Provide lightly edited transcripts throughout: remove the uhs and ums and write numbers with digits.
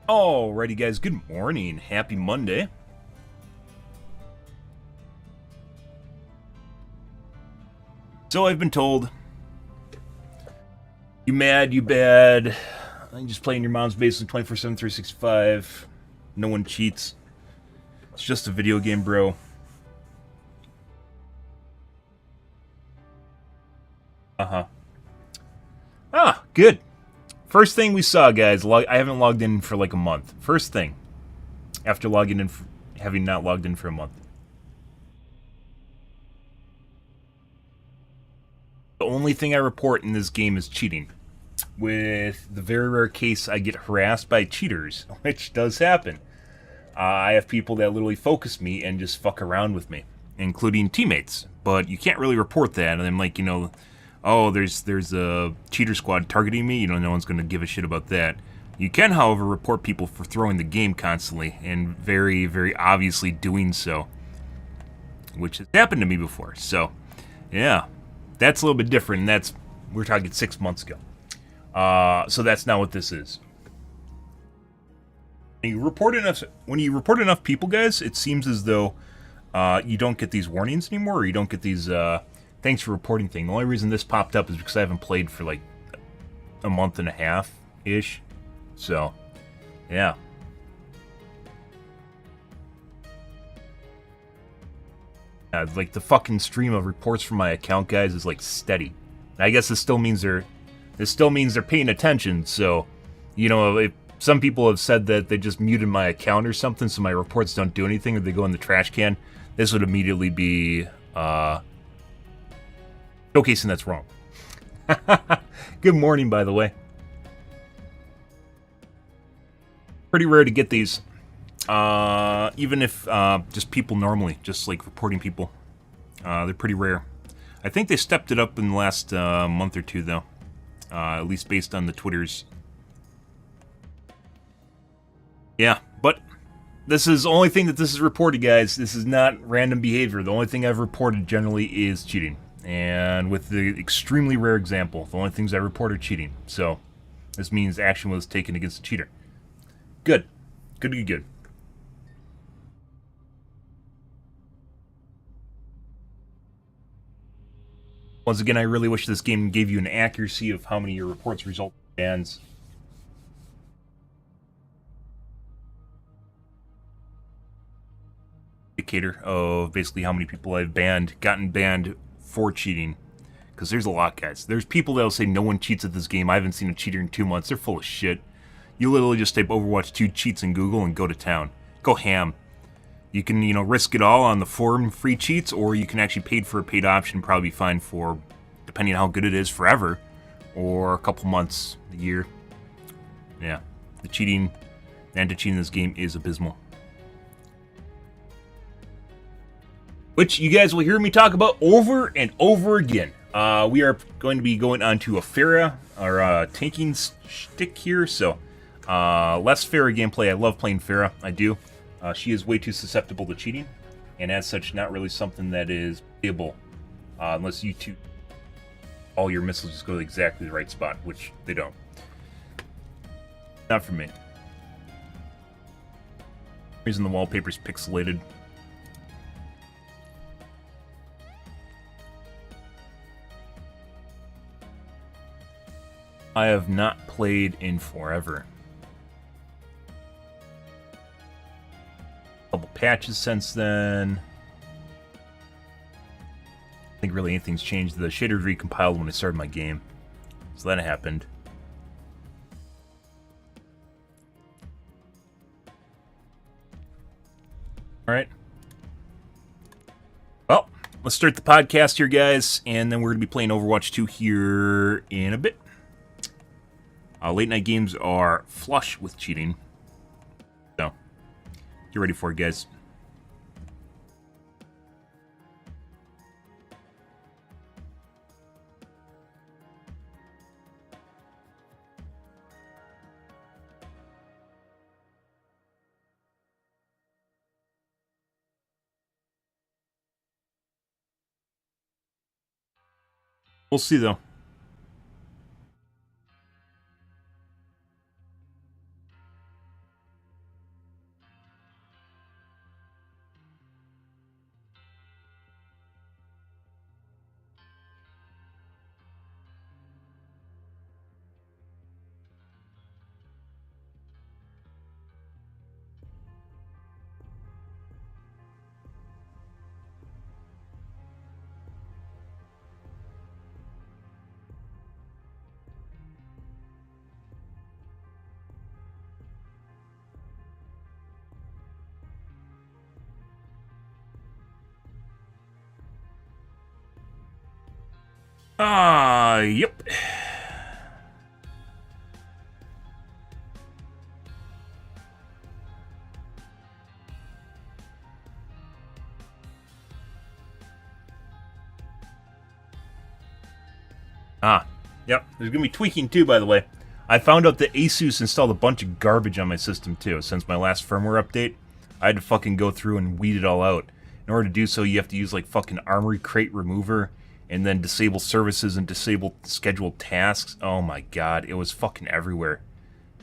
Alrighty, guys, good morning. Happy Monday. So I've been told, you mad, you bad. You just playing your mom's basement 24/7, 365. No one cheats. It's just a video game, bro. Uh-huh. Ah, good. First thing we saw, guys. I haven't logged in for like a month. First thing, after logging in, having not logged in for a month. The only thing I report in this game is cheating. With the very rare case I get harassed by cheaters, which does happen. I have people that literally focus me and just fuck around with me, including teammates. But you can't really report that. And I'm like, oh, there's a cheater squad targeting me. No one's going to give a shit about that. You can, however, report people for throwing the game constantly and very, very obviously doing so, which has happened to me before. So, yeah, that's a little bit different. And we're talking 6 months ago. So that's not what this is. When you report enough people, guys, it seems as though you don't get these warnings anymore, or you don't get these thanks for reporting thing. The only reason this popped up is because I haven't played for like a month and a half ish. So, yeah. Like the fucking stream of reports from my account, guys, is like steady. I guess this still means they're paying attention. So, if some people have said that they just muted my account or something, so my reports don't do anything, or they go in the trash can, this would immediately be showcasing that's wrong. Good morning, by the way. Pretty rare to get these, even if just people normally, just like reporting people. They're pretty rare. I think they stepped it up in the last month or two, though. At least based on the Twitters. Yeah, but this is the only thing that this is reported, guys. This is not random behavior. The only thing I've reported generally is cheating. And with the extremely rare example, the only things I report are cheating. So, this means action was taken against the cheater. Good. Good. Once again, I really wish this game gave you an accuracy of how many of your reports result in bans. Indicator of basically how many people I've gotten banned for cheating. Because there's a lot, guys. There's people that'll say no one cheats at this game. I haven't seen a cheater in 2 months. They're full of shit. You literally just type Overwatch2 cheats in Google and go to town. Go ham. You can, risk it all on the forum free cheats, or you can actually pay for a paid option, probably be fine for, depending on how good it is, forever, or a couple months, a year. Yeah, the anti-cheating in this game is abysmal. Which you guys will hear me talk about over and over again. We are going to be going on to a Pharah, or tanking stick here, so less Pharah gameplay. I love playing Pharah, I do. She is way too susceptible to cheating, and as such, not really something that is playable unless all your missiles just go to exactly the right spot, which they don't. Not for me. Reason the wallpaper's pixelated. I have not played in forever. Couple patches since then. I think really anything's changed. The shaders recompiled when I started my game, so that happened. Alright. Well, let's start the podcast here, guys, and then we're going to be playing Overwatch 2 here in a bit. Late night games are flush with cheating. So, get ready for it, guys. We'll see, though. Yep. Yep. There's gonna be tweaking too, by the way. I found out that Asus installed a bunch of garbage on my system too. Since my last firmware update, I had to fucking go through and weed it all out. In order to do so, you have to use like fucking Armory Crate Remover, and then disable services and disable scheduled tasks. Oh my god, it was fucking everywhere.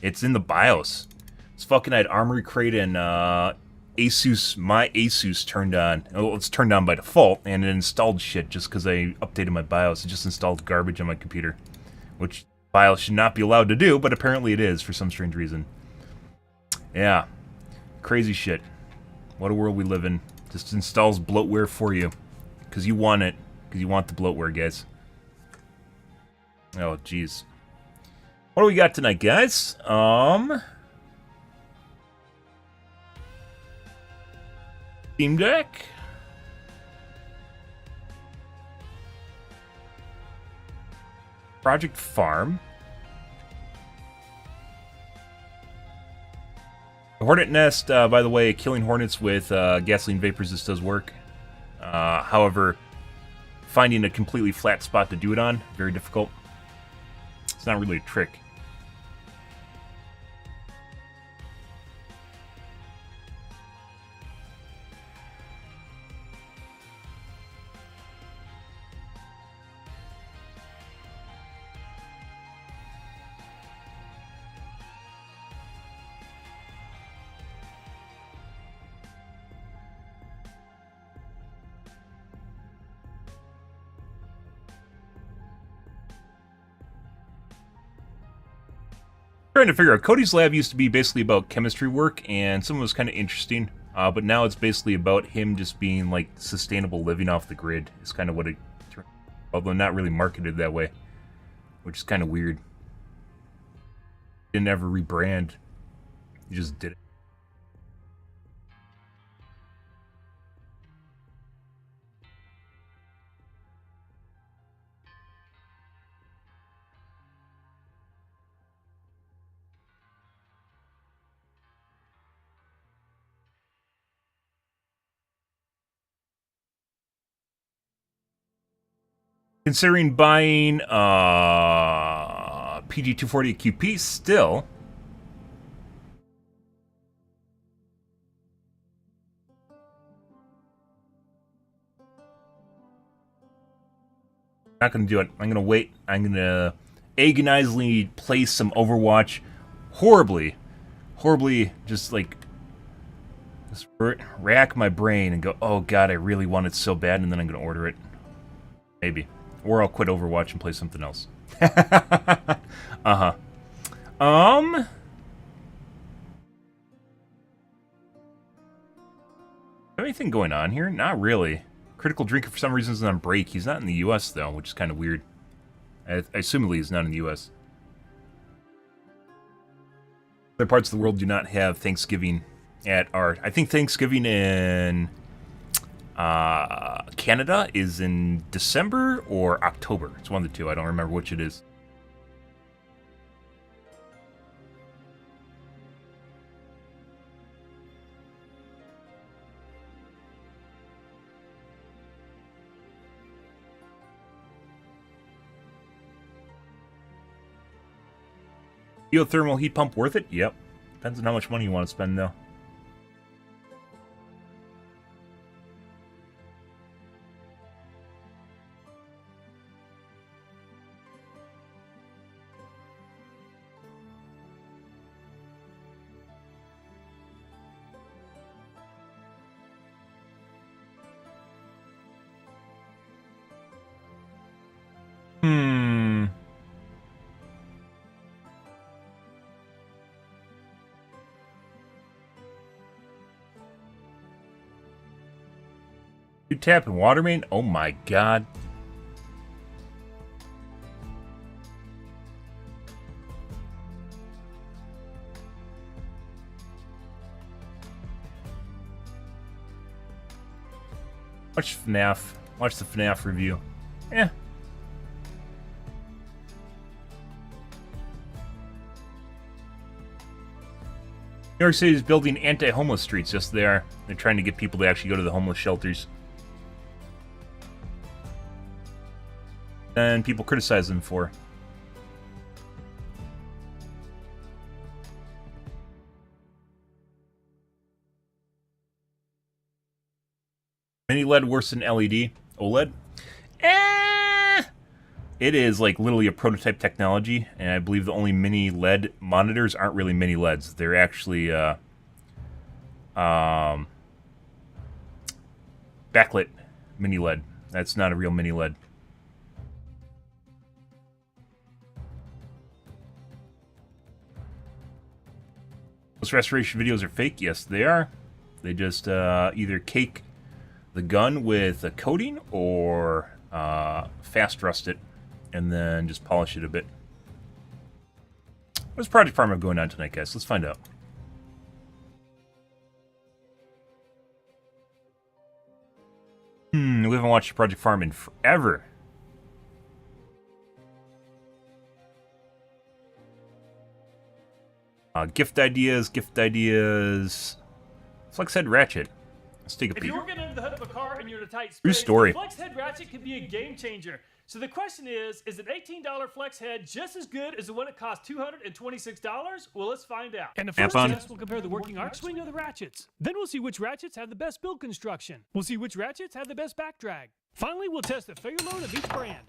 It's in the BIOS. It's fucking, I had Armory Crate and Asus, my Asus turned on. Well, it's turned on by default, and it installed shit just because I updated my BIOS. It just installed garbage on my computer, which BIOS should not be allowed to do, but apparently it is for some strange reason. Yeah, crazy shit. What a world we live in. Just installs bloatware for you, because you want it, because you want the bloatware, guys. Oh, jeez. What do we got tonight, guys? Steam Deck. Project Farm. The Hornet Nest, by the way, killing hornets with gasoline vapors, this does work. However, finding a completely flat spot to do it on, very difficult. It's not really a trick. Trying to figure out. Cody's lab used to be basically about chemistry work, and some of it was kind of interesting. But now it's basically about him just being like sustainable living off the grid. It's kind of what it, although not really marketed that way, which is kind of weird. Didn't ever rebrand. He just did it. Considering buying PG240 QP still. Not gonna do it. I'm gonna wait. I'm gonna agonizingly play some Overwatch. Horribly, just like rack my brain and go, oh god, I really want it so bad, and then I'm gonna order it. Maybe. Or I'll quit Overwatch and play something else. Uh-huh. Anything going on here? Not really. Critical Drinker for some reason is on break. He's not in the US though, which is kind of weird. Assumably he's not in the US. Other parts of the world do not have Thanksgiving at our... I think Thanksgiving in Canada is in December or October. It's one of the two. I don't remember which it is. Geothermal heat pump worth it? Yep. Depends on how much money you want to spend, though. You tap and water main? Oh my god. Watch FNAF. Watch the FNAF review. Yeah. New York City is building anti-homeless streets. Yes, they are. They're trying to get people to actually go to the homeless shelters. And people criticize them for. Mini LED worse than LED? OLED? It is like literally a prototype technology, and I believe the only mini LED monitors aren't really mini LEDs. They're actually backlit mini LED. That's not a real mini LED. Those restoration videos are fake. Yes, they are. They just either cake the gun with a coating or fast rust it and then just polish it a bit. What's Project Farm going on tonight, guys? Let's find out. We haven't watched Project Farm in forever. Gift ideas. Flex head ratchet. Let's take a peek. If you're getting under the hood of a car and you're in a tight space, True story. the flex head ratchet can be a game changer. So the question is an $18 flex head just as good as the one that costs $226? Well, let's find out. And the first test, we'll compare the working arc swing of the ratchets. Then we'll see which ratchets have the best build construction. We'll see which ratchets have the best back drag. Finally, we'll test the failure mode of each brand.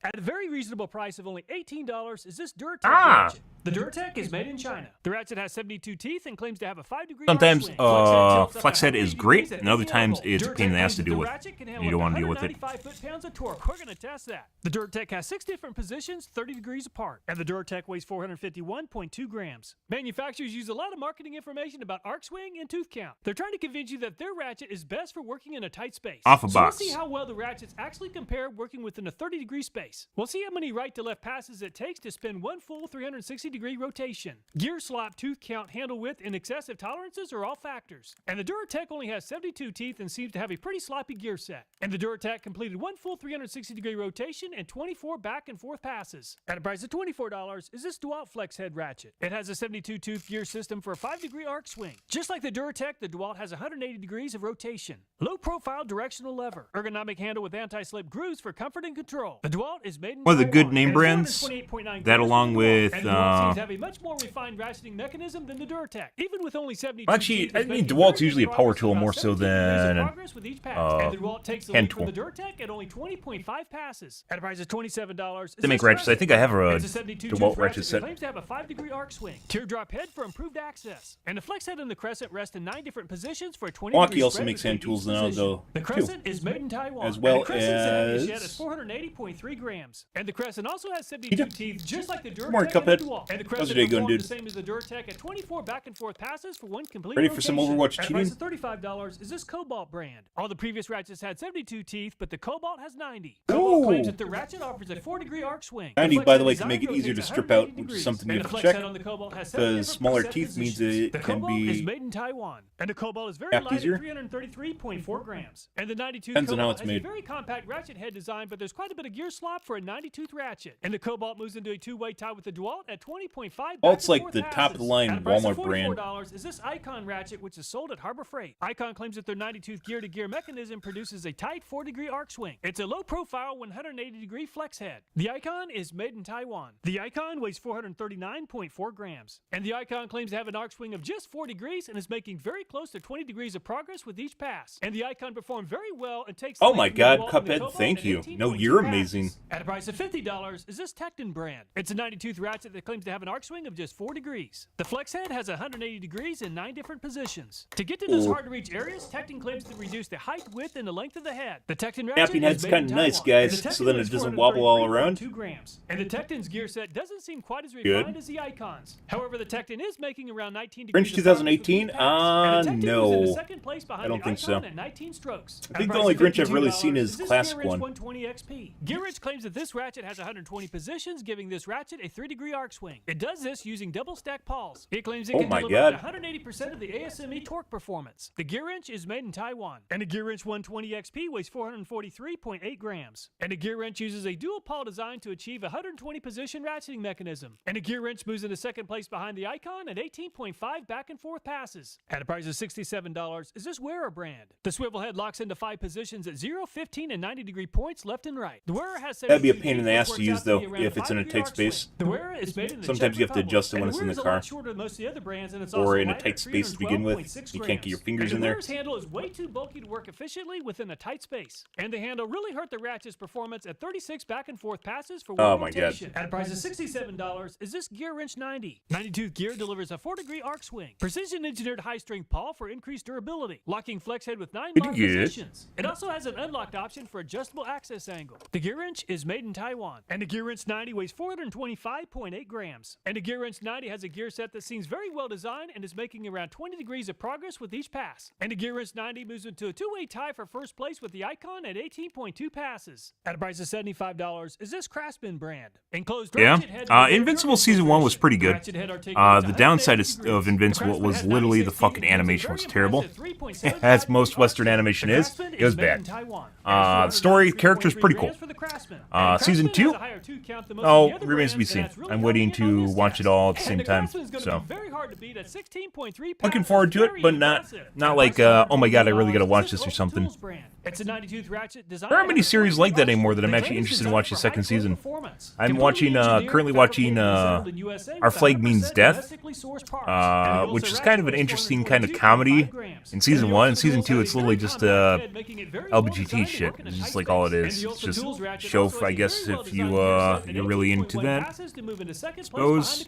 At a very reasonable price of only $18 is this Duratec ratchet. The Duratec is made in China. The ratchet has 72 teeth and claims to have a 5-degree Sometimes arc swing. flex head is great, and other times it's a pain in the ass to deal with. You don't want to deal with it. 195 foot-pounds of torque. We're going to test that. The Duratec has 6 different positions, 30 degrees apart. And the Duratec weighs 451.2 grams. Manufacturers use a lot of marketing information about arc swing and tooth count. They're trying to convince you that their ratchet is best for working in a tight space. Off a box. Let's see how well the ratchets actually compare working within a 30-degree space. We'll see how many right to left passes it takes to spin one full 360-degree rotation. Gear slop, tooth count, handle width, and excessive tolerances are all factors. And the Duratec only has 72 teeth and seems to have a pretty sloppy gear set. And the Duratec completed one full 360-degree rotation and 24 back and forth passes. At a price of $24 is this DeWalt flex head ratchet. It has a 72-tooth gear system for a 5-degree arc swing. Just like the Duratec, the DeWalt has 180 degrees of rotation. Low-profile directional lever. Ergonomic handle with anti-slip grooves for comfort and control. The DeWalt is made in One of the good Taiwan, name and brands. 228.9 That along with and the DeWalt seems to have a much more refined ratcheting mechanism than the Duratec. Even with only 72 actually, teeth, I it's mean, making DeWalt's very usually a good power progress tool with more about so 17 degrees of than progress with each pass. And the DeWalt takes the hand lead from the tool. Duratec at only 20.5 passes. At a price of $27, They make ratchets. I think I have a it's a 72 DeWalt tooth ratchet set. that claims to have a 5-degree arc swing. Teardrop head for improved access. And the flex head and the crescent rest in 9 different positions for a 20-degree Milwaukee also spread makes between hand tools each now, position. though, The too. crescent is made in Taiwan. As well and the crescent's as- heaviest yet is 480.3 grams. And the crescent also has 72 teeth, just like the Duratec Morning, and the Cuphead. DeWalt. And the How's crescent your day going, performs dude? the same as the Duratec at 24 back and forth passes for one complete Ready for some rotation. Overwatch At a price cheating? of $35 is this Cobalt brand. All the previous ratchets had 72 teeth, but the Cobalt has 90. Ooh. Cobalt claims that the ratchet offers a 4-degree arc swing. 90, flex by head the way, design can make it easier to rotates strip out, 180 which is degrees. something you And have the to flex check, head on the Cobalt has 7 because different smaller preset teeth means positions. it The can Cobalt is be made in Taiwan. And the Cobalt is very tapped light easier. at 333.4 grams. And the 92 Depends on how Cobalt it's has made. a very compact ratchet head design, but there's quite a bit of gear slop for a 90-tooth ratchet. And the Cobalt moves into a 2-way tie with the DeWalt at 20.5 back Walt's and like forth the passes. top-of-the-line At a price of Walmart brand. $44 is this Icon ratchet, which is sold at Harbor Freight. Icon claims that their 90-tooth gear-to-gear mechanism produces a tight 4-degree arc swing. It's a low-profile 180-degree flex head. The Icon is made in Taiwan. The Icon weighs 439.4 grams. And the Icon claims to have an arc swing of just 4 degrees and is making very close to 20 degrees of progress with each pass. And the Icon performed very well and takes the Oh lead my from the God, DeWalt and the Cuphead, Cobalt thank at you. 18.2 No, you're passes. amazing. At a price of $50 is this Tecton brand. It's a 90-tooth ratchet that claims to have an arc swing of just 4 degrees. The flex head has 180 degrees in 9 different positions. To get to those Ooh. hard-to-reach areas, Tecton claims to reduce the height, width, and the length of the head. The Tecton ratchet Tapping is head's made in kinda nice, Taiwan. guys, The Tecton so then it weighs doesn't wobble all around. 433.2 grams. And the Tecton's gear set doesn't seem quite as Good. refined as the Icons. However, the Tecton is making around 19 degrees Grinch of progress with 2018? each pass. And the Tecton was in No. the second place behind I don't the think so. Icon at 19 strokes. I think the only Grinch I've really seen is Classic Gearwrench one. 120 XP. Gearwrench claims that this ratchet has 120 positions, giving this ratchet a 3-degree arc swing. It does this using double stack pawls. It claims it Oh can my deliver God. up to 180% of the ASME torque performance. The Gear Wrench is made in Taiwan, and the Gear Wrench 120 XP weighs 443.8 grams. And the Gear Wrench uses a dual pawl design to achieve a 120 position ratcheting mechanism. And the Gear Wrench moves into second place behind the Icon at 18.5 back and forth passes. At a price of $67, is this wearer brand? The swivel head locks into 5 positions at 0, 15, and 90-degree points left and right. The wearer has That'd be a pain in the ass to use, though, if it's in a tight space. The wearer is made in the Sometimes you have to Czech adjust it when Republic, it's in and the wearer's a lot car. shorter than most of the other brands, and it's Or also in a light tight at space to begin with. 312.6 You can't get your grams. fingers And in the there. wearer's handle is way too bulky to work efficiently within a tight space. And the handle really hurt the ratchet's performance at 36 back and forth passes for Oh one my God. rotation. At a price of $67, is this Gear Wrench 90. 92th gear delivers a 4-degree arc swing. Precision engineered high-strength pawl for increased durability. Locking flex head with 9 Pretty lock good. positions. It also has an unlocked option for adjustable access angle. The Gear Wrench is made in Taiwan. And the Gear Wrench 90 weighs 425.8 grams. And the Gear Wrench 90 has a gear set that seems very well designed and is making around 20 degrees of progress with each pass. And the Gear Wrench 90 moves into a 2-way tie for first place with the Icon at 18.2 passes. At a price of $75, is this Craftsman brand? Enclosed Yeah. ratchet head with Invincible Season 1 was pretty good. ratchet head articulates The downside 180 of degrees. Invincible The Craftsman was has literally 96 the fucking feet and animation has a was very terrible. impressive 3.75 As most Western arc animation swing. is, The Craftsman it was made in bad. Taiwan. The story, character's pretty cool. For the Craftsman. And the Season Craftsman 2? has a higher 2 count than most Oh, of the other remains to be brands, and seen. that's really I'm waiting helping on to this watch test. it all at the And same the time. Craftsman's gonna So be very hard to beat at 16.3 looking passes. forward to it, Very but not impressive. like oh my God, I really gotta watch this or something. It's a 92th ratchet design. There aren't many series like that anymore that I'm actually interested in watching the second season. I'm watching, currently watching, Our Flag Means Death, which is kind of an interesting kind of comedy in season 1. In season 2, it's literally just LBGT shit. It's just like all it is. It's just show, I guess, if you're really into that. Suppose.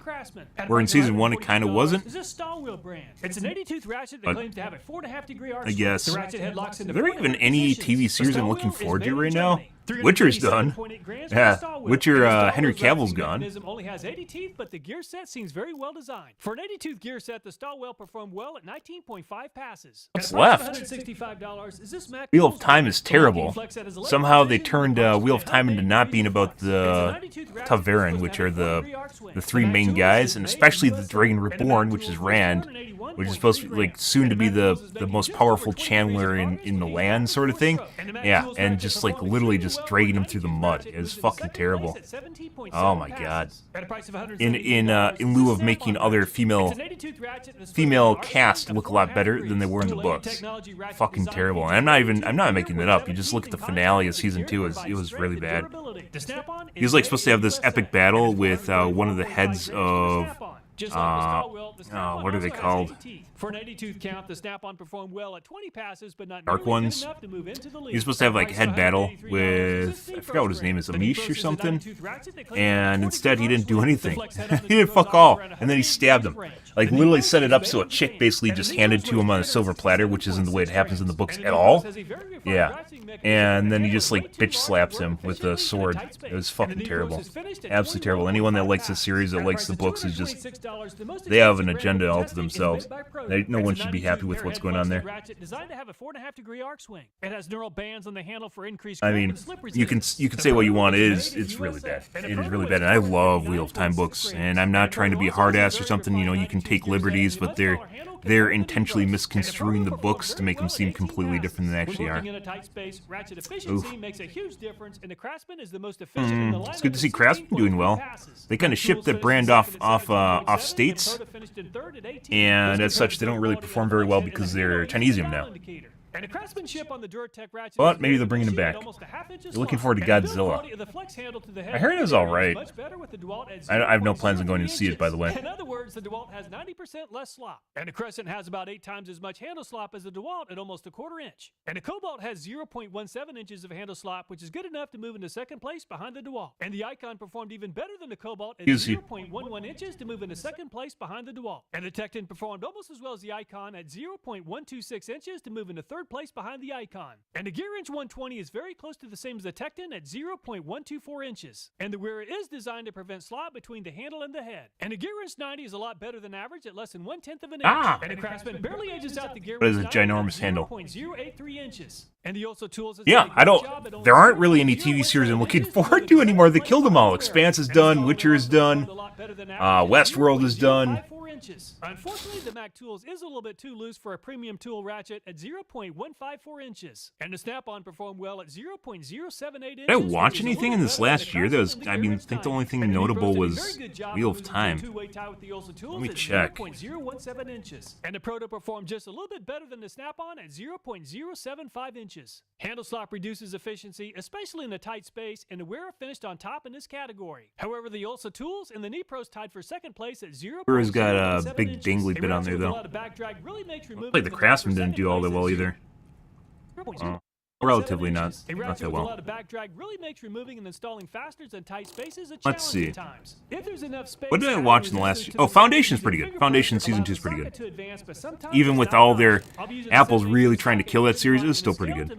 Where in season 1 it kind of wasn't. It's an 82th ratchet that claims to have a 4.5-degree arc I guess. The ratchet head locks into Is there even any TV series I'm looking forward to right now? 337.8 Witcher's done. grams for Yeah, the stall wheel. Witcher, And the stall Henry wheel's ratcheting Cavill's gone. mechanism only has 80 teeth, but the gear set seems very well designed. For an 82th gear set, the stall wheel performed well at 19.5 passes. What's At a price of left? $165, is this Mac Wheel of Tools Time brand? is terrible. The Flex set has 11 Somehow they positions turned with a Wheel of Time into not being about the 92th ratchet Taveran, was which to are have a the 4-degree arc swing. 3 The Mac main Tools guys, is and made especially in the USA, Dragon and the Reborn, Mac which is Tools Rand, was which is supposed to be like soon to be the most powerful channeler in the land sort of thing. Yeah, and just like literally just dragging him through the mud. It was fucking terrible. Oh my God. In lieu of making other female cast look a lot better than they were in the books. Fucking terrible. And I'm not making that up. You just look at the finale of season 2, it was really bad. He was like supposed to have this epic battle with one of the heads of what are they called? For an 82th count, the Snap-on performed well at 20 passes, but not Dark nearly ones. good enough to move into the lead. He's supposed to have like a head battle with, I forgot what his name is, Amish or something. And instead he didn't do anything. He didn't fuck all. And then he stabbed him. Like literally set it up so a chick basically just handed to him on a silver platter, which isn't the way it happens in the books at all. Yeah. And then he just like bitch slaps him with a sword. It was fucking terrible. Absolutely terrible. Anyone that likes the series, that likes the books, is just, they have an agenda all to themselves. No one should be happy with what's going on there. Designed to have a 4.5-degree arc swing. It has neural bands on the handle for increased I grip mean, and slip you can resistance. say what you want. It's really bad. It is really bad. And I love Wheel of Time books. And I'm not trying to be a hard ass or something. You know, you can take liberties, but they're intentionally misconstruing the books to make them seem completely different than they actually are. It's good to see Craftsman doing well. They kind of shipped the brand off states, and as such, they don't really perform very well because they're Chinesium now. And the craftsmanship on the Duratec ratchet But maybe they're bringing him back. You're looking forward to Godzilla. I heard it was alright. I have no plans on going to see it, by the way. In other words, the DeWalt has 90% less slop. And the Crescent has about 8 times as much handle slop as the DeWalt at almost a quarter inch. And the Cobalt has 0.17 inches of handle slop, which is good enough to move into second place behind the DeWalt. And the Icon performed even better than the Cobalt at 0.11 inches to move into second place behind the DeWalt. And the Tecton performed almost as well as the Icon at 0.126 inches to move into third place behind the Icon. And the Gear Wrench 120 is very close to the same as the Tecton at 0.124 inches. And the wearer is designed to prevent slop between the handle and the head. And the Gear Wrench 90 is a lot better than average at less than 1/10 of an inch. And the Craftsman barely edges out the Gear But Wrench it's a ginormous handle. 0.083 inches. And the Also Tools has Yeah, there aren't really any TV series I'm looking forward to anymore. They killed them all. Expanse is done, Witcher is done. Westworld is done. Unfortunately, the Mac Tools is a little bit too loose for a premium tool ratchet at 0.154 inches. And the Snap-on performed well at 0.078 inches. Did I watch anything in this last year? I think the only thing notable was Wheel of Time. Let me check. 0.017 inches. And the Proto performed just a little bit better than the Snap-on at 0.075 inches. Handle slop reduces efficiency, especially in a tight space, and the wearer finished on top in this category. However, the Ulsa Tools and the Knee Pros tied for second place at 0.017 Wearer's got a big dangly bit on there, though. Like the Craftsman didn't do all that well either. Relatively not that well. Let's see. What did I watch in the last year? Oh, Foundation's pretty good. Foundation Season 2 is pretty good. Even with all their Apple's really trying to kill that series, it was still pretty good.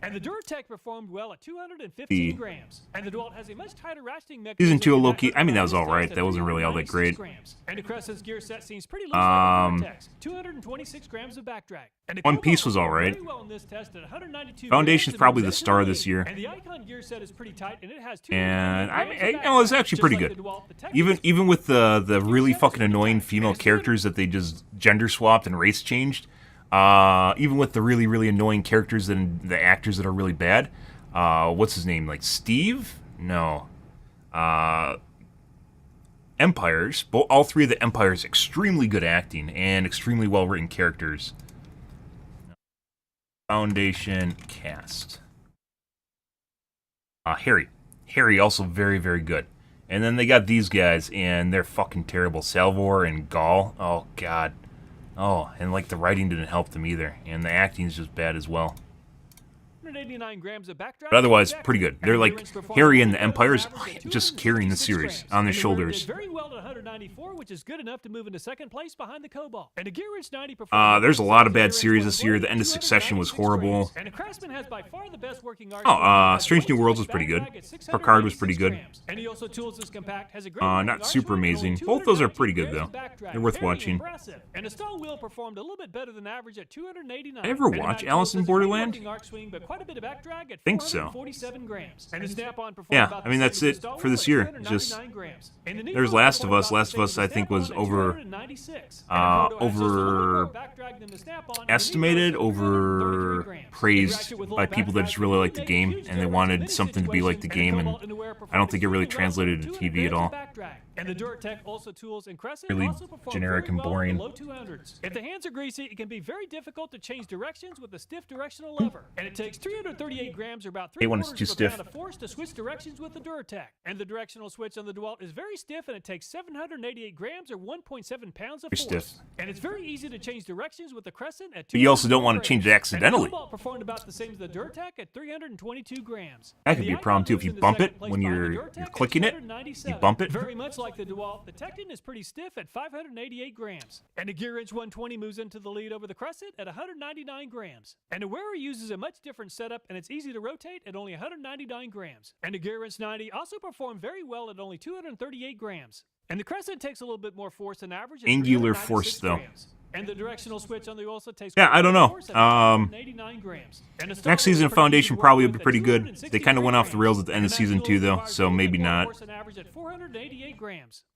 And the Duratech performed well at 215 grams. And the DeWalt has a much tighter ratcheting mechanism. Season 2 of Loki, I mean, that was alright. That wasn't really all that great. And the Crescent's gear set seems pretty loose like the Duratech's, 226 grams of backdrag. One Piece was alright. Foundation's probably the star this year. And the Icon gear set is pretty tight, and it has it's actually pretty good. Even with the really fucking annoying female characters that they just gender swapped and race changed, even with the really, really annoying characters and the actors that are really bad, what's his name? Like Steve? No. Empires. All three of the Empires, extremely good acting and extremely well-written characters. Foundation cast. Harry also very, very good. And then they got these guys, and they're fucking terrible. Salvor and Gaul. Oh, God. Oh, and like the writing didn't help them either. And the acting's just bad as well. 189 grams of backdrag. But otherwise, pretty good. They're like Harry and the Empires just carrying the series on their shoulders. Very well at 194, which is good enough to move into second place behind the Cobalt. And the Gearwrench 90 there's a lot of bad series this year. The End of Succession was horrible. And the Craftsman has by far the best working Strange New Worlds was pretty good. Picard was pretty good. And he also tools this compact has a great not super amazing. Both those are pretty good though. They're worth watching. And the stall wheel performed a little bit better than average at 289. Did I ever watch Alice in Borderland? I think so. Grams. And yeah, I mean that's it for this year. Just there's Last of Us. Last of Us, I think, was overestimated, overpraised by people that just really like the game, and they wanted something to be like the game, and I don't think it really translated to TV at all. And the Duratech also tools and Crescent really also perform generic and boring. Low 200s. If the hands are greasy, it can be very difficult to change directions with a stiff directional lever. And it takes 338 grams or about 3/4 of a pound of force to switch directions with the Duratech. And the directional switch on the DeWalt is very stiff, and it takes 788 grams or 1.7 pounds of force. Stiff. And it's very easy to change directions with the Crescent at 200 But you also don't want to change it accidentally. And the Cobalt performed about the same as the Duratech at 322 grams. That could be a problem too if you bump it when you're clicking it. You bump it. Very much like the DeWalt, the Tecton is pretty stiff at 588 grams. And the Gearwrench 120 moves into the lead over the Crescent at 199 grams. And the wearer uses a much different setup, and it's easy to rotate at only 199 grams. And the Gearwrench 90 also performed very well at only 238 grams. And the Crescent takes a little bit more force than average. Angular force, though. And the directional switch on the also takes. Yeah, I don't know. Next season of Foundation probably will be pretty good. They kind of went off the rails at the end of season 2, though, so maybe not.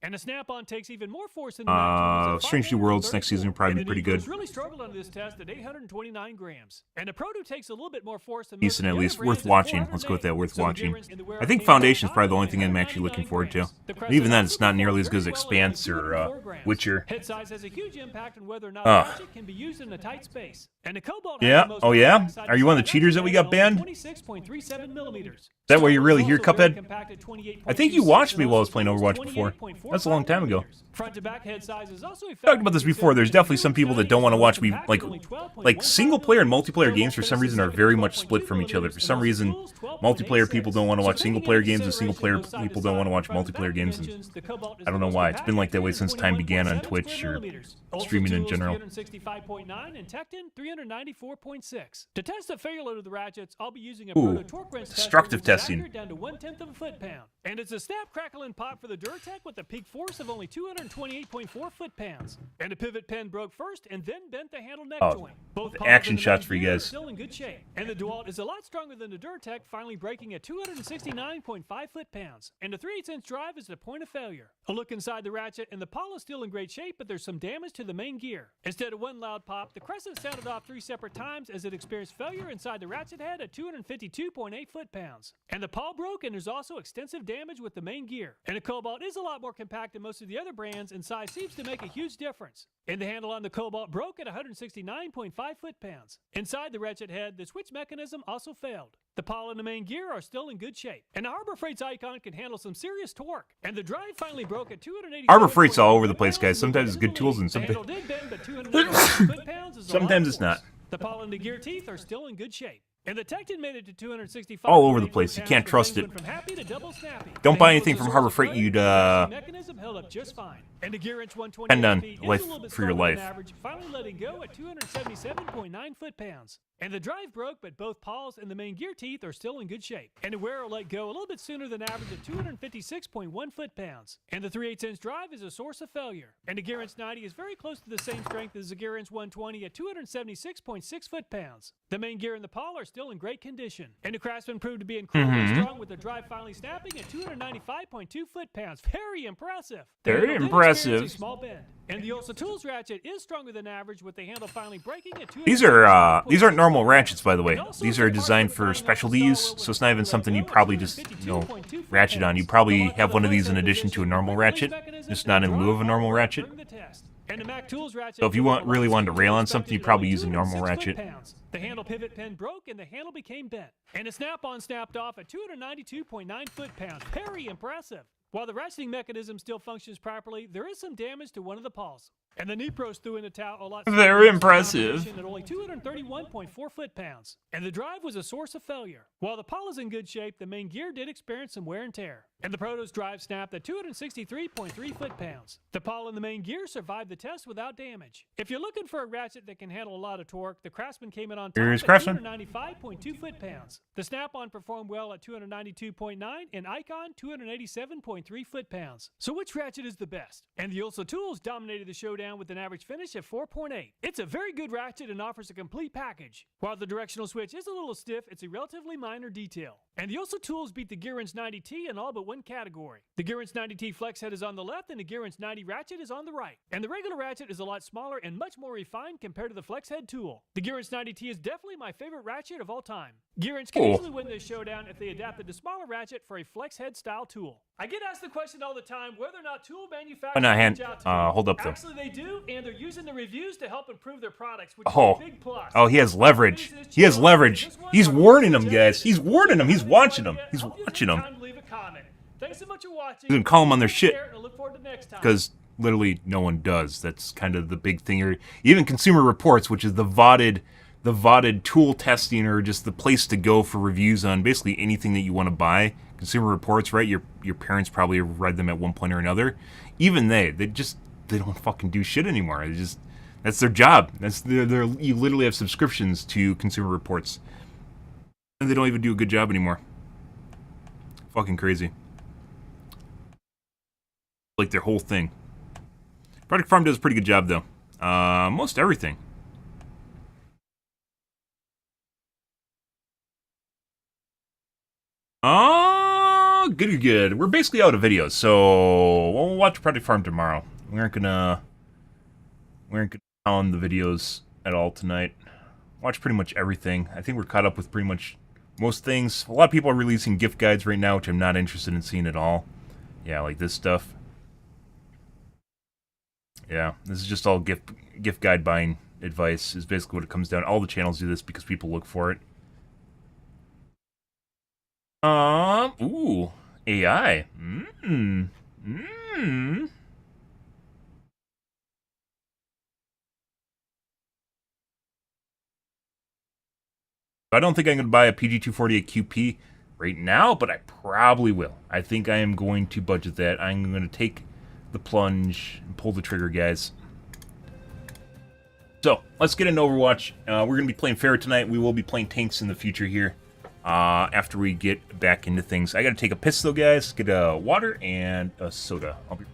And the Snap-on takes even more force in the Strange New Worlds next season will probably be pretty good. Really struggled on this test at 829 grams. And the Proto takes a little bit more force than decent, at least. Worth watching. Let's go with that. Worth watching. I think Foundation's probably the only thing I'm actually looking forward to. And even then, it's not nearly as good as Expanse or Witcher. Head size has a huge impact on whether or not the gadget can be used in a tight space. And the Cobalt yeah. Oh yeah. Are you one of the cheaters that we got banned? 26.37 millimeters. Is that where you're really here, Cuphead? I think you watched me while I was playing Overwatch before. That's a long time ago. Front to back head size is also talked about this before. There's definitely some people that don't want to watch me like single player and multiplayer games for some reason are very much split from each other. For some reason, multiplayer people don't want to watch single player games and single player people don't want to watch multiplayer games, and I don't know why. It's been like that way since time began on Twitch or streaming in general. 365.9 and Tecton 394.6. To test the failure of the ratchets, I'll be using a proto torque wrench destructive testing down to 1/10 of a foot-pound. And it's a snap snap, crackle, and pop for the Duratec with a peak force of only 228.4 foot-pounds. And the pivot pin broke first and then bent the handle neck joint. Both action and the shots main for you gear are guys. still in good shape. And the DeWalt is a lot stronger than the Duratec, finally breaking at 269.5 foot-pounds. And the 3/8" drive is at a point of failure. A look inside the ratchet, and the Paul is still in great shape, but there's some damage to the main gear. Instead of one loud pop, the Crescent sounded off 3 separate times as it experienced failure inside the ratchet head at 252.8 foot-pounds. And the Paul broke, and there's also extensive damage with the main gear. And the Cobalt is a lot more compact than most of the other brands, and size seems to make a huge difference. And the handle on the Cobalt broke at 169.5 foot-pounds. Inside the ratchet head, the switch mechanism also failed. The Paul and the main gear are still in good shape. And the Harbor Freight's icon can handle some serious torque. And the drive finally broke at 280. Harbor Freight's all over the place, guys. Sometimes it's good tools and sometimes sometimes it's not. The Paul and the gear teeth are still in good shape. And the Tecton made it to 265. All over the place. You can't trust it. From happy to double snappy. Don't buy anything from Harbor Freight. You'd mechanism held up just fine. And the gear inch 120 depend on speed life is a little bit for your slower than life. average, finally letting go at 277.9 foot-pounds. And the drive broke, but both Paul's and the main gear teeth are still in good shape. And the wearer let go a little bit sooner than average at 256.1 foot-pounds. And the 3/8" drive is a source of failure. And the gear inch 90 is very close to the same strength as the gear inch 120 at 276.6 foot-pounds. The main gear and the Paul are still in great condition. And the Craftsman proved to be incredibly strong with the drive finally snapping at 295.2 foot-pounds. Very impressive. The Very handle did impressive. experience a small bend. And the Ulsa Tools ratchet is stronger than average with the handle finally breaking at 200. These aren't normal ratchets, by the way. These are designed for specialties, so it's not even something you probably just, ratchet on. You probably have one of these in addition to a normal ratchet, just not in lieu of a normal ratchet. So if you really wanted to rail on something, you'd probably use a normal ratchet. The handle pivot pin broke and the handle became bent. And the snap-on snapped off at 292.9 foot-pounds. Very impressive. While the ratcheting mechanism still functions properly, there is some damage to one of the pawls. And the knee pros threw in the towel a lot. Very impressive. At only 231.4 foot-pounds. And the drive was a source of failure. While the Paul is in good shape, the main gear did experience some wear and tear. And the Proto's drive snapped at 263.3 foot-pounds. The Paul and the main gear survived the test without damage. If you're looking for a ratchet that can handle a lot of torque, the Craftsman came in on top at 295.2 foot-pounds. The Snap-on performed well at 292.9 and Icon 287.3 foot-pounds. So which ratchet is the best? And the Ulsa Tools dominated the showdown with an average finish at 4.8. It's a very good ratchet and offers a complete package. While the directional switch is a little stiff, it's a relatively minor detail. And the Ulsa Tools beat the Gearinch 90T in all but one category. The Gearinch 90T flex head is on the left and the Gearinch 90 ratchet is on the right. And the regular ratchet is a lot smaller and much more refined compared to the flex head tool. The Gearinch 90T is definitely my favorite ratchet of all time. Gearinch can easily win this showdown if they adapted the smaller ratchet for a flex head style tool. I get asked the question all the time whether or not tool manufacturers reach out to me. Hold up though. Actually they do, and they're using the reviews to help improve their products, which is a big plus. Oh, he has leverage. He has leverage. He's warning them, guys. He's warning them. He's watching them. He's watching them. Thanks so much for watching. He's gonna call them on their shit because literally no one does. That's kind of the big thing here. Even Consumer Reports, which is the VODed tool testing, or just the place to go for reviews on basically anything that you want to buy. Consumer Reports, right? Your parents probably read them at one point or another. Even they don't fucking do shit anymore. That's their job. You literally have subscriptions to Consumer Reports, and they don't even do a good job anymore. Fucking crazy. Like their whole thing. Project Farm does a pretty good job though. Most everything. Oh, good. We're basically out of videos, so we'll watch Project Farm tomorrow. We aren't gonna pound the videos at all tonight. Watch pretty much everything. I think we're caught up with pretty much most things. A lot of people are releasing gift guides right now, which I'm not interested in seeing at all. Yeah, like this stuff. Yeah, this is just all gift guide buying advice, is basically what it comes down. All the channels do this because people look for it. Ooh, AI. I don't think I'm going to buy a PG248 QP right now, but I probably will. I think I am going to budget that. I'm going to take the plunge and pull the trigger, guys. So, let's get into Overwatch. We're going to be playing Fair tonight. We will be playing tanks in the future here. after we get back into things. I gotta take a piss though, guys. Get a water and a soda. I'll be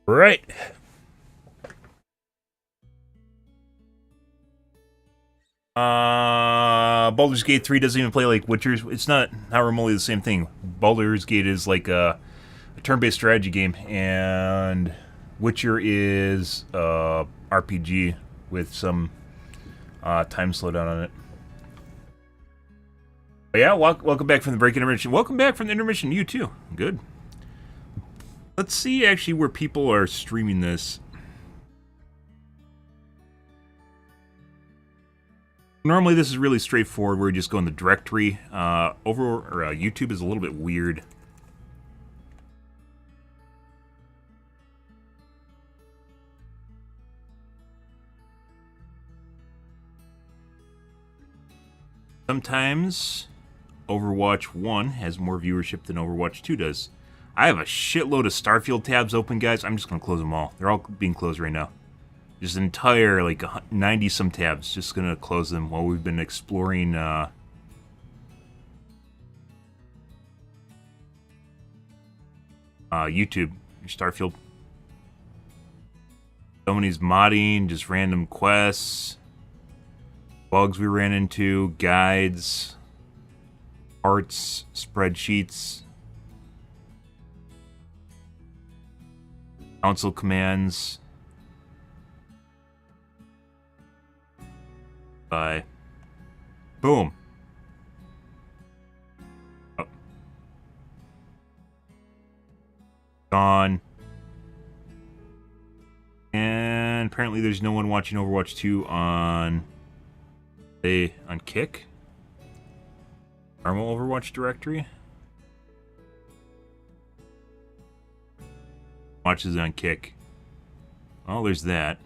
right. Baldur's Gate 3 doesn't even play like Witcher's. It's not remotely the same thing. Baldur's Gate is like a turn-based strategy game, and Witcher is a RPG with some time slowdown on it. But yeah, welcome back from the break intermission. Welcome back from the intermission, you too. Good. Let's see actually where people are streaming this. Normally this is really straightforward where you just go in the directory. YouTube is a little bit weird. Sometimes Overwatch 1 has more viewership than Overwatch 2 does. I have a shitload of Starfield tabs open, guys. I'm just going to close them all. They're all being closed right now. Just an entire, like, 90-some tabs. Just going to close them while we've been exploring, YouTube. Your Starfield. Somebody's modding, just random quests. Bugs we ran into, guides, arts, spreadsheets, console commands. Bye. Boom. Oh. Gone. And apparently there's no one watching Overwatch 2 on Kick. Normal Overwatch directory. Watches on Kick. Oh, there's that.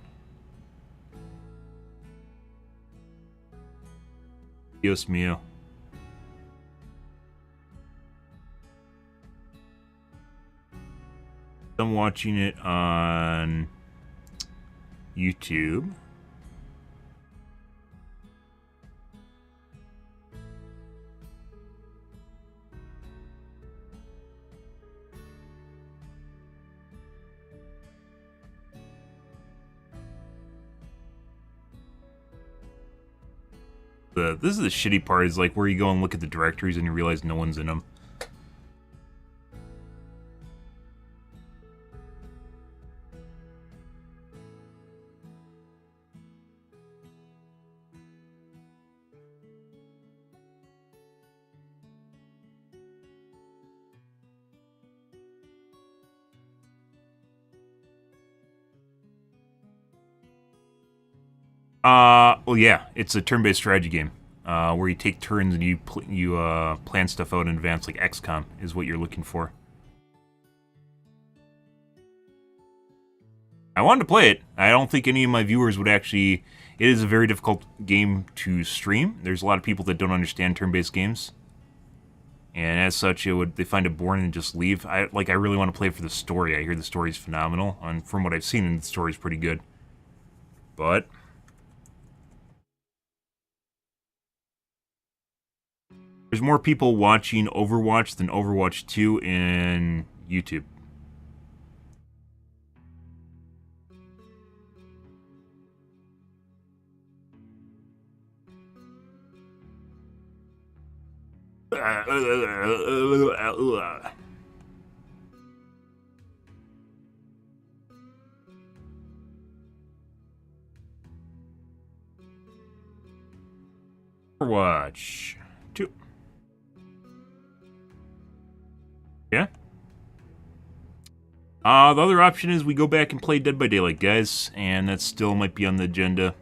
Dios mío. I'm watching it on YouTube. This is the shitty part, is like where you go and look at the directories and you realize no one's in them. Well, yeah, it's a turn-based strategy game where you take turns and you plan stuff out in advance, like XCOM is what you're looking for. I wanted to play it. I don't think any of my viewers would actually. It is a very difficult game to stream. There's a lot of people that don't understand turn-based games, and as such, they find it boring and just leave. I really want to play for the story. I hear the story's phenomenal, and from what I've seen, the story's pretty good. But there's more people watching Overwatch than Overwatch 2 in YouTube. Overwatch 2. Yeah. The other option is we go back and play Dead by Daylight, guys, and that still might be on the agenda.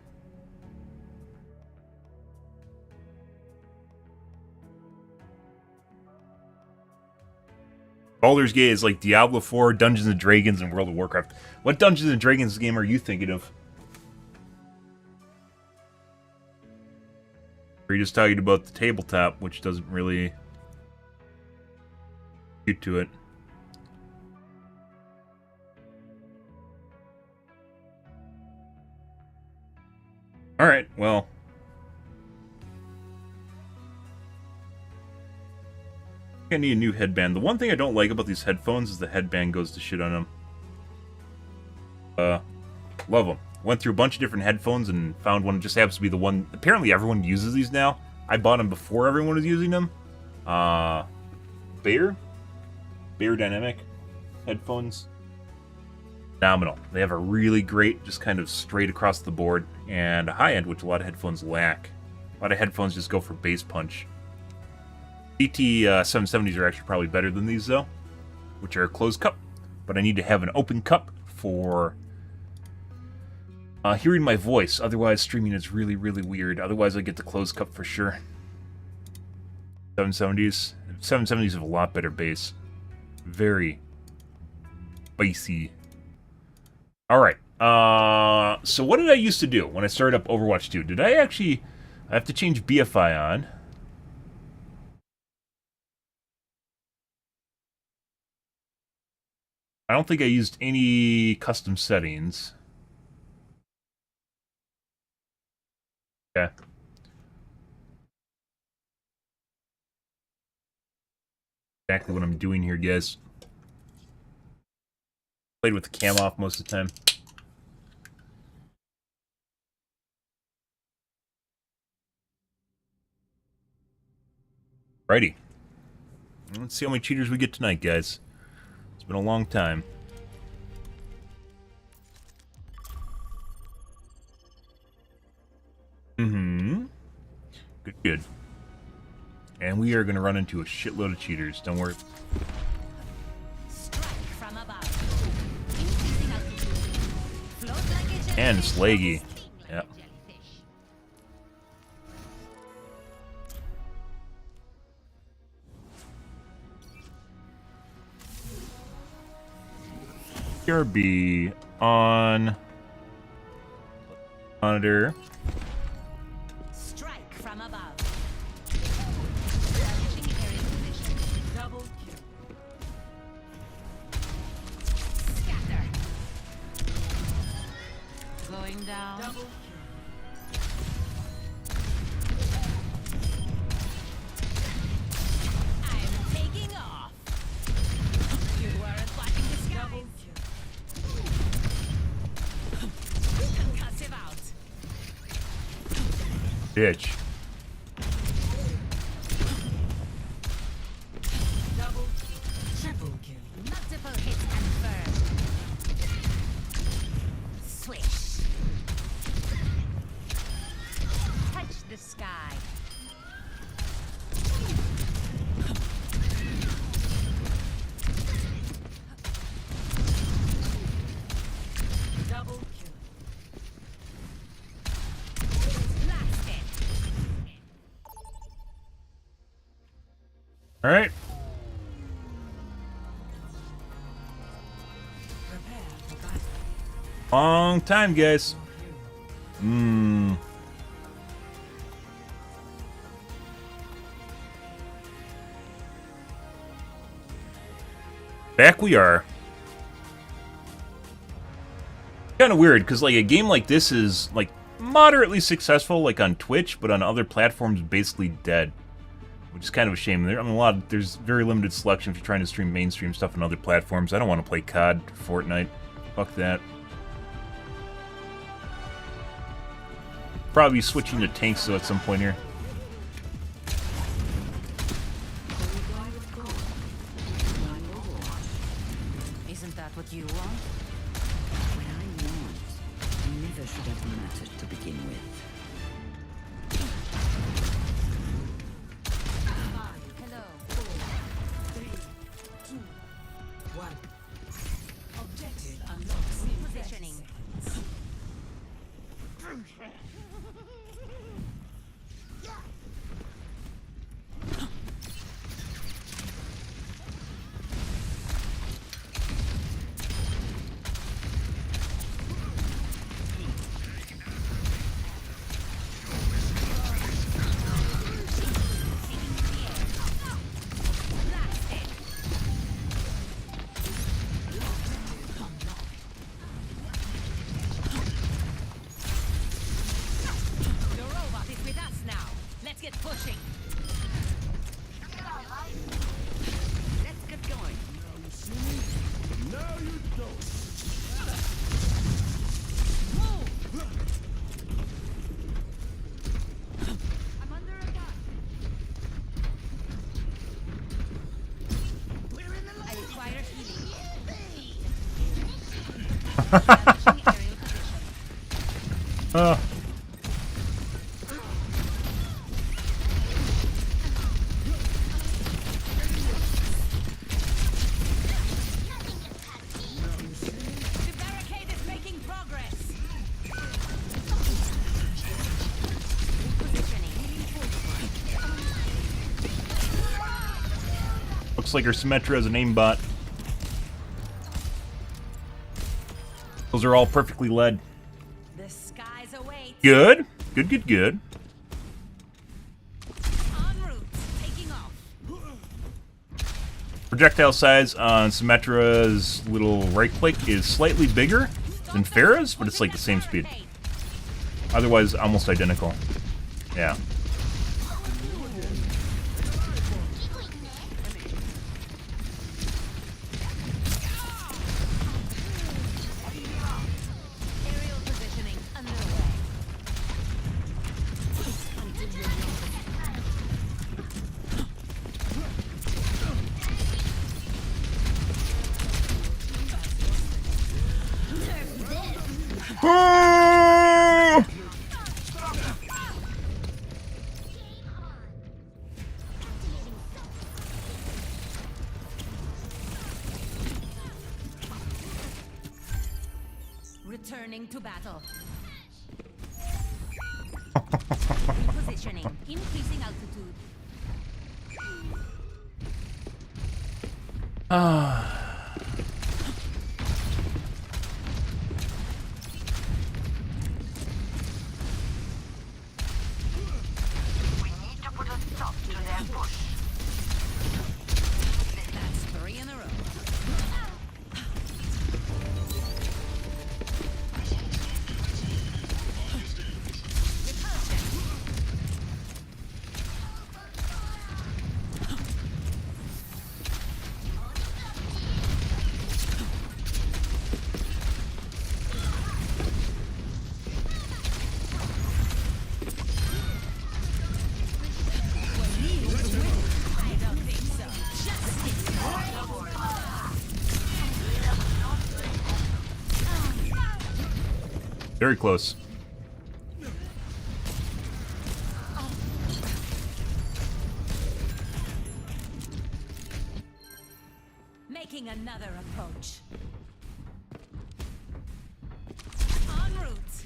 Baldur's Gate is like Diablo 4, Dungeons & Dragons, and World of Warcraft. What Dungeons & Dragons game are you thinking of? Or are you just talking about the tabletop, which doesn't really get to it? Alright, well. I need a new headband. The one thing I don't like about these headphones is the headband goes to shit on them. Love them. Went through a bunch of different headphones and found one that just happens to be the one. Apparently everyone uses these now. I bought them before everyone was using them. Bear Dynamic headphones. Phenomenal. They have a really great, just kind of straight across the board, and a high end, which a lot of headphones lack. A lot of headphones just go for bass punch. CT 770s are actually probably better than these, though, which are a closed cup. But I need to have an open cup for hearing my voice. Otherwise, streaming is really, really weird. Otherwise, I get the closed cup for sure. 770s. 770s have a lot better bass. Very bassy. Alright. So what did I used to do when I started up Overwatch 2? Did I have to change BFI on. I don't think I used any custom settings. Okay. Exactly what I'm doing here, guys. Played with the cam off most of the time. Righty. Let's see how many cheaters we get tonight, guys. It's been a long time. Good, good. And we are going to run into a shitload of cheaters. Don't worry. Strike from above. Increasing altitude. Float like a jellyfish. And it's laggy. Sting like Yep. a jellyfish. BRB on monitor. Strike from above. Establishing aerial position. Double kill. Scatter. Going down. Double kill. I'm taking off. You weren't blocking the skies. Double kill. Concussive out. Bitch. Double kill. Triple kill. Multiple hits confirmed. Swish. Touch the sky. Double kill. Blasted. All right. Prepare for battle. Long time, guys. Back we are. Kind of weird, because like a game like this is like moderately successful, like on Twitch, but on other platforms, basically dead, which is kind of a shame. There's very limited selection if you're trying to stream mainstream stuff on other platforms. I don't want to play COD, Fortnite, fuck that. Probably switching to tanks though at some point here. Isn't that what you want? What I want never should have mattered to begin with. Hello. 4, 3, 2, 1. Objective unlocked. Positioning. The robot is with us now. Let's get pushing. Let's get going. I'm under attack. I require healing. Establishing aerial position. The barricade is making progress. Positioning. Looks like our Symmetra has an aimbot. Those are all perfectly led. The skies await. Good. Good, good, good. En route. Taking off. Projectile size on Symmetra's little right click is slightly bigger than Pharah's, but it's like the same speed. Otherwise, almost identical. Yeah. Aerial positioning underway. Returning to battle. Positioning. Increasing altitude. We need to put a stop to their push. That's 3 in a row. I don't think so. Very close. Making another approach. En route.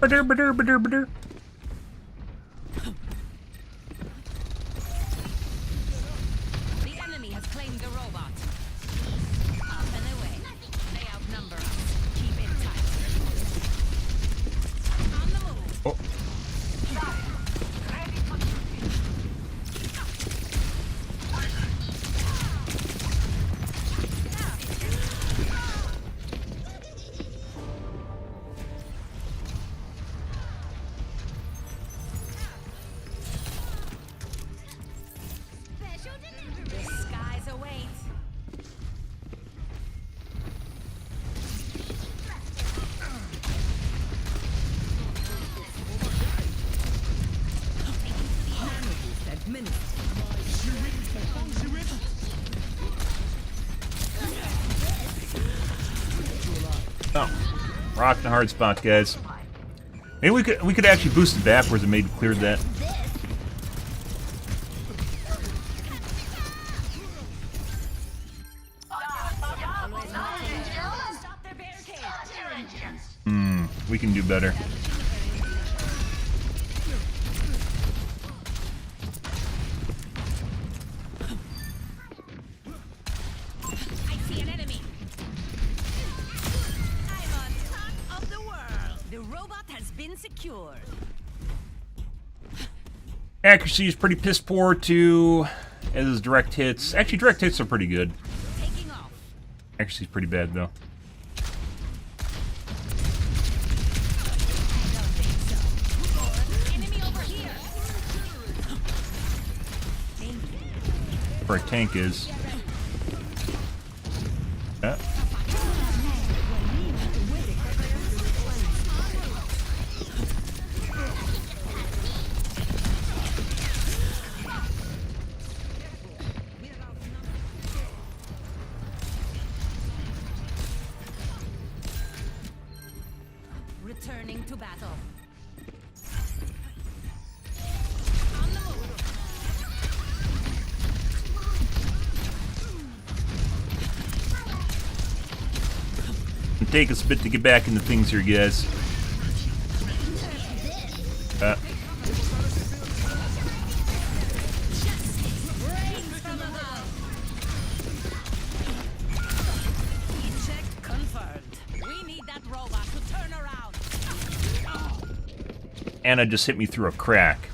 Ba-dur, ba-dur, ba-dur, ba-dur. The enemy has claimed the robot. Up and away. They outnumber us. Keep it tight. On the move. Oh, The skies await. oh. Rock in a hard spot, guys. Maybe we could actually boost it backwards and maybe clear that. Stop their barricade. We can do better. I see an enemy. I'm on top of the world. The robot has been secured. Accuracy is pretty piss poor too, as is direct hits. Actually, direct hits are pretty good. Taking off. Accuracy is pretty bad though. I don't think so. Enemy over here. Thank you. For a tank is. Yeah. Returning to battle. On the move. It'll take us a bit to get back into things here, guys. Rain from above. Check confirmed. We need that robot to turn around. Anna just hit me through a crack.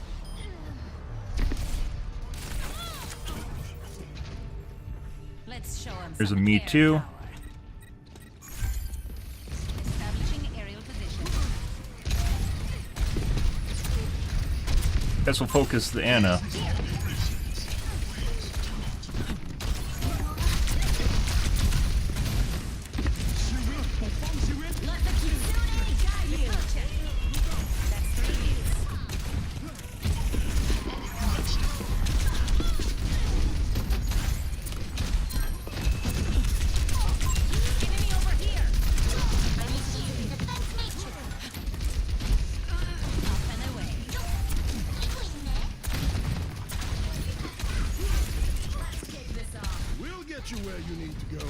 Let's show him. There's a some me air too. power. Establishing aerial position. Guess we'll focus the Anna. Let the Kitsune guide you. That's 3 hits. Enemy over here. Up and away. Let's kick this off. We'll get you where you need to go.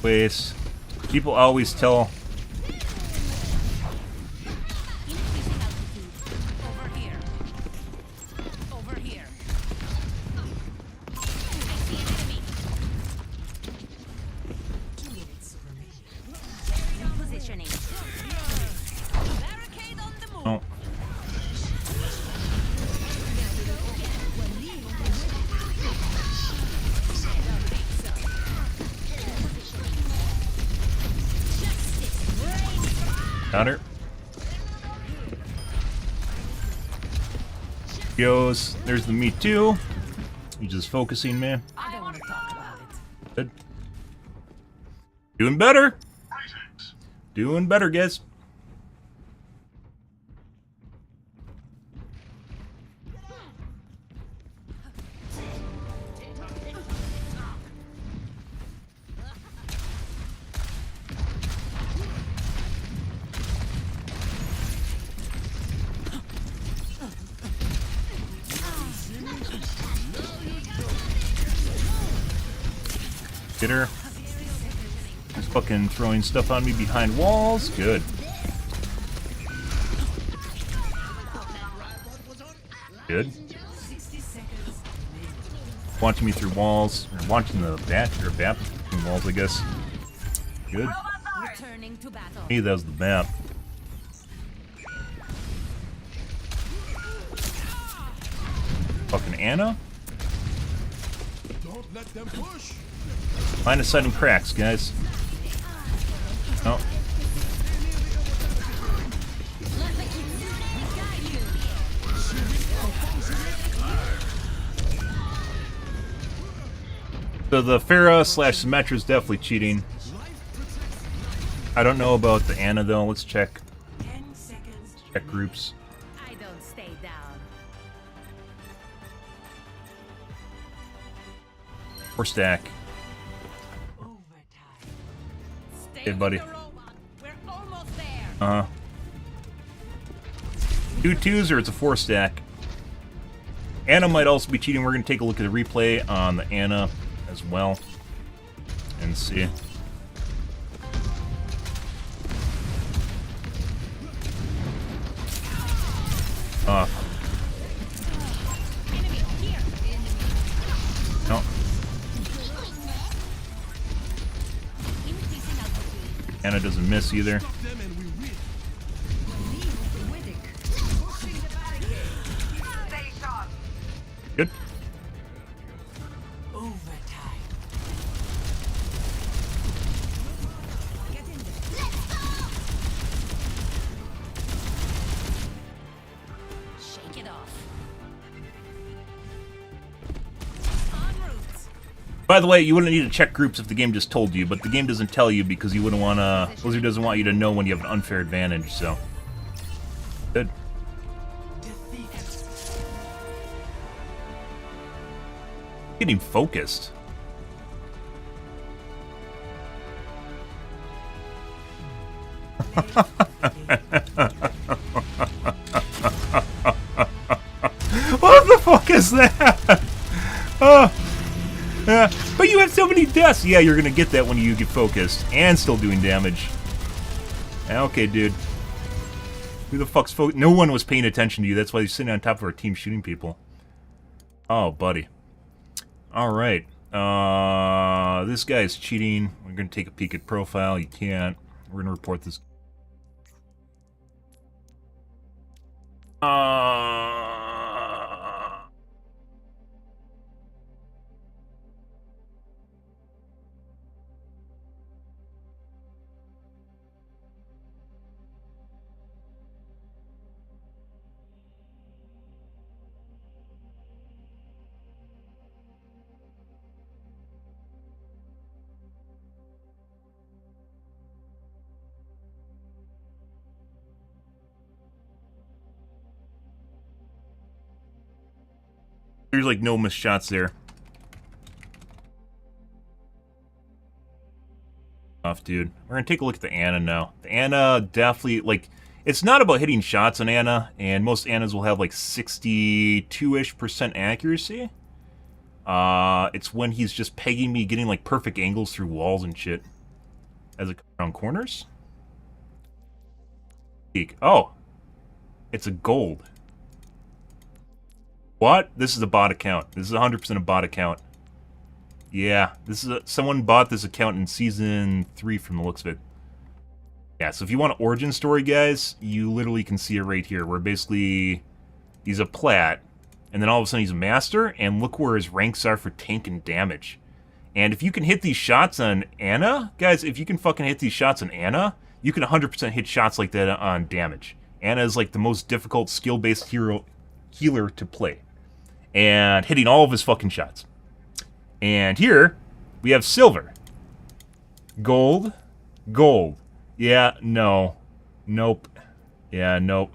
Waste. People always tell. Increasing altitude. Over here. Over here. I see an enemy. 2 minutes remaining. Positioning. Barricade on the move. Oh. Got her. Goes. There's the me too. He's just focusing, man. I don't want to talk about it. Good. Doing better. Doing better, guys. Get her. He's fucking throwing stuff on me behind walls. Good. Good. Launching me through walls. Or launching the bat through walls, I guess. Good. Returning to battle. Hey, that was the bat. Fucking Anna? Don't let them push. Line of sight and cracks, guys. Oh. So the Pharah / Symmetra is definitely cheating. I don't know about the Anna though. Let's check. 10 seconds. Check groups. I don't stay down. Or stack. Stay Hey, with buddy. the robot. We're almost there. Uh-huh. 2 2s or it's a 4 stack. Anna might also be cheating. We're going to take a look at the replay on the Anna as well. And see. Enemy here. No. Increasing altitude. Anna doesn't miss either. Stop them and we win. Stay sharp. Good. Overtime. Get in there. Shake it off. En route. By the way, you wouldn't need to check groups if the game just told you, but the game doesn't tell you because you wouldn't want to. Blizzard doesn't want you to know when you have an unfair advantage, so. Good. Getting focused. What the fuck is that? Oh. Yeah, but you have so many deaths. Yeah, you're gonna get that when you get focused and still doing damage. Okay, dude. Who the fuck's no one was paying attention to you. That's why you're sitting on top of our team shooting people. Oh, buddy. All right. This guy's cheating. We're gonna take a peek at profile. You can't. We're gonna report this. There's like no missed shots there. Off, dude. We're gonna take a look at the Anna now. The Anna definitely, like, it's not about hitting shots on Anna, and most Annas will have like 62-ish% accuracy. It's when he's just pegging me, getting like perfect angles through walls and shit. as it comes around corners. Peek. Oh, it's a gold. What? This is a bot account. This is 100% a bot account. Yeah, this is someone bought this account in season 3 from the looks of it. Yeah, so if you want an origin story, guys, you literally can see it right here, where basically he's a plat, and then all of a sudden he's a master, and look where his ranks are for tank and damage. And if you can hit these shots on Anna, guys, if you can fucking hit these shots on Anna, you can 100% hit shots like that on damage. Anna is like the most difficult skill-based healer to play. And hitting all of his fucking shots. And here, we have silver. Gold. Gold. Yeah, no. Nope. Yeah, nope.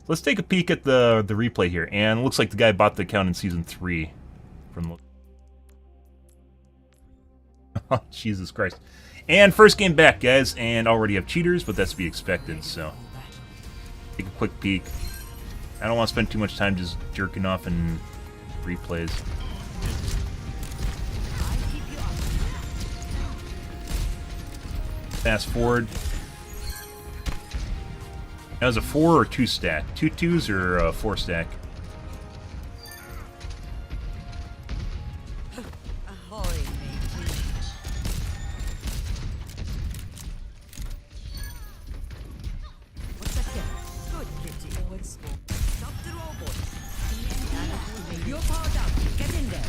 Let's take a peek at the replay here. And it looks like the guy bought the account in season 3. From the... Jesus Christ. And first game back, guys. And already have cheaters, but that's to be expected, so... Take a quick peek. I don't want to spend too much time just jerking off in replays. Fast forward. That was a 4 or 2 stack? 2 2s or a 4 stack? You're powered up. Get in there.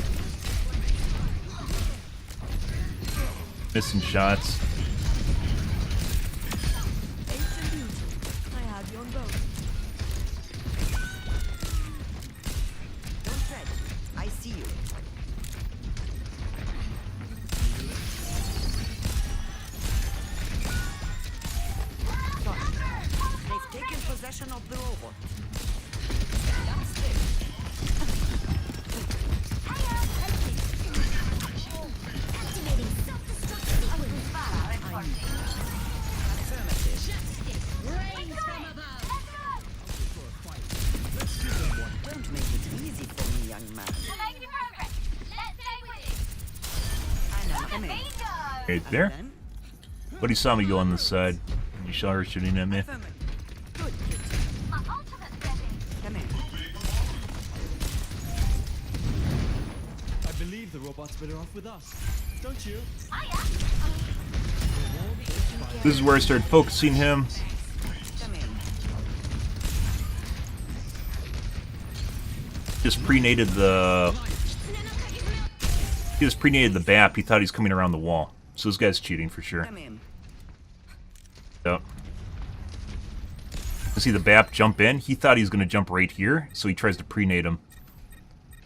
Missing shots. I have you on boat. Don't fret. I see you. They've taken possession of the robot. Don't make it easy for me, young man. Right there. But he saw me go on this side. You saw her shooting at me. Good. Come in. I believe the robot's better off with us. Don't you? This is where I started focusing him. Come in. Just pre-nated the... He just pre-nated the BAP. He thought he's coming around the wall. So this guy's cheating for sure. Come in. Yep. You see the BAP jump in? He thought he was going to jump right here, so he tries to pre-nade him.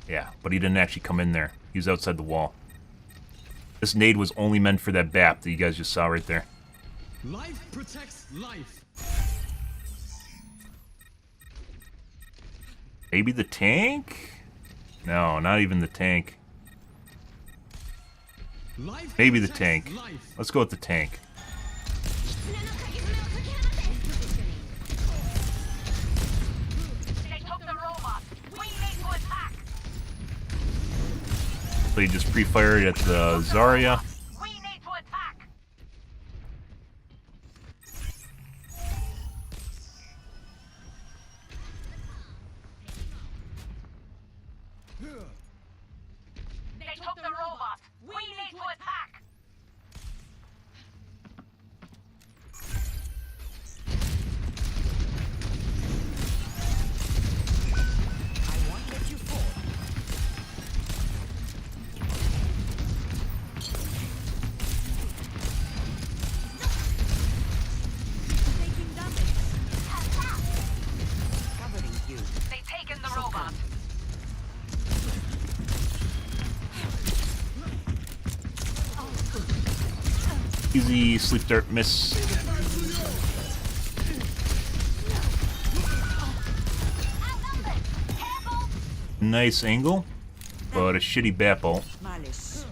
Yeah, but he didn't actually come in there. He was outside the wall. This nade was only meant for that BAP that you guys just saw right there. Life protects life. Maybe the tank? No, not even the tank. Life Maybe the protects tank. life. Let's go with the tank. They took the robot. We need to attack. So he just pre-fired at the Zarya. We need to attack. They took the robot. We need to attack. I won't let you fall. Taking damage. Covering you. They've taken the robot. Easy sleep dart miss. Nice angle, but a shitty bat ult. Malice.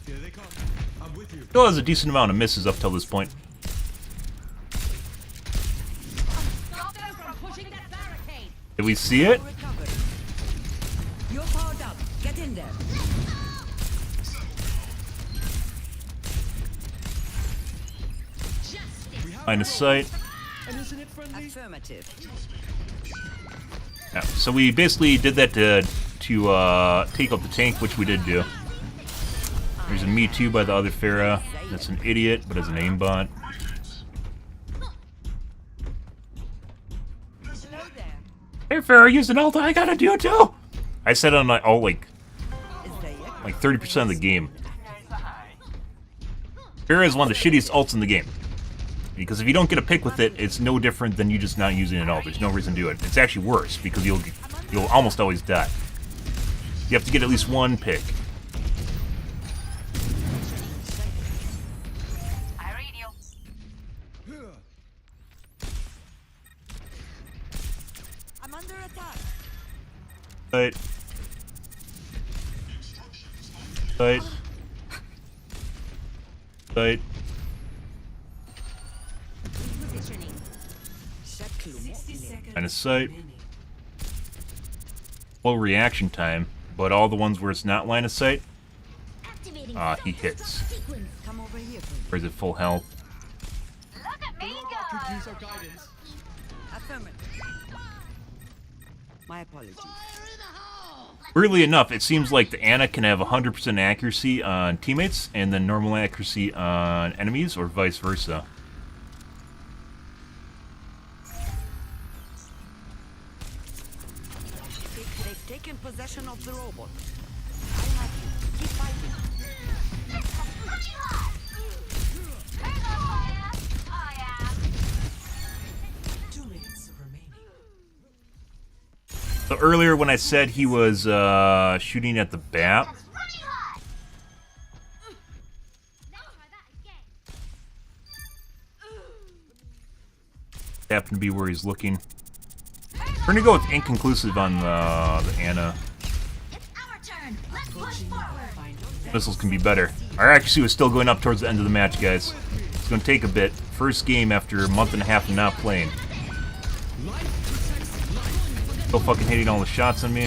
Here they come. I'm with you. Still has a decent amount of misses up till this point. Stop them from pushing that barricade. It Do we see it? Recovery. You're powered up. Get in there. Line of sight. And isn't it friendly? Affirmative. Yeah, so we basically did that to take out the tank, which we did do. There's a Me Too by the other Farah. That's an idiot, but as an aimbot. Hey Farah, use an ult, I gotta do it too! I said on all like 30% of the game. Farah is one of the shittiest ults in the game. Because if you don't get a pick with it, it's no different than you just not using it ult. There's no reason to do it. It's actually worse, because you'll almost always die. You have to get at least one pick. I read you. I'm under attack. Tight. Tight. Tight. Line of sight. Low reaction time, but all the ones where it's not line of sight, he hits. Come over here, please. Or is it full health? Look at me Could go. use our guidance. Affirmative. My apologies. Weirdly enough, it seems like the Ana can have 100% accuracy on teammates and then normal accuracy on enemies, or vice versa. They've taken possession of the robot. I have you. Keep fighting. So earlier when I said he was shooting at the bat, happened to be where he's looking. We're gonna go with inconclusive on the Ana. It's our turn. Let's push forward. Missiles can be better. Our accuracy was still going up towards the end of the match, guys. It's gonna take a bit. First game after a month and a half of not playing. Still fucking hitting all the shots on me.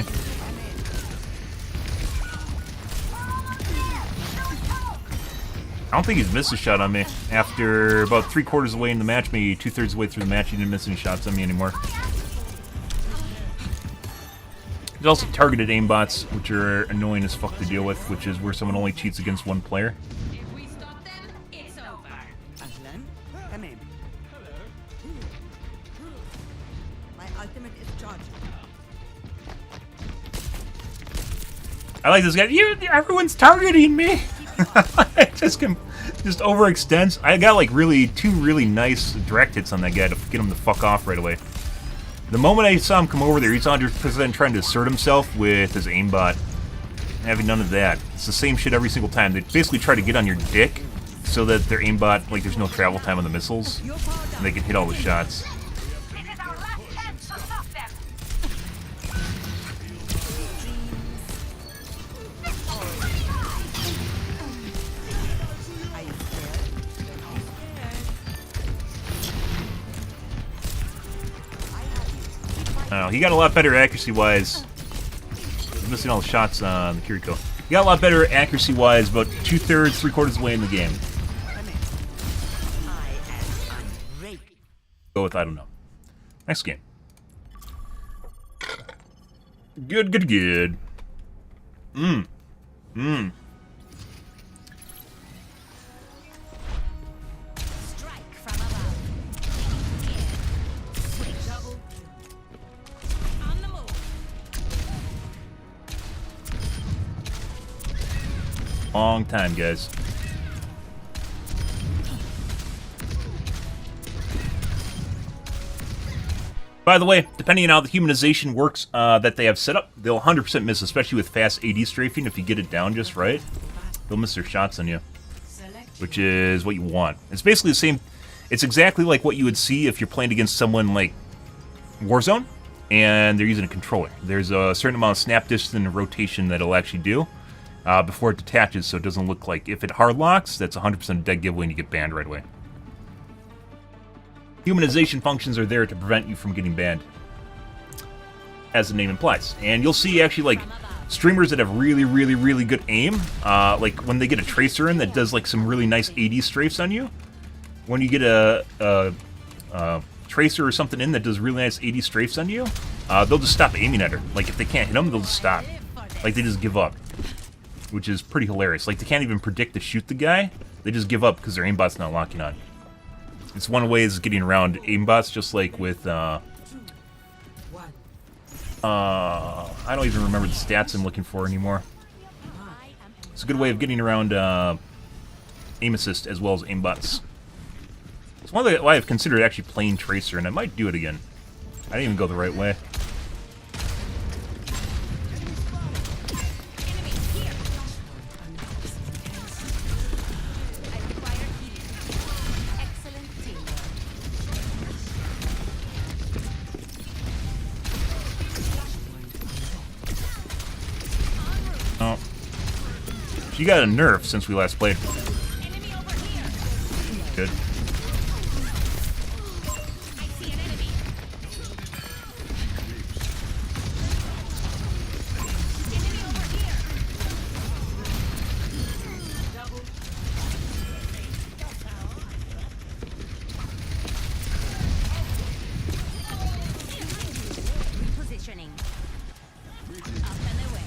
I don't think he's missed a shot on me. After about 3/4 away in the match, maybe 2/3 away through the match, he didn't miss any shots on me anymore. There's also targeted aimbots, which are annoying as fuck to deal with, which is where someone only cheats against one player. If we stop them, it's over. Aslan, come in. My ultimate is charged. I like this guy. Everyone's targeting me. It just overextends. I got like two really nice direct hits on that guy to get him to fuck off right away. The moment I saw him come over there, he's 100% trying to assert himself with his aimbot. Having none of that. It's the same shit every single time. They basically try to get on your dick so that their aimbot, like there's no travel time on the missiles, and they can hit all the shots. This is our last chance to stop them. Are you scared? I don't know, he got a lot better accuracy-wise. He's missing all the shots on the Kiriko. He got a lot better accuracy-wise about 2/3, 3/4 away in the game. I am unbreakable. Go with I don't know. Next game. Good. Strike from above. Here. Switch. Double. On the move. Long time, guys. By the way, depending on how the humanization works that they have set up, they'll 100% miss, especially with fast AD strafing. If you get it down just right, they'll miss their shots on you, which is what you want. It's basically the same. It's exactly like what you would see if you're playing against someone like Warzone, and they're using a controller. There's a certain amount of snap distance and rotation that it'll actually do before it detaches, so it doesn't look like if it hard locks, that's 100% dead giveaway and you get banned right away. Humanization functions are there to prevent you from getting banned. as the name implies. And you'll see actually like streamers that have really, really, really good aim, like when they get a tracer in that does like some really nice 80 strafes on you. When you get a tracer or something in that does really nice 80 strafes on you, they'll just stop aiming at her. Like if they can't hit them, they'll just stop. Like they just give up, which is pretty hilarious. Like they can't even predict to shoot the guy. They just give up because their aimbot's not locking on. It's one of the ways of getting around aimbots, just like with I don't even remember the stats I'm looking for anymore. It's a good way of getting around aim assist as well as aimbots. It's one of why I've considered actually playing Tracer, and I might do it again. I didn't even go the right way. Oh. She got a nerf since we last played. Good. Positioning. Up and away.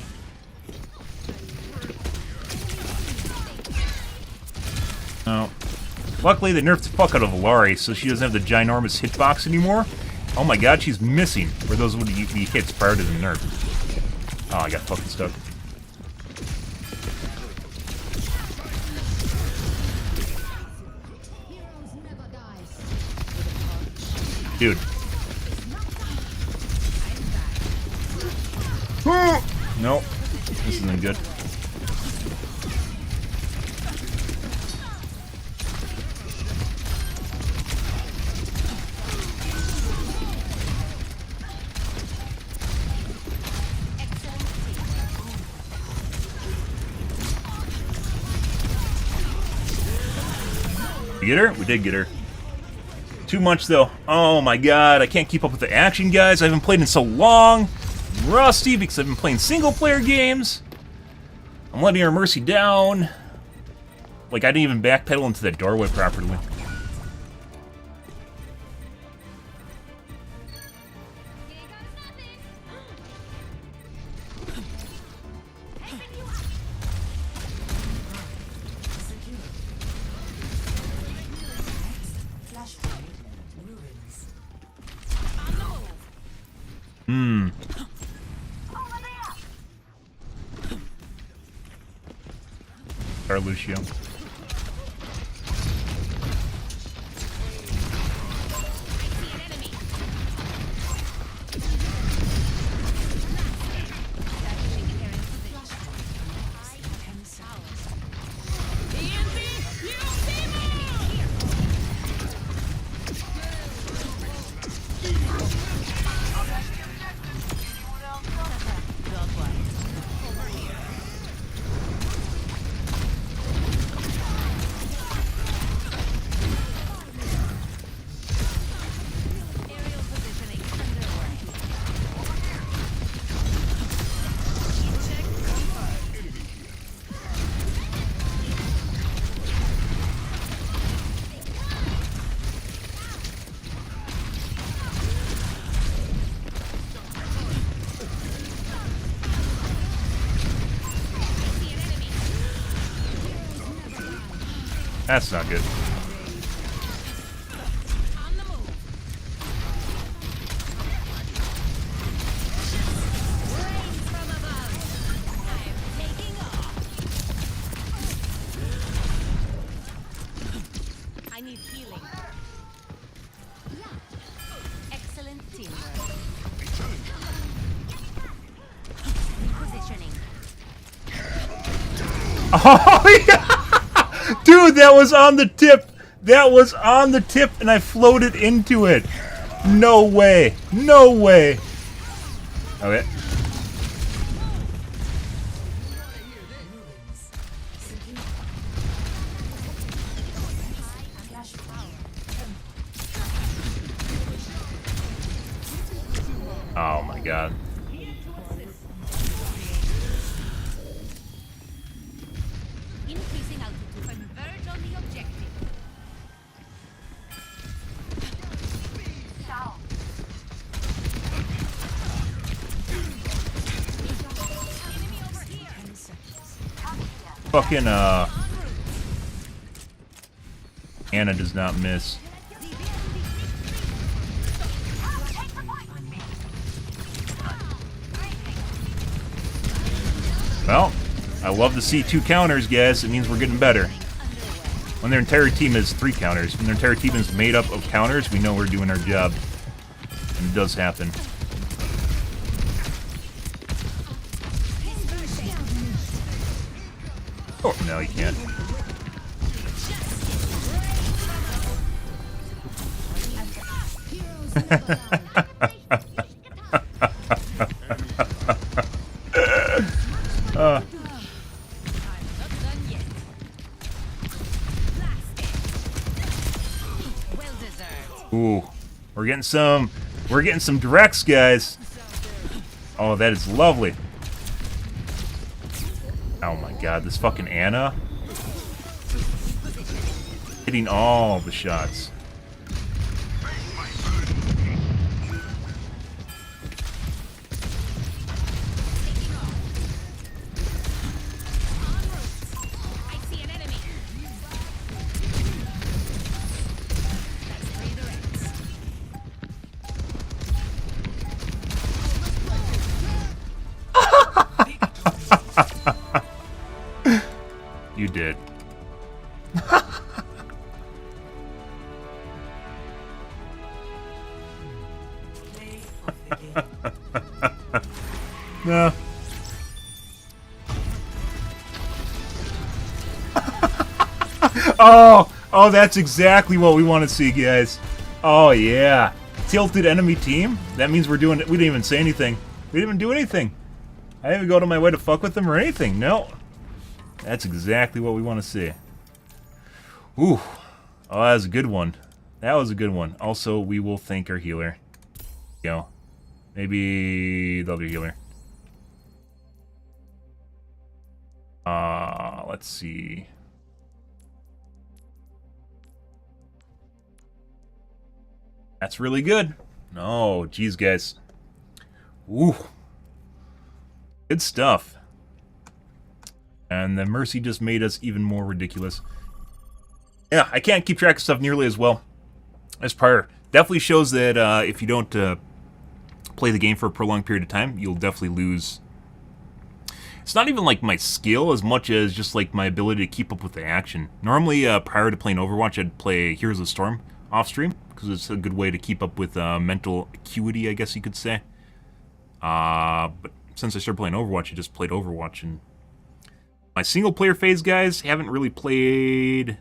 Oh. Luckily, they nerfed the fuck out of Valari, so she doesn't have the ginormous hitbox anymore. Oh my god, she's missing where those would be hits prior to the nerf. Oh, I got fucking stuck. Dude. Nope. This isn't good. We get her? We did get her. Too much, though. Oh my god, I can't keep up with the action, guys. I haven't played in so long. I'm rusty because I've been playing single-player games. I'm letting our Mercy down. Like, I didn't even backpedal into the doorway properly. Lucio. That's not good. I need healing. Excellent teamwork. Positioning. Oh, yeah! Dude, that was on the tip! That was on the tip, and I floated into it! No way! No way! Okay. Oh my god. Fucking, Anna does not miss. Well, I love to see 2 counters, guys. It means we're getting better. When their entire team is 3 counters, when their entire team is made up of counters, we know we're doing our job. And it does happen. Oh, no, you can't. Ooh, we're getting some directs, guys. Oh, that is lovely. Oh my god, this fucking Anna. Hitting all the shots. You did. No. Oh, that's exactly what we want to see, guys. Oh yeah, tilted enemy team. That means we're doing it. We didn't even say anything. We didn't even do anything. I didn't even go to my way to fuck with them or anything. No. That's exactly what we want to see. Ooh. Oh, that was a good one. That was a good one. Also, we will thank our healer. You know, maybe the other healer. Let's see. That's really good. No, geez, guys. Ooh. Good stuff. And the Mercy just made us even more ridiculous. Yeah, I can't keep track of stuff nearly as well as prior. Definitely shows that if you don't play the game for a prolonged period of time, you'll definitely lose. It's not even like my skill as much as just like my ability to keep up with the action. Normally, prior to playing Overwatch, I'd play Heroes of the Storm off stream because it's a good way to keep up with mental acuity, I guess you could say. But since I started playing Overwatch, I just played Overwatch, and my single player phase, guys, haven't really played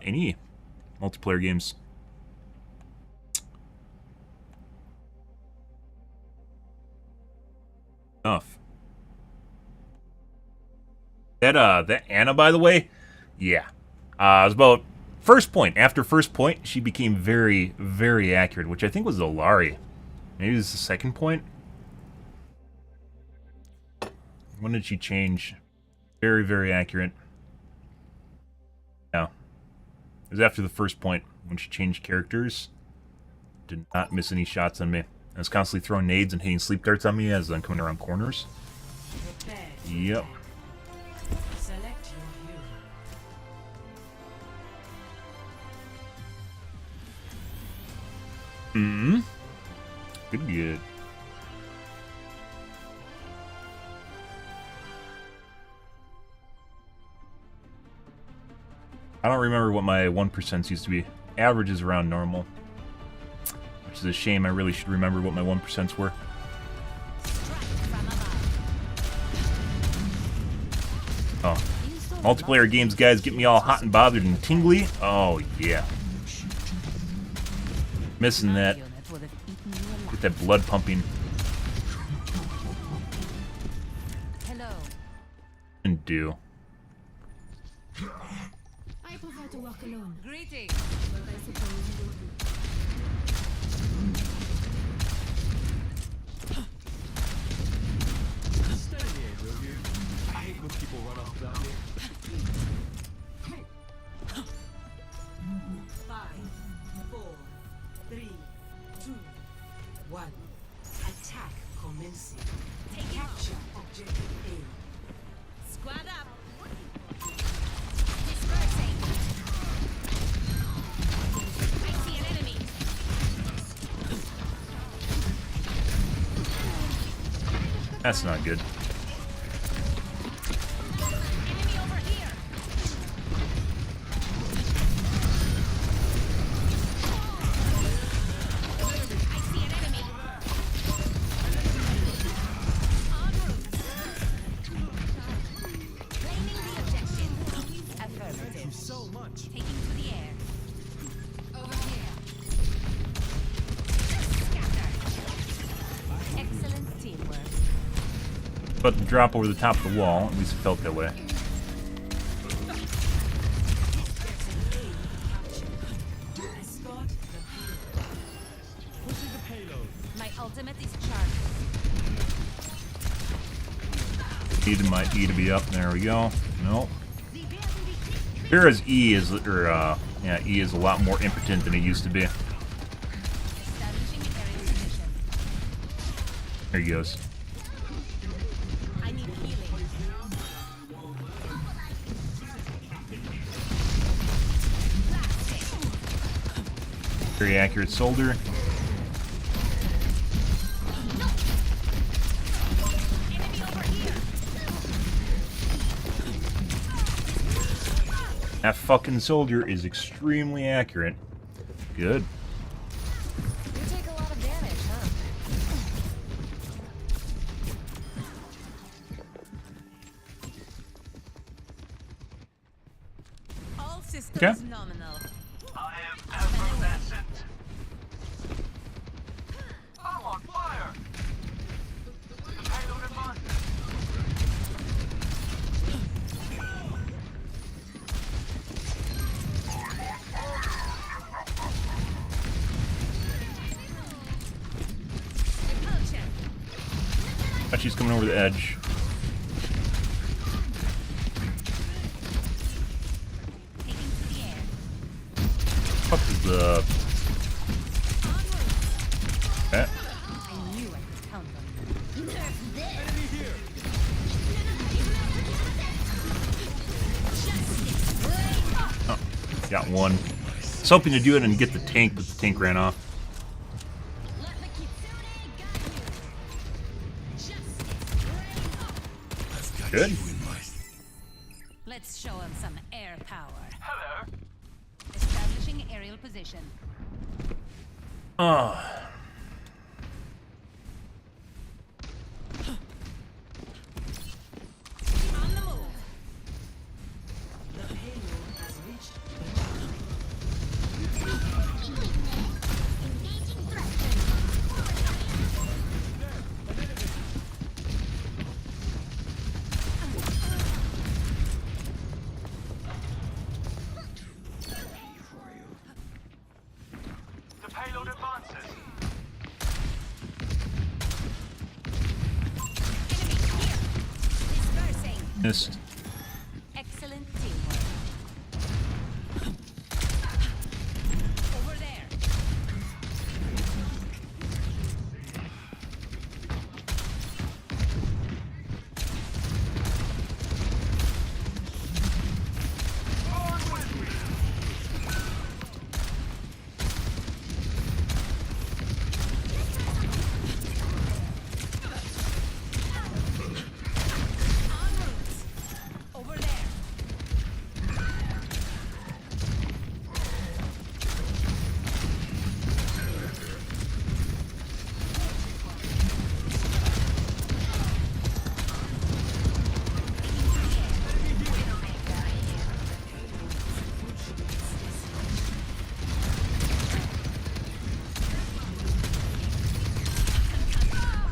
any multiplayer games. Enough. That Anna, by the way, yeah. It was about first point. After first point, she became very, very accurate, which I think was Olari. Maybe this is the second point. When did she change? Very, very accurate. Yeah. It was after the first point when she changed characters. Did not miss any shots on me. I was constantly throwing nades and hitting sleep darts on me as I'm coming around corners. Yep. Select your hero. Good, good. I don't remember what my 1% used to be. Average is around normal. Which is a shame. I really should remember what my 1% were. Oh. Multiplayer games, guys, get me all hot and bothered and tingly. Oh, yeah. Missing that. Get that blood pumping. Hello. And do. I prefer to walk alone. Greetings. But I suppose you do. Stay here, will you? I hate when people run off without me. 5, 4, 3, 2, 1. Attack That's not good. Enemy over here. I see an enemy. En route. Claiming the objective. Affirmative. So much. Taking to the air. Over here. Scatter. Excellent teamwork. But the drop over the top of the wall, at least it felt that way. Pushing the payload. My ultimate is charged. Needed my E to be up. There we go. Nope. Whereas E is, E is a lot more impotent than it used to be. Establishing aerial position. There he goes. I need healing. Very accurate soldier. Enemy over here. That fucking soldier is extremely accurate. Good. You take a lot of damage, huh? All systems Okay. nominal. I am effervescent. I'm on fire. The payload advances. Repulsion. But she's coming over the edge. Taking to the air. What is the... Okay. I knew I could count on you. Enemy here. Oh, got one. I was hoping to do it and get the tank, but the tank ran off. Let the kitsune guide you. Justice reign up. Good. Let's show him some air power. Hello. Establishing aerial position. Oh. On the move. The payload advances. Enemy here. Dispersing. Missed. Excellent teamwork. Over there. En route. Over there.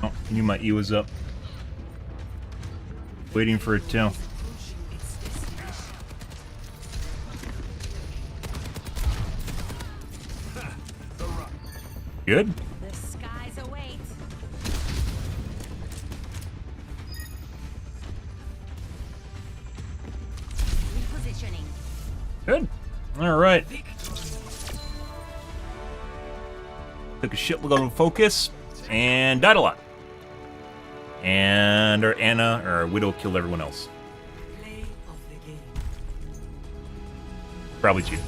Oh, I knew my E was up. Waiting for it too. Good. The skies await. Repositioning. Good. All right. Took a shitload of focus and died a lot. And our Anna, or our Widow, killed everyone else. Probably cheated.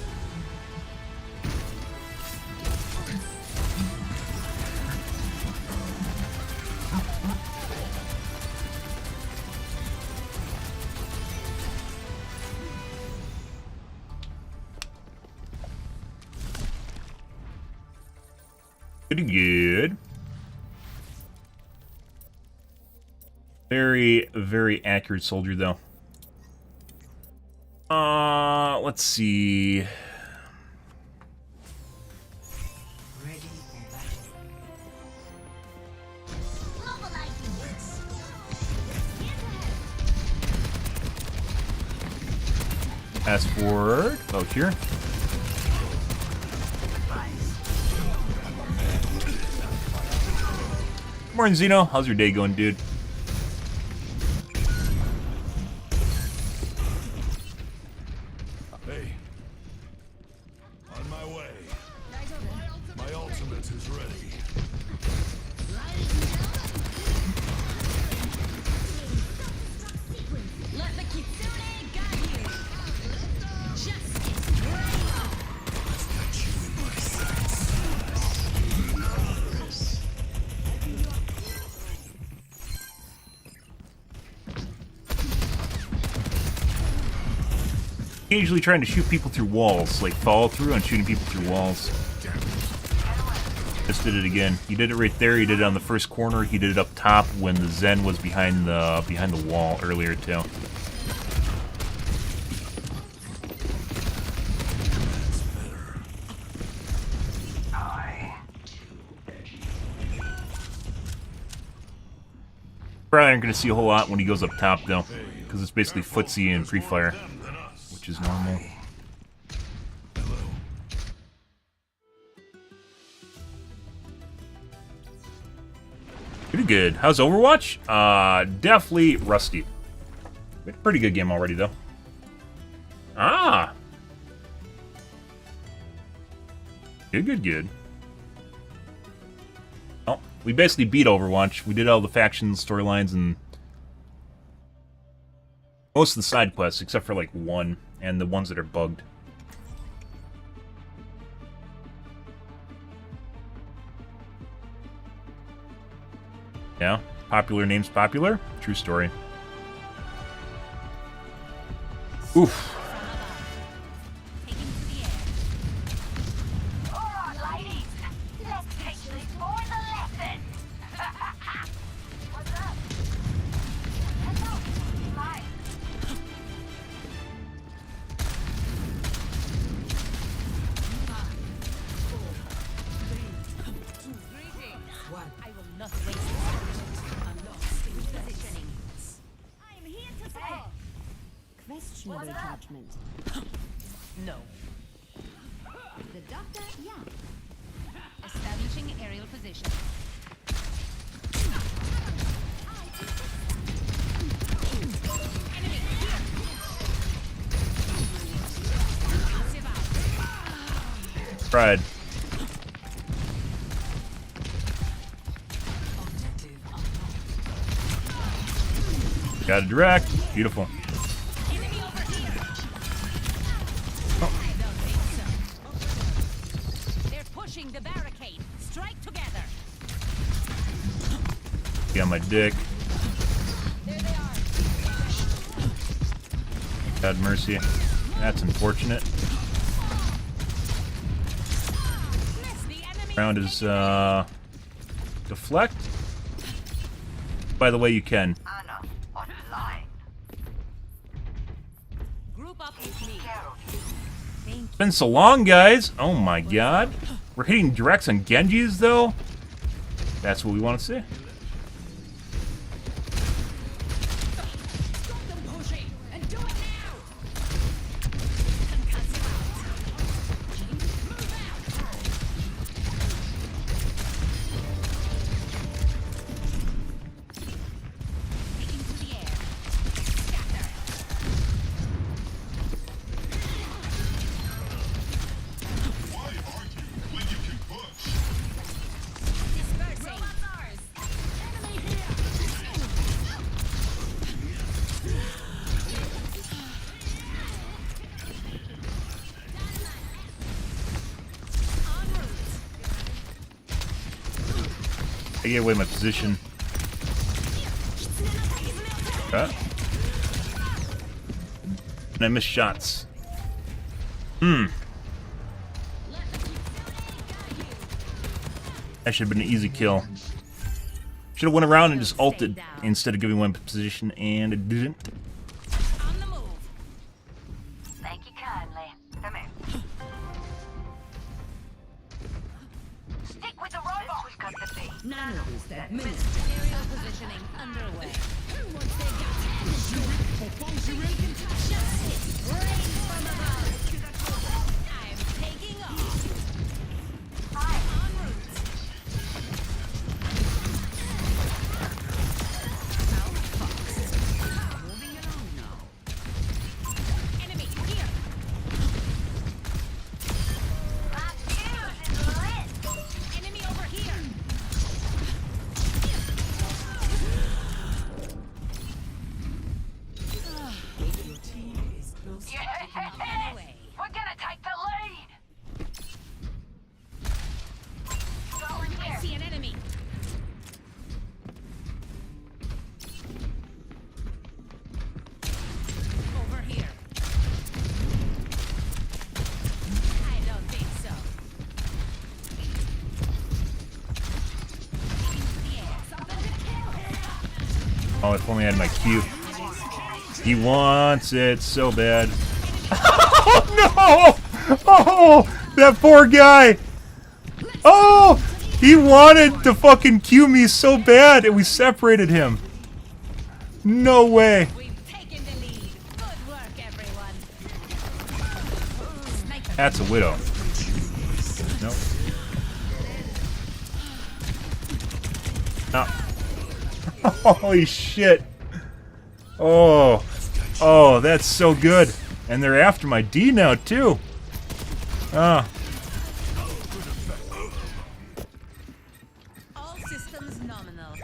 Pretty good. Very, very accurate soldier, though. Let's see. Fast forward. Oh, here. Morning, Zeno. How's your day going, dude? Hey. On my way. My ultimate is ready. Let the kitsune guide you. Justice reigns. Occasionally trying to shoot people through walls, like follow through on shooting people through walls. Just did it again. He did it right there. He did it on the first corner. He did it up top when the Zen was behind the wall earlier too. Probably aren't going to see a whole lot when he goes up top though, because it's basically footsie and pre-fire, which is normal. Pretty good. How's Overwatch? Definitely rusty. We had a pretty good game already though. Ah! Good. Oh, we basically beat Overwatch. We did all the factions, storylines, and most of the side quests, except for like one, and the ones that are bugged. Yeah, popular names popular. True story. Oof. Taken to the air. Alright, ladies. Let's take this boy a lesson. What's up? Hello. Hi. Greetings. I will not waste this. I'm lost in positioning. I am here to stay. Questionable judgment. No. The doctor, yeah. Establishing aerial position. Enemy here. Passive out. Tried. Got a direct. Beautiful. Enemy over here. Oh. I don't think so. They're pushing the barricade. Strike together. Got my dick. There they are. God mercy. That's unfortunate. Miss the enemy. Round is deflect. By the way, you can. Anna, online. Group up with me. Thank It's been so long, guys. Oh my god. We're hitting directs on Genjis, though. That's what we want to see. Stop them pushing and do it now. Concussive out. Move out. Taking to the air. Scatter. Dispersing. Robots ours. Enemy here. En route. I gave away my position. Okay. And I missed shots. That should have been an easy kill. Should have went around and just ulted instead of giving one position, and it didn't. On the move. Thank you kindly. Come here. Stick with the robot. We've got the beat. Nano boost at minute. Aerial positioning underway. Once they got justice rains from above. I'm taking off. En route. Moving along now. Enemy here. My fuse is lit. Enemy over here. Your team is close. Yeah. Away. We're gonna take the lead. Going I here. see an enemy. Over here. I don't think so. Yeah, something to kill here. Oh, if only I had my Q. He wants it so bad. Oh no! Oh, that poor guy. Oh, he wanted to fucking Q me so bad, and we separated him. No way. We've taken the lead. Good work, everyone. Sniper. That's a widow. Nope. No. Holy shit. Oh. Oh, that's so good. And they're after my D now, too. Ah. All systems nominal.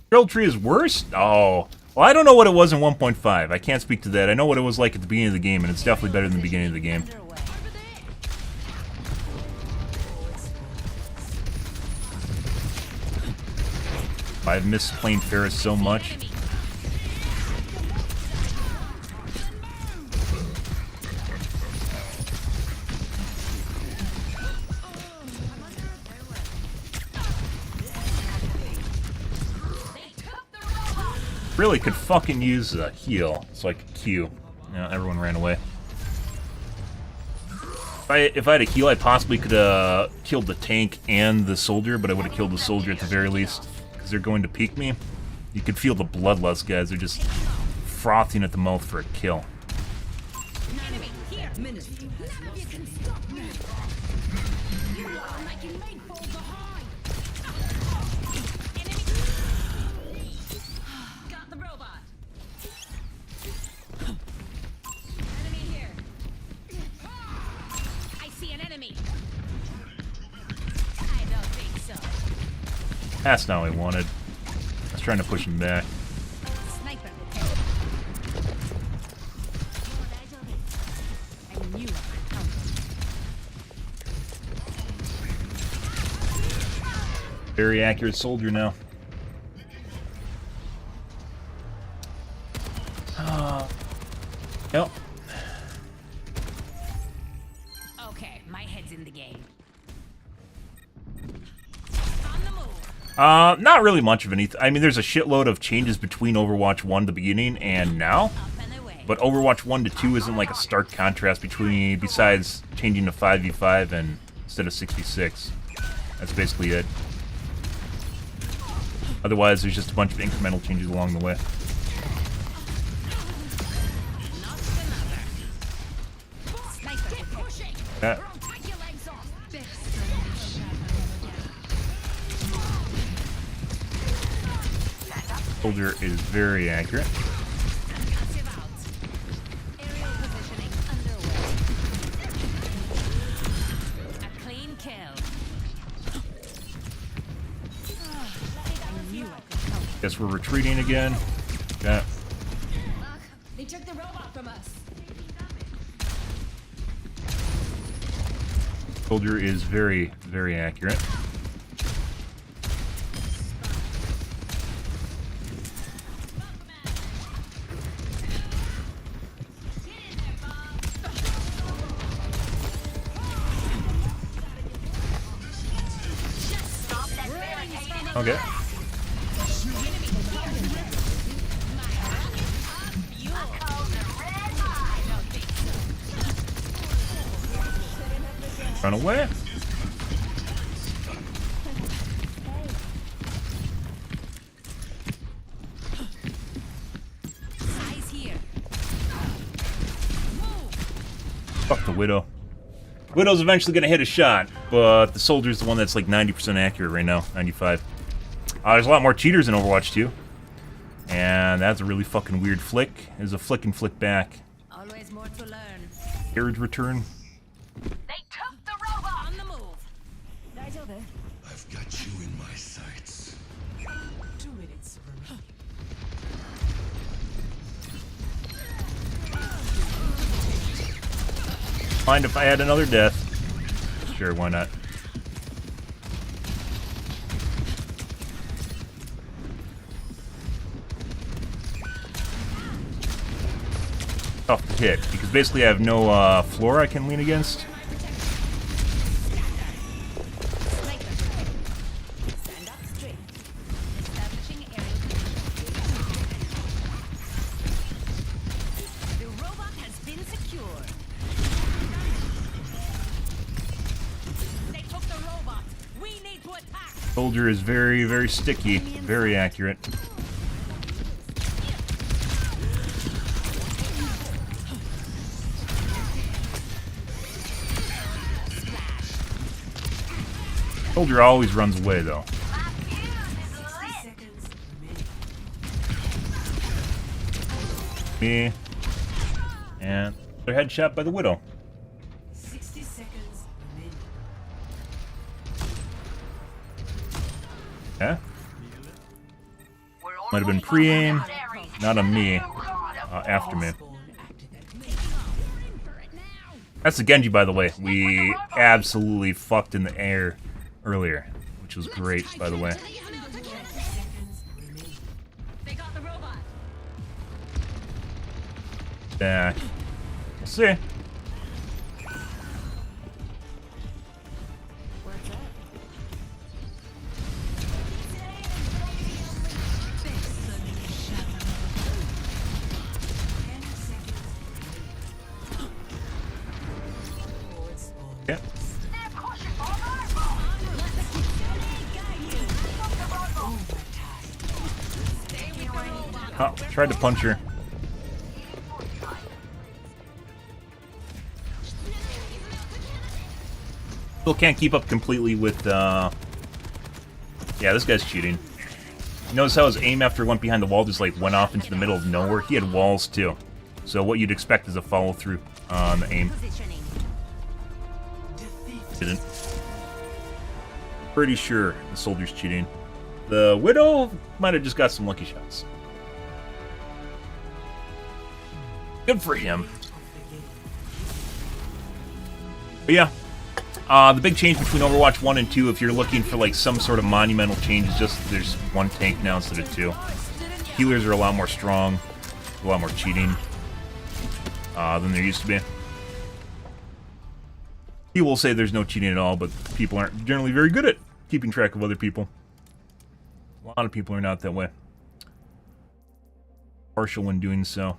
Drill tree is worse? Oh. Well, I don't know what it was in 1.5. I can't speak to that. I know what it was like at the beginning of the game, and it's definitely better than the beginning of the game. Underway. I've missed playing Ferris so much. Enemy. Really could fucking use a heal so I could Q. Yeah, everyone ran away. If I had a heal, I possibly could have killed the tank and the soldier, but I would have killed the soldier at the very least, because they're going to peek me. You could feel the bloodlust guys. They're just frothing at the mouth for a kill. Enemy here. Minute. None of you can stop me. You are making me fall behind. Enemy. Got the robot. Enemy here. I see an enemy. I don't think so. That's not what I wanted. I was trying to push him back. Sniper. I knew I could count on you. Very accurate soldier now. Yep. Okay, my head's in the game. On the move. Not really much of anything. I mean, there's a shitload of changes between Overwatch 1, the beginning, and now. Up and away. But Overwatch 1 to 2 isn't like a stark contrast between, besides changing to 5v5 and instead of 6v6. That's basically it. Otherwise, there's just a bunch of incremental changes along the way. Not another. Sniper. Keep pushing. That. Take your legs off. Soldier is very accurate. Passive out. Aerial positioning underway. A clean kill. I knew I could help. Guess we're retreating again. Yeah. They took the robot from us. Soldier is very, very accurate. Okay. Run away. Eyes here. Fuck the Widow. Widow's eventually gonna hit a shot, but the Soldier's the one that's like 90% accurate right now, 95. There's a lot more cheaters in Overwatch 2. And that's a really fucking weird flick. There's a flick and flick back. Always more to learn. Carriage return. They took the robot. On the move. I've got you in my sights. 2 minutes remaining. Mind if I had another death? Sure, why not? Tough to hit, because basically I have no floor I can lean against. Stand up straight. Establishing aerial control. The robot has been secured. They took the robot. We need to attack. Soldier is very, very sticky, very accurate. Soldier always runs away, though. My fuse is lit. Seconds remaining. Me. And they're headshot by the Widow. 60 seconds remaining. Yeah? We're Might have been only pre-aim, on that area. not on me. God, After me. Spawn activated. That's the Genji, by the way. We absolutely fucked in the air earlier, which was great, by the way. Seconds remaining. They got the robot. Back. We'll see. What's up? Yeah. they're pushing on our boat. Oh, tried to punch her. Still can't keep up completely with, yeah, this guy's cheating. Notice how his aim after he went behind the wall just, like, went off into the middle of nowhere? He had walls, too. So what you'd expect is a follow-through on the aim. Positioning. Didn't. Pretty sure the Soldier's cheating. The Widow might have just got some lucky shots. Good for him. But yeah, the big change between Overwatch 1 and 2, if you're looking for like some sort of monumental change, is just there's one tank now instead of two. Healers are a lot more strong, a lot more cheating than there used to be. People will say there's no cheating at all, but people aren't generally very good at keeping track of other people. A lot of people are not that way. Partial when doing so.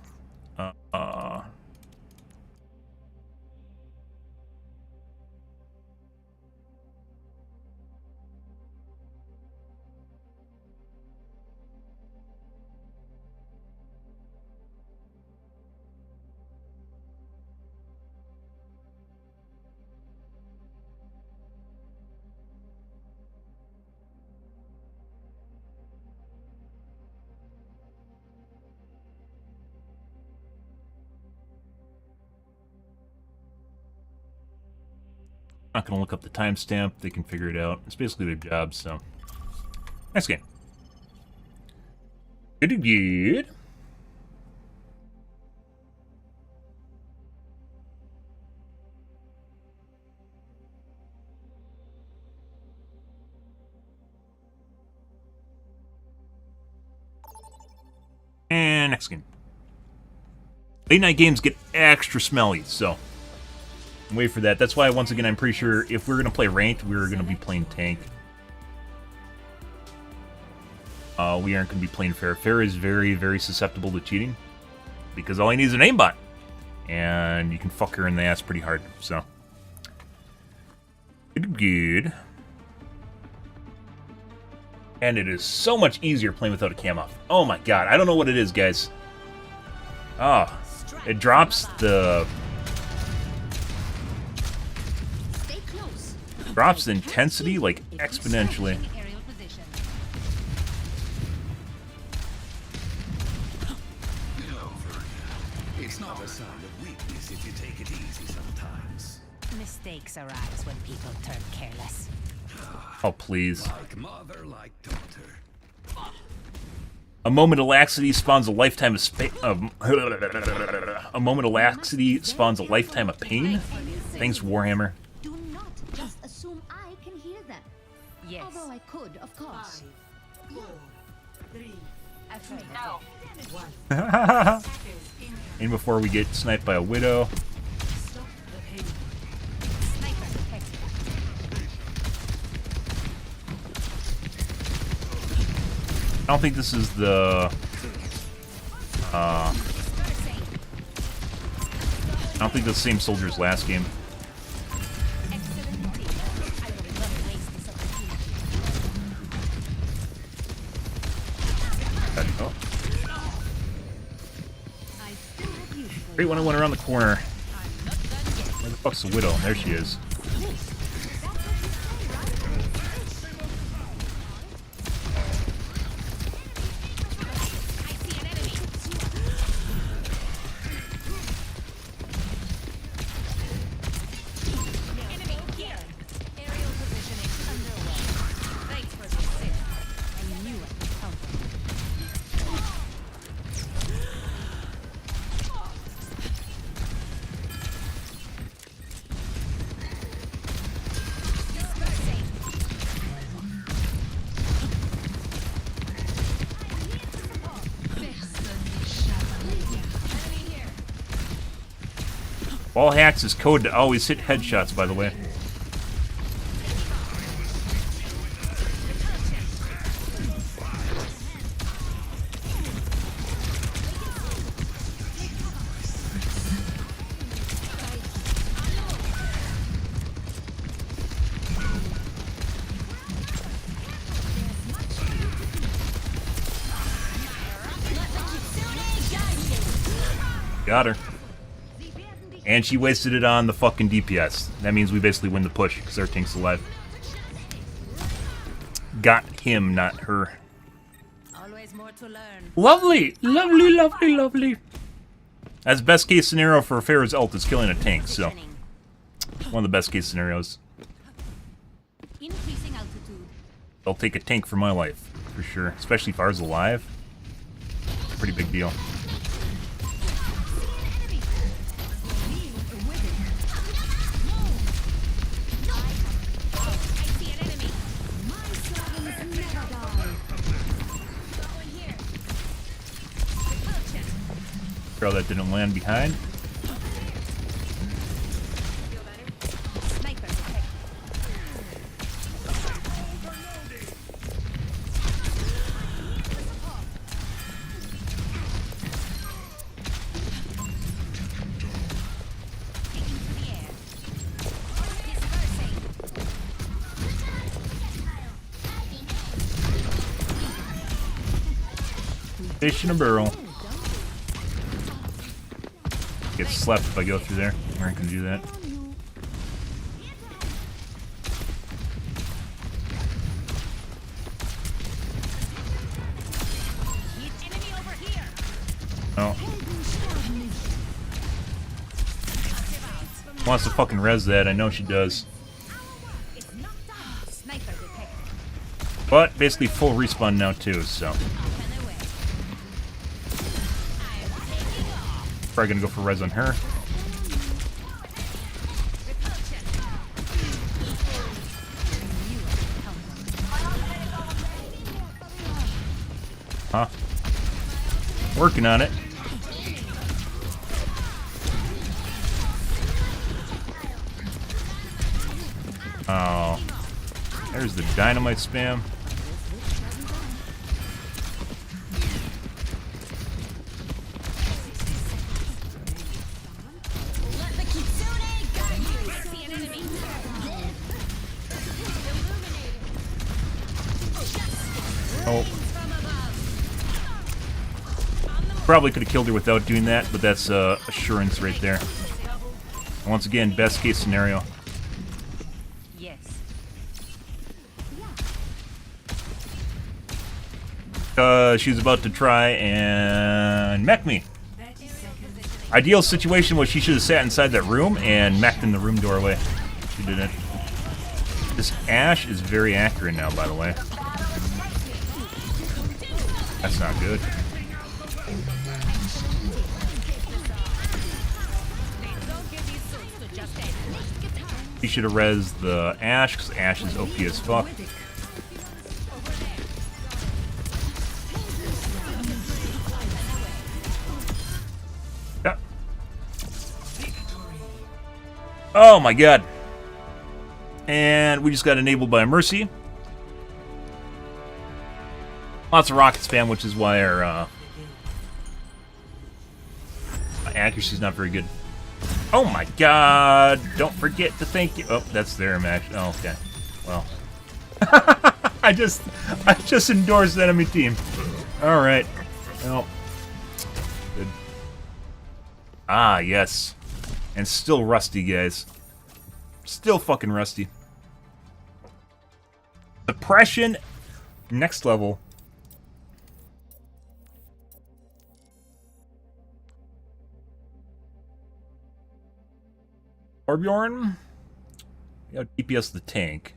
Not gonna look up the timestamp. They can figure it out. It's basically their job. So, nice game. Good. And next game. Late night games get extra smelly, so wait for that. That's why, once again, I'm pretty sure if we're going to play ranked, we're going to be playing tank. we aren't going to be playing fair. Fair is very, very susceptible to cheating because all he needs is an aimbot, and you can fuck her in the ass pretty hard. So, good. And it is so much easier playing without a cam off. Oh my god, I don't know what it is, guys. Ah, it drops the intensity like exponentially. Aerial position. It's not a sign of weakness if you take it easy sometimes. Mistakes arise when people turn careless. Oh, please. Like mother, like daughter. A moment of laxity spawns a lifetime of a moment of laxity spawns a lifetime of pain. Thanks, Warhammer. Do not just assume I can hear them. Yes. Although I could, of course. No. And before we get sniped by a widow. Sniper detected. I don't think this is the. I don't think the same soldiers last game. Excellent team. I will not waste this opportunity. Oh, I still have use for great when I went around the corner. I'm not done yet. Where the fuck's the widow? There she is. I see an enemy. Enemy here. Aerial positioning underway. Thanks for the assist. I knew it would come. Dispersing. Enemy here. Wall hacks is code to always hit headshots, by the way. Got her. And she wasted it on the fucking DPS. That means we basically win the push because our tank's alive. Got him, not her. Always more to learn. Lovely! Lovely, lovely, lovely. That's best case scenario for Farah's ult is killing a tank, so Positioning. one of the best case scenarios. Increasing altitude. I'll take a tank for my life, for sure. Especially if ours alive. Pretty big deal. I see an enemy. my servants never die. Going here. Repulsion. Girl that didn't land behind. Sniper detected. Taking to the air. Dispersing. Fish in a barrel. Get slapped if I go through there. I can do that. Enemy over here. Oh. Wants to fucking res that. I know she does. It's not done. Sniper detected. But basically full respawn now too, so. Up and away. I'm taking off. Probably gonna go for res on her. Repulsion. Huh? Working on it. Oh. There's the dynamite spam. Oh. Probably could have killed her without doing that, but that's assurance right there. And once again, best case scenario. Yes. She's about to try and mech me. Ideal situation was she should have sat inside that room and mech'd in the room doorway. She didn't. This Ashe is very accurate now, by the way. That's not good. He should have rezzed the Ashe, because Ashe is OP as fuck. Yeah. Oh my god. And we just got enabled by Mercy. Lots of rocket spam, which is why our accuracy is not very good. Oh my god! Don't forget to thank you. Oh, that's their match. Oh, okay. Well, I just endorsed the enemy team. All right. Well, good. Ah, yes. And still rusty, guys. Still fucking rusty. Depression, next level. Orbjorn? Yeah, DPS the tank.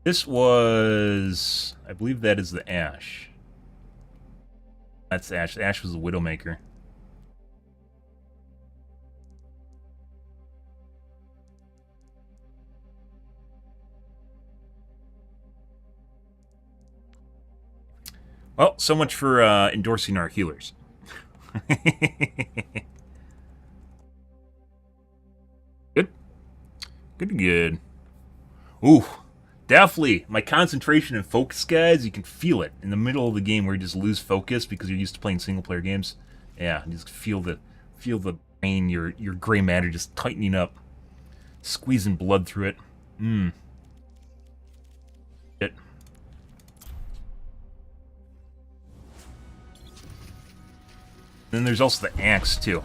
This was... I believe that is the Ashe. That's Ashe. Ashe was the Widowmaker. Well, so much for endorsing our healers. Good. Good. Ooh, definitely. My concentration and focus, guys, you can feel it in the middle of the game where you just lose focus because you're used to playing single-player games. Yeah, you just feel the brain, your gray matter just tightening up, squeezing blood through it. Shit. Then there's also the angst, too.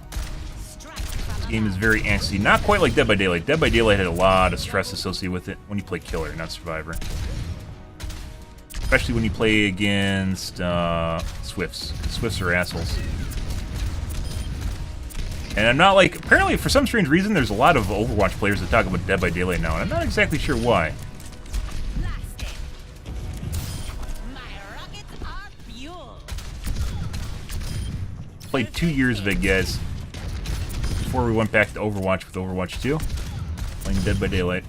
This game is very angsty. Not quite like Dead by Daylight. Dead by Daylight had a lot of stress associated with it when you play Killer, not Survivor. Especially when you play against Swifts. Swifts are assholes. And I'm not like... Apparently, for some strange reason, there's a lot of Overwatch players that talk about Dead by Daylight now, and I'm not exactly sure why. Played 2 years of it, guys, before we went back to Overwatch with Overwatch 2, playing Dead by Daylight.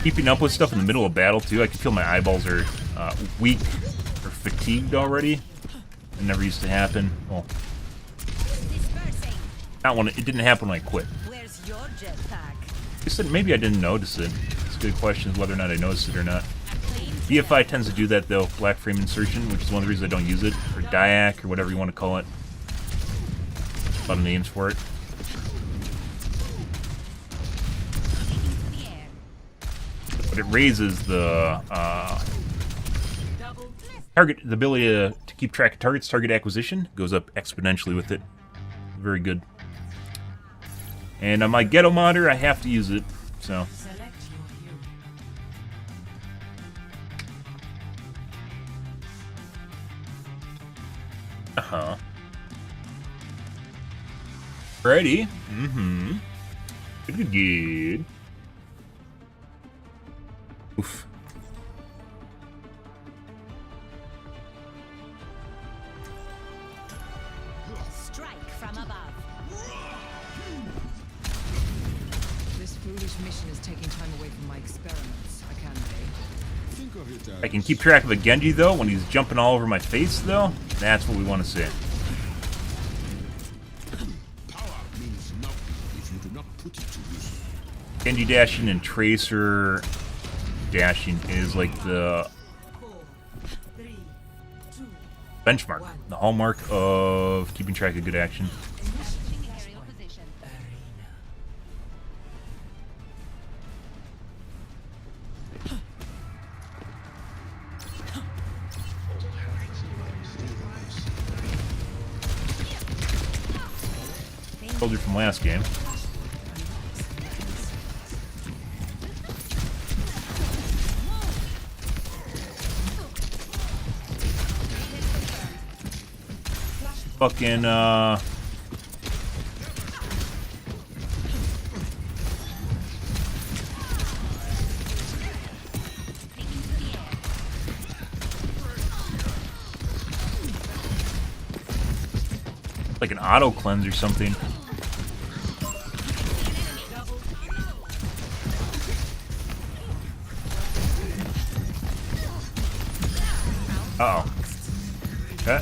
Keeping up with stuff in the middle of battle, too. I can feel my eyeballs are weak or fatigued already. It never used to happen. Well, not when it didn't happen when I quit. Where's your jetpack? I said maybe I didn't notice it. It's a good question whether or not I noticed it or not. BFI tends to do that, though, black frame insertion, which is one of the reasons I don't use it, or diac, or whatever you want to call it. A lot of names for it. But it raises the target, the ability to keep track of targets, target acquisition, goes up exponentially with it. Very good. And on my ghetto modder, I have to use it, so. Ready? Good. Oof. Strike from above. This foolish mission is taking time away from my experiments. I can't say. Think of it as I can keep track of a Genji, though, when he's jumping all over my face, though. That's what we want to see. power means nothing if you do not put it to use. Genji dashing and Tracer dashing is like the benchmark, the hallmark of keeping track of good action. Soldier from last game. Fucking like an auto cleanse or something. Uh-oh. Okay.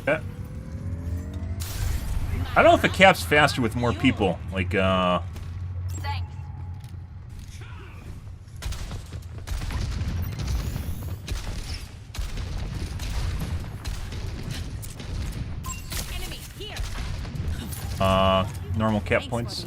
Okay. I don't know if it caps faster with more people. Like, normal cap points.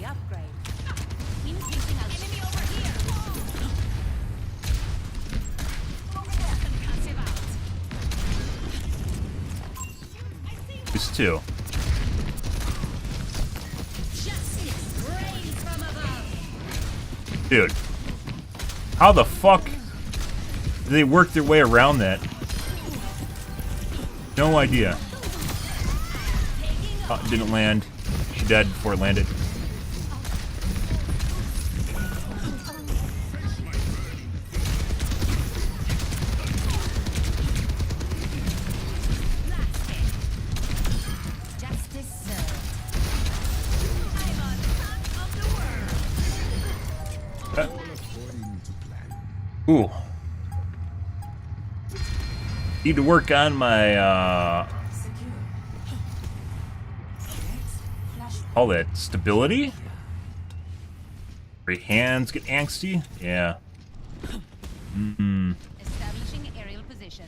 There's two. Dude, how the fuck did they work their way around that? No idea. Oh, it didn't land. She died before it landed. Ooh. Need to work on my, all that stability? Your hands get angsty? Yeah. Establishing aerial position.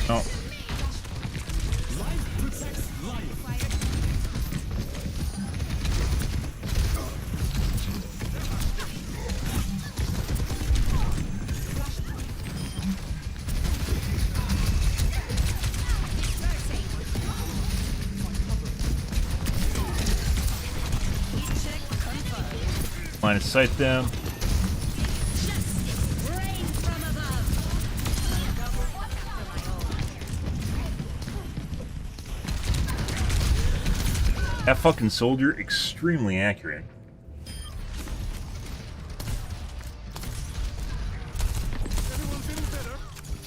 No. Line of sight them. That fucking soldier, extremely accurate.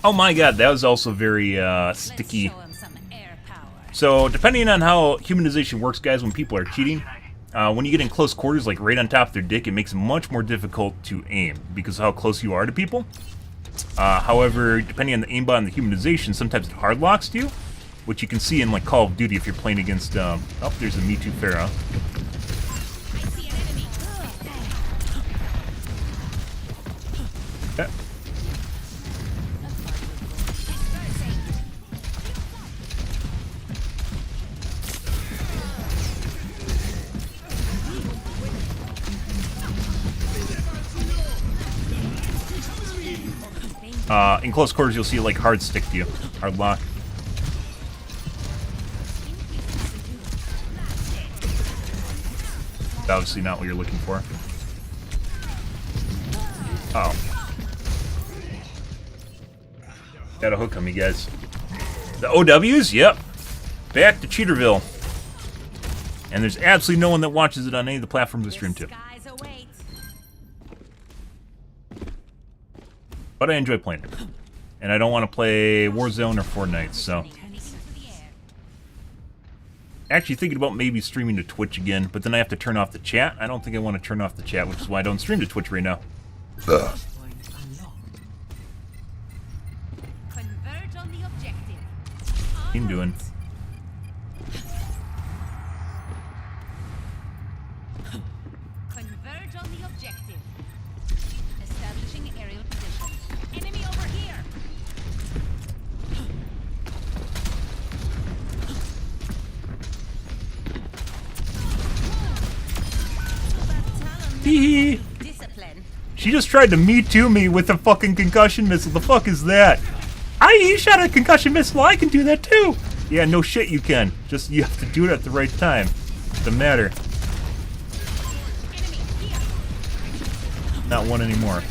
Oh my god, that was also very sticky. So, depending on how humanization works, guys, when people are cheating, when you get in close quarters, like right on top of their dick, it makes it much more difficult to aim because of how close you are to people. However, depending on the aimbot and the humanization, sometimes it hard locks you, which you can see in like Call of Duty if you're playing against. Oh, there's a Me Too Pharaoh. Okay. In close quarters, you'll see it like hard stick to you, hard lock. Obviously not what you're looking for. Oh. Got a hook on me, guys. The OWs? Yep. Back to Cheaterville. And there's absolutely no one that watches it on any of the platforms I stream to. But I enjoy playing it. And I don't want to play Warzone or Fortnite, so... Actually thinking about maybe streaming to Twitch again, but then I have to turn off the chat. I don't think I want to turn off the chat, which is why I don't stream to Twitch right now. Converge on the objective. What are you doing? Converge on the objective. Establishing aerial position. Enemy over here. Tee. Discipline. She just tried to Me Too me with a fucking concussion missile. The fuck is that? You shot a concussion missile. I can do that too. Yeah, no shit you can. Just you have to do it at the right time. Doesn't matter. Not one anymore.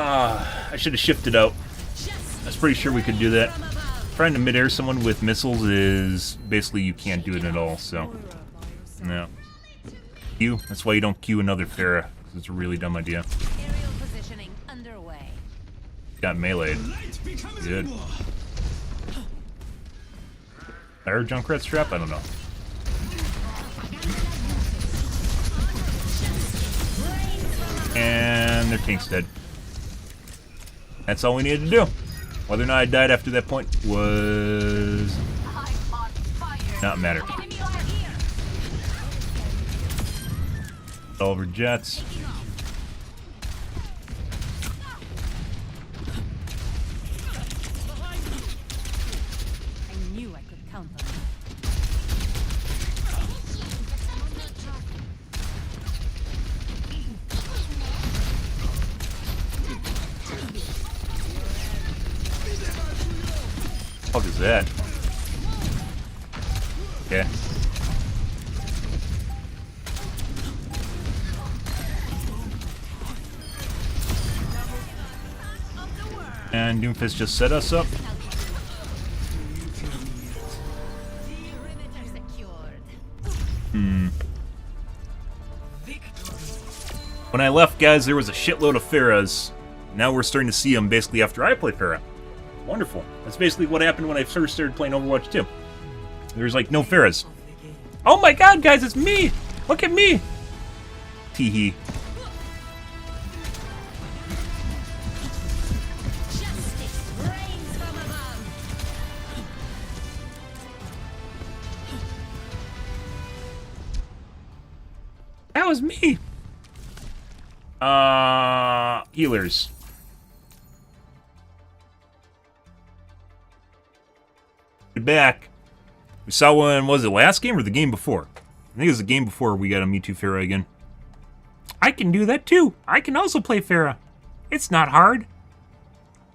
I should have shifted out. I was pretty sure we could do that. Trying to mid-air someone with missiles is basically you can't do it at all, so. No. Q, that's why you don't Q another Pharah. It's a really dumb idea. Aerial positioning underway. Got meleeed. Good. Fire Junkrat strap? I don't know. And their tank's dead. That's all we needed to do. Whether or not I died after that point was not matter. All over jets. I knew I could count on you. What the fuck is that? Okay. And Doomfist just set us up. Perimeter secured. When I left, guys, there was a shitload of Pharahs. Now we're starting to see them basically after I play Pharah. Wonderful. That's basically what happened when I first started playing Overwatch 2. There's like no Pharahs. Oh my god, guys, it's me! Look at me! Teehee. Justice reigns from above. That was me! Healers. Back. We saw one, was it last game or the game before? I think it was the game before we got a Me Too Pharah again. I can do that too. I can also play Pharah. It's not hard.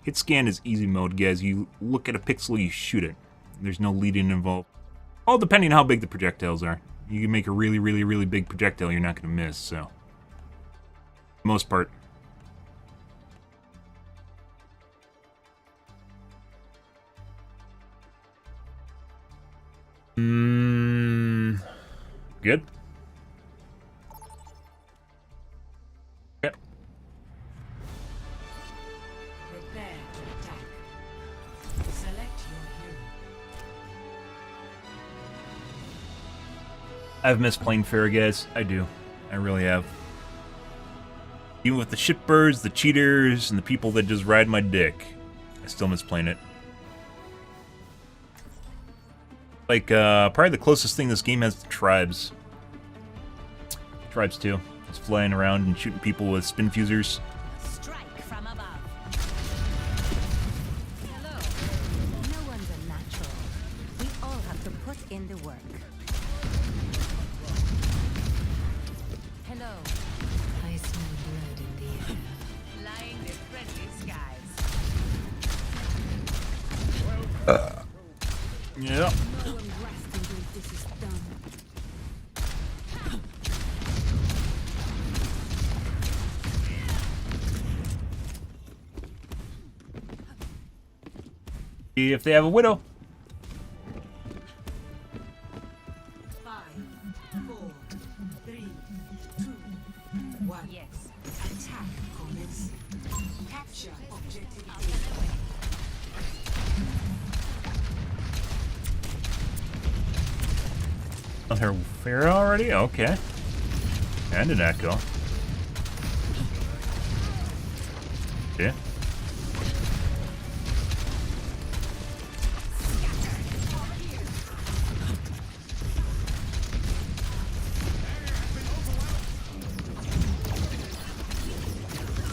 Hit scan is easy mode, guys. You look at a pixel, you shoot it. There's no leading involved. All depending on how big the projectiles are. You can make a really, really, really big projectile you're not going to miss, so. For the most part. Good. Yep. Prepare to attack. Select your hero. I've missed playing Pharah, guys. I do. I really have. Even with the shitbirds, the cheaters, and the people that just ride my dick, I still miss playing it. Like, probably the closest thing this game has to Tribes. Tribes 2. It's flying around and shooting people with spin fusers. Strike from above. Hello. No one's a natural. We all have to put in the work. Hello. I smell blood in the air. Flying the friendly skies. Yeah. No one rests until this is done. See if they have a widow. 5, 4, 3, 2, 1. Yes. Attack commence. Capture objective. On her Pharah already? Okay. And an Echo. Yeah.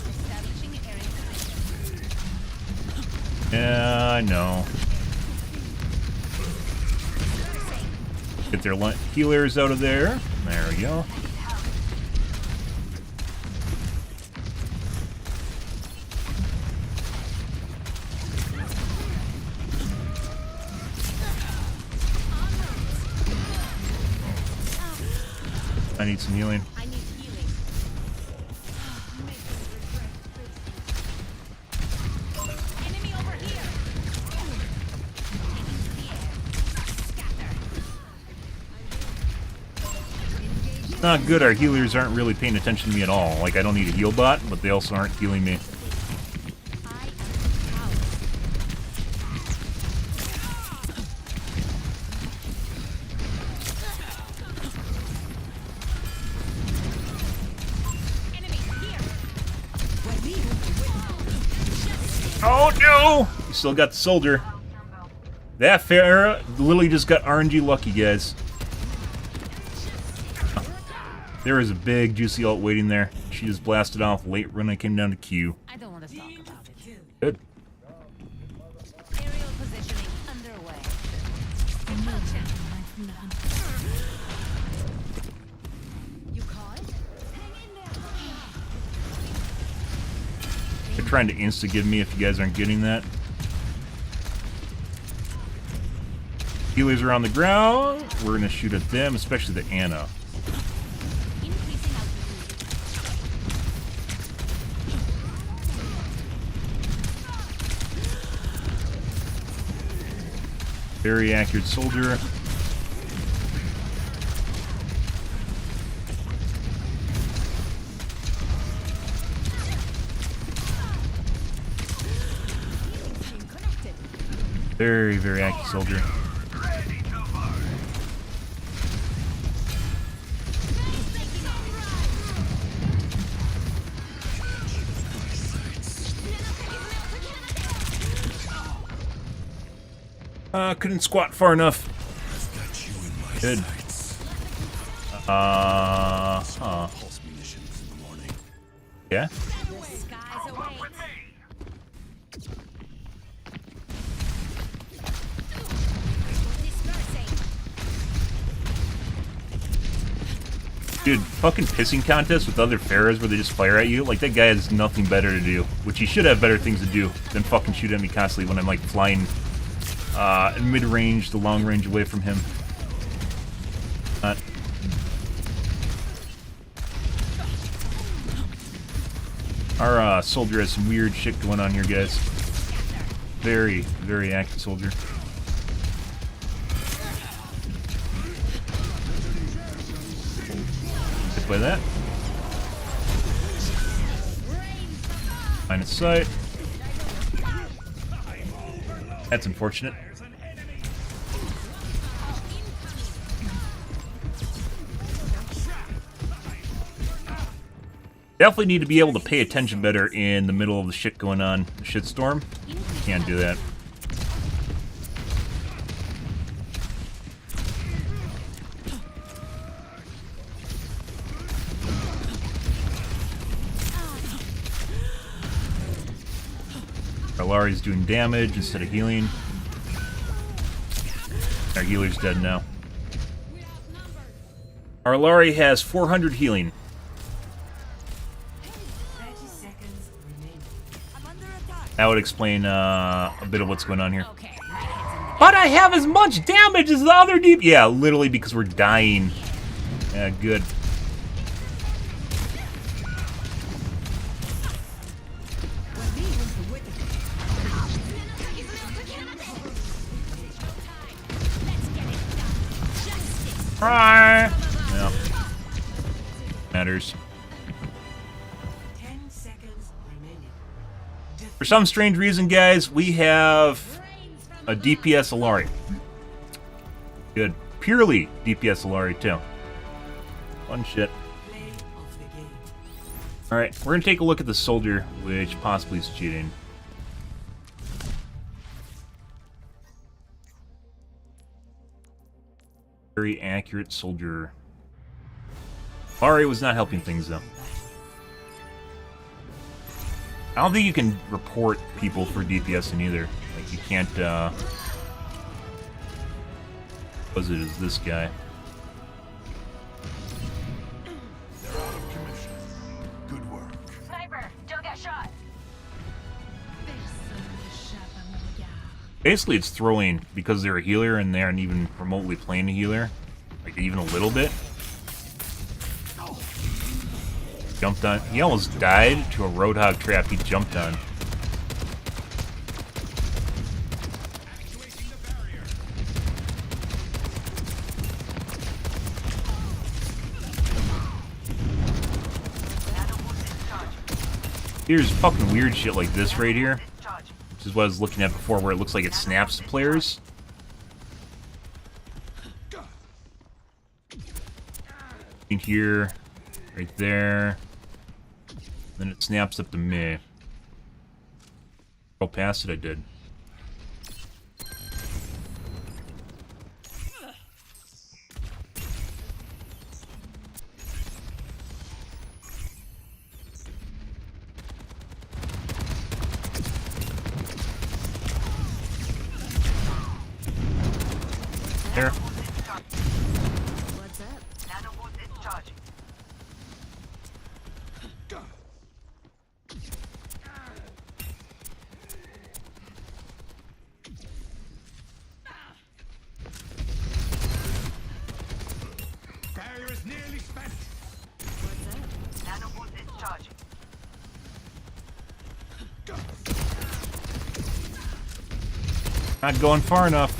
Establishing area. Yeah, I know. Get their healers out of there. There we go. I need some healing. I need healing. Enemy over here. Taking to the air. Scatter. Not good. Our healers aren't really paying attention to me at all. Like, I don't need a heal bot, but they also aren't healing me. I am power. Enemy here. Oh no! You still got the soldier. That Farah literally just got RNG lucky, guys. There was a big juicy ult waiting there. She just blasted off late when I came down to Q. I don't want to talk about it. Good. Aerial positioning underway. You caught? Hang in there. They're trying to insta-give me if you guys aren't getting that. Healers are on the ground. We're gonna shoot at them, especially the Ana. Increasing altitude. Very accurate soldier. Very, very accurate soldier. Couldn't squat far enough. Good. Yeah? The skies await. Dispersing. Dude, fucking pissing contests with other Pharaohs where they just fire at you. Like, that guy has nothing better to do. Which he should have better things to do than fucking shoot at me constantly when I'm, like, flying mid-range to long range away from him. Our soldier has some weird shit going on here, guys. Very, very active soldier. Hit by that. Line of sight. That's unfortunate. Definitely need to be able to pay attention better in the middle of the shit going on. The shitstorm. Can't do that. Alari's doing damage instead of healing. Our healer's dead now. Our Alari has 400 healing. That would explain a bit of what's going on here. Okay. But I have as much damage as the other deep. Yeah, literally because we're dying. Yeah, good. Right. Yeah. Matters. 10 seconds remaining. For some strange reason, guys, we have a DPS Alari. Good. Purely DPS Alari, too. Fun shit. Alright, we're going to take a look at the soldier, which possibly is cheating. Very accurate soldier. Alari was not helping things, though. I don't think you can report people for DPSing either. Like, you can't, Was it is this guy? They're out of commission. Good work. Sniper, don't get shot. Basically, it's throwing because they're a healer and they aren't even remotely playing a healer, like even a little bit. Jumped on. He almost died to a roadhog trap he jumped on. Here's fucking weird shit like this right here. This is what I was looking at before, where it looks like it snaps to players. In here, right there. Then it snaps up to me. Oh, past it I did. There. What's up? Nanobot is charging. Barrier is nearly spent. What's up? Nanobot is charging. Not going far enough.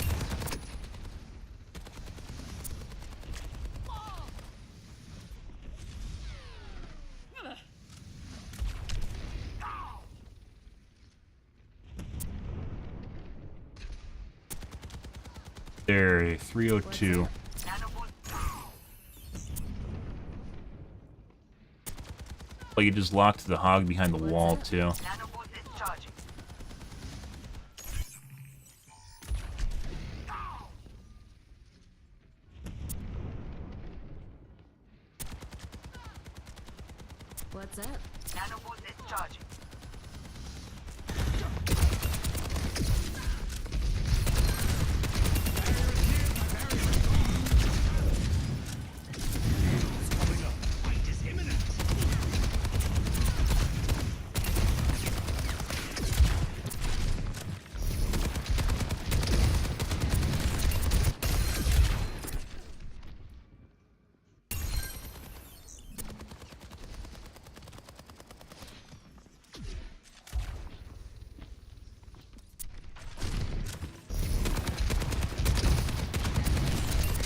There, 302. Like it just locked the hog behind the wall too. Nanobot is charging. What's up? Nanobot is charging.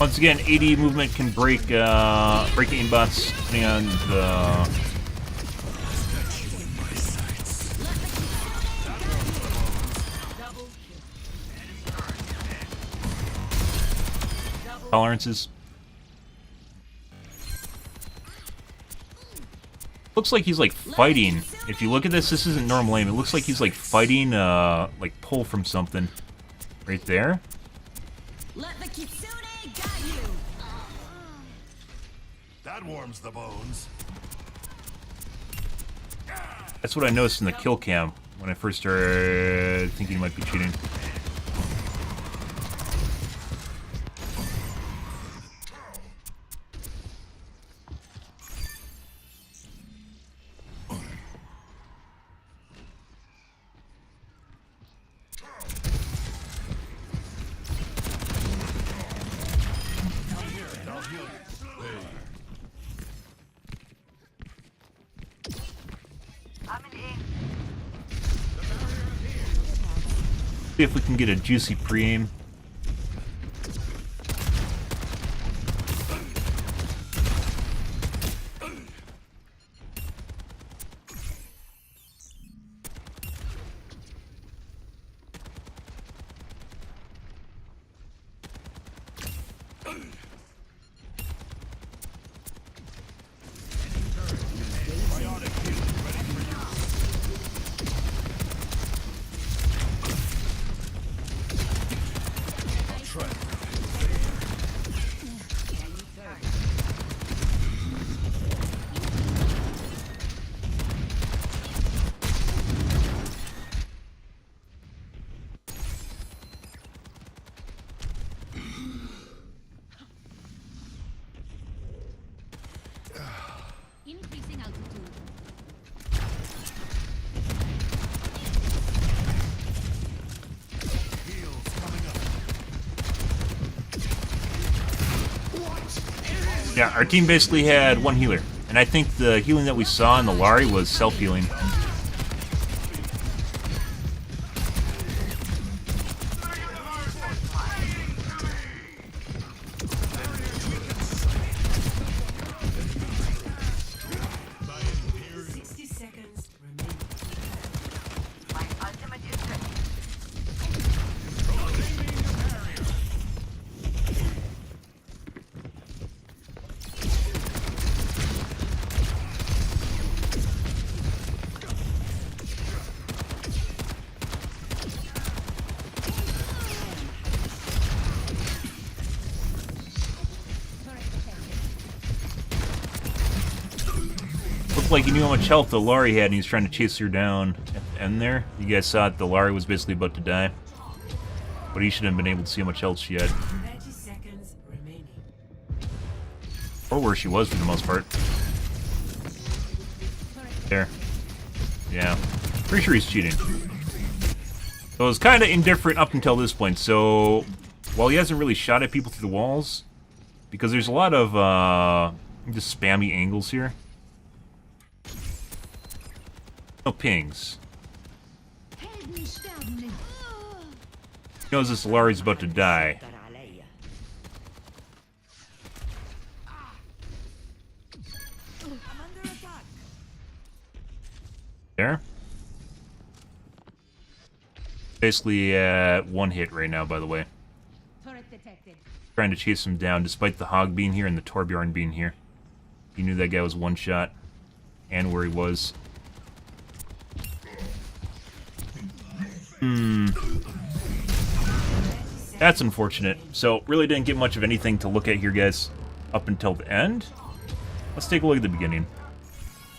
Once again, AD movement can break break aimbots depending on the tolerances. Looks like he's like fighting. If you look at this, this isn't normal aim. It looks like he's like fighting like pull from something right there. Let the kitsune guide you. That warms the bones. That's what I noticed in the kill cam when I first started thinking he might be cheating. See if we can get a juicy pre-aim. Yeah, our team basically had one healer. And I think the healing that we saw in the Lari was self-healing. Looked like he knew how much health the Lari had and he was trying to chase her down at the end there. You guys saw it, the Lari was basically about to die. But he shouldn't have been able to see how much health she had. 30 seconds remaining. Or where she was for the most part. There. Yeah. Pretty sure he's cheating. So it was kind of indifferent up until this point. So while he hasn't really shot at people through the walls, because there's a lot of just spammy angles here. No pings. He knows this Lari's about to die. There. Basically one hit right now, by the way. Turret detected. Trying to chase him down despite the Hog being here and the Torbjorn being here. He knew that guy was one shot and where he was. That's unfortunate. So, really didn't get much of anything to look at here, guys, up until the end. Let's take a look at the beginning.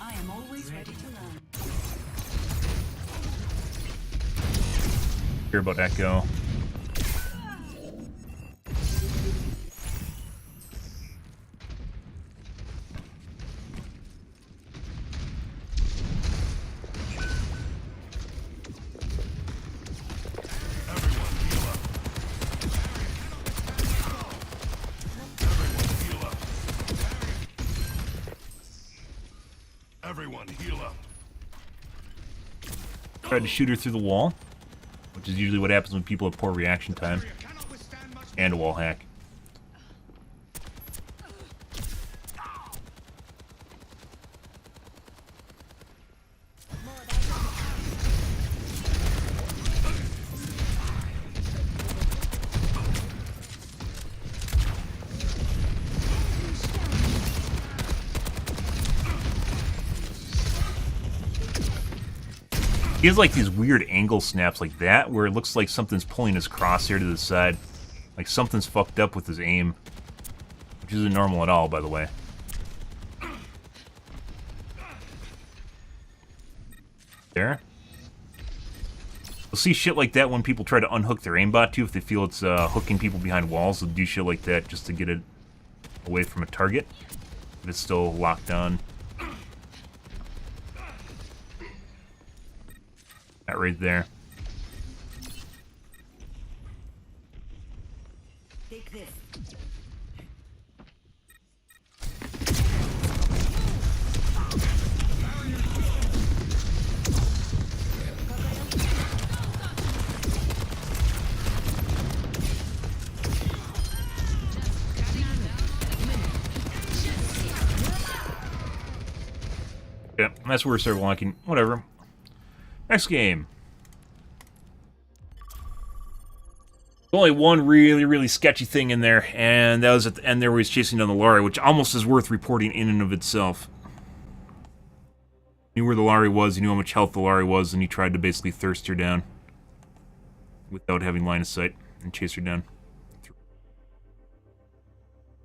I am always ready to learn. Hear about Echo. Everyone heal up. Tried to shoot her through the wall, which is usually what happens when people have poor reaction time. And a wall hack. He has like these weird angle snaps like that, where it looks like something's pulling his crosshair to the side. Like something's fucked up with his aim. Which isn't normal at all, by the way. There. You'll see shit like that when people try to unhook their aimbot too, if they feel it's hooking people behind walls. They'll do shit like that just to get it away from a target. But it's still locked on. That right there. Take this. Yeah, that's where we started locking. Whatever. Next game. Only one really sketchy thing in there, and that was at the end there where he's chasing down the Lari, which almost is worth reporting in and of itself. He knew where the Lari was, he knew how much health the Lari was, and he tried to basically thirst her down without having line of sight and chase her down.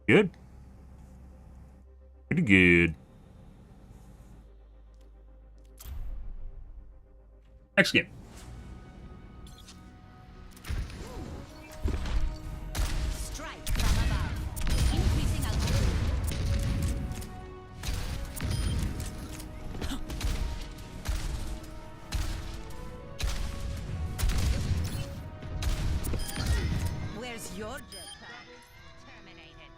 Good. Pretty good. Next game. Strike from above. Increasing altitude. Where's your jetpack? Terminated.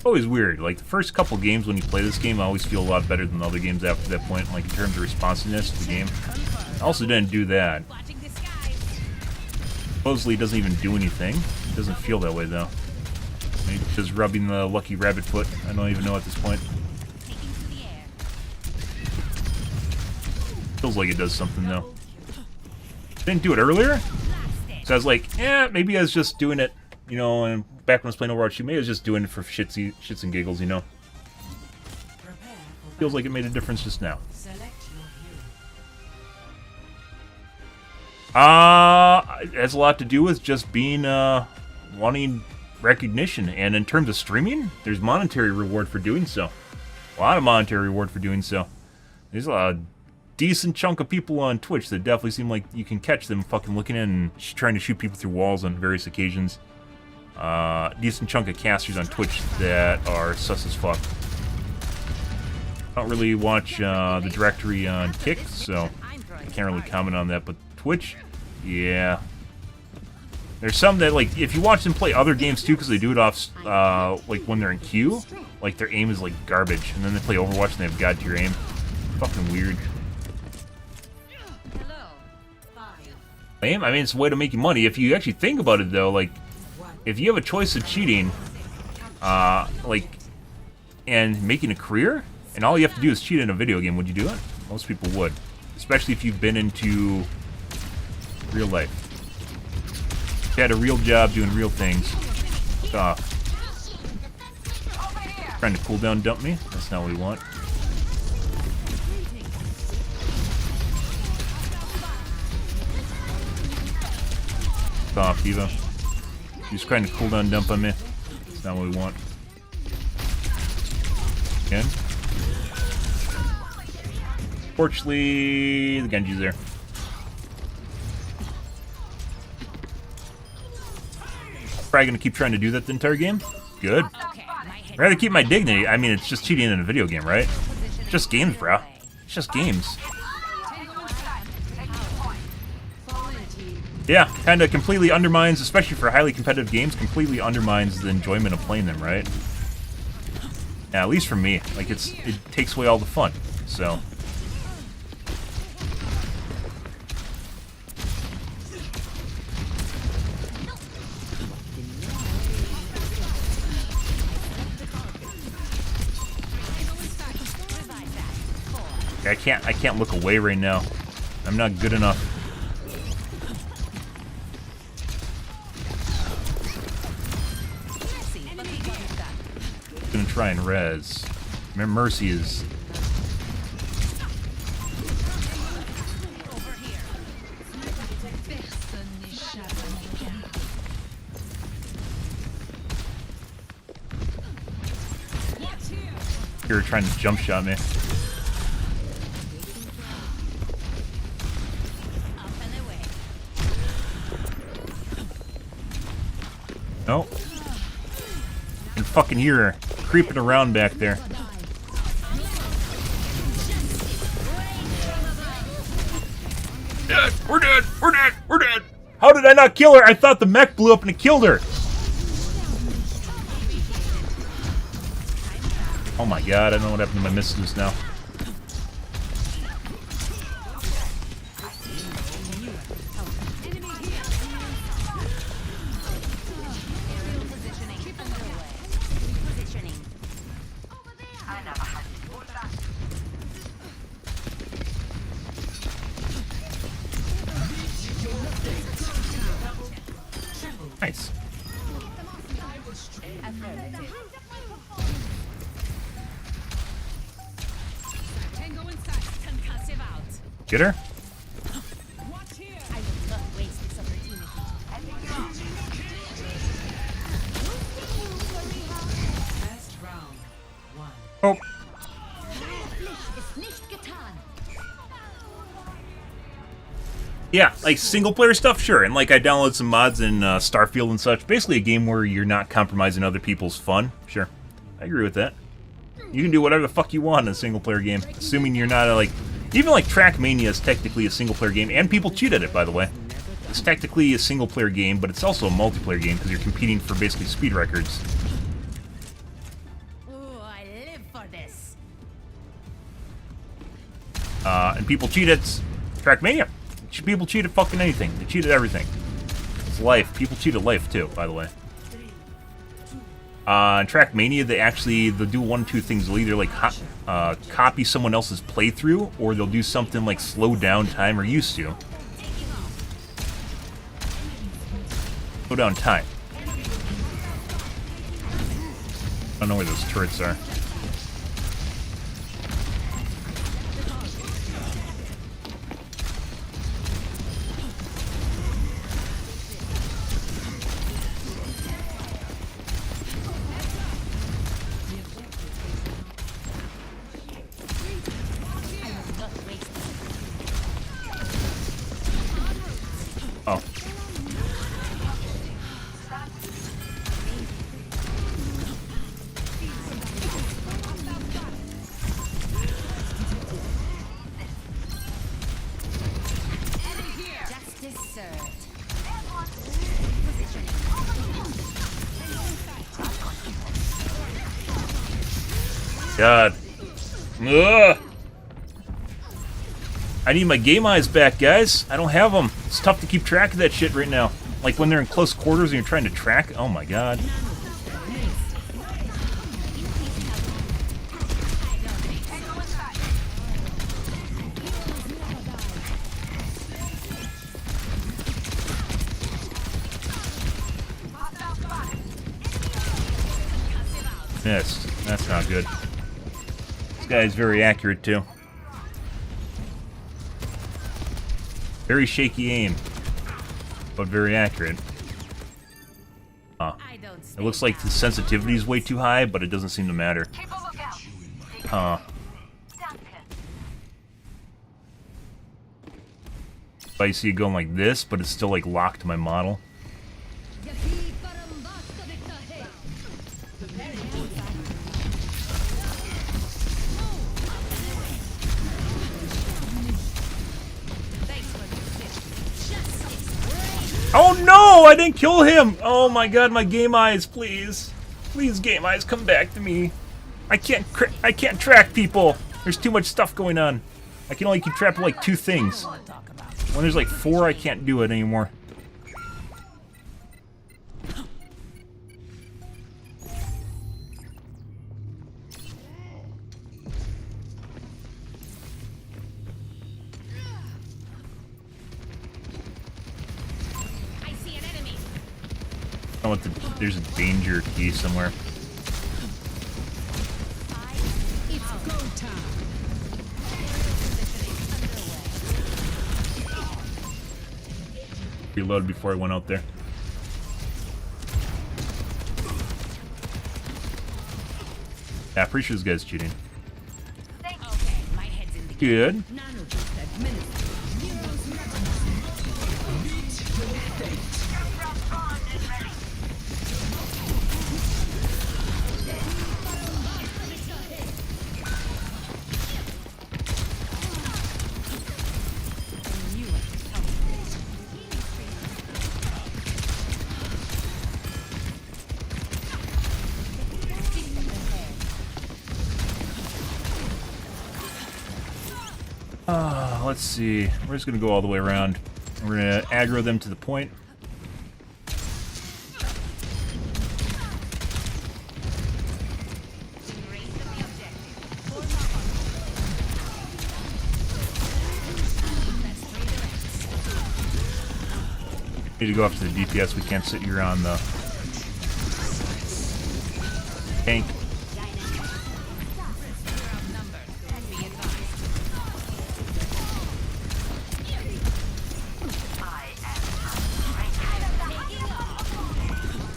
always weird. Like, the first couple games when you play this game, I always feel a lot better than the other games after that point, like in terms of responsiveness to the game. I also didn't do that. Watching the skies. Supposedly it doesn't even do anything. It doesn't feel that way, though. Maybe just rubbing the lucky rabbit foot. I don't even know at this point. Taking to the air. Feels like it does something, though. Didn't do it earlier? So I was like, maybe I was just doing it, you know, and back when I was playing Overwatch 2, maybe I was just doing it for shits and giggles, you know. Feels like it made a difference just now. It has a lot to do with just being, wanting recognition. And in terms of streaming, there's monetary reward for doing so. A lot of monetary reward for doing so. There's a decent chunk of people on Twitch that definitely seem like you can catch them fucking looking in and trying to shoot people through walls on various occasions. Decent chunk of casters on Twitch that are sus as fuck. I don't really watch the directory on Kick, so I can't really comment on that, but Twitch, yeah. There's some that, like, if you watch them play other games too, because they do it off, like, when they're in queue, like, their aim is, like, garbage, and then they play Overwatch and they have god-tier aim. Fucking weird. I mean, it's a way to make you money. If you actually think about it, though, like, if you have a choice of cheating, like, and making a career, and all you have to do is cheat in a video game, would you do it? Most people would. Especially if you've been into real life. If you had a real job doing real things. Stop. Trying to cooldown dump me? That's not what we want. Stop, Eva. She's trying to cooldown dump on me. That's not what we want. Again. Fortunately, the Genji's there. Probably gonna keep trying to do that the entire game. Good. I'd rather keep my dignity. I mean, it's just cheating in a video game, right? It's just games, bro. It's just games. Yeah, kind of completely undermines, especially for highly competitive games, completely undermines the enjoyment of playing them, right? Yeah, at least for me. Like, it takes away all the fun, so. I can't look away right now. I'm not good enough. Gonna try and res. Mercy is. You're trying to jump shot me. Nope. And fucking you're creeping around back there. Dead. We're dead. We're dead. We're dead. How did I not kill her? I thought the mech blew up and it killed her. Oh my god, I don't know what happened to my missiles now. Nice. Get her? Oh. Yeah, like single-player stuff, sure. And like I downloaded some mods in Starfield and such. Basically a game where you're not compromising other people's fun. Sure. I agree with that. You can do whatever the fuck you want in a single-player game. Assuming you're not like... Even like Trackmania is technically a single-player game. And people cheat at it, by the way. It's technically a single-player game, but it's also a multiplayer game because you're competing for basically speed records. And people cheat at Trackmania. People cheat at fucking anything. They cheat at everything. It's life. People cheat at life too, by the way. In Trackmania, they'll do one of two things. They'll either like copy someone else's playthrough, or they'll do something like slow down time, or used to. Slow down time. I don't know where those turrets are. Oh. Justice served. God. Ugh. I need my game eyes back, guys. I don't have them. It's tough to keep track of that shit right now. Like when they're in close quarters and you're trying to track. Oh my god. Missed. That's not good. This guy's very accurate too. Very shaky aim, but very accurate. It looks like the sensitivity is way too high, but it doesn't seem to matter. Keep a lookout. Huh. I see it going like this, but it's still like locked to my model. Oh no! I didn't kill him! Oh my god, my game eyes, please. Please, game eyes, come back to me. I can't track people. There's too much stuff going on. I can only keep track of like 2 things. When there's like 4, I can't do it anymore. I want there's a danger key somewhere. It's go time. Reload before I went out there. Yeah, I'm pretty sure this guy's cheating. Okay, my head's in the Good. Let's see. We're just gonna go all the way around. We're gonna aggro them to the point. Need to go up to the DPS. We can't sit here on the tank.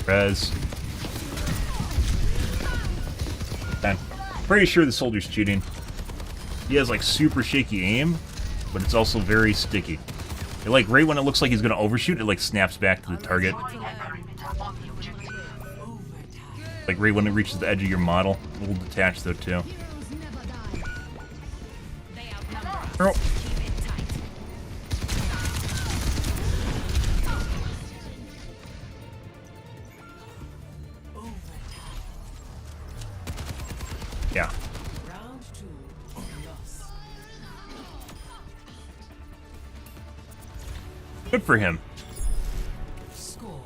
Res. I'm pretty sure the soldier's cheating. He has like super shaky aim, but it's also very sticky. It, like right when it looks like he's gonna overshoot, it like snaps back to the target. Like right when it reaches the edge of your model. A little detached though too. Oh. Yeah. Good for him. Score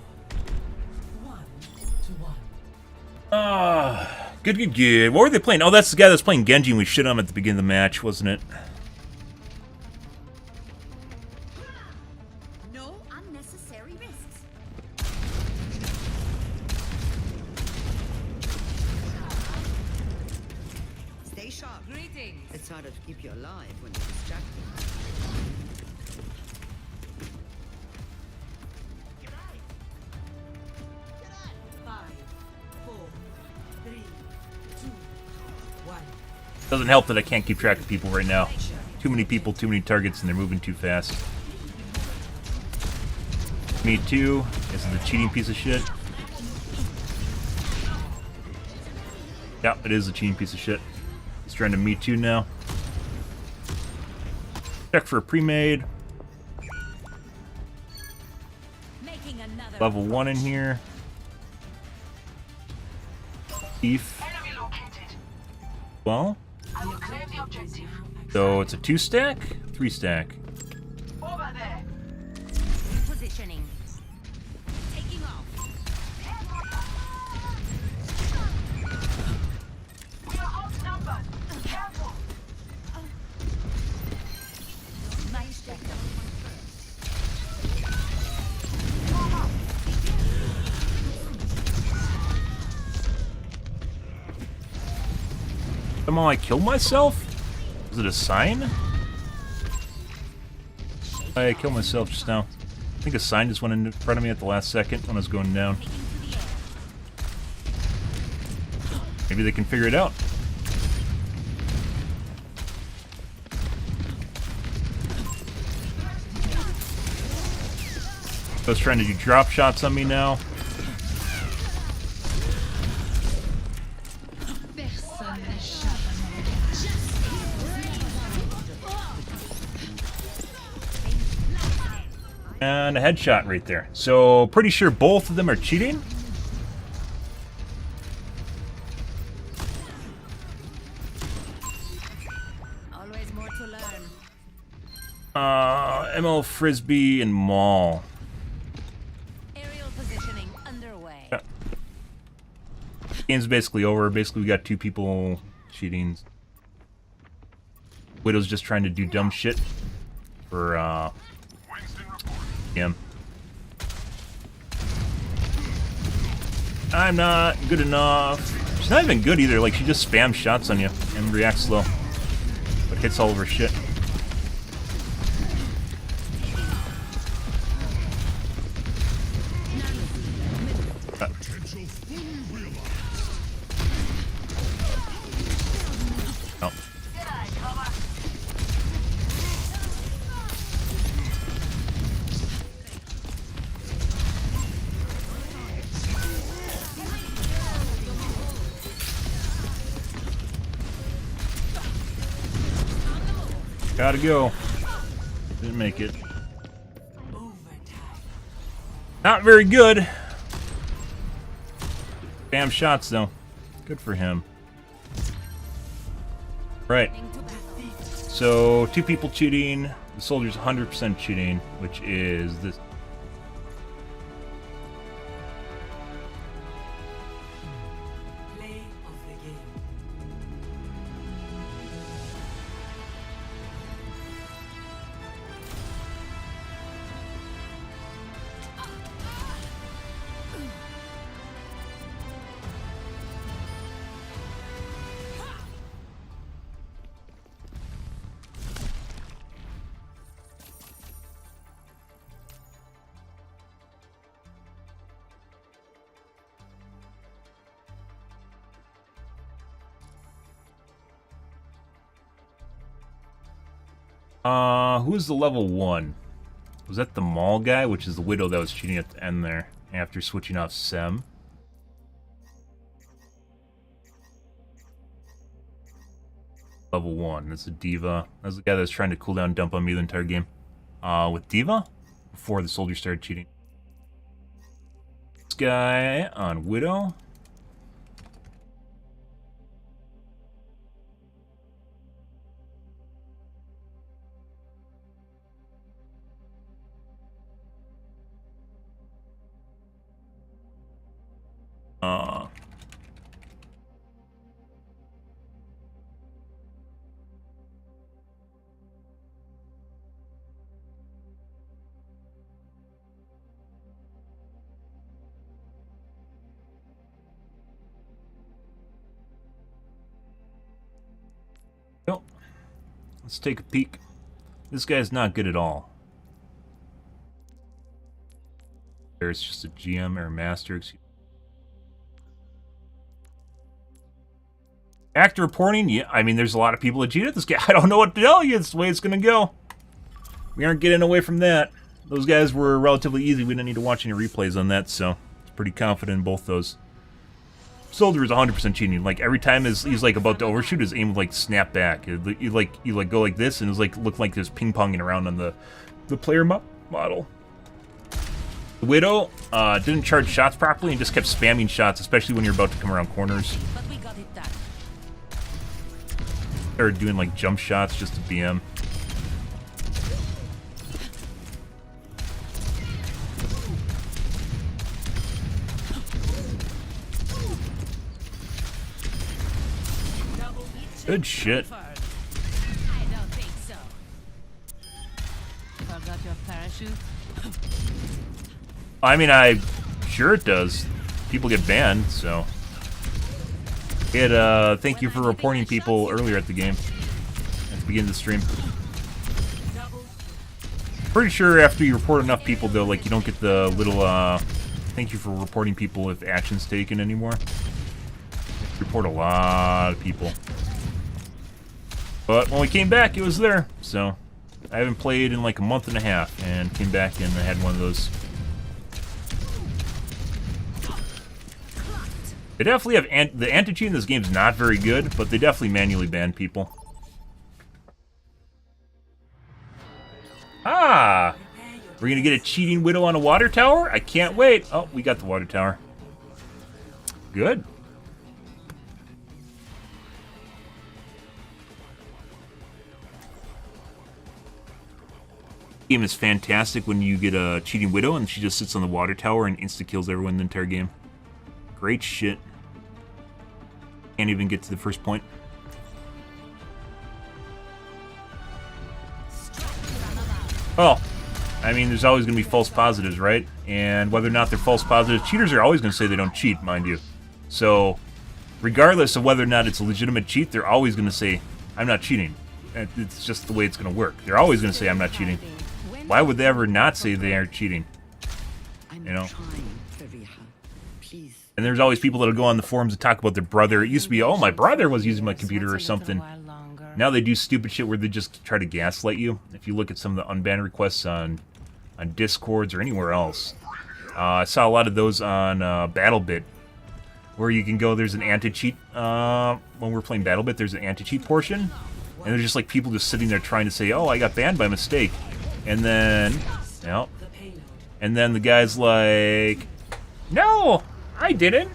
1-1. Good, good, good. What were they playing? Oh, that's the guy that's playing Genji and we shit on him at the beginning of the match, wasn't it? No unnecessary risks. Stay sharp. Greetings. It's harder to keep you alive when you're distracted. Doesn't help that I can't keep track of people right now. Too many people, too many targets, and they're moving too fast. Me too. This is a cheating piece of shit. Yeah, it is a cheating piece of shit. He's trying to me too now. Check for a pre-made. Making another. Level 1 in here. Thief. Enemy located. Well, I will claim the objective. so it's a 2-stack? 3-stack. Over there. Positioning. Taking off. We are outnumbered. Careful. Nice deck. Somehow I killed myself? Was it a sign? I killed myself just now. I think a sign just went in front of me at the last second when I was going down. Taking to the air. Maybe they can figure it out. I was trying to do drop shots on me now. And a headshot right there. So, pretty sure both of them are cheating. Always more to learn. ML Frisbee and Maul. Aerial positioning underway. Yeah. Game's basically over. Basically, we got 2 people cheating. Widow's just trying to do dumb shit for, him. I'm not good enough. She's not even good either. Like, she just spams shots on you and reacts slow. But hits all over shit. Oh. Gotta go. Didn't make it. Not very good. Spam shots though. Good for him. Right. So 2 people cheating. The soldier's 100% cheating, which is this. Play of the game. Who was the level 1? Was that the Maul guy, which is the Widow that was cheating at the end there, after switching off Sem? Level 1, that's a Diva. That's the guy that was trying to cooldown dump on me the entire game. With Diva? Before the soldier started cheating. This guy on Widow. Let's take a peek. This guy's not good at all. There's just a GM or a master. Excuse me. Actor reporting? Yeah, I mean, there's a lot of people that cheat at this guy. I don't know what to tell you. It's the way it's going to go. We aren't getting away from that. Those guys were relatively easy. We didn't need to watch any replays on that, so I was pretty confident in both those. Soldier is 100% cheating. Like, every time he's like about to overshoot, his aim would like snap back. You like go like this, and it was like looked like there's ping-ponging around on the player model. The Widow didn't charge shots properly and just kept spamming shots, especially when you're about to come around corners. But we got it done. Started doing like jump shots just to BM. Good shit. I don't think so. Forgot your parachute? I mean, sure it does. People get banned, so. Thank you for reporting people earlier at the game. At the beginning of the stream. Pretty sure after you report enough people, though, like, you don't get the little, thank you for reporting people if action's taken anymore. Report a lot of people. But when we came back, it was there, so. I haven't played in like a month and a half, and came back and I had one of those. They definitely have the anti-cheat in this game is not very good, but they definitely manually ban people. Ah! We're gonna get a cheating Widow on a water tower? I can't wait. Oh, we got the water tower. Good. Game is fantastic when you get a cheating Widow and she just sits on the water tower and insta-kills everyone in the entire game. Great shit. Can't even get to the first point. Oh, I mean, there's always going to be false positives, right? And whether or not they're false positives, cheaters are always going to say they don't cheat, mind you. So, regardless of whether or not it's a legitimate cheat, they're always going to say, I'm not cheating. It's just the way it's going to work. They're always going to say, I'm not cheating. Why would they ever not say they aren't cheating? You know? And there's always people that'll go on the forums and talk about their brother. It used to be, oh, my brother was using my computer or something. Now they do stupid shit where they just try to gaslight you. If you look at some of the unbanned requests on Discords or anywhere else. I saw a lot of those on BattleBit, where you can go, there's an anti-cheat. When we're playing BattleBit, there's an anti-cheat portion. And there's just like people just sitting there trying to say, oh, I got banned by mistake. And then, you know, and then the guy's like, no, I didn't.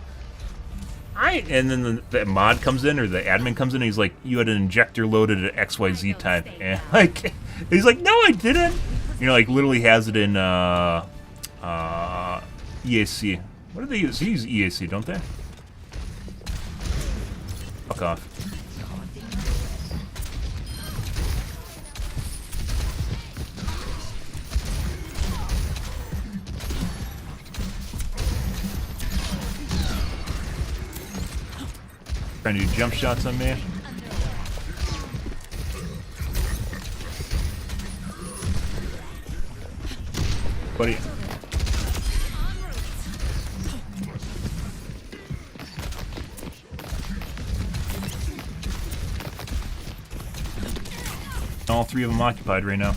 And then the mod comes in, or the admin comes in, and he's like, you had an injector loaded at XYZ time. And like, he's like, no, I didn't. You know, like literally has it in EAC. What do they use? They use EAC, don't they? Fuck off. Trying to do jump shots on me. Buddy. All three of them occupied right now.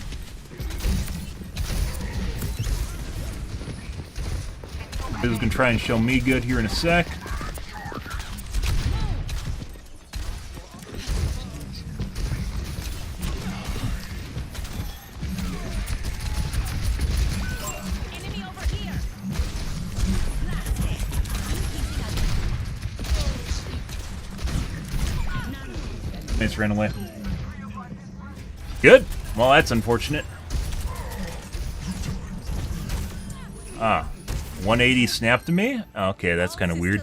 This is gonna try and show me good here in a sec. Nice, ran away. Good. Well, that's unfortunate. Ah, 180 snapped to me? Okay, that's kind of weird.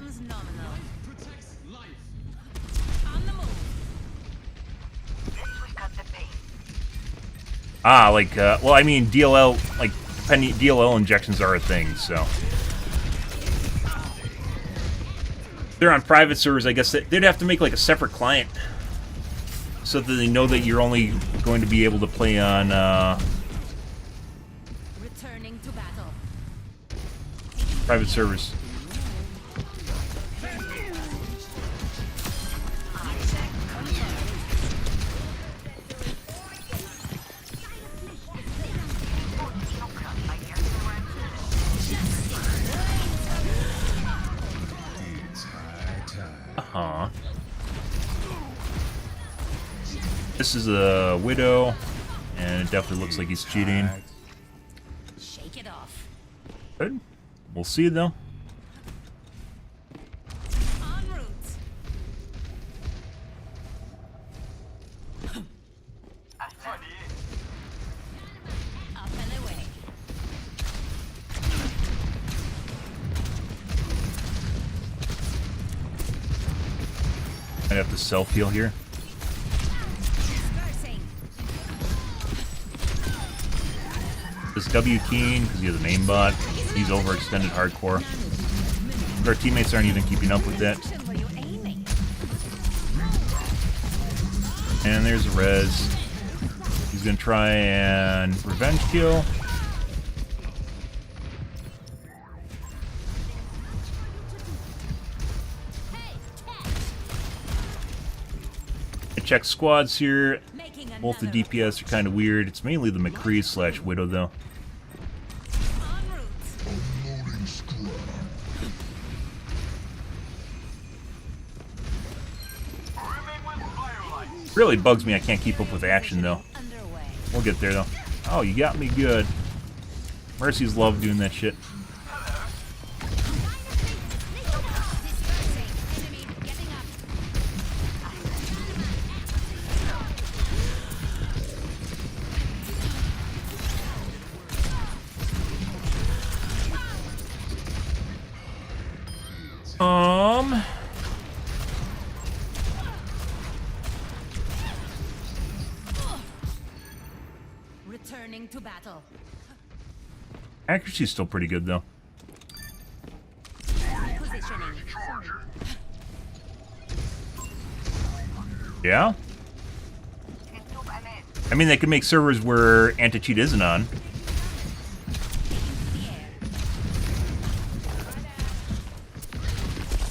Ah, like, well, I mean, DLL, like, DLL injections are a thing, so. They're on private servers, I guess they'd have to make, like, a separate client. so that they know that you're only going to be able to play on Returning to battle. private servers. Uh-huh. This is a Widow, and it definitely looks like he's cheating. Shake it off. Good. We'll see, though. En route. Up and away. I'd have to self-heal here. Dispersing. This W Keen, because he has a main bot, he's overextended hardcore. Our teammates aren't even keeping up with that. Were you aiming? And there's a res. He's gonna try and revenge kill. I check squads here. Making Both the another DPS are kind of weird. It's mainly the McCree / Widow though. en route. Really bugs me I can't keep up with action though. Underway. We'll get there though. Oh, you got me good. Mercy's love doing that shit. Dispersing. Enemy getting up. Returning to battle. Accuracy's still pretty good though. Positioning. Yeah? I mean, they could make servers where anti-cheat isn't on. The air.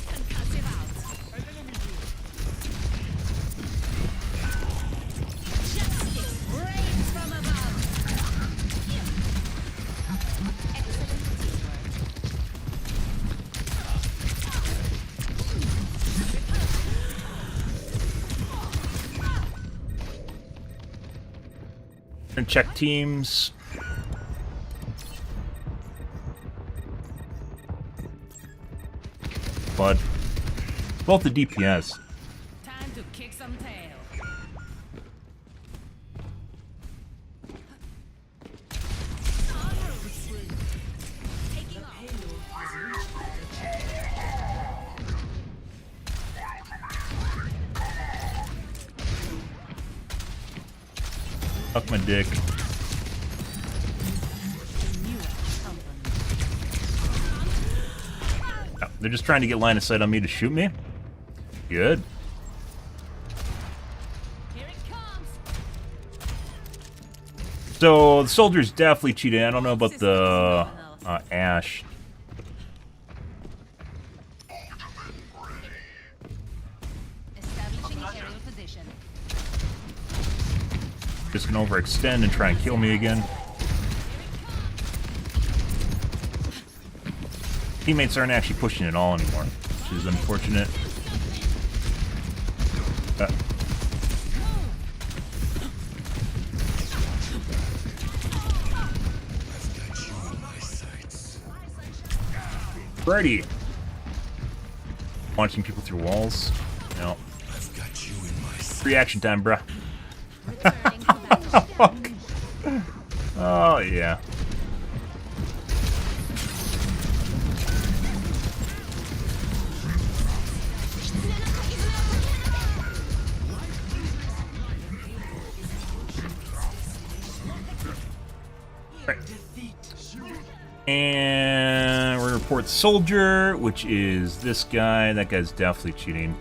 Concussive out. Justice reigns from above. Excellent teamwork. And check teams. But both the DPS. Time to kick some tail. Taking off. Suck my dick. Oh, they're just trying to get line of sight on me to shoot me. Good. Here it comes. So the soldier's definitely cheating. I don't know about the Ash. Establishing aerial position. Just gonna overextend and try and kill me again. Teammates aren't actually pushing at all anymore, which is unfortunate. Ready. Launching people through walls. No. Reaction time, bruh. Returning to battle. Fuck. Oh yeah. Right. And we're gonna report soldier, which is this guy. That guy's definitely cheating.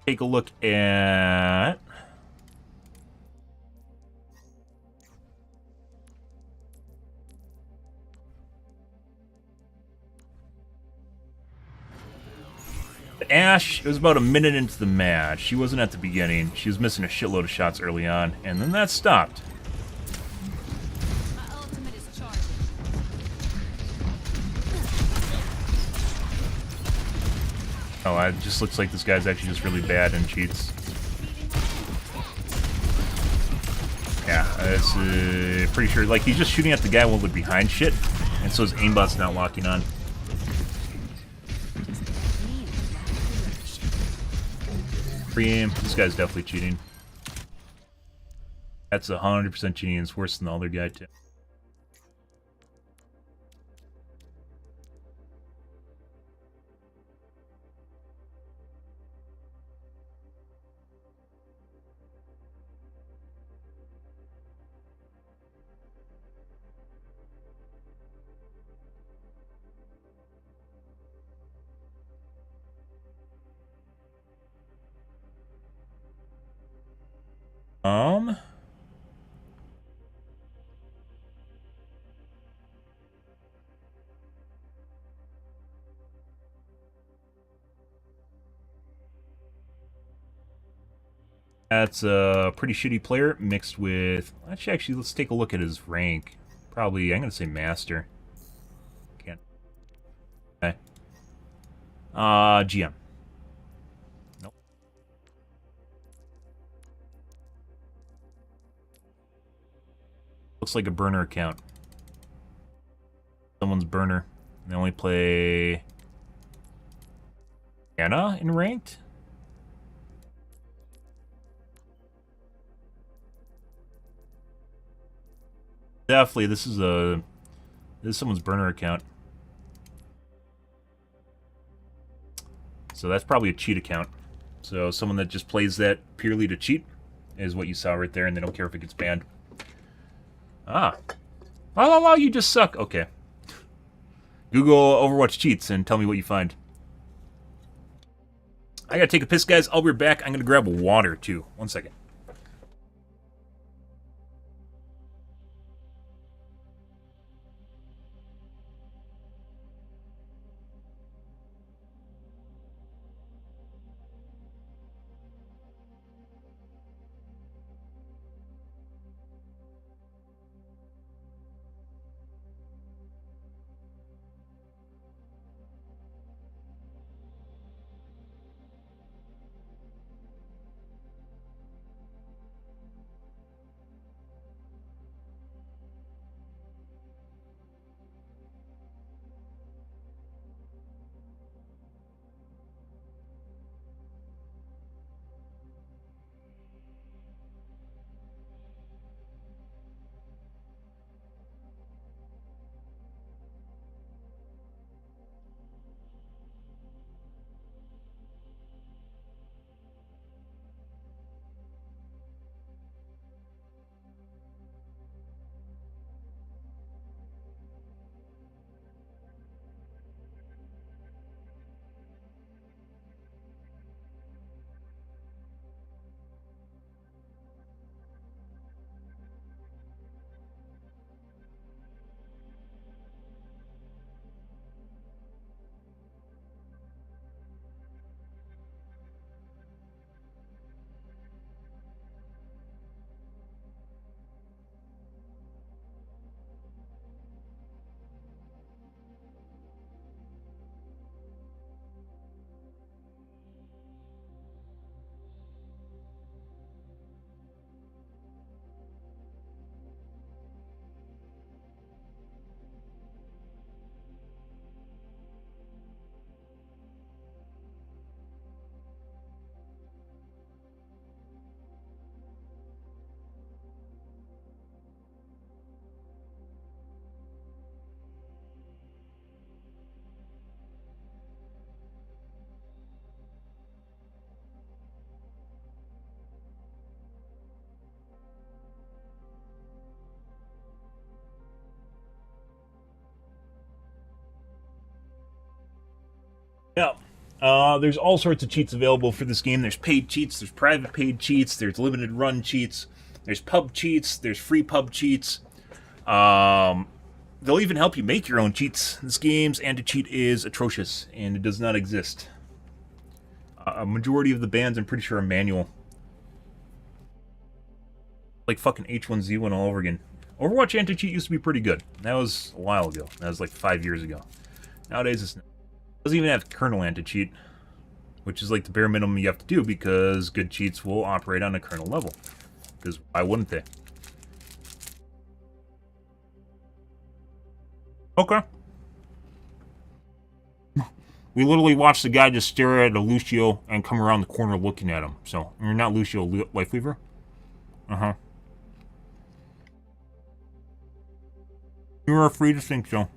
take a look at... Ash, it was about a minute into the match. She wasn't at the beginning. She was missing a shitload of shots early on, and then that stopped. My ultimate is charging. Oh, it just looks like this guy's actually just really bad and cheats. Yeah, it's pretty sure. Like, he's just shooting at the guy while they're behind shit, and so his aimbot's not locking on. Pre-aim. This guy's definitely cheating. That's 100% cheating. It's worse than the other guy, too. That's a pretty shitty player mixed with... Actually, let's take a look at his rank. Probably, I'm going to say Master. Can't. Okay. GM. Nope. Looks like a burner account. Someone's burner. They only play... Anna in ranked? Definitely, this is someone's burner account. So that's probably a cheat account. So someone that just plays that purely to cheat is what you saw right there, and they don't care if it gets banned. Ah. Wow, you just suck. Okay. Google Overwatch cheats and tell me what you find. I gotta take a piss, guys. I'll be back. I'm gonna grab water, too. 1 second. There's all sorts of cheats available for this game. There's paid cheats, there's private paid cheats, there's limited run cheats, there's pub cheats, there's free pub cheats. They'll even help you make your own cheats. This game's anti-cheat is atrocious, and it does not exist. A majority of the bans, I'm pretty sure, are manual. Like fucking H1Z1 all over again. Overwatch anti-cheat used to be pretty good. That was a while ago. That was like 5 years ago. Nowadays, it doesn't even have kernel anti-cheat, which is like the bare minimum you have to do because good cheats will operate on a kernel level. Because why wouldn't they? Okay. We literally watched the guy just stare at a Lucio and come around the corner looking at him. So, you're not Lucio, Lifeweaver? Uh-huh. You are free to think so.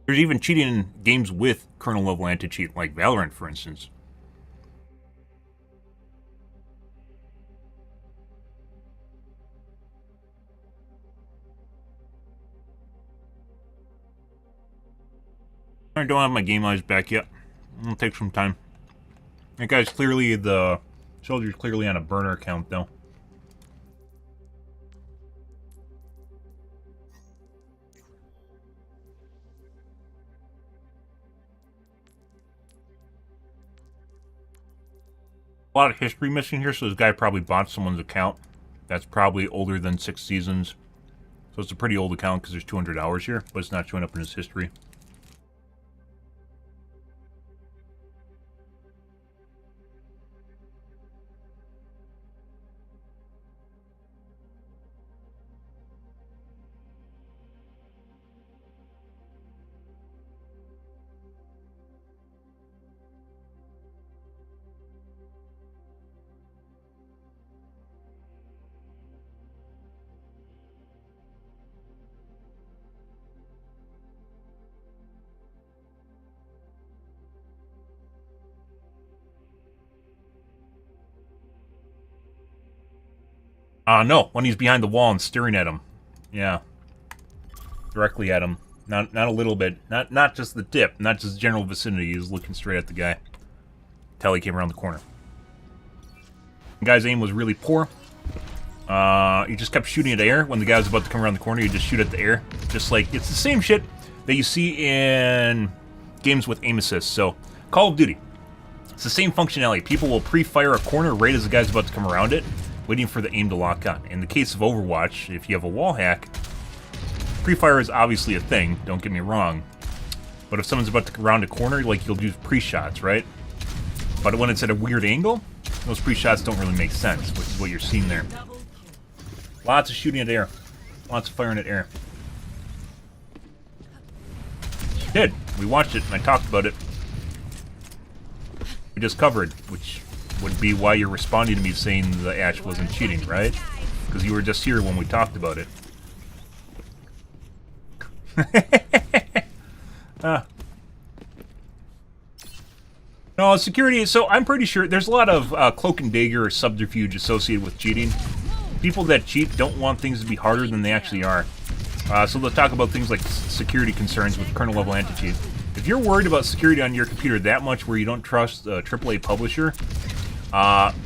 There's even cheating in games with kernel level anti-cheat, like Valorant, for instance. I don't have my game eyes back yet. It'll take some time. That guy's clearly, the soldier's clearly on a burner account, though. A lot of history missing here, so this guy probably bought someone's account. That's probably older than 6 seasons. So it's a pretty old account because there's 200 hours here, but it's not showing up in his history. No, when he's behind the wall and staring at him. Yeah. Directly at him. Not a little bit. Not just the tip, not just general vicinity. He's looking straight at the guy. Till he came around the corner. The guy's aim was really poor. He just kept shooting at the air. When the guy was about to come around the corner, you just shoot at the air. Just like, it's the same shit that you see in games with aim assist. So, Call of Duty. It's the same functionality. People will pre-fire a corner right as the guy's about to come around it, waiting for the aim to lock on. In the case of Overwatch, if you have a wall hack, pre-fire is obviously a thing, don't get me wrong. But if someone's about to round a corner, like, you'll do pre-shots, right? But when it's at a weird angle, those pre-shots don't really make sense, which is what you're seeing there. Lots of shooting at air. Lots of firing at air. Did. We watched it, and I talked about it. We just covered, which would be why you're responding to me saying the Ash wasn't cheating, right? Because you were just here when we talked about it. No, security, so I'm pretty sure there's a lot of cloak and dagger or subterfuge associated with cheating. People that cheat don't want things to be harder than they actually are. So they'll talk about things like security concerns with kernel level anti-cheat. If you're worried about security on your computer that much where you don't trust a AAA publisher,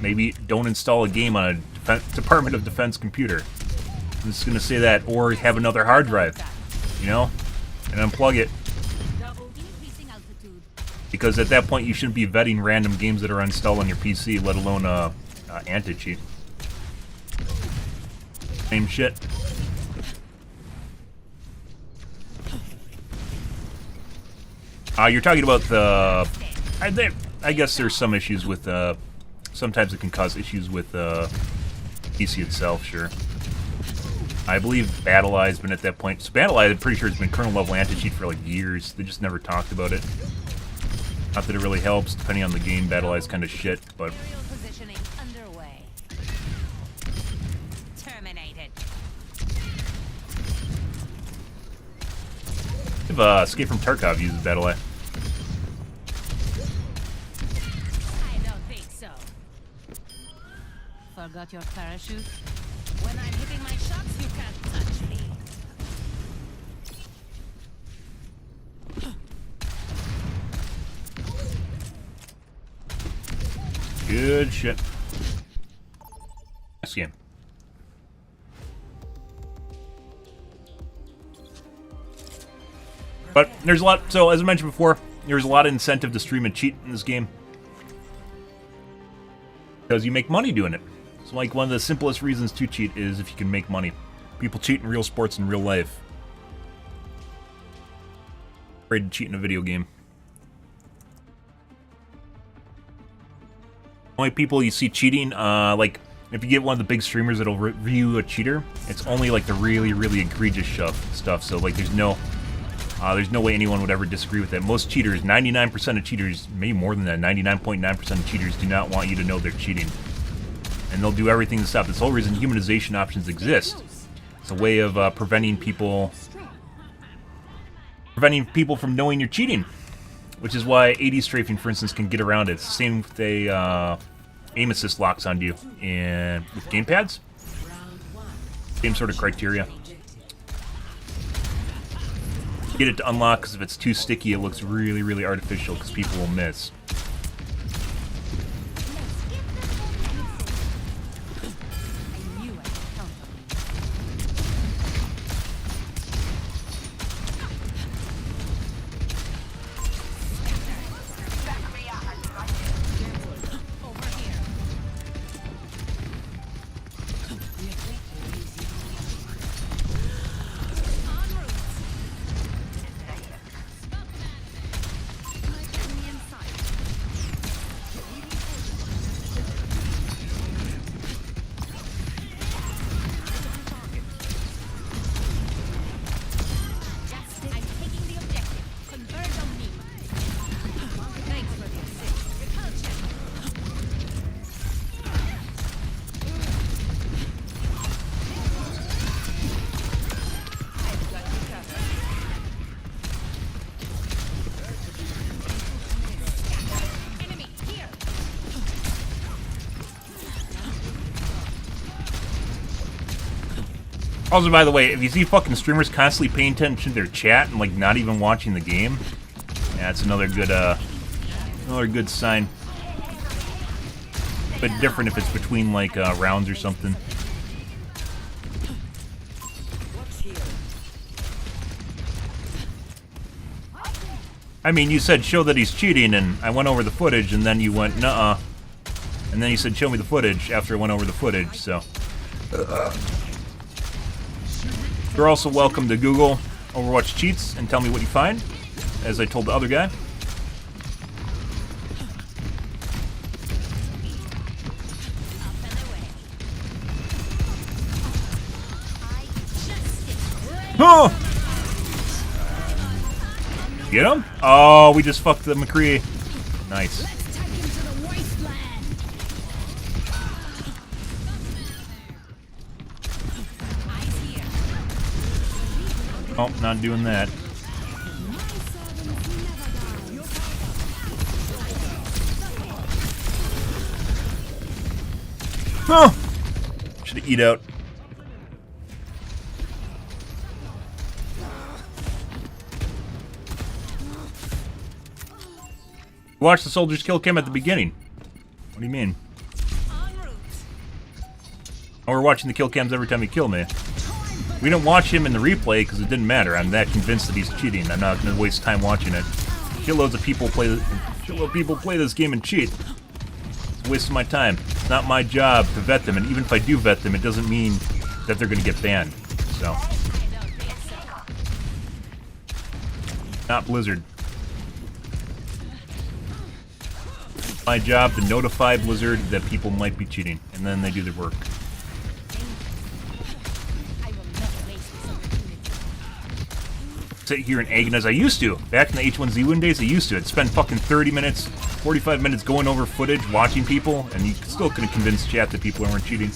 maybe don't install a game on a Department of Defense computer. I'm just going to say that. Or have another hard drive, you know, and unplug it. Because at that point you shouldn't be vetting random games that are installed on your PC, let alone anti-cheat. Same shit. You're talking about the... I guess there's some issues with... sometimes it can cause issues with PC itself, sure. I believe BattleEye has been at that point. So BattleEye, I'm pretty sure, has been kernel level anti-cheat for like years. They just never talked about it. Not that it really helps, depending on the game. BattleEye is kind of shit, but... Positioning underway. Terminated. If Escape from Tarkov uses BattleEye. I don't think so. Forgot your parachute? When I'm hitting my shots, you can't touch me. Good shit. Nice game. But there's a lot, so as I mentioned before, there's a lot of incentive to stream and cheat in this game. Because you make money doing it. So like one of the simplest reasons to cheat is if you can make money. People cheat in real sports in real life. Afraid to cheat in a video game. Only people you see cheating, like, if you get one of the big streamers that'll review a cheater, it's only like the really, really egregious stuff. So like, there's no way anyone would ever disagree with that. Most cheaters, 99% of cheaters, maybe more than that, 99.9% of cheaters do not want you to know they're cheating, and they'll do everything to stop. That's the whole reason humanization options exist. It's a way of preventing people from knowing you're cheating, which is why AD strafing, for instance, can get around it. It's the same with aim assist locks on you with gamepads. Same sort of criteria. Get it to unlock, because if it's too sticky, it looks really, really artificial, because people will miss. Also, by the way, if you see fucking streamers constantly paying attention to their chat and like not even watching the game, yeah, it's another good sign. But different if it's between like rounds or something. I mean, you said show that he's cheating, and I went over the footage, and then you went nuh-uh, and then you said show me the footage after I went over the footage. So. You're also welcome to Google Overwatch cheats and tell me what you find, as I told the other guy. Oh! Get him? Oh, we just fucked the McCree. Nice. Oh, not doing that. Oh! Should have eat out. Watch the soldier's kill cam at the beginning. What do you mean? Oh, we're watching the kill cams every time you kill me. We didn't watch him in the replay because it didn't matter. I'm that convinced that he's cheating. I'm not going to waste time watching it. Shitloads of people play this game and cheat. It's a waste of my time. It's not my job to vet them, and even if I do vet them, it doesn't mean that they're going to get banned. So, not Blizzard. My job to notify Blizzard that people might be cheating, and then they do their work. Sit here and agonize. I used to. Back in the H1Z1 days, I used to. I'd spend fucking 30 minutes, 45 minutes going over footage, watching people, and you still couldn't convince chat that people weren't cheating.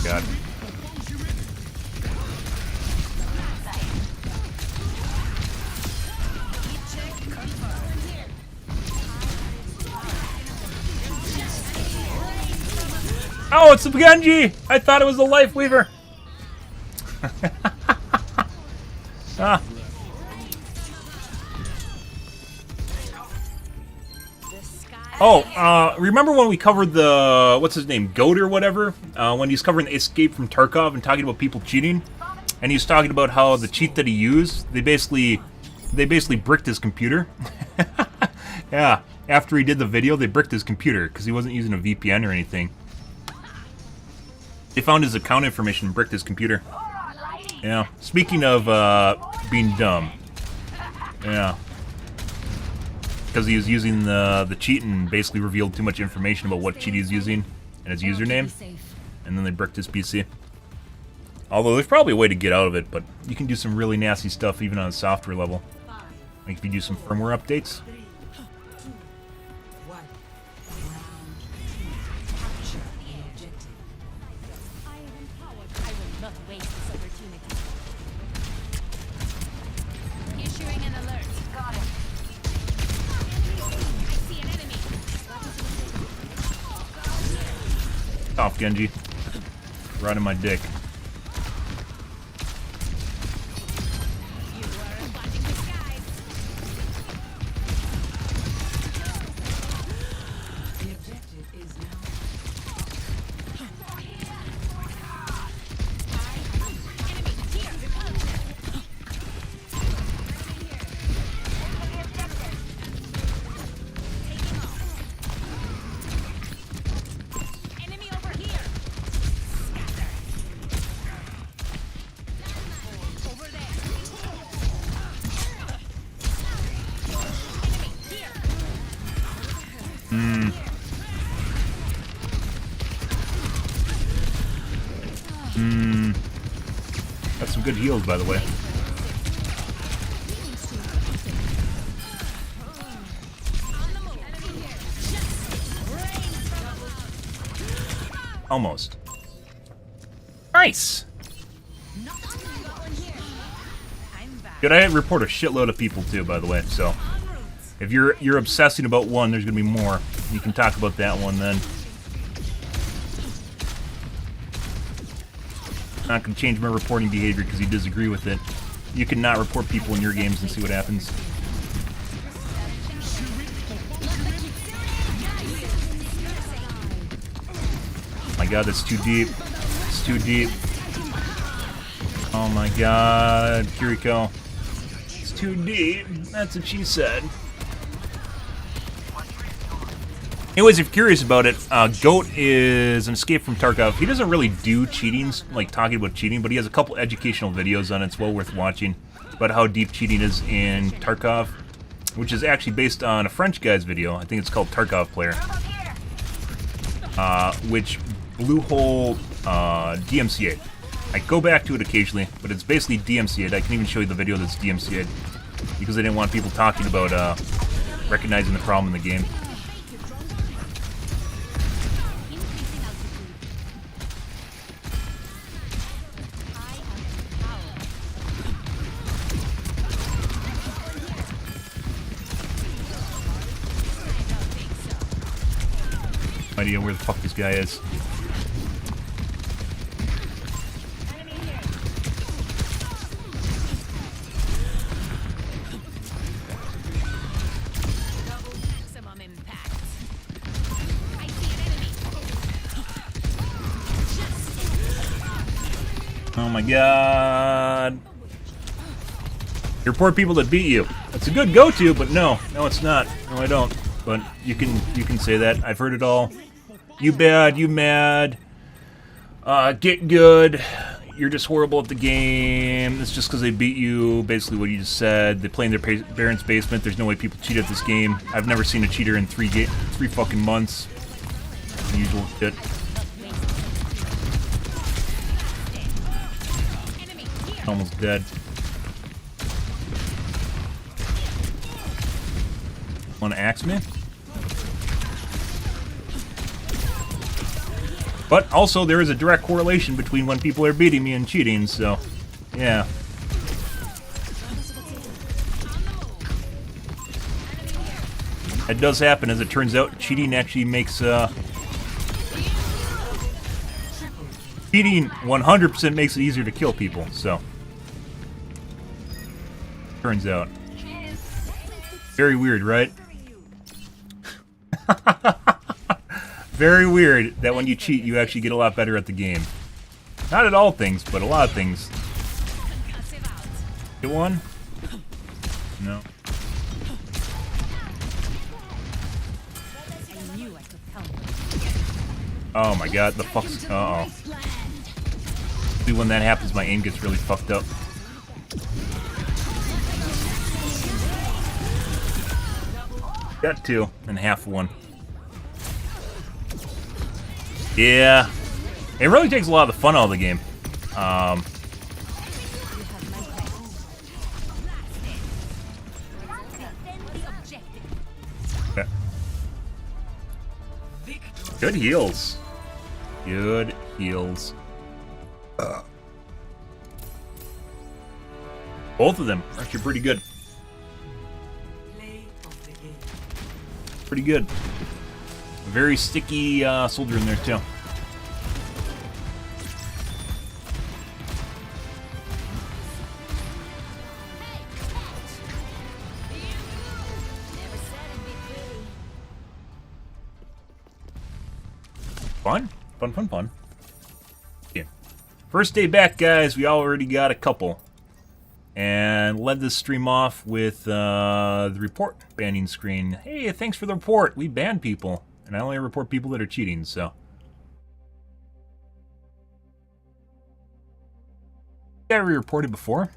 God. Oh, it's the Genji! I thought it was the Life Weaver. Ah. Oh, remember when we covered the, what's his name, Goat or whatever? When he's covering the Escape from Tarkov and talking about people cheating? And he was talking about how the cheat that he used, they basically bricked his computer. Yeah, after he did the video, they bricked his computer because he wasn't using a VPN or anything. They found his account information and bricked his computer. Yeah, speaking of being dumb. Yeah. Because he was using the cheat and basically revealed too much information about what cheat he's using and his username. And then they bricked his PC. Although there's probably a way to get out of it, but you can do some really nasty stuff even on a software level. Like if you do some firmware updates. Off, Genji. Right in my dick. That's some good heals, by the way. Almost. Nice! Good, I report a shitload of people too, by the way, so if you're obsessing about one, there's gonna be more. You can talk about that one then. Not gonna change my reporting behavior because you disagree with it. You can not report people in your games and see what happens. My god, that's too deep. It's too deep. Oh my god, Kiriko. It's too deep. That's what she said. Anyways, if you're curious about it, Goat is an Escape from Tarkov. He doesn't really do cheating, like talking about cheating, but he has a couple educational videos on it. It's well worth watching about how deep cheating is in Tarkov, which is actually based on a French guy's video. I think it's called Tarkov Player, which Bluehole DMCA'd. I go back to it occasionally, but it's basically DMCA'd. I can even show you the video that's DMCA'd because I didn't want people talking about recognizing the problem in the game. Idea where the fuck this guy is. Oh my god. You report people that beat you. That's a good go-to, but no, it's not. No, I don't. But you can say that. I've heard it all. You bad, you mad. Get good. You're just horrible at the game. It's just because they beat you. Basically what you just said. They play in their parents' basement. There's no way people cheat at this game. I've never seen a cheater in three fucking months. The usual shit. Almost dead. Wanna axe me? But also, there is a direct correlation between when people are beating me and cheating, so yeah. It does happen, as it turns out. Cheating actually makes cheating 100% makes it easier to kill people. So Turns out. Very weird, right? Very weird that when you cheat, you actually get a lot better at the game. Not at all things, but a lot of things. Get one? No. Oh my god, the fuck's... Uh-oh. See, when that happens, my aim gets really fucked up. Got two, and half one. Yeah. It really takes a lot of the fun out of the game. Okay. Good heals. Good heals. Both of them are actually pretty good. Pretty good. A very sticky soldier in there too. Fun? Fun, fun, fun. Yeah. First day back, guys. We already got a couple. And led this stream off with the report banning screen. Hey, thanks for the report. We ban people. And I only report people that are cheating, so. Yeah, we reported before.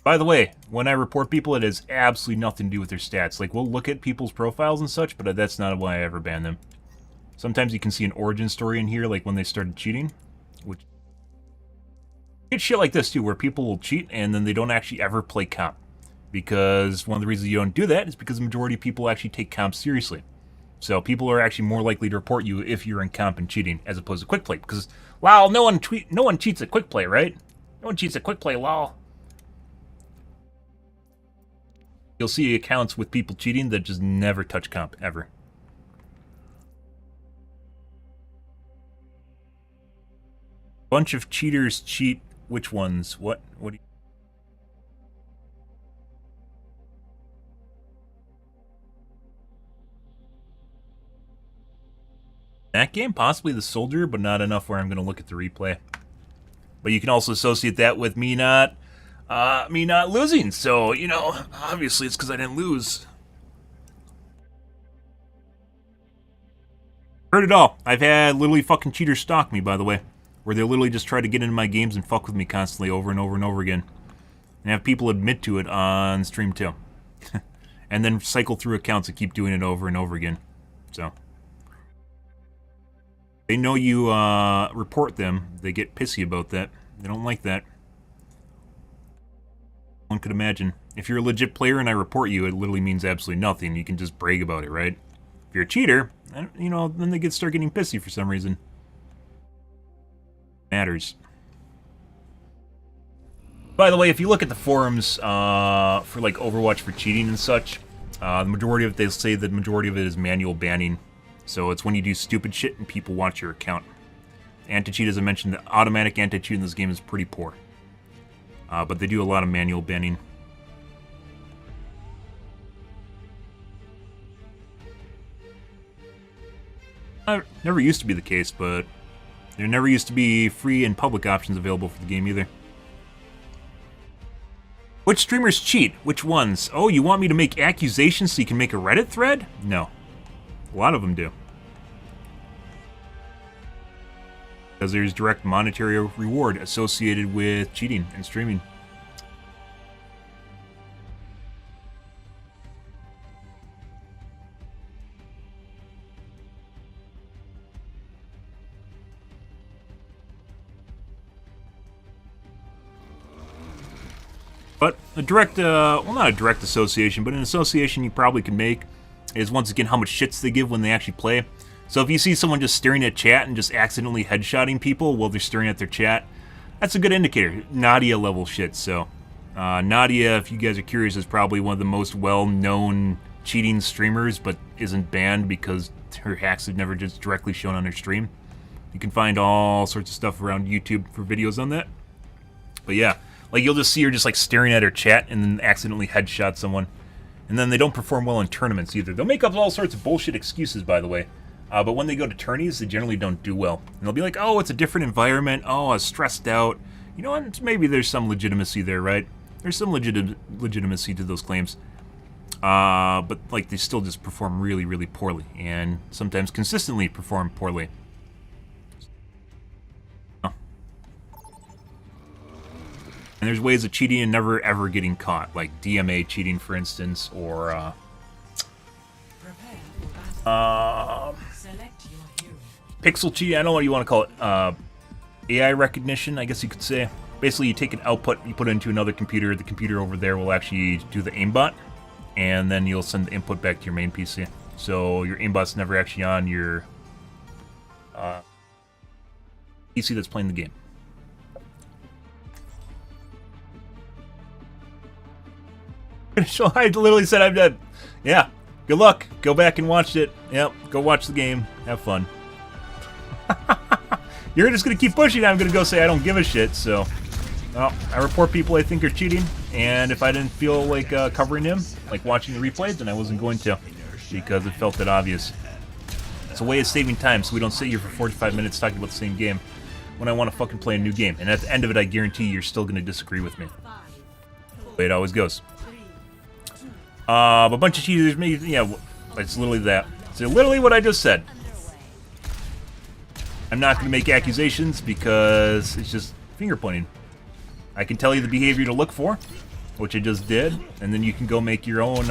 By the way, when I report people, it has absolutely nothing to do with their stats. Like, we'll look at people's profiles and such, but that's not why I ever ban them. Sometimes you can see an origin story in here, like when they started cheating. Which... It's shit like this, too, where people will cheat and then they don't actually ever play comp. Because one of the reasons you don't do that is because the majority of people actually take comp seriously. So people are actually more likely to report you if you're in comp and cheating, as opposed to quick play. Because, wow, no one cheats at quick play, right? No one cheats at quick play, lol. You'll see accounts with people cheating that just never touch comp, ever. Bunch of cheaters cheat. Which ones? What do you... That game? Possibly the soldier, but not enough where I'm going to look at the replay. But you can also associate that with me not losing, so, you know, obviously it's because I didn't lose. Heard it all. I've had literally fucking cheaters stalk me, by the way, where they literally just try to get into my games and fuck with me constantly over and over and over again. And have people admit to it on stream too. And then cycle through accounts and keep doing it over and over again. So. They know you report them. They get pissy about that. They don't like that. One could imagine. If you're a legit player and I report you, it literally means absolutely nothing. You can just brag about it, right? If you're a cheater, you know, then they start getting pissy for some reason. Matters. By the way, if you look at the forums for like Overwatch for cheating and such, the majority of it, they say the majority of it is manual banning. So it's when you do stupid shit and people watch your account. Anti-cheat, as I mentioned, the automatic anti-cheat in this game is pretty poor. But they do a lot of manual banning. Never used to be the case, but there never used to be free and public options available for the game either. Which streamers cheat? Which ones? Oh, you want me to make accusations so you can make a Reddit thread? No. A lot of them do. Because there's direct monetary reward associated with cheating and streaming. But a direct, well, not a direct association, but an association you probably can make is, once again, how much shits they give when they actually play. So if you see someone just staring at chat and just accidentally headshotting people while they're staring at their chat, that's a good indicator. Nadia level shit, so. Nadia, if you guys are curious, is probably one of the most well-known cheating streamers, but isn't banned because her hacks have never just directly shown on her stream. You can find all sorts of stuff around YouTube for videos on that. But yeah, like you'll just see her just like staring at her chat and then accidentally headshot someone. And then they don't perform well in tournaments either. They'll make up all sorts of bullshit excuses, by the way. But when they go to tourneys, they generally don't do well. And they'll be like, oh, it's a different environment. Oh, I was stressed out. You know, and maybe there's some legitimacy there, right? There's some legitimacy to those claims. But like they still just perform really, really poorly. And sometimes consistently perform poorly. And there's ways of cheating and never ever getting caught, like DMA cheating, for instance, or pixel cheating. I don't know what you want to call it. AI recognition, I guess you could say. Basically, you take an output, you put it into another computer. The computer over there will actually do the aimbot, and then you'll send the input back to your main PC. So your aimbot's never actually on your PC that's playing the game. I literally said I'm dead. Yeah, good luck. Go back and watch it. Yep, go watch the game. Have fun. You're just going to keep pushing. I'm going to go say I don't give a shit. So, well, I report people I think are cheating. And if I didn't feel like covering him, like watching the replay, then I wasn't going to. Because it felt that obvious. It's a way of saving time so we don't sit here for 45 minutes talking about the same game when I want to fucking play a new game. And at the end of it, I guarantee you're still going to disagree with me. The way it always goes. A bunch of cheaters, maybe, yeah, it's literally that. It's literally what I just said. I'm not going to make accusations because it's just finger pointing. I can tell you the behavior to look for, which I just did, and then you can go make your own,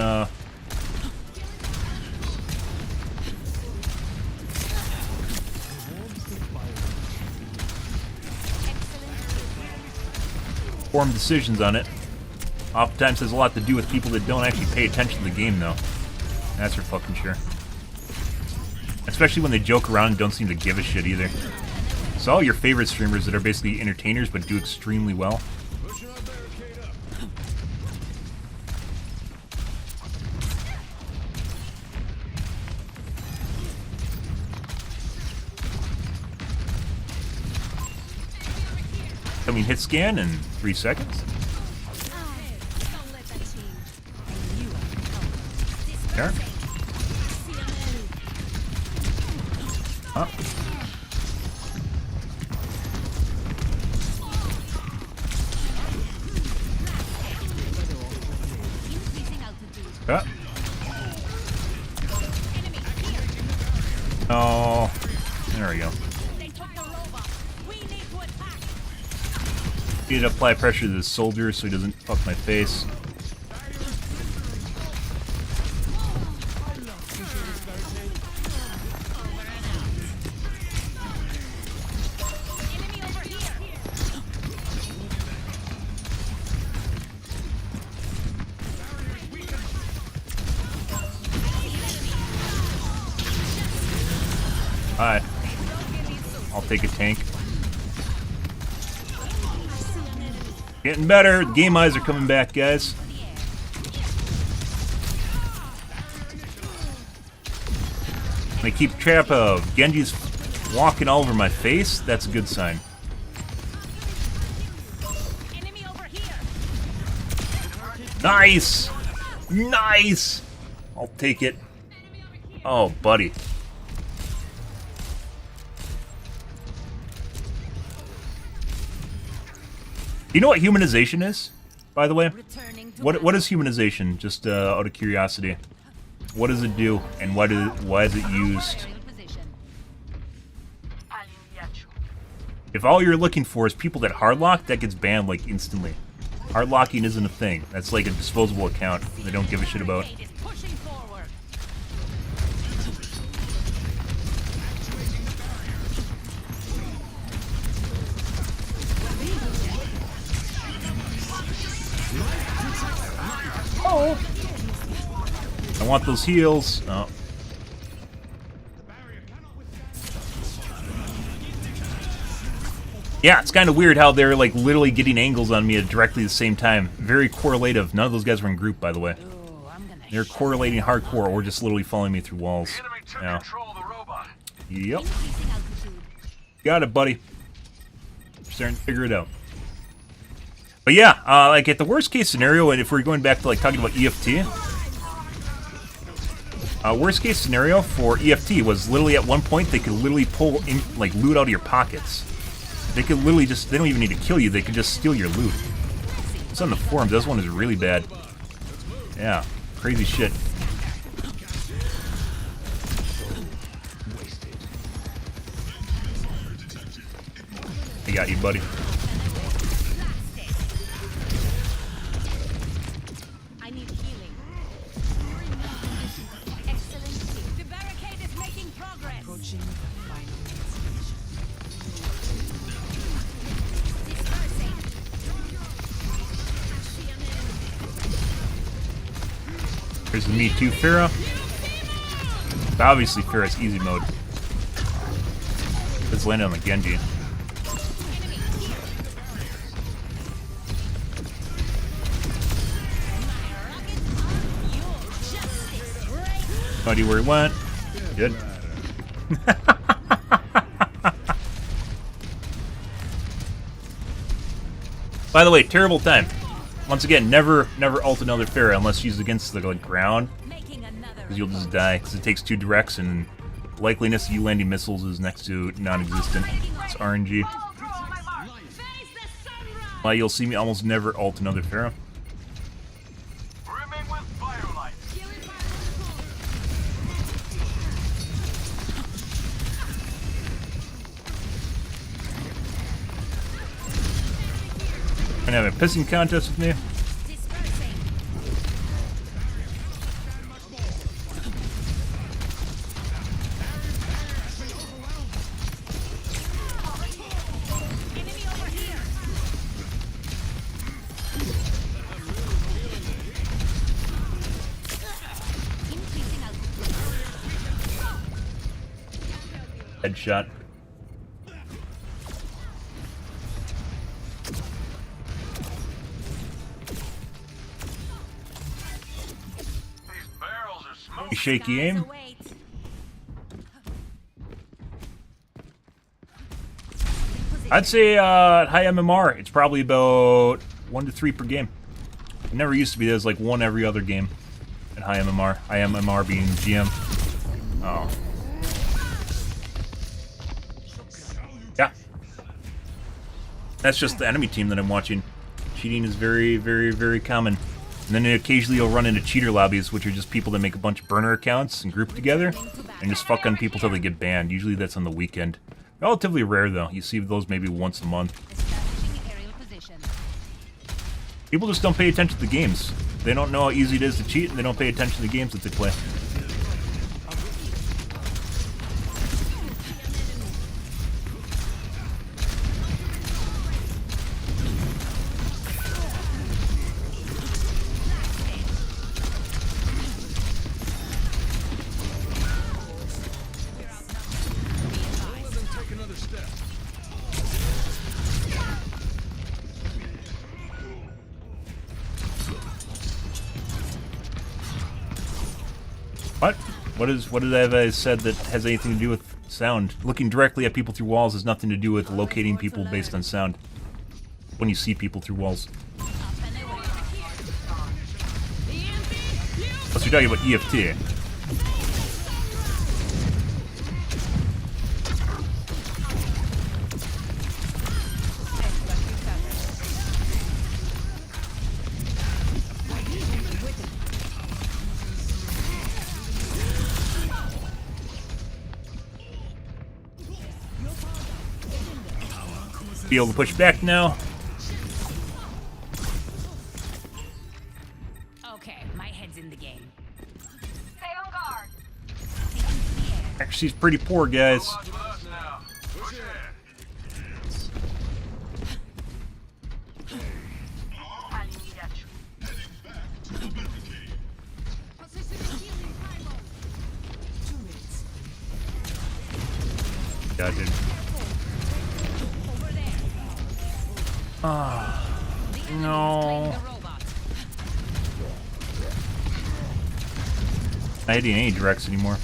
informed decisions on it. Oftentimes has a lot to do with people that don't actually pay attention to the game, though. That's for fucking sure. Especially when they joke around and don't seem to give a shit either. It's all your favorite streamers that are basically entertainers but do extremely well. I mean, hit scan in 3 seconds. There. Huh. Oh, there we go. Need to apply pressure to the soldier so he doesn't fuck my face. Alright. I'll take a tank. Getting better. The game eyes are coming back, guys. They keep track of Genji's walking all over my face. That's a good sign. Nice! Nice! I'll take it. Oh, buddy. You know what humanization is, by the way? What is humanization? Just out of curiosity. What does it do, and why is it used? If all you're looking for is people that hardlock, that gets banned like instantly. Hardlocking isn't a thing. That's like a disposable account they don't give a shit about. Oh. I want those heals. Oh. Yeah, it's kind of weird how they're like literally getting angles on me at directly the same time. Very correlative. None of those guys were in group, by the way. They're correlating hardcore or just literally following me through walls. Yeah. Yep. Increasing altitude. Got it, buddy. Starting to figure it out. But yeah, like at the worst case scenario, and if we're going back to like talking about EFT, worst case scenario for EFT was literally at one point they could literally pull in, like loot out of your pockets. They could literally just, they don't even need to kill you, they could just steal your loot. It's on the forums, this one is really bad. Yeah, crazy shit. I got you, buddy. I need healing. Excellent. The barricade is making progress. Approaching final destination. Dispersing. Here's the Me Too Pharah. Obviously, Pharah's easy mode. Let's land on the Genji. Buddy, where he went. Good. By the way, terrible time. Once again, never ult another Pharah unless she's against the like, ground, because you'll just die. Because it takes 2 directs, and the likeliness of you landing missiles is next to non-existent. It's RNG. Why you'll see me almost never ult another Pharah. Brimming with firelight. Gonna have a pissing contest with me. Dispersing. Enemy over here. Increasing altitude. Headshot. These barrels are smoking. Shaky aim. Await. I'd say at high MMR, it's probably about 1 to 3 per game. It never used to be. There's like 1 every other game at high MMR. High MMR being GM. Oh. Yeah. That's just the enemy team that I'm watching. Cheating is very, very, very common. And then occasionally you'll run into cheater lobbies, which are just people that make a bunch of burner accounts and group together and just fuck on people till they get banned. Usually that's on the weekend. Relatively rare though. You see those maybe once a month. Establishing aerial position. People just don't pay attention to the games. They don't know how easy it is to cheat, and they don't pay attention to the games that they play. What? What have I said that has anything to do with sound? Looking directly at people through walls has nothing to do with locating people based on sound. When you see people through walls. Unless you're talking about EFT. Be able to push back now. Okay, my head's in the game. Stay on guard. Actually, she's pretty poor, guys. Watch with us now. Push it. I need at you. God, dude. Over there. Ah, The enemy no. is playing the robot. Not hitting any directs anymore.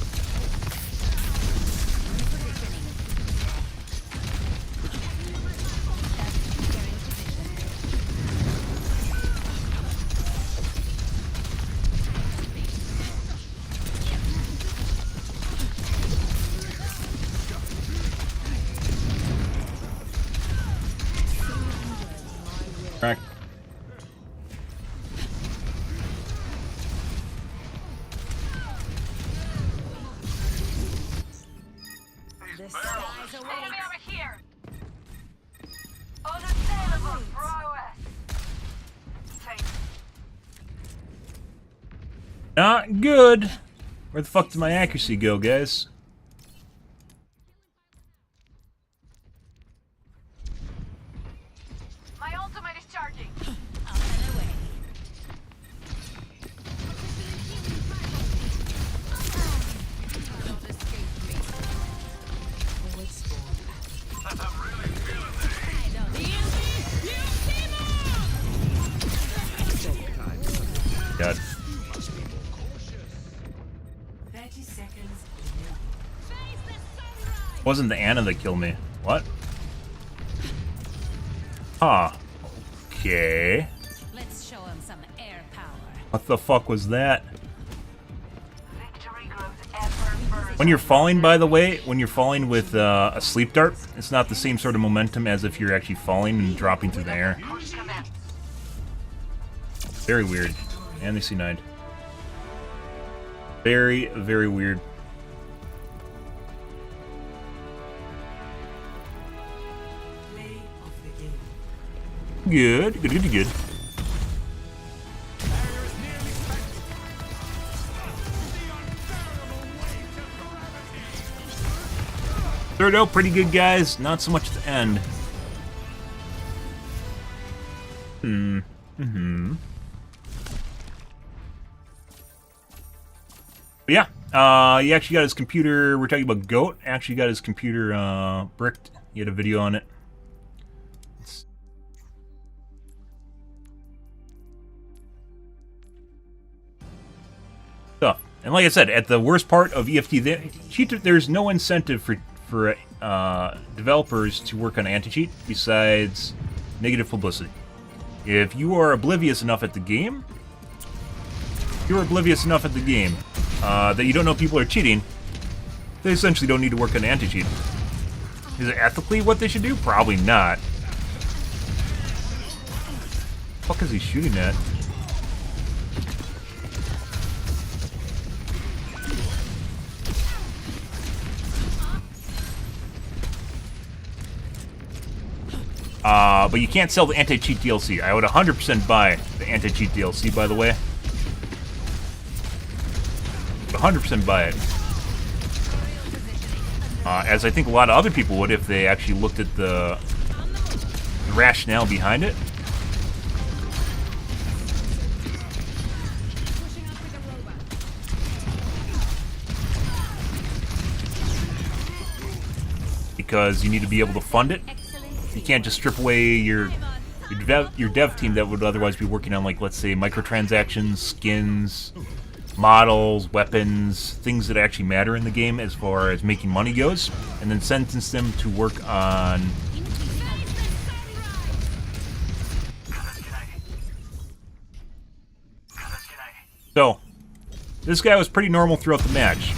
Crack. The skies awake. Enemy over here. Unassailable prowess. Take. Not good. Where the fuck did my accuracy go, guys? My ultimate is charging. Up and away. Don't escape me. Always spawn. I don't God. 30 seconds. Wasn't the Anna that killed me. What? Huh. Okay. Let's show him some air power. What the fuck was that? Victory grows ever further. When you're falling, by the way, when you're falling with a sleep dart, it's not the same sort of momentum as if you're actually falling and dropping through the air. Very weird. And they C9'd. Very, very weird. Good, good, good, good. Third out, pretty good, guys. Not so much at the end. But yeah, he actually got his computer. We're talking about Goat. Actually got his computer bricked. He had a video on it. So, and like I said, at the worst part of EFT, there's no incentive for developers to work on anti-cheat besides negative publicity. If you are oblivious enough at the game, that you don't know people are cheating, they essentially don't need to work on anti-cheat. Is it ethically what they should do? Probably not. What the fuck is he shooting at? But you can't sell the anti-cheat DLC. I would 100% buy the anti-cheat DLC, by the way. 100% buy it. As I think a lot of other people would if they actually looked at the rationale behind it. Because you need to be able to fund it. You can't just strip away your dev team that would otherwise be working on, like, let's say, microtransactions, skins, models, weapons, things that actually matter in the game as far as making money goes, and then sentence them to work on So, this guy was pretty normal throughout the match.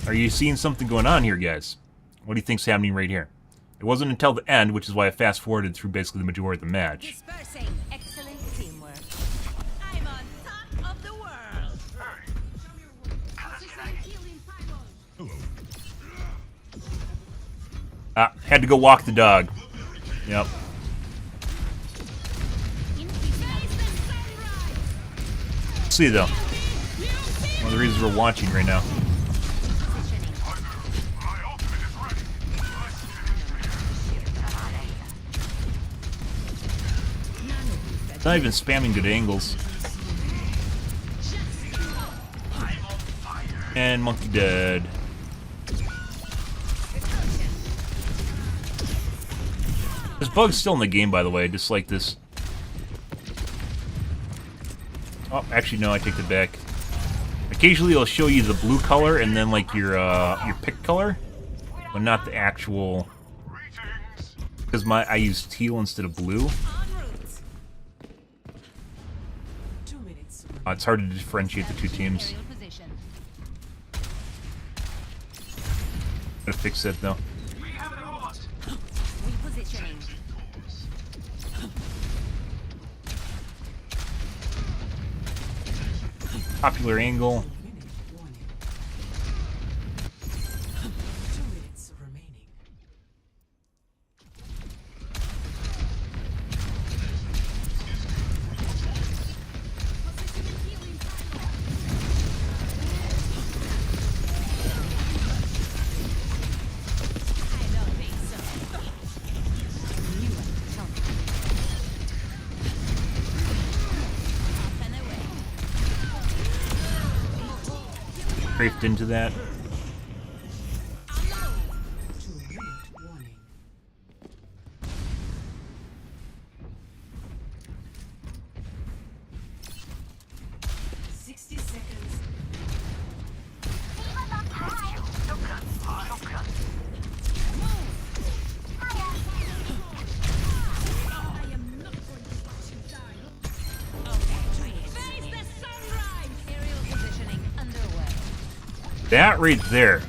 Are you seeing something going on here, guys? What do you think's happening right here? It wasn't until the end, which is why I fast-forwarded through basically the majority of the match. Dispersing. Excellent teamwork. I'm on top of the world. Had to go walk the dog. Yep. See, though. One of the reasons we're watching right now. It's not even spamming good angles. And monkey dead. This bug's still in the game, by the way, just like this. Oh, actually, no, I take it back. Occasionally, it'll show you the blue color and then like your pick color, but not the actual. Because I use teal instead of blue. It's hard to differentiate the two teams. Gotta fix that though. Repositioning. Popular angle. Strafed into that. That right there.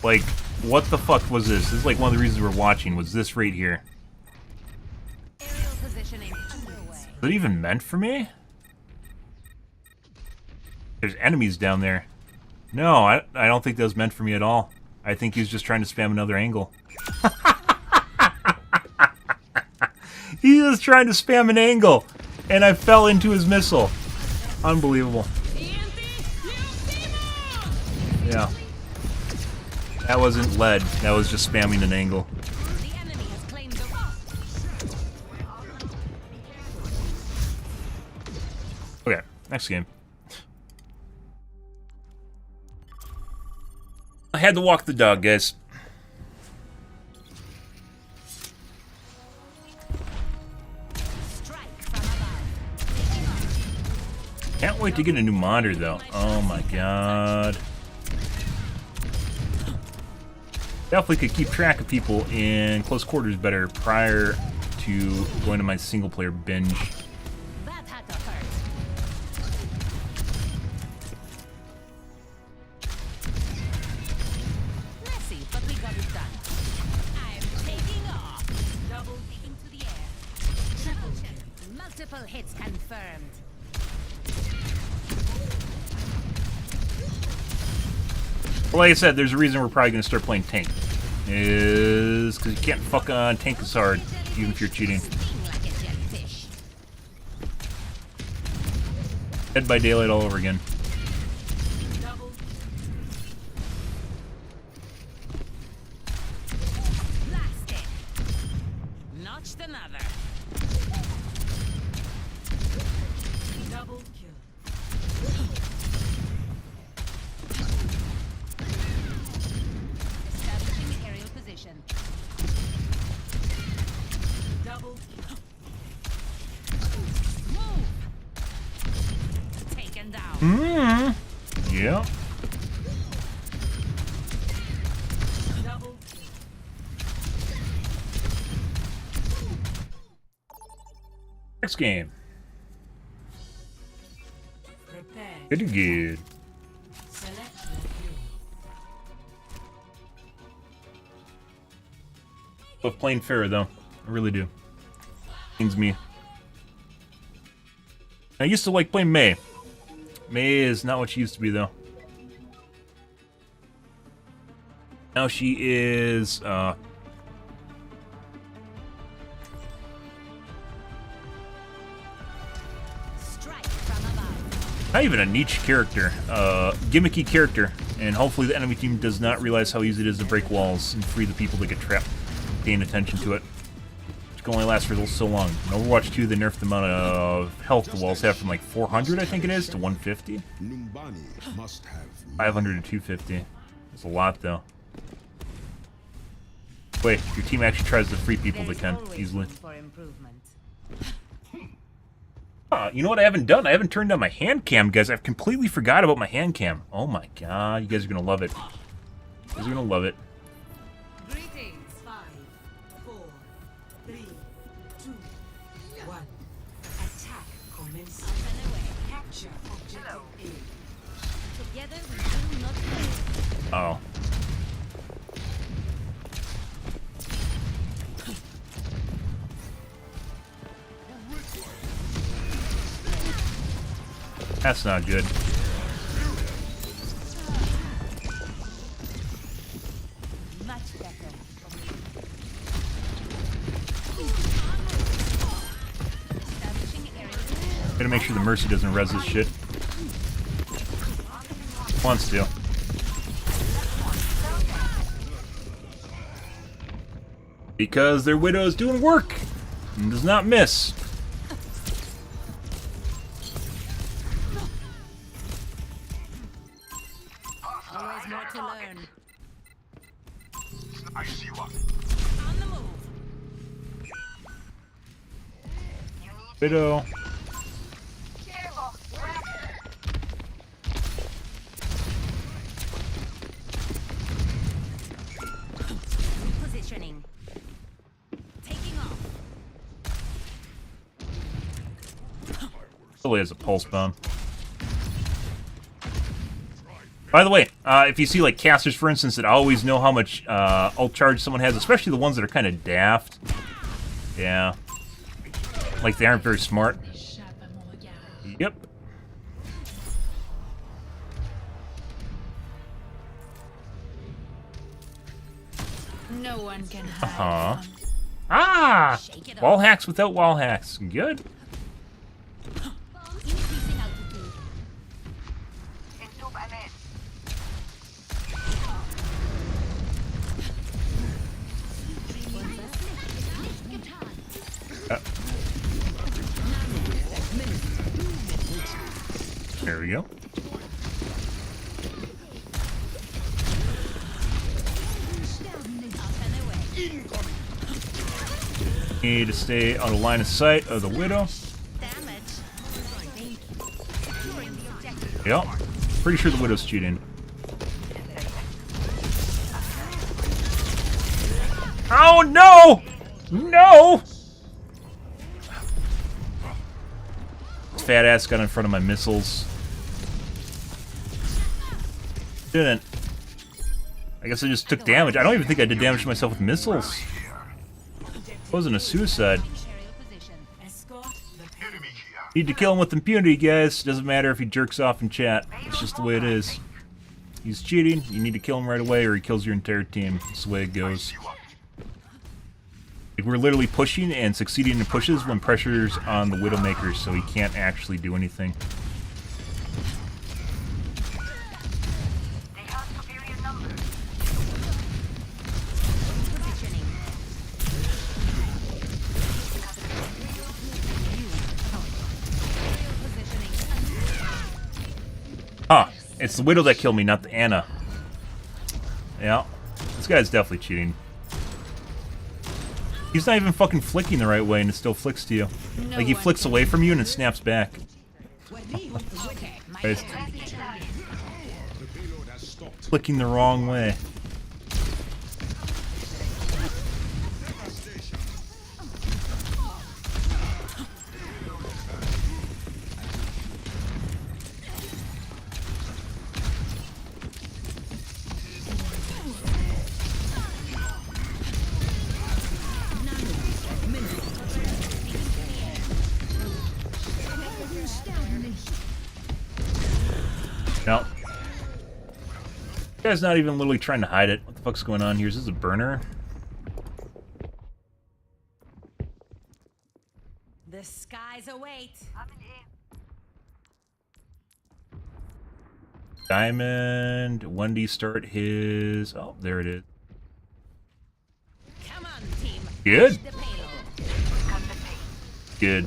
Like, what the fuck was this? This is like one of the reasons we're watching, was this right here. Is it even meant for me? There's enemies down there. No, I don't think that was meant for me at all. I think he was just trying to spam another angle. He was trying to spam an angle, and I fell into his missile. Unbelievable. Yeah. That wasn't lead. That was just spamming an angle. Okay, next game. I had to walk the dog, guys. Can't wait to get a new monitor, though. Oh my god. Definitely could keep track of people in close quarters better prior to going to my single player binge. That had to hurt. Messy, but we got it done. I'm taking off. Double into the air. Triple kill. Multiple hits confirmed. Well, like I said, there's a reason we're probably going to start playing tank. Is because you can't fuck on tank as hard, even if you're cheating. Dead by Daylight all over again. Blasted. Notched another. Double kill. Establishing aerial position. Double kill. Move. Taken down. Yeah. Double kill. Next game. Prepare. Pretty good. Select your hero. Love playing Pharah, though. I really do. Means me. I used to like playing Mei. Mei is not what she used to be, though. Now she is, Strike from above. not even a niche character. Gimmicky character. And hopefully the enemy team does not realize how easy it is to break walls and free the people that get trapped paying attention to it. Which can only last for so long. In Overwatch 2, they nerfed the amount of health the walls have from like 400, I think it is, to 150. 500 to 250. That's a lot, though. Wait, your team actually tries to free people they can easily. For improvement. You know what I haven't done? I haven't turned on my hand cam, guys. I've completely forgot about my hand cam. Oh my god, you guys are gonna love it. You guys are gonna love it. Greetings. 5, 4, 3, 2, 1. Attack commences. Capture objective A. Together we do not fail. Oh. That's not good. Much better. Establishing area. Gotta make sure the Mercy doesn't res this shit. Wants to. Because their Widow is doing work and does not miss. Always more to learn. I see one. On the move. Widow. Positioning. Taking off. Probably has a pulse bomb. By the way, if you see like casters, for instance, that always know how much ult charge someone has, especially the ones that are kind of daft. Yeah. Like they aren't very smart. Yep. No one can hide. Ah! Shake it Wall hacks without wall hacks. Good. Increasing altitude. There we go. Need to stay out of line of sight of the Widow. Damage. Yep. Pretty sure the Widow's cheating. Oh no! No! This fat ass got in front of my missiles. Didn't. I guess I just took damage. I don't even think I did damage to myself with missiles. It wasn't a suicide. Need to kill him with impunity, guys. Doesn't matter if he jerks off in chat. It's just the way it is. He's cheating. You need to kill him right away or he kills your entire team. That's the way it goes. Like, we're literally pushing and succeeding in pushes when pressure's on the Widowmaker, so he can't actually do anything. Huh. It's the Widow that killed me, not the Anna. Yeah. This guy's definitely cheating. He's not even fucking flicking the right way and it still flicks to you. Like he flicks away from you and it snaps back. Guys. Flicking the wrong way. No. This guy's not even literally trying to hide it. What the fuck's going on here? Is this a burner? The skies await. Diamond. When do you start his... Oh, there it is. Come on, team. Good. The payload. Good.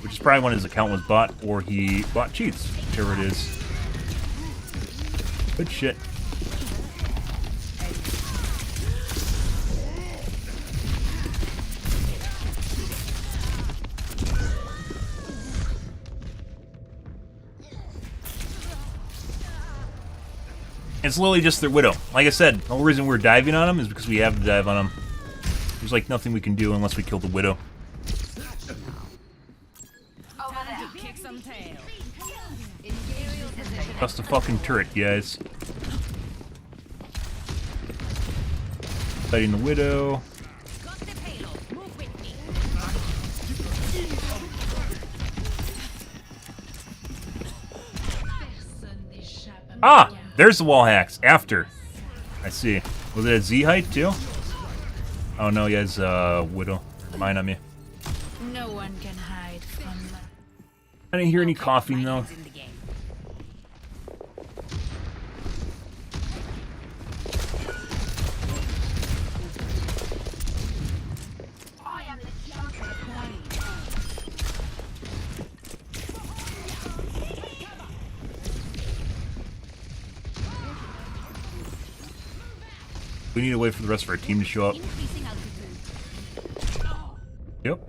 Which is probably when his account was bought or he bought cheats. Whichever it is. Good shit. It's literally just their Widow. Like I said, the whole reason we're diving on him is because we have to dive on him. There's like nothing we can do unless we kill the Widow. Time to kick some tail. Just a fucking turret, guys. Fighting the Widow. Got the payload. Move with me. Ah! There's the wall hacks. After. I see. Was it a Z height too? Oh no, he has Widow. Mine on me. No one can hide from me. I didn't hear any coughing though. In the game. We need to wait for the rest of our team to show up. Increasing altitude. Yep.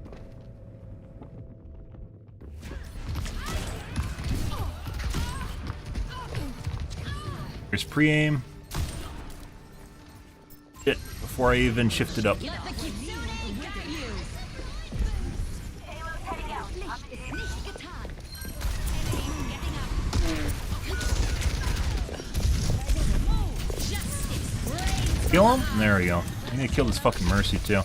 Here's pre-aim. Shit, before I even shifted up. Let the kitsune get you. Halo's heading out. I'm in. Kill him? There we go. I'm gonna kill this fucking Mercy too.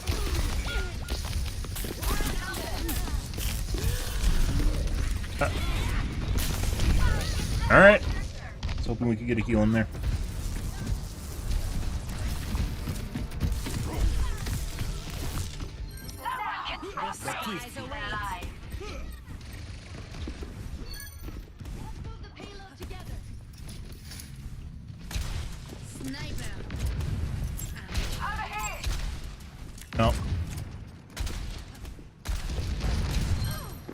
Alright. I was hoping we could get a heal in there. Eyes away. Alive. Sniper. Over here. No.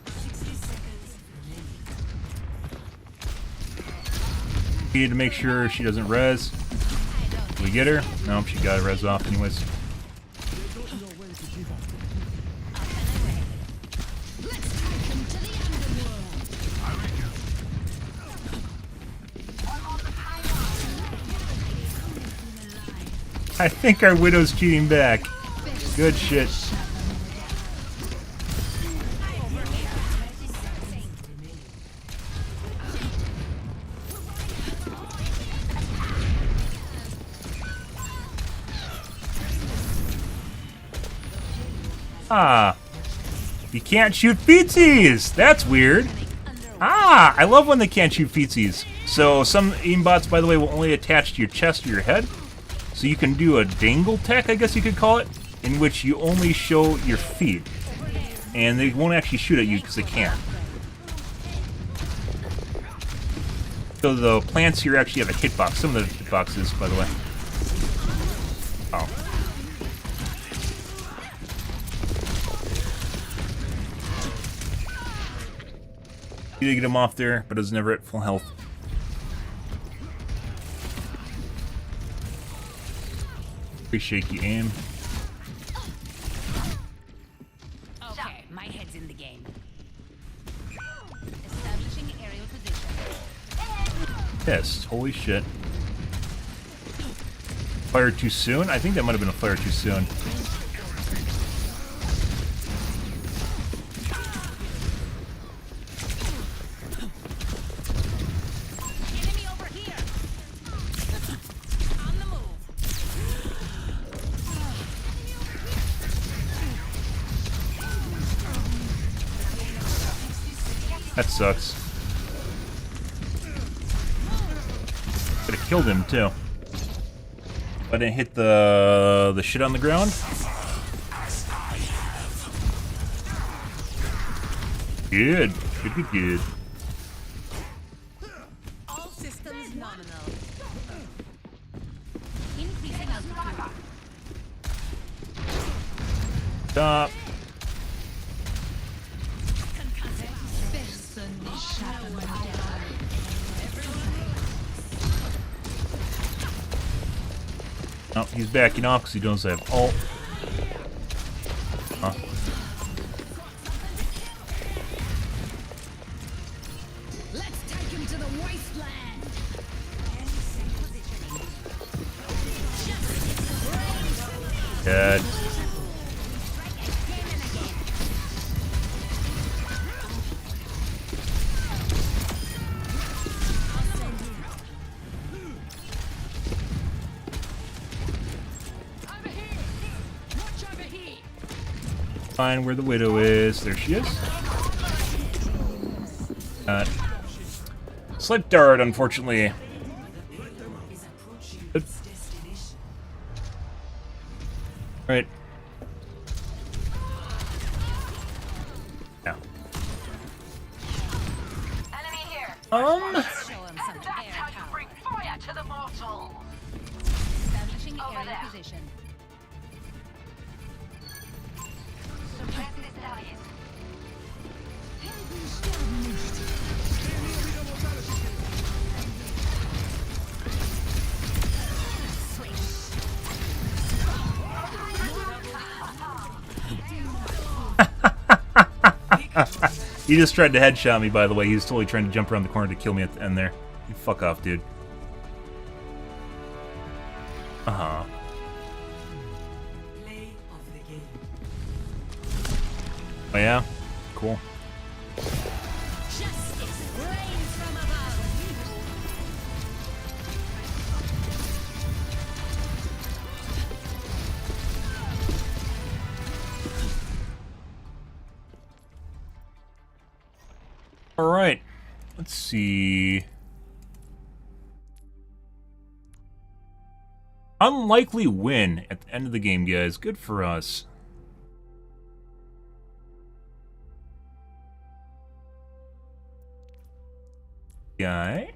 60 seconds. We need to make sure she doesn't res. Did we get her? Nope, she got a res off anyways. I think our Widow's cheating back. Good shit. Ah. You can't shoot feetsies! That's weird. Ah, I love when they can't shoot feetsies. So some aimbots, by the way, will only attach to your chest or your head. So you can do a dangle tech, I guess you could call it, in which you only show your feet. And they won't actually shoot at you because they can't. So the plants here actually have a hitbox. Some of the hitboxes, by the way. Oh. You to get him off there, but it's never at full health. Pretty shaky aim. Okay, my head's in the game. Establishing aerial position. Yes, holy shit. Fire too soon? I think that might have been a fire too soon. Enemy over here. On the move. That sucks. Could have killed him too. I didn't hit the shit on the ground. Good. Good, good, good. All systems nominal. Increasing altitude. Stop. Oh, he's backing off because he doesn't have ult. Huh. Let's take him to the wasteland. Dead. Find where the Widow is. There she is. Slight dart, unfortunately. Right. Yeah. Enemy here. Show him some That's air how you power. bring fire to the mortal. Establishing Over area there. position. Suppress this allies. He just tried to headshot me, by the way. He was totally trying to jump around the corner to kill me at the end there. You fuck off, dude. Uh-huh. Play of the game. Oh, yeah? Cool. Justice reigns from above. Alright. Let's see. Unlikely win at the end of the game, guys. Good for us. Guy.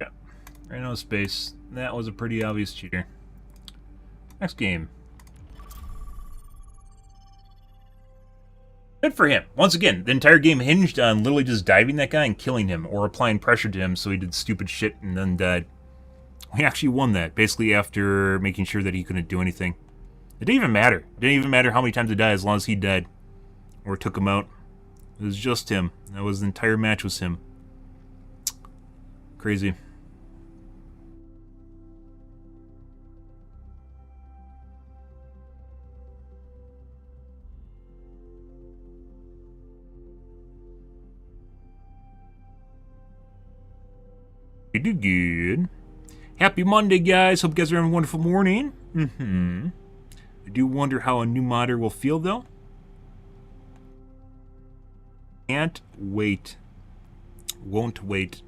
Yeah. Right, no space. That was a pretty obvious cheater. Next game. Good for him. Once again, the entire game hinged on literally just diving that guy and killing him, or applying pressure to him so he did stupid shit and then died. We actually won that, basically after making sure that he couldn't do anything. It didn't even matter. It didn't even matter how many times he died as long as he died. Or took him out. It was just him. That was the entire match was him. Crazy. You do good. Happy Monday, guys. Hope you guys are having a wonderful morning. I do wonder how a new modder will feel, though. Can't wait. Won't wait.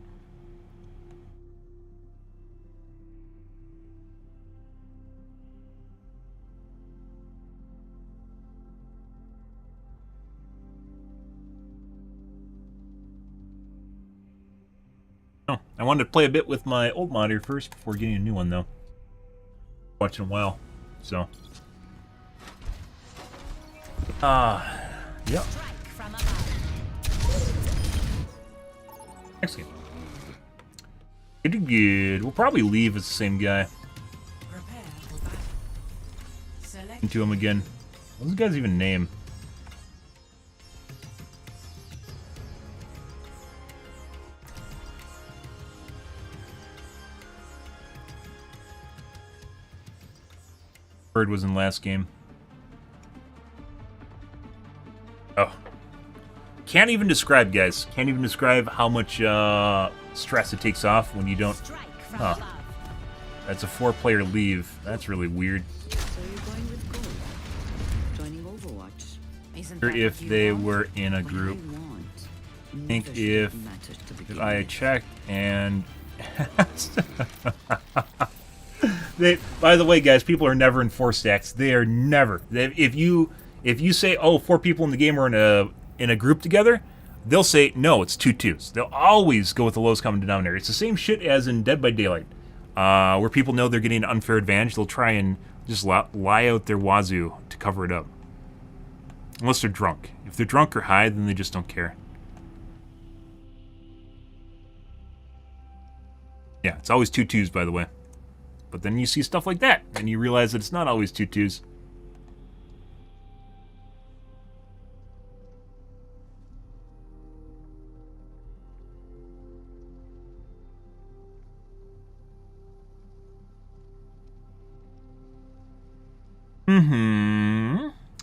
Oh, I wanted to play a bit with my old modder first before getting a new one, though. Watching a while, so. Yep. Strike from above. Next game. Good. We'll probably leave as the same guy. Prepare for battle. Select Into him again. What's this guy's even name? Bird was in last game. Oh. Can't even describe, guys. Can't even describe how much stress it takes off when you don't... Strike from Huh. above. That's a 4-player leave. That's really weird. So you're going with gold? Joining Overwatch? Isn't Or that if what you they want? were in a What group. I want I think never if matters to begin I with. checked and... by the way, guys, people are never in 4 stacks. They are never. If you say, oh, 4 people in the game are in a group together, they'll say, no, it's 2 twos. They'll always go with the lowest common denominator. It's the same shit as in Dead by Daylight, where people know they're getting an unfair advantage. They'll try and just lie out their wazoo to cover it up. Unless they're drunk. If they're drunk or high, then they just don't care. Yeah, it's always 2 twos, by the way. But then you see stuff like that, and you realize that it's not always tutus.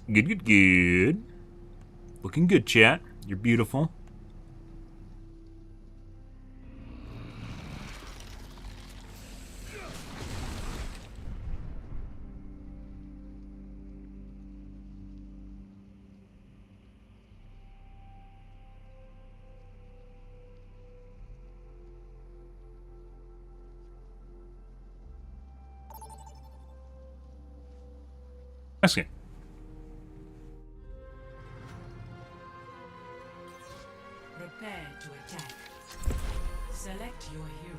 Good, good, good. Looking good, chat. You're beautiful. Okay. Prepare to attack. Select your hero.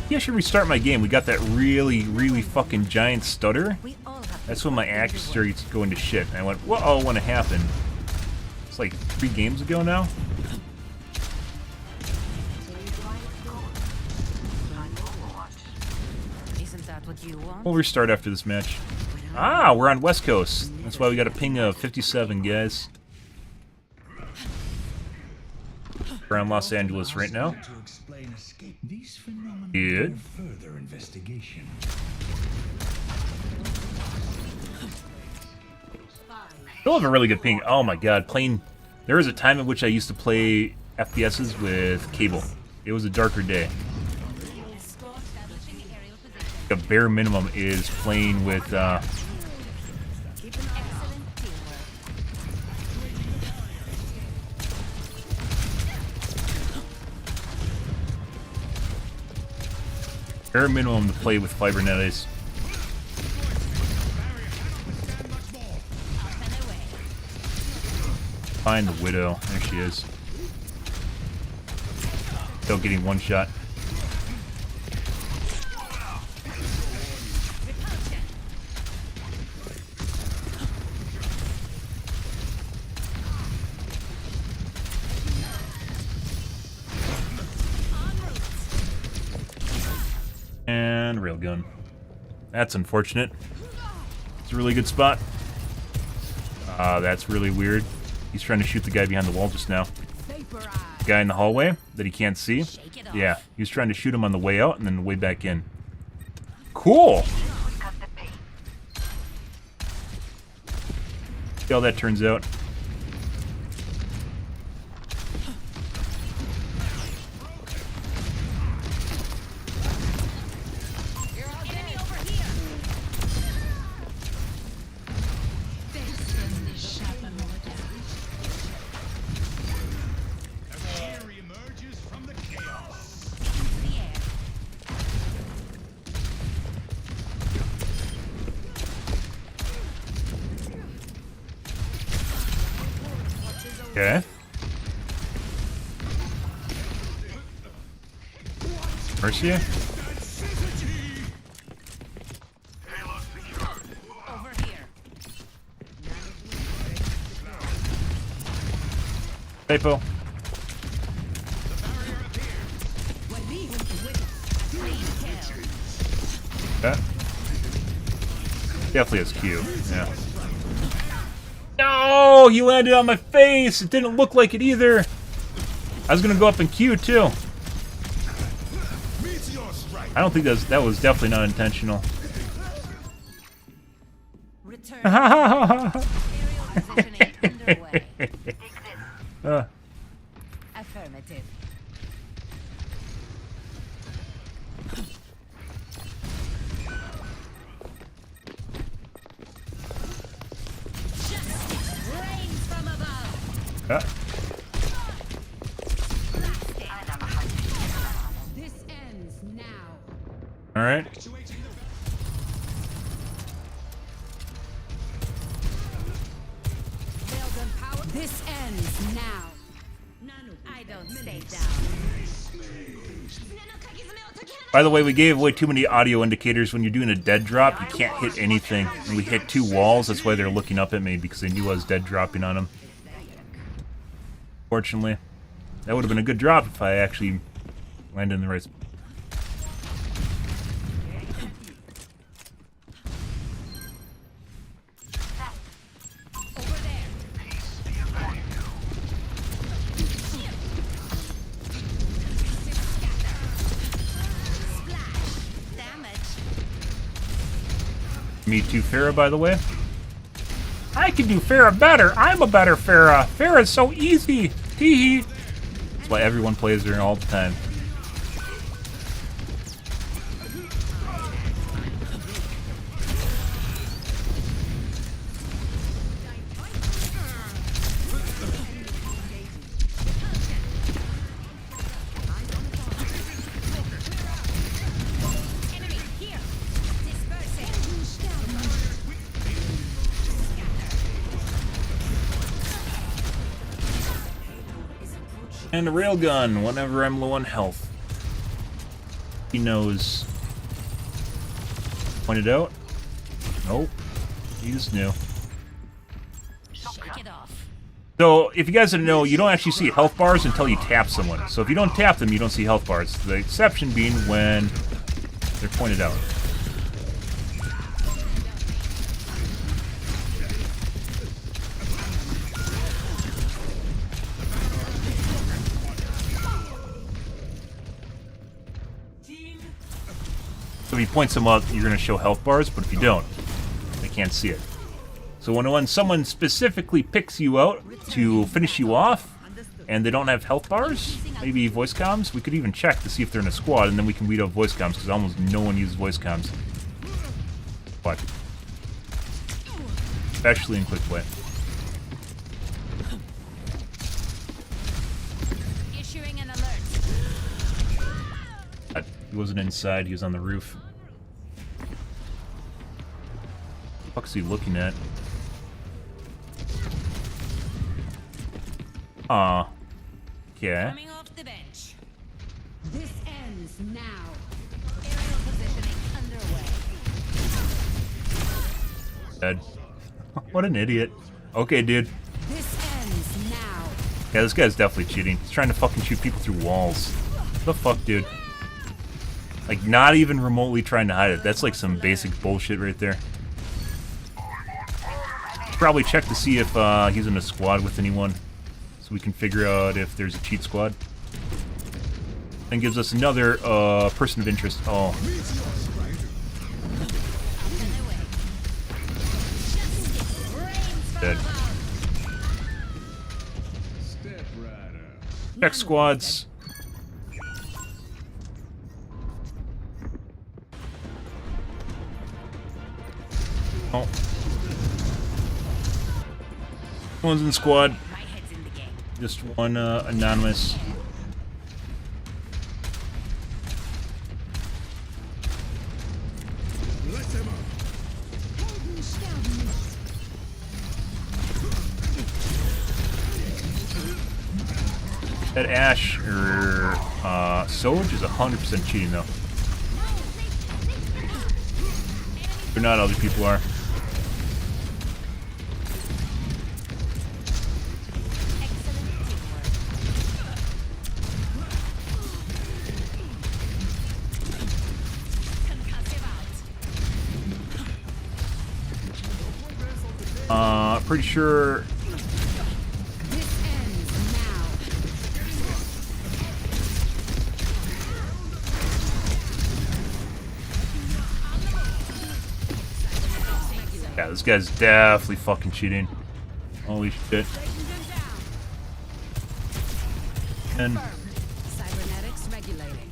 Yeah, I should restart my game. We got that really, really fucking giant stutter. We all have That's when my axe starts going to shit. And I went, whoa, when it happened. It's like 3 games ago now. Isn't that what you want? We'll restart after this match. Ah, we're on West Coast. That's why we got a ping of 57, guys. We're on Los Angeles right now. To explain escape. These phenomena Good. need further investigation. Still have a really good ping. Oh my god, playing... There was a time in which I used to play FPSs with cable. It was a darker day. The bare minimum is playing with... Excellent teamwork. bare minimum to play with Fibernettes. Find the Widow. There she is. Still getting one shot. And railgun. That's unfortunate. It's a really good spot. That's really weird. He's trying to shoot the guy behind the wall just now. The guy in the hallway that he can't see. Yeah, he was trying to shoot him on the way out and then the way back in. Cool! See how that turns out. Enemy over here. Emerges from the chaos. The air. Okay. Mercia? Over here. Typo. That definitely has Q. Yeah. No, he landed on my face. It didn't look like it either. I was gonna go up in Q too. I don't think that was definitely not intentional. Return. Aerial positioning underway. Affirmative. Justice reigns from above. This ends now. All right. ends now. I don't stay down. By the way, we gave away too many audio indicators. When you're doing a dead drop, you can't hit anything. And we hit 2 walls, that's why they're looking up at me, because they knew I was dead dropping on them. Fortunately, that would have been a good drop if I actually landed in the right spot. Me too, Farah, by the way. I can do Farah better. I'm a better Farah. Farah's so easy. Hee hee. That's why everyone plays her all the time. And a railgun whenever I'm low on health. He knows. Pointed out? Nope. He just knew. Shake it off. So, if you guys didn't know, you don't actually see health bars until you tap someone. So if you don't tap them, you don't see health bars. The exception being when they're pointed out. So if you point them up, you're going to show health bars, but if you don't, they can't see it. So when someone specifically picks you out to finish you off, and they don't have health bars, maybe voice comms, we could even check to see if they're in a squad, and then we can weed out voice comms, because almost no one uses voice comms. But especially in quick play. Issuing an alert. He wasn't inside, he was on the roof. What the fuck is he looking at? Aw. Yeah. Coming off the bench. This ends now. Aerial positioning underway. Dead. What an idiot. Okay, dude. This ends now. Yeah, this guy's definitely cheating. He's trying to fucking shoot people through walls. What the fuck, dude? Like, not even remotely trying to hide it. That's like some basic bullshit right there. Probably check to see if he's in a squad with anyone, so we can figure out if there's a cheat squad. And gives us another person of interest. Oh. Dead. Check squads. Oh. One's in the squad. My head's in the game. Just one anonymous. That Ash or Soj is 100% cheating though. But not other people are. Pretty sure. This ends now. Yeah, this guy's definitely fucking cheating. Holy shit. And Cybernetics regulating.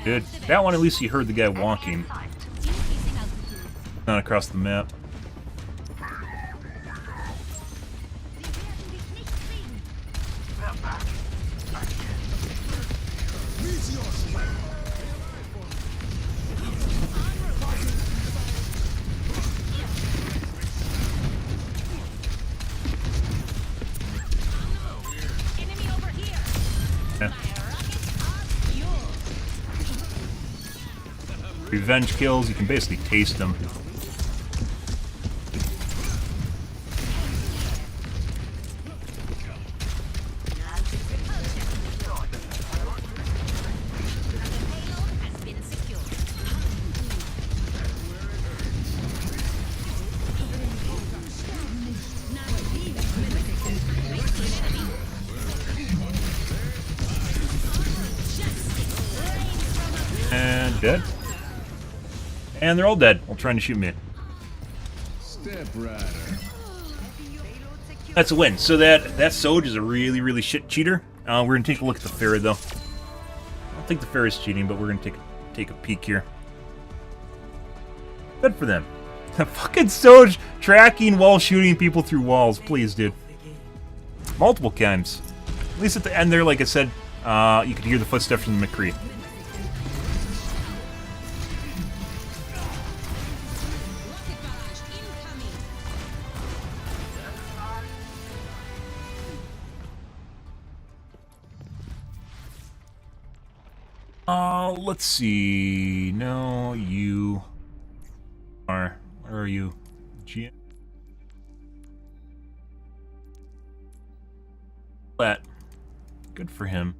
good. That one at least you heard the guy walking. Not across the map. Yeah. Revenge kills, you can basically taste them. And dead. And they're all dead while trying to shoot me. Step rider. That's a win. So that Soj is a really, really shit cheater. We're going to take a look at the Pharah, though. I don't think the Pharah is cheating, but we're going to take a peek here. Good for them. Fucking Soj tracking while shooting people through walls. Please, dude. Multiple times. At least at the end there, like I said, you could hear the footsteps from the McCree. Let's see. No, you are. Where are you? G. That. Good for him.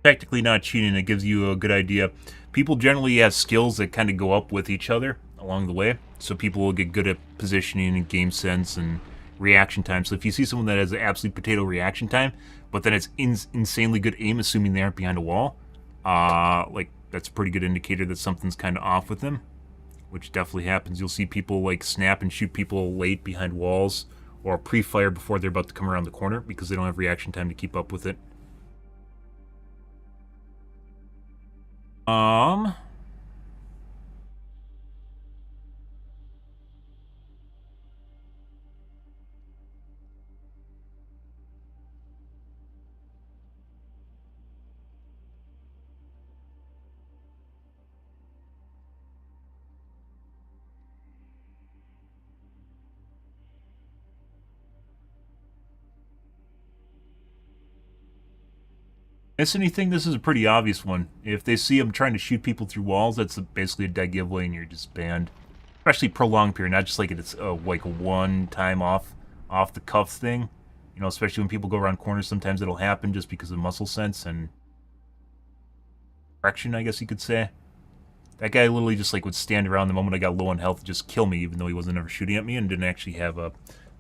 Technically not cheating, it gives you a good idea. People generally have skills that kind of go up with each other along the way, so people will get good at positioning and game sense and reaction time. So if you see someone that has an absolute potato reaction time, but then it's insanely good aim, assuming they aren't behind a wall, like that's a pretty good indicator that something's kind of off with them, which definitely happens. You'll see people like snap and shoot people late behind walls or pre-fire before they're about to come around the corner because they don't have reaction time to keep up with it. Miss anything? This is a pretty obvious one. If they see him trying to shoot people through walls, that's basically a dead giveaway and you're just banned. Especially prolonged period, not just like it's like a one-time off the cuff thing. You know, especially when people go around corners, sometimes it'll happen just because of muscle sense and direction, I guess you could say. That guy literally just like would stand around the moment I got low on health, just kill me, even though he wasn't ever shooting at me and didn't actually have a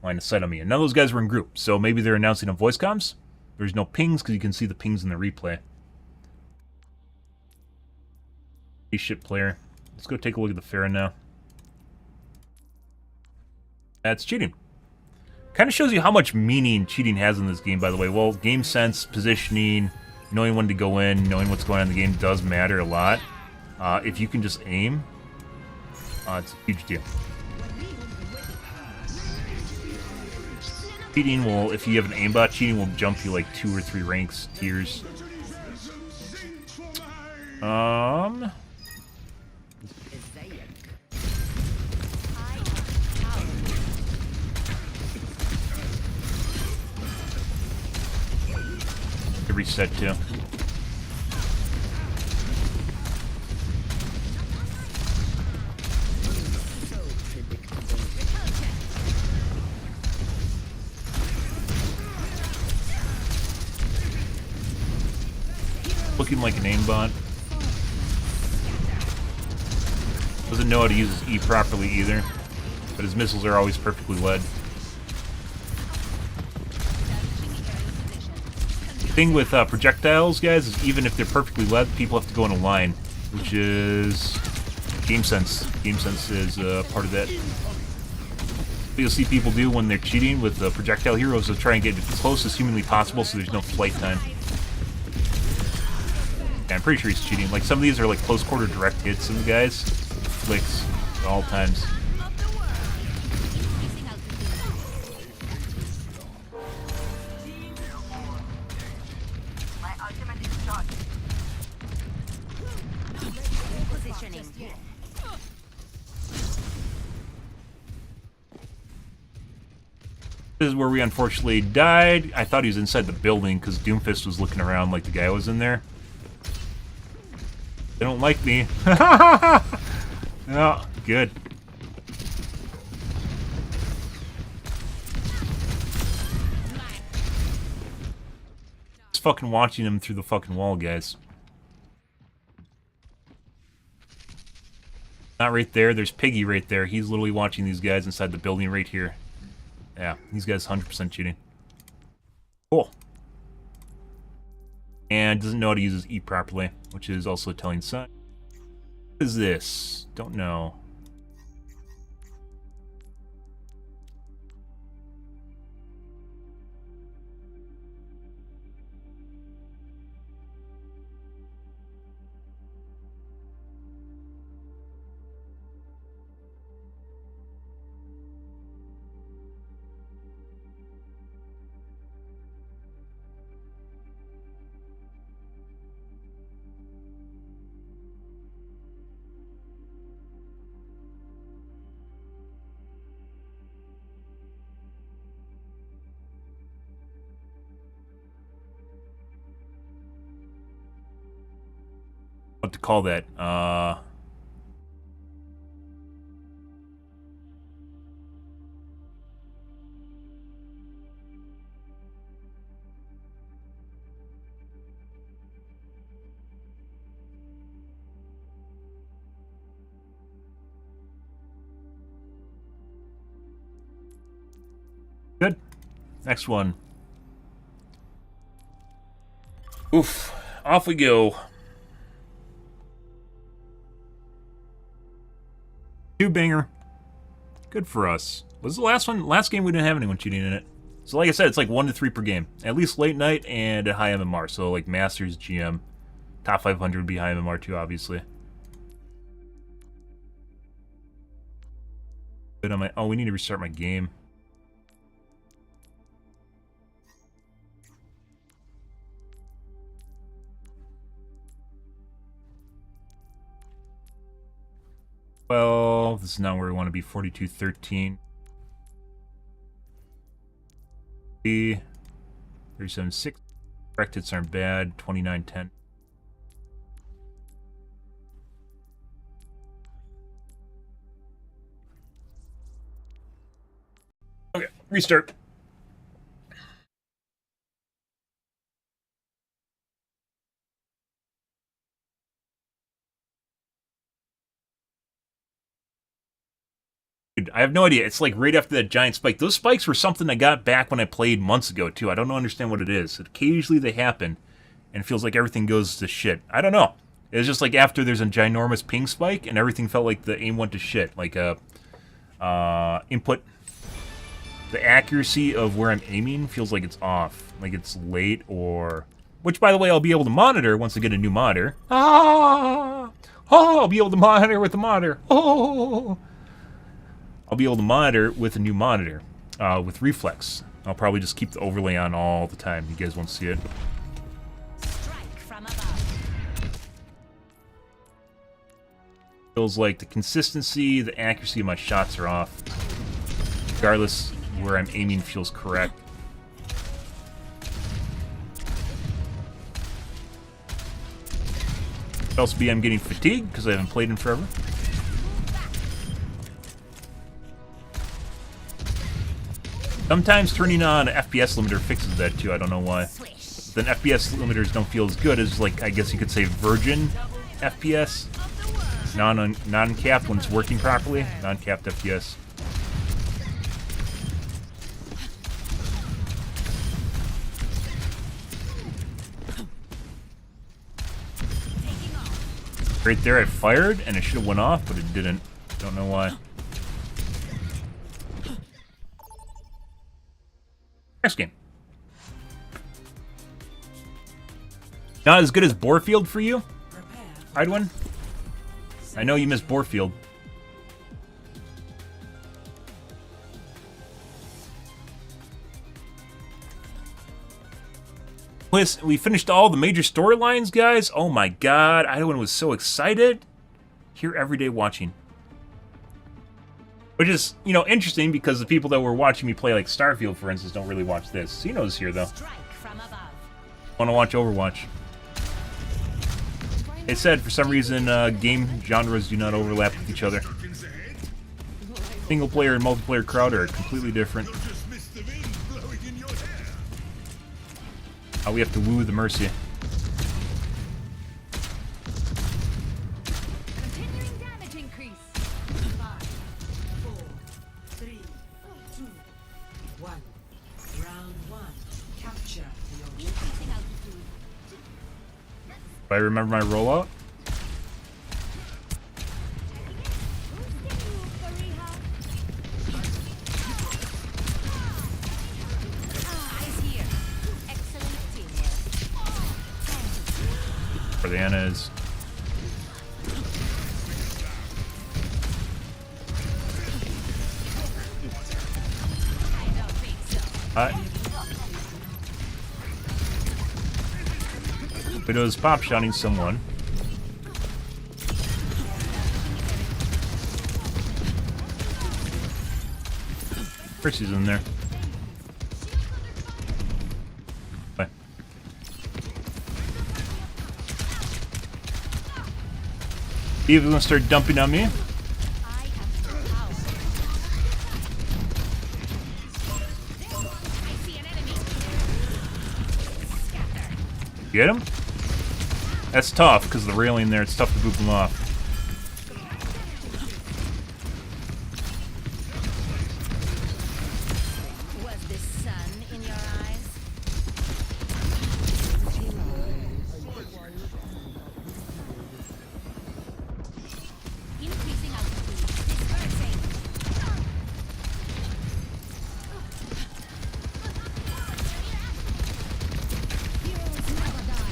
line of sight on me. And none of those guys were in groups, so maybe they're announcing on voice comms. There's no pings because you can see the pings in the replay. Shit player. Let's go take a look at the Pharah now. That's cheating. Kind of shows you how much meaning cheating has in this game, by the way. Well, game sense, positioning, knowing when to go in, knowing what's going on in the game does matter a lot. If you can just aim, it's a huge deal. Cheating will, if you have an aimbot, cheating will jump you like 2 or 3 ranks, tiers. Reset too. Looking like an aimbot. Doesn't know how to use his E properly either, but his missiles are always perfectly led. The thing with projectiles, guys, is even if they're perfectly led, people have to go in a line, which is Game Sense. Game Sense is part of that. You'll see people do when they're cheating with projectile heroes to try and get as close as humanly possible so there's no flight time. Yeah, I'm pretty sure he's cheating. Like, some of these are like close quarter direct hits, some guys. Flicks at all times. My ultimate is charged. Positioning. This is where we unfortunately died. I thought he was inside the building because Doomfist was looking around like the guy was in there. They don't like me. Oh, good. Just fucking watching him through the fucking wall, guys. Not right there. There's Piggy right there. He's literally watching these guys inside the building right here. Yeah, these guys 100% cheating. Cool. And doesn't know how to use his E properly, which is also a telling sign. What is this? Don't know. What to call that? Good. Next one. Oof. Off we go. Two banger. Good for us. Was the last one? Last game we didn't have anyone cheating in it. So like I said, it's like 1 to 3 per game. At least late night and at high MMR. So like Masters, GM. Top 500 would be high MMR too, obviously. But on my, oh, we need to restart my game. Well, this is not where we want to be. 42-13. 37-6. Correct hits aren't bad. 29-10. Okay, restart. Dude, I have no idea. It's like right after that giant spike. Those spikes were something I got back when I played months ago, too. I don't understand what it is. Occasionally they happen, and it feels like everything goes to shit. I don't know. It's just like after there's a ginormous ping spike, and everything felt like the aim went to shit. Like, input... The accuracy of where I'm aiming feels like it's off. Like it's late or... Which, by the way, I'll be able to monitor once I get a new monitor. Ah! Oh, I'll be able to monitor with the monitor. Oh! I'll be able to monitor with a new monitor, with reflex. I'll probably just keep the overlay on all the time. You guys won't see it. Strike from above. Feels like the consistency, the accuracy of my shots are off. Regardless, where I'm aiming feels correct. Could also be I'm getting fatigued because I haven't played in forever. Sometimes turning on an FPS limiter fixes that too, I don't know why. Then FPS limiters don't feel as good as, like, I guess you could say virgin FPS. Non-capped when it's working properly. Non-capped FPS. Right there, I fired, and it should have went off, but it didn't. Don't know why. Next game. Not as good as Borefield for you, Idwin? I know you missed Borefield. We finished all the major storylines, guys. Oh my god, Idwin was so excited. Here every day watching. Which is, you know, interesting because the people that were watching me play like Starfield, for instance, don't really watch this. Xeno's here, though. Want to watch Overwatch. It said, for some reason, game genres do not overlap with each other. Single player and multiplayer crowd are completely different. We have to woo the Mercy. Continuing damage increase. 5, 4, 3, 2, 1. Round 1. Capture the objective. Increasing altitude. Do I remember my rollout? Where the Ana is. Widow's pop shotting someone. Percy's in there. Bye. Eva's gonna start dumping on me. Get him? That's tough, because the railing there, it's tough to boop them off. Was the sun in your eyes? Increasing altitude. Dispersing. Heroes never die.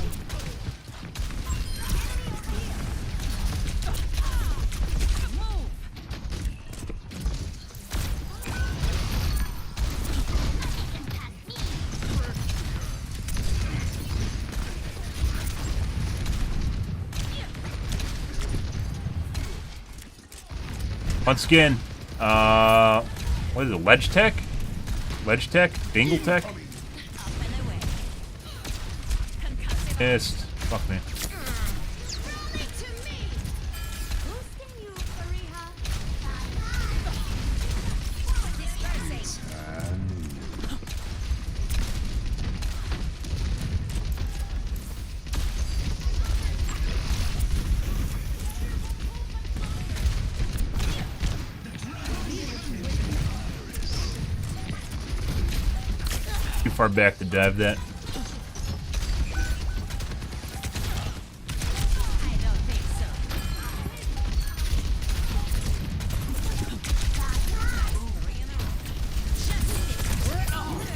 Once again, what is it, Ledge Tech? Ledge Tech? Dingle Tech? Missed. Fuck me. Too far back to dive that.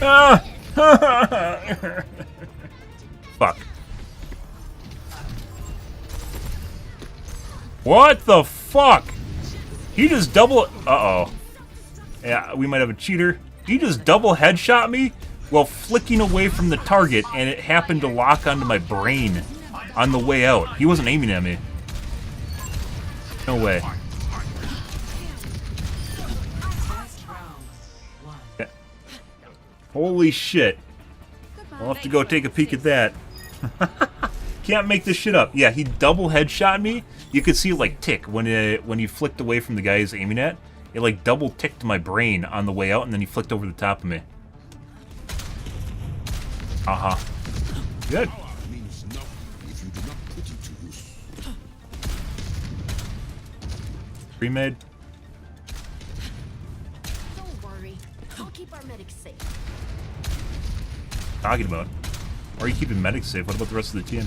Ah! Fuck. What the fuck? He just double... Uh-oh. Yeah, we might have a cheater. He just double headshot me while flicking away from the target, and it happened to lock onto my brain on the way out. He wasn't aiming at me. No way. Yeah. Holy shit. I'll have to go take a peek at that. Can't make this shit up. Yeah, he double headshot me. You could see it like tick when he flicked away from the guy he's aiming at. It like double ticked my brain on the way out, and then he flicked over the top of me. Good. Pre-made. Don't worry. I'll keep our medics safe. Talking about? Why are you keeping medics safe? What about the rest of the team?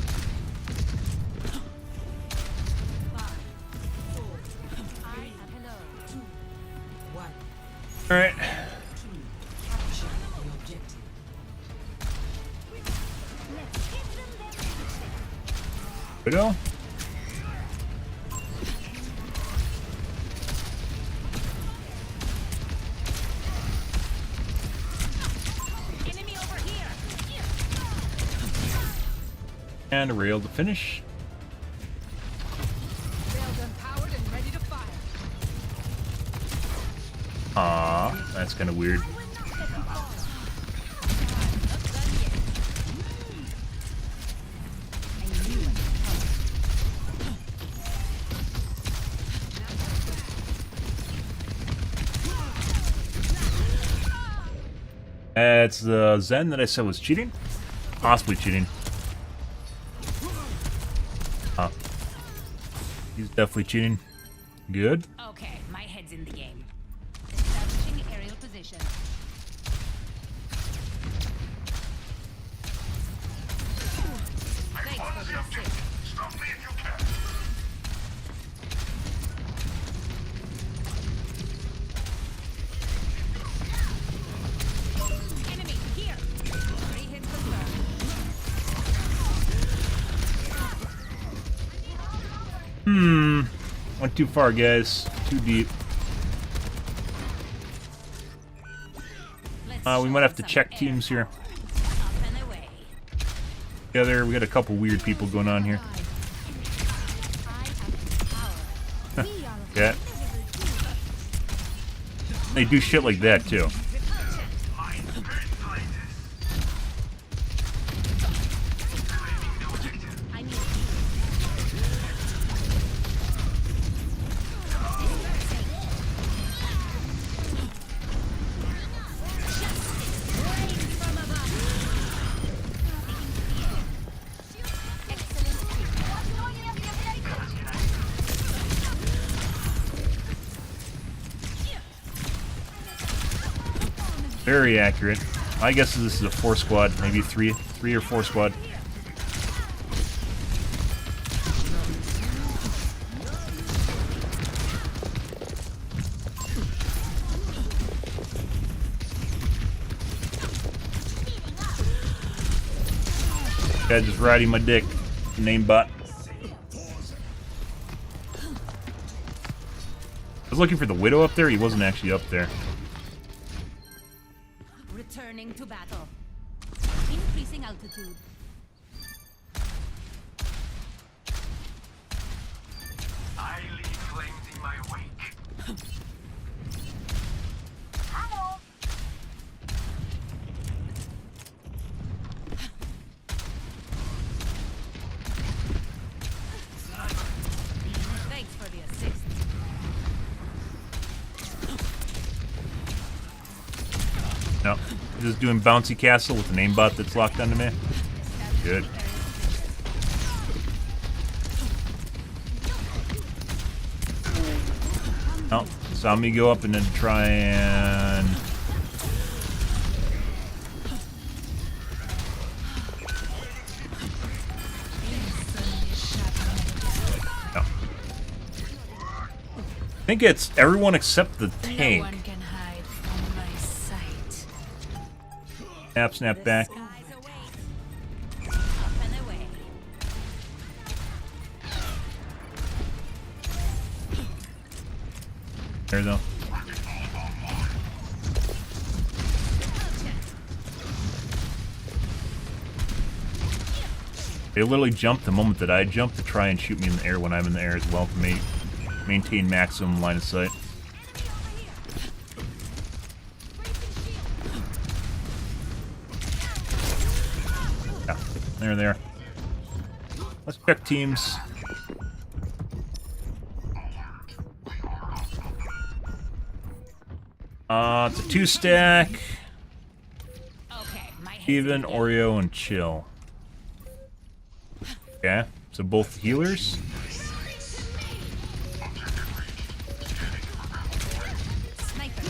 Alright. Widow? Enemy over here. And a rail to finish. Railgun powered and ready to fire. Aw, that's kind of weird. It's the Zen that I said was cheating. Possibly cheating. He's definitely cheating. Good. Okay, my head's in the game. Establishing aerial position. Thanks for the assist. Stop me if you can. Enemy here. 3 hits confirmed. Went too far, guys. Too deep. We might have to check teams here. Up and away. Together, we got a couple weird people going on here. Yeah. They do shit like that too. I need from above. Very accurate. I guess this is a 4 squad, maybe 3 or 4 squad. Guy just riding my dick. Name bot. I was looking for the Widow up there. He wasn't actually up there. Returning to battle. Increasing altitude. I leave flames in my wake. Thanks for the assist. No. Just doing bouncy castle with an aimbot that's locked onto me. Good. Oh, saw me go up and then try and... No. I think it's everyone except the tank. can hide from my sight. Snap back. Skies await. Up and away. There though. They literally jumped the moment that I jumped to try and shoot me in the air when I'm in the air as well to maintain maximum line of sight. Yeah, there they are. Let's check teams. It's a 2-stack. Okay, my head's Even, in the game. Oreo, and Chill. Okay, so both healers. Sniper.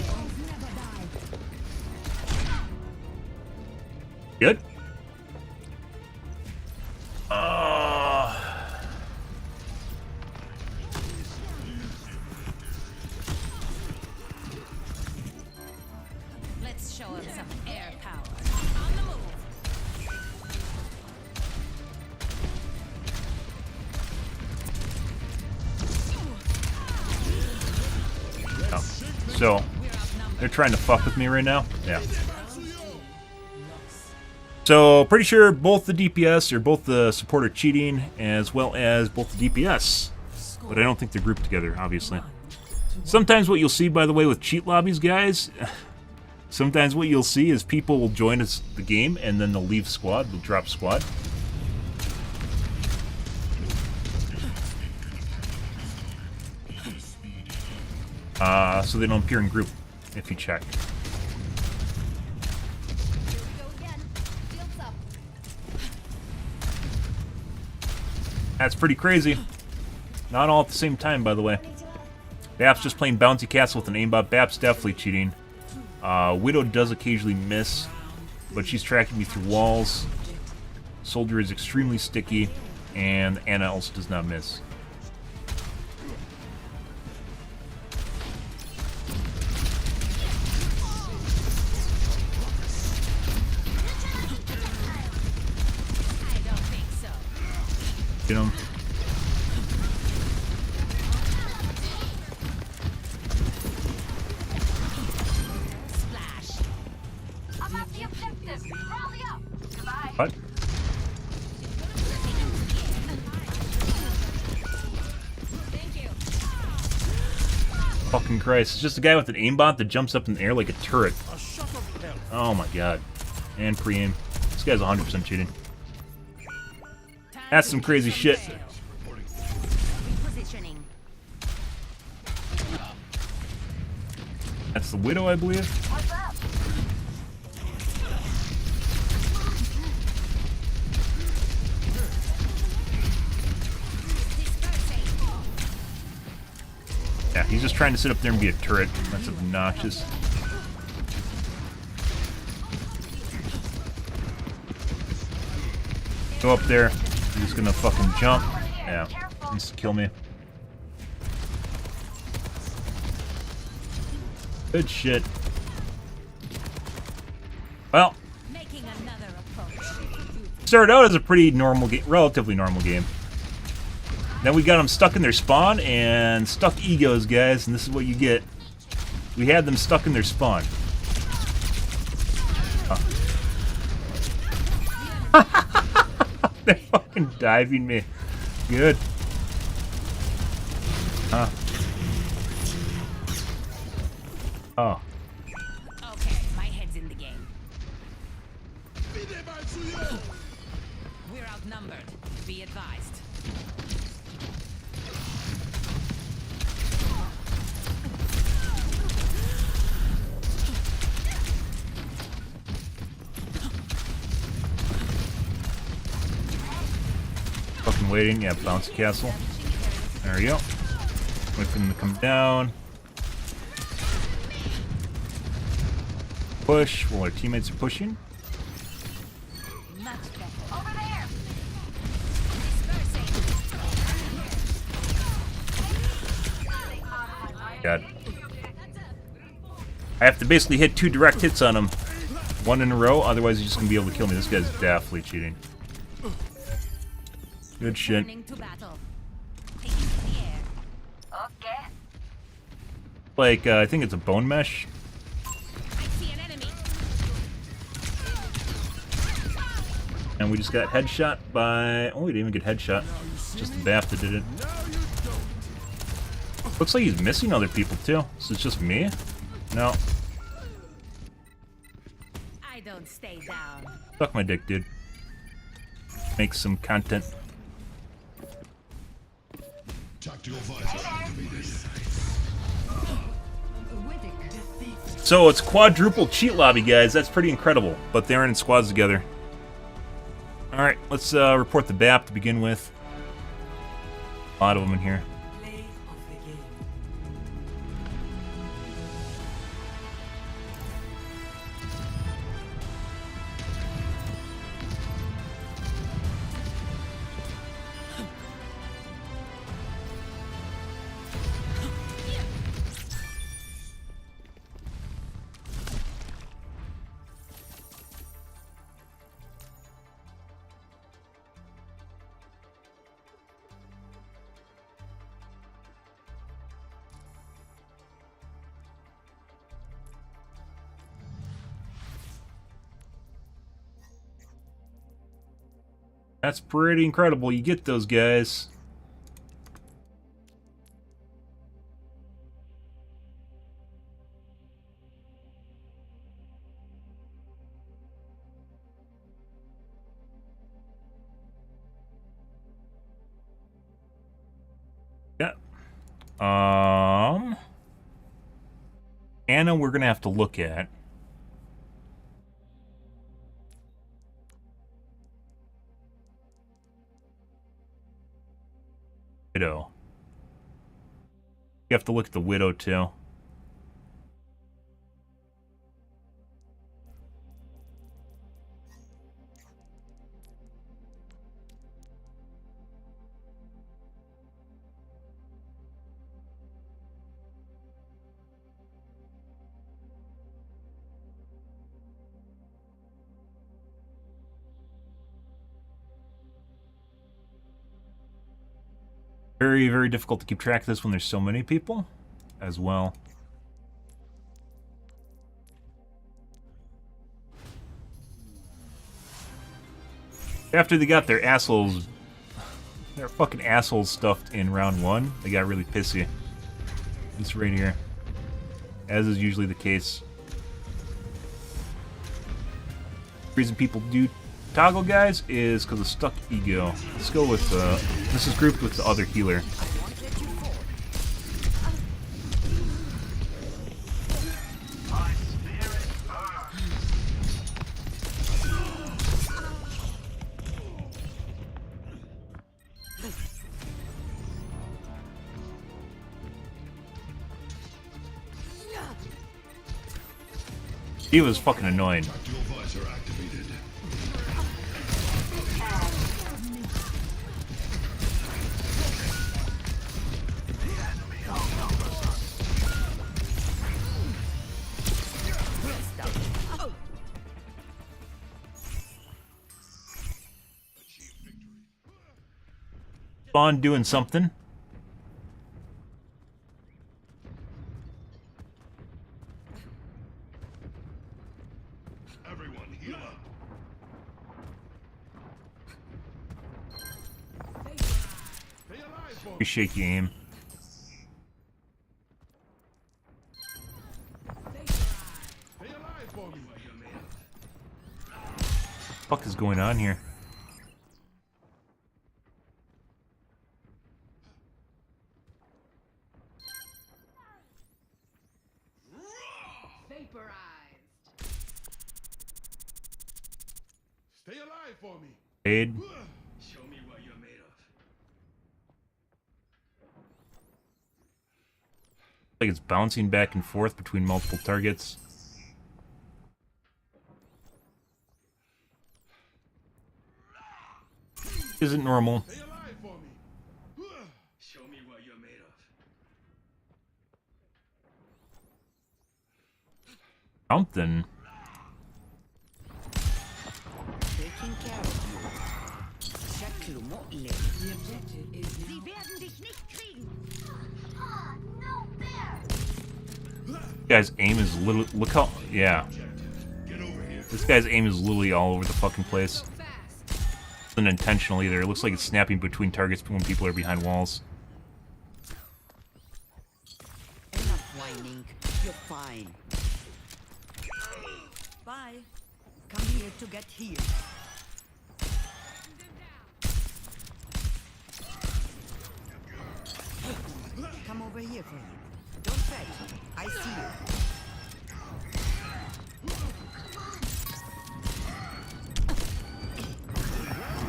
Good. want some air power. On the move. Oh. So, they're trying to fuck with me right now? Yeah. So, pretty sure both the DPS or both the support are cheating, as well as both the DPS. But I don't think they're grouped together, obviously. Sometimes what you'll see, by the way, with cheat lobbies, guys, sometimes what you'll see is people will join us the game, and then they'll leave squad, they'll drop squad. So they don't appear in group, if you check. That's pretty crazy. Not all at the same time, by the way. Bap's just playing Bouncy Castle with an aimbot. Bap's definitely cheating. Widow does occasionally miss, but she's tracking me through walls. Soldier is extremely sticky, and Anna also does not miss. Get him. What? Fucking Christ. It's just a guy with an aimbot that jumps up in the air like a turret. Oh my god. And pre-aim. This guy's 100% cheating. That's some crazy shit. That's the Widow, I believe. Yeah, he's just trying to sit up there and be a turret. That's obnoxious. Go up there. He's gonna fucking jump. Yeah, needs to kill me. Good shit. Well, started out as a pretty normal game, relatively normal game. Then we got them stuck in their spawn and stuck egos, guys, and this is what you get. We had them stuck in their spawn. They're fucking diving me. Good. Huh. Oh. Okay, my head's in the game. We're outnumbered. Be advised. Fucking waiting. Yeah, bouncy castle. There we go. Wait for them to come down. Push while our teammates are pushing. Over there. God. I have to basically hit 2 direct hits on him. 1 in a row, otherwise he's just gonna be able to kill me. This guy's definitely cheating. Good shit. Okay. Like, I think it's a bone mesh. And we just got headshot by... Oh, we didn't even get headshot. Just the BAF that did it. Looks like he's missing other people, too. So it's just me? No. I don't stay down. Suck my dick, dude. Make some content. So it's quadruple cheat lobby, guys. That's pretty incredible. But they're in squads together. Alright, let's report the BAP to begin with. A lot of them in here. That's pretty incredible. You get those guys. Yeah. Anna, we're gonna have to look at. Widow. You have to look at the Widow too. Very, very difficult to keep track of this when there's so many people as well. After they got their assholes, their fucking assholes stuffed in round 1, they got really pissy. This right here. As is usually the case. The reason people do toggle, guys, is because of stuck ego. Let's go with, this is grouped with the other healer. He was fucking annoying. Spawn doing something. Everyone, heal up. Pretty shaky aim. What the fuck is going on here? Stay alive for me. Aid. Show me what you're made of. Like it's bouncing back and forth between multiple targets. Isn't normal. Stay alive for me. Show me what you're made of. Something. Taking care of you. Shaklu Motley. The objective is Sie now. werden dich nicht kriegen. This guy's aim is literally. Look how. Yeah. Get over here. This guy's aim is literally all over the fucking place. It's unintentional either. It looks like it's snapping between targets when people are behind walls. Enough whining. You're fine. Bye. Come here to get healed. Come over here for you. Don't fret. I see you.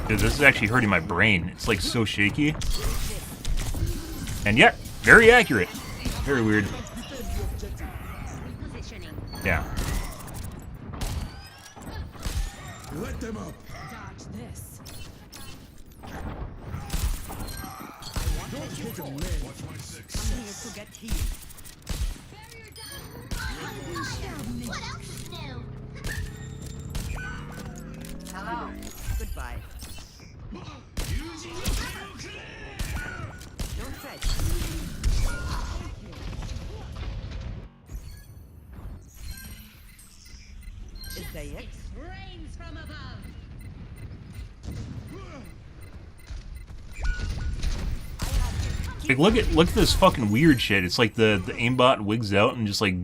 Dude, this is actually hurting my brain. It's like so shaky. And yet, very accurate. Very weird. Repositioning. Yeah. Let them up. Dodge this. Don't hit a man. Watch my six. Come here to get healed. What else is new? Hello. Goodbye. Don't fret. Is that it? Rains from above. Like, look at this fucking weird shit. It's like the aimbot wigs out and just like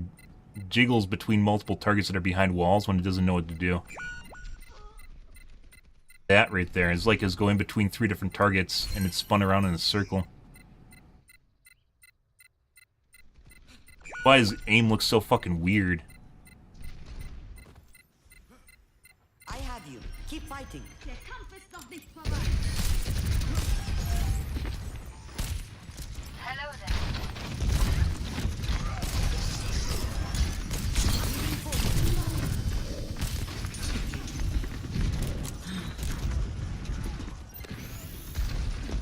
jiggles between multiple targets that are behind walls when it doesn't know what to do. That right there is like it's going between 3 different targets and it's spun around in a circle. Why his aim looks so fucking weird? I have you. Keep fighting. Hello there.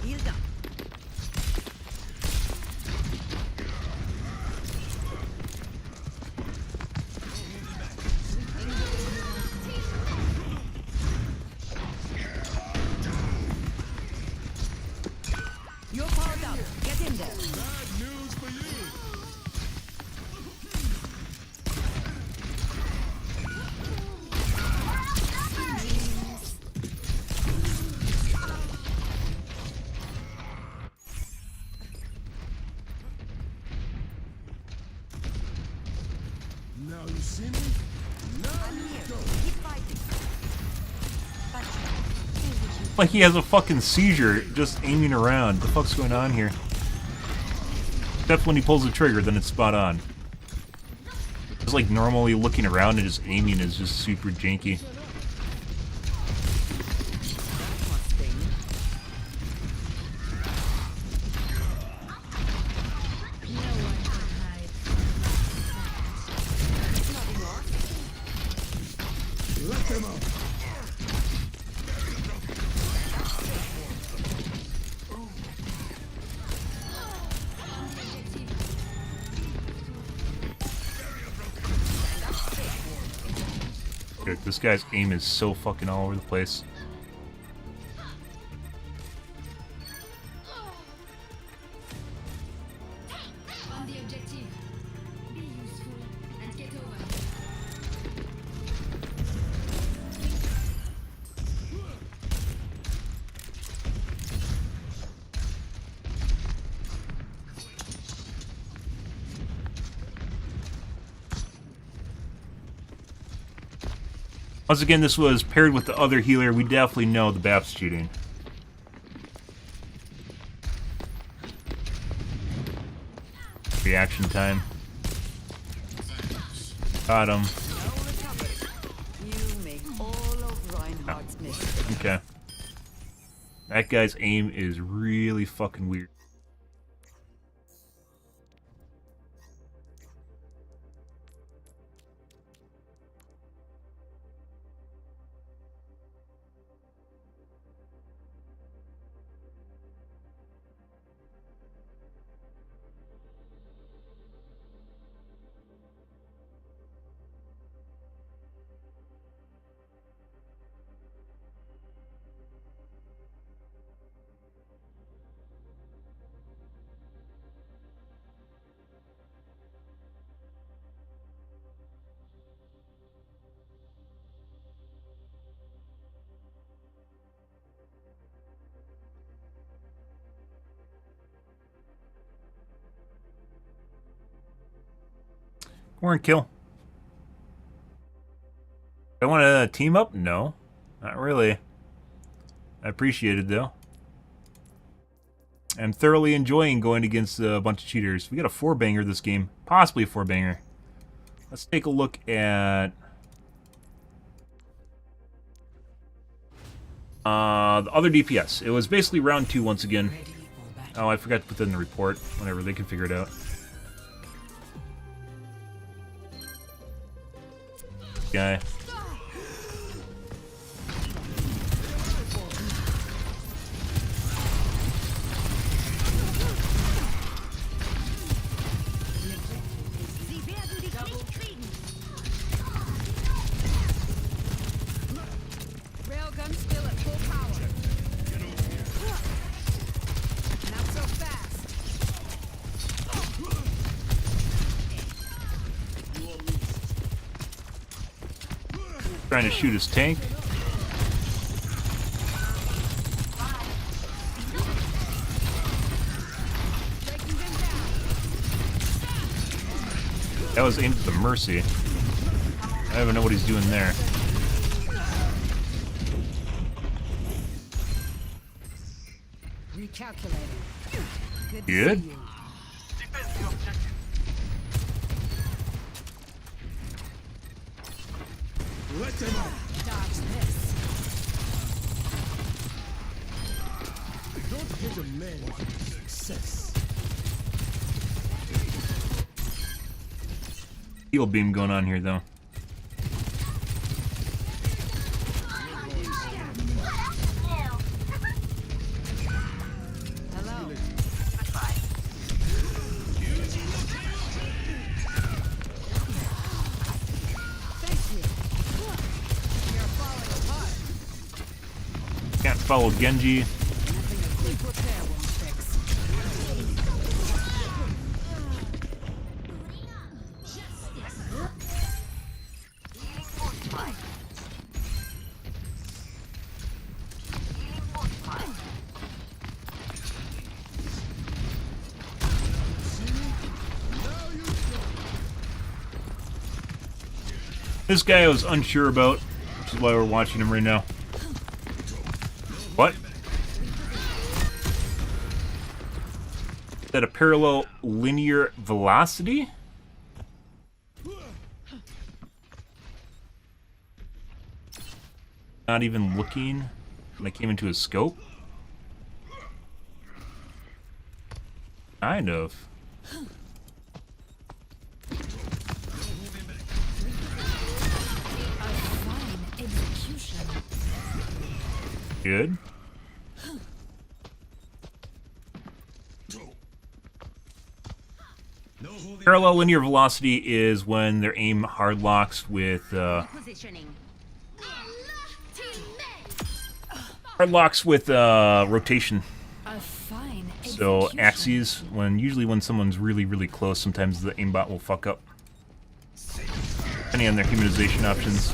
Healed up. You're powered up. Get in there. Bad news for you. Now you see me? Now I'm you here. go. Keep fighting. Like he has a fucking seizure just aiming around. The fuck's going on here? Except when he pulls the trigger, then it's spot on. Just like normally looking around and just aiming is just super janky. That must sting. Nothing lost. Let them out. Dude, this guy's aim is so fucking all over the place. On the objective. Be useful and get over. Once again, this was paired with the other healer. We definitely know the BAP's cheating. Reaction time. Got him. No recovery. You make all of Reinhardt's mistakes. Okay. That guy's aim is really fucking weird. Corn kill. I want to team up? No. Not really. I appreciate it though. I'm thoroughly enjoying going against a bunch of cheaters. We got a 4-banger this game. Possibly a 4-banger. Let's take a look at the other DPS. It was basically round 2 once again. Oh, I forgot to put that in the report. Whatever, they can figure it out. Guy. Sie werden dich nicht kriegen. Railgun still at full power. Not so fast. Trying to shoot his tank. That was aimed at the Mercy. I don't even know what he's doing there. Recalculating. Good. Let them up. Dodge this. Don't hit a man with success. Heal beam going on here, though. Hello. Thank you. You're falling apart. Can't follow Genji. Nothing a quick repair won't fix. This guy I was unsure about, which is why we're watching him right now. What? Is that a parallel linear velocity? Not even looking when I came into his scope? Kind of. Good. Parallel linear velocity is when their aim hard locks with Positioning. rotation. A fine So execution. axes, usually when someone's really close, sometimes the aimbot will fuck up. Depending on their humanization options.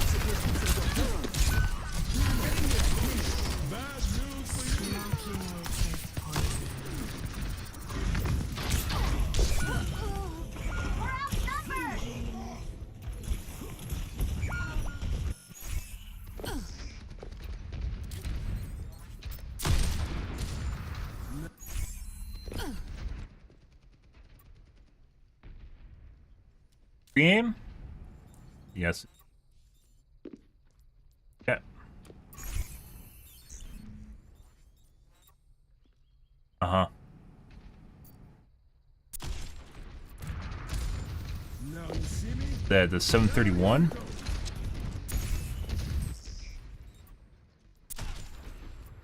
Game? Yes. Yeah. Uh-huh. Now you see me? The 731?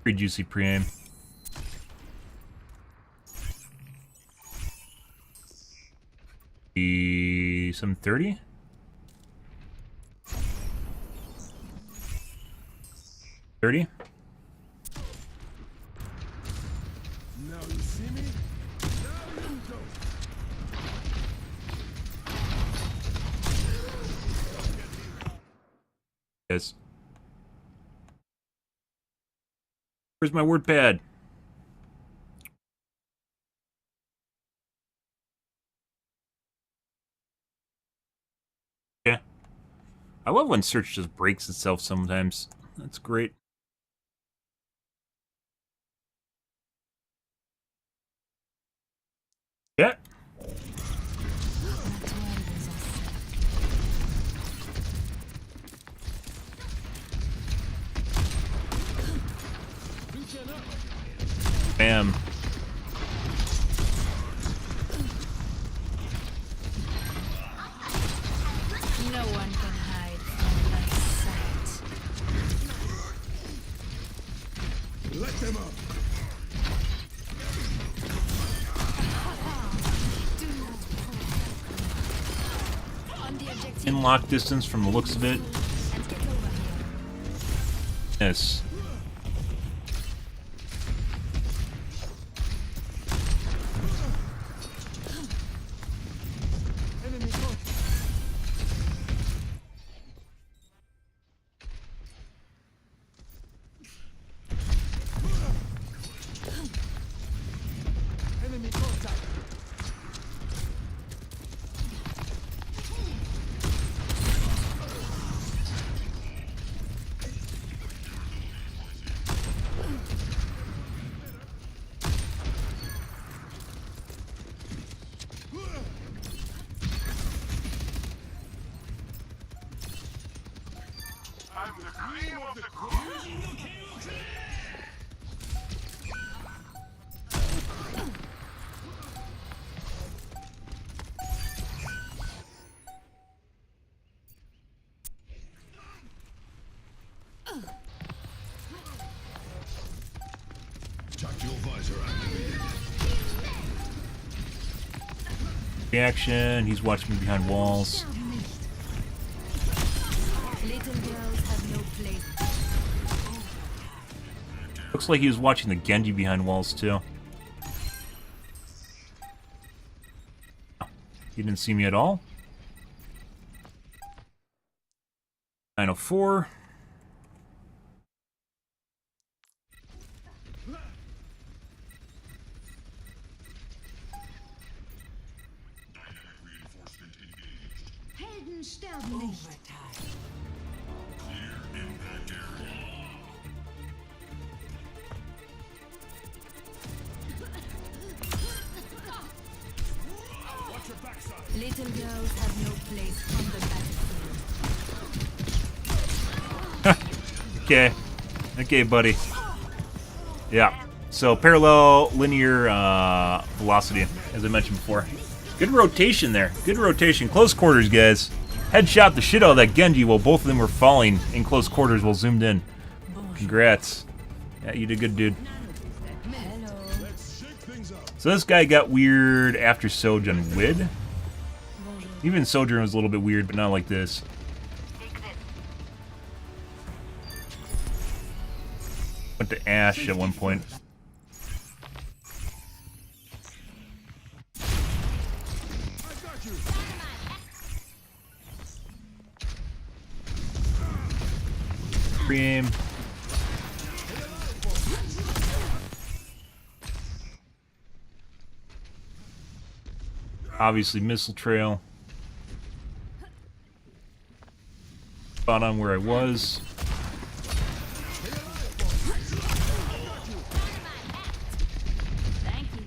Pretty juicy pre-aim. The 730? 30? Now you see me? Now you don't. Yes. Where's my word pad? Yeah. I love when search just breaks itself sometimes. That's great. Yeah. Bam. No one can hide from my sight. Let them up. On the objective. In lock distance from the looks of it. Let's get over here. Yes. Enemy caught. Enemy contact. Tactical visor activated. Reaction. He's watching me behind walls. Little girls have no place. Looks like he was watching the Genji behind walls too. He didn't see me at all. 904. Helden sterben nicht. Little girls have no place on the battlefield. Okay. Okay, buddy. Yeah. So parallel linear velocity, as I mentioned before. Good rotation there. Good rotation. Close quarters, guys. Headshot the shit out of that Genji while both of them were falling in close quarters while zoomed in. Congrats. Yeah, you did good, dude. So this guy got weird after Sojourn Wid. Even Sojourn was a little bit weird, but not like this. Went to Ashe at one point. Pre-aim. Obviously, missile trail. Spot on where I was. Thank you.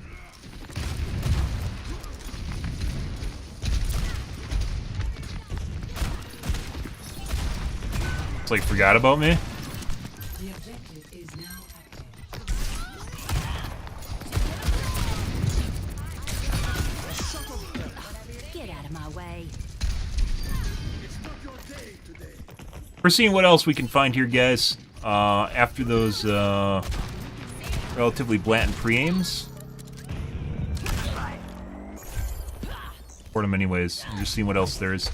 It's like forgot about me. The objective is now active. Get out of my way. We're seeing what else we can find here, guys. After those relatively blatant pre-aims. Support them anyways. I'm just seeing what else there is.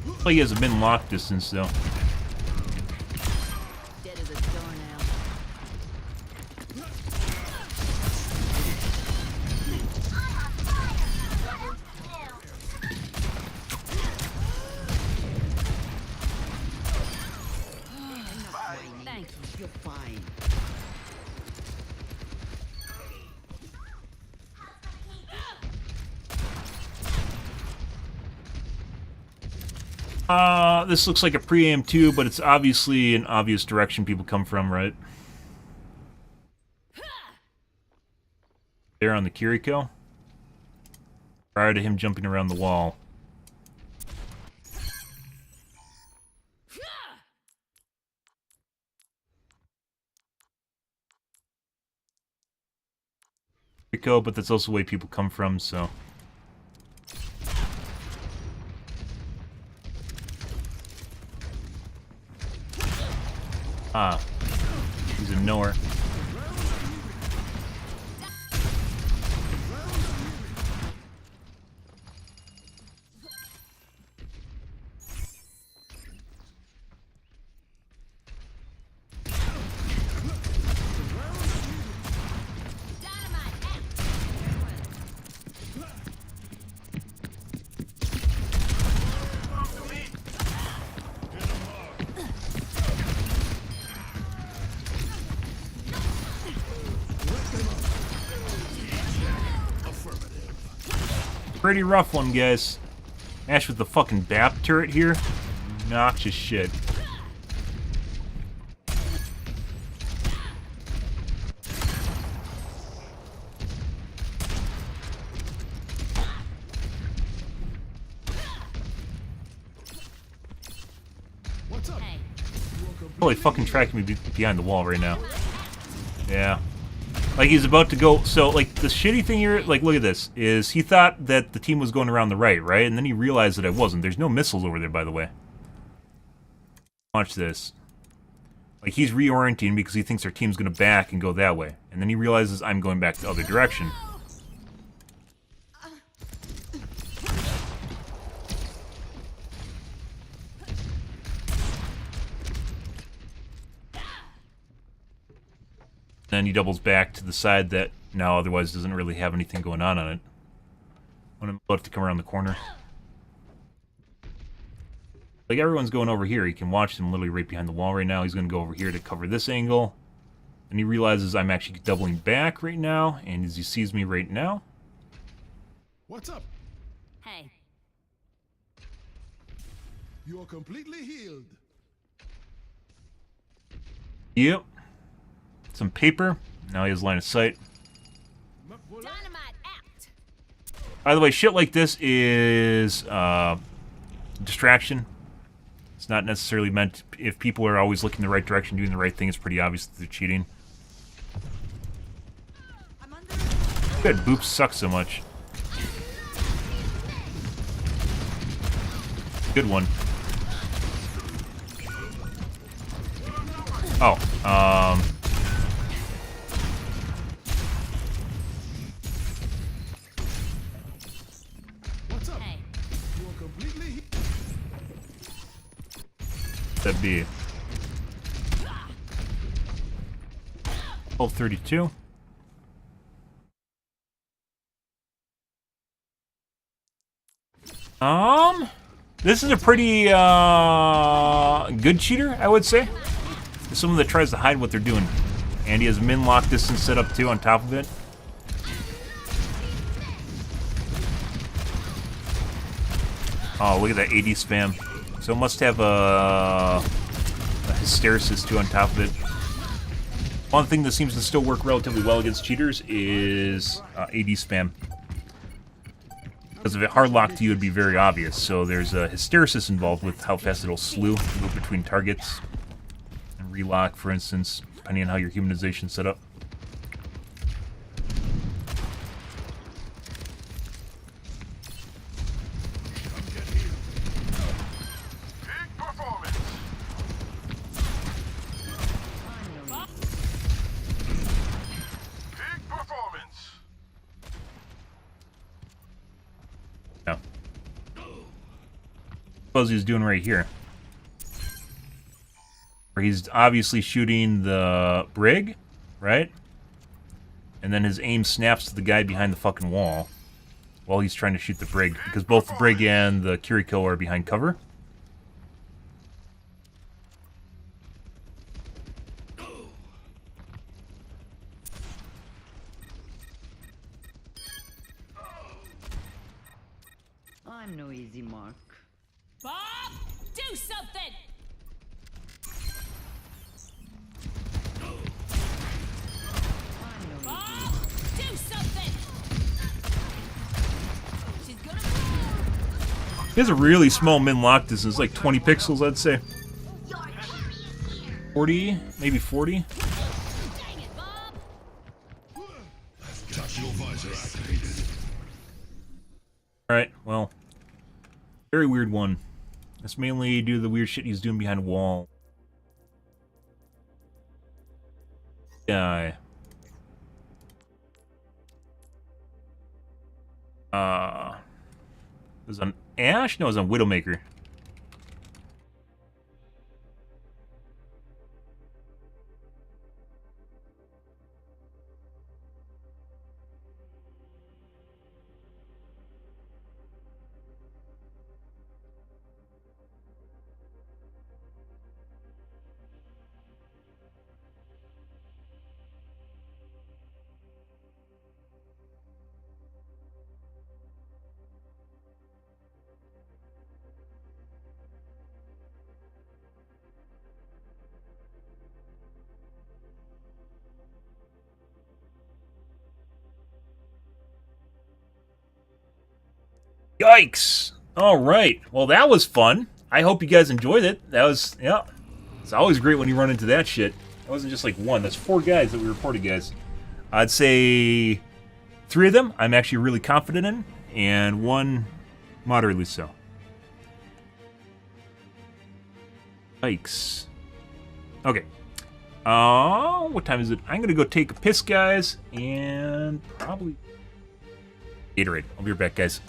Looks like he has a min lock distance though. Dead as a doornail. Thank you. You're fine. This looks like a pre-aim too, but it's obviously an obvious direction people come from, right? There on the Kiriko. Prior to him jumping around the wall. Kiriko, but that's also the way people come from, so... Ah, he's a knower. Pretty rough one, guys. Ashe with the fucking BAP turret here. Noxious shit. Probably fucking tracking me behind the wall right now. Yeah. Like, he's about to go... So, like, the shitty thing here... Like, look at this. Is he thought that the team was going around the right, right? And then he realized that I wasn't. There's no missiles over there, by the way. Watch this. Like, he's reorienting because he thinks our team's going to back and go that way. And then he realizes I'm going back the other direction. Then he doubles back to the side that now otherwise doesn't really have anything going on it. When I'm about to come around the corner. Like, everyone's going over here. He can watch them literally right behind the wall right now. He's going to go over here to cover this angle. And he realizes I'm actually doubling back right now. And as he sees me right now... What's up? Hey. You are completely healed. Yep. Some paper. Now he has line of sight. Dynamite out. By the way, shit like this is distraction. It's not necessarily meant... If people are always looking the right direction, doing the right thing, it's pretty obvious that they're cheating. Good, boops suck so much. Good one. Oh, What's up? Hey. You are completely that'd be 1232. This is a pretty good cheater, I would say. There's someone that tries to hide what they're doing, and he has min lock distance set up too on top of it. Oh, look at that AD spam. So it must have a hysteresis too on top of it. One thing that seems to still work relatively well against cheaters is AD spam. Because if it hard locked you, it would be very obvious. So there's a hysteresis involved with how fast it'll slew, move between targets, and relock, for instance, depending on how your humanization set up. Suppose he's doing right here. Where he's obviously shooting the brig, right? And then his aim snaps to the guy behind the fucking wall while he's trying to shoot the brig, because both the brig and the Kiriko are behind cover. I'm no easy mark. Bob, do something. Bob, do something. She's gonna blow. He has a really small min lock distance, like 20 pixels, I'd say. 40, maybe 40. Dang it, Bob. tactical visor activated. Alright, well. Very weird one. That's mainly due to the weird shit he's doing behind a wall. Guy. It was on Ash? No, it was on Widowmaker. Yikes! Alright, well that was fun. I hope you guys enjoyed it. That was, yeah. It's always great when you run into that shit. It wasn't just like one. That's 4 guys that we reported, guys. I'd say 3 of them I'm actually really confident in, and 1 moderately so. Yikes. Okay. What time is it? I'm gonna go take a piss, guys, and probably Gatorade. I'll be right back, guys.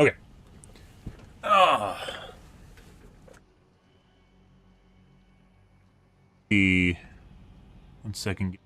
Okay. One second.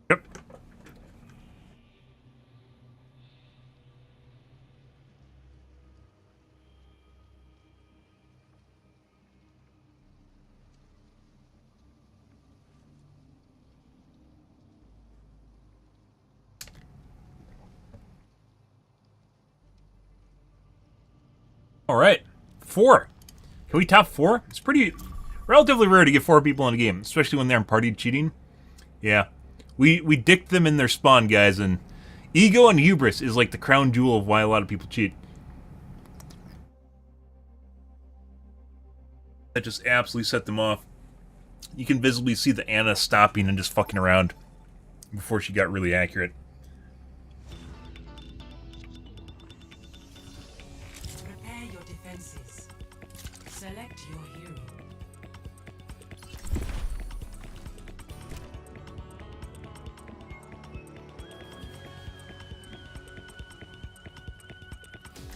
Yep. All right, 4. Can we top 4? It's pretty relatively rare to get 4 people in a game, especially when they're in party cheating. Yeah, we dicked them in their spawn, guys, and ego and hubris is like the crown jewel of why a lot of people cheat. That just absolutely set them off. You can visibly see the Ana stopping and just fucking around before she got really accurate. Prepare your defenses. Select your hero.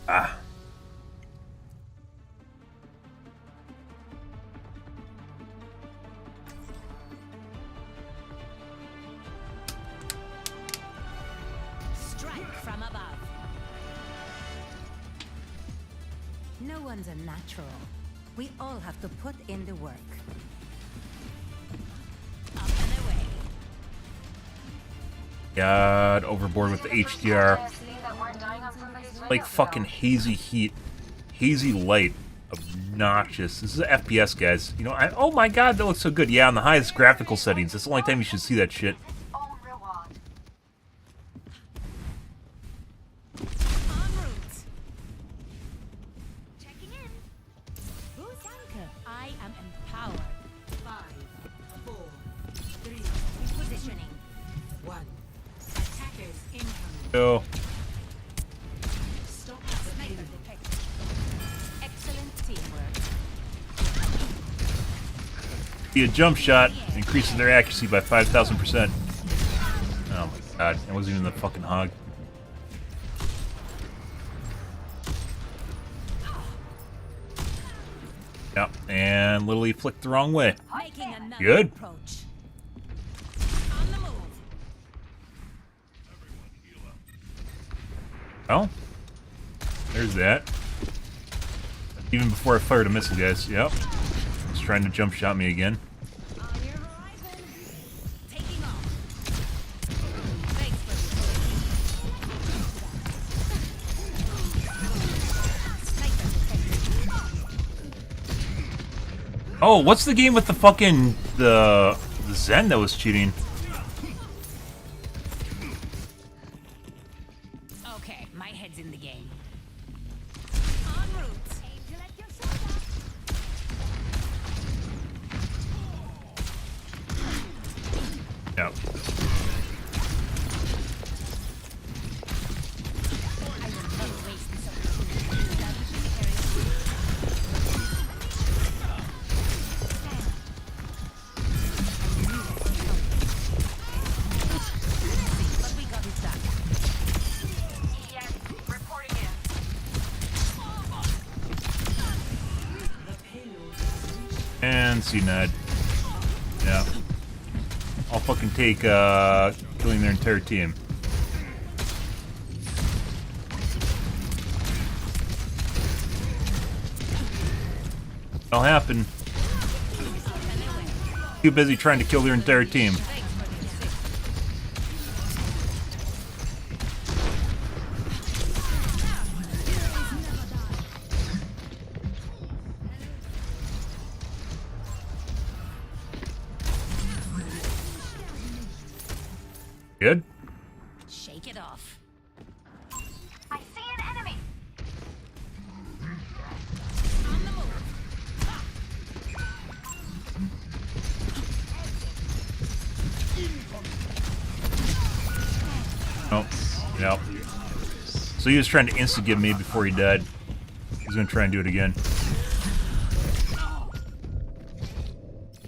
Ah. Strike from above. No one's a natural. We all have to put in the work. Up and away. God, overboard with the HDR. Like fucking hazy heat. Hazy light. Obnoxious. This is an FPS, guys. You know, oh my god, that looks so good. Yeah, on the highest graphical settings. That's the only time you should see that shit. En route. Checking in. Who's anchor? I am empowered. 5, 4, 3, Positioning. 1. Attackers incoming. Go. Stop the payload. Excellent teamwork. Be a jump shot increases their accuracy by 5,000%. Oh my god, that wasn't even the fucking hog. Yep, and literally flicked the wrong way. Making another Good. approach. On the move. Well, there's that. Even before I fired a missile, guys. Yep. He's trying to jump shot me again. On your horizon. Taking off. Thanks for Oh, what's the game with the fucking the Zen that was cheating? Okay, my head's in the game. En route. Angel at your shoulder. Yep. I will not waste this opportunity. Establishing area. But we got it done. Yes, reporting in. And C-Nod. Yeah. I'll fucking take killing their entire team. That'll happen. Too busy trying to kill their entire team. Good? Shake it off. I see an enemy. On the move. Oh, yep. So he was trying to insta-give me before he died. He's gonna try and do it again.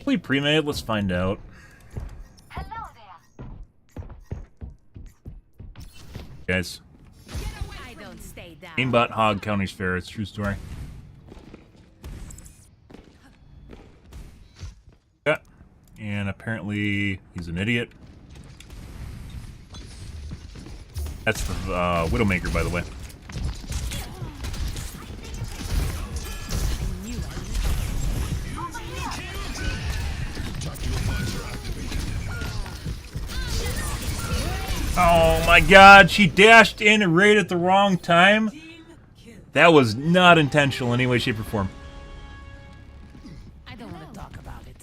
We pre-made? Let's find out. Hello there. Guys, I don't stay down. aimbot hog county's fair. It's a true story. Yeah. And apparently he's an idiot. That's the Widowmaker, by the way. Oh my god, she dashed in right at the wrong time. That was not intentional in any way, shape, or form. I don't want to talk about it.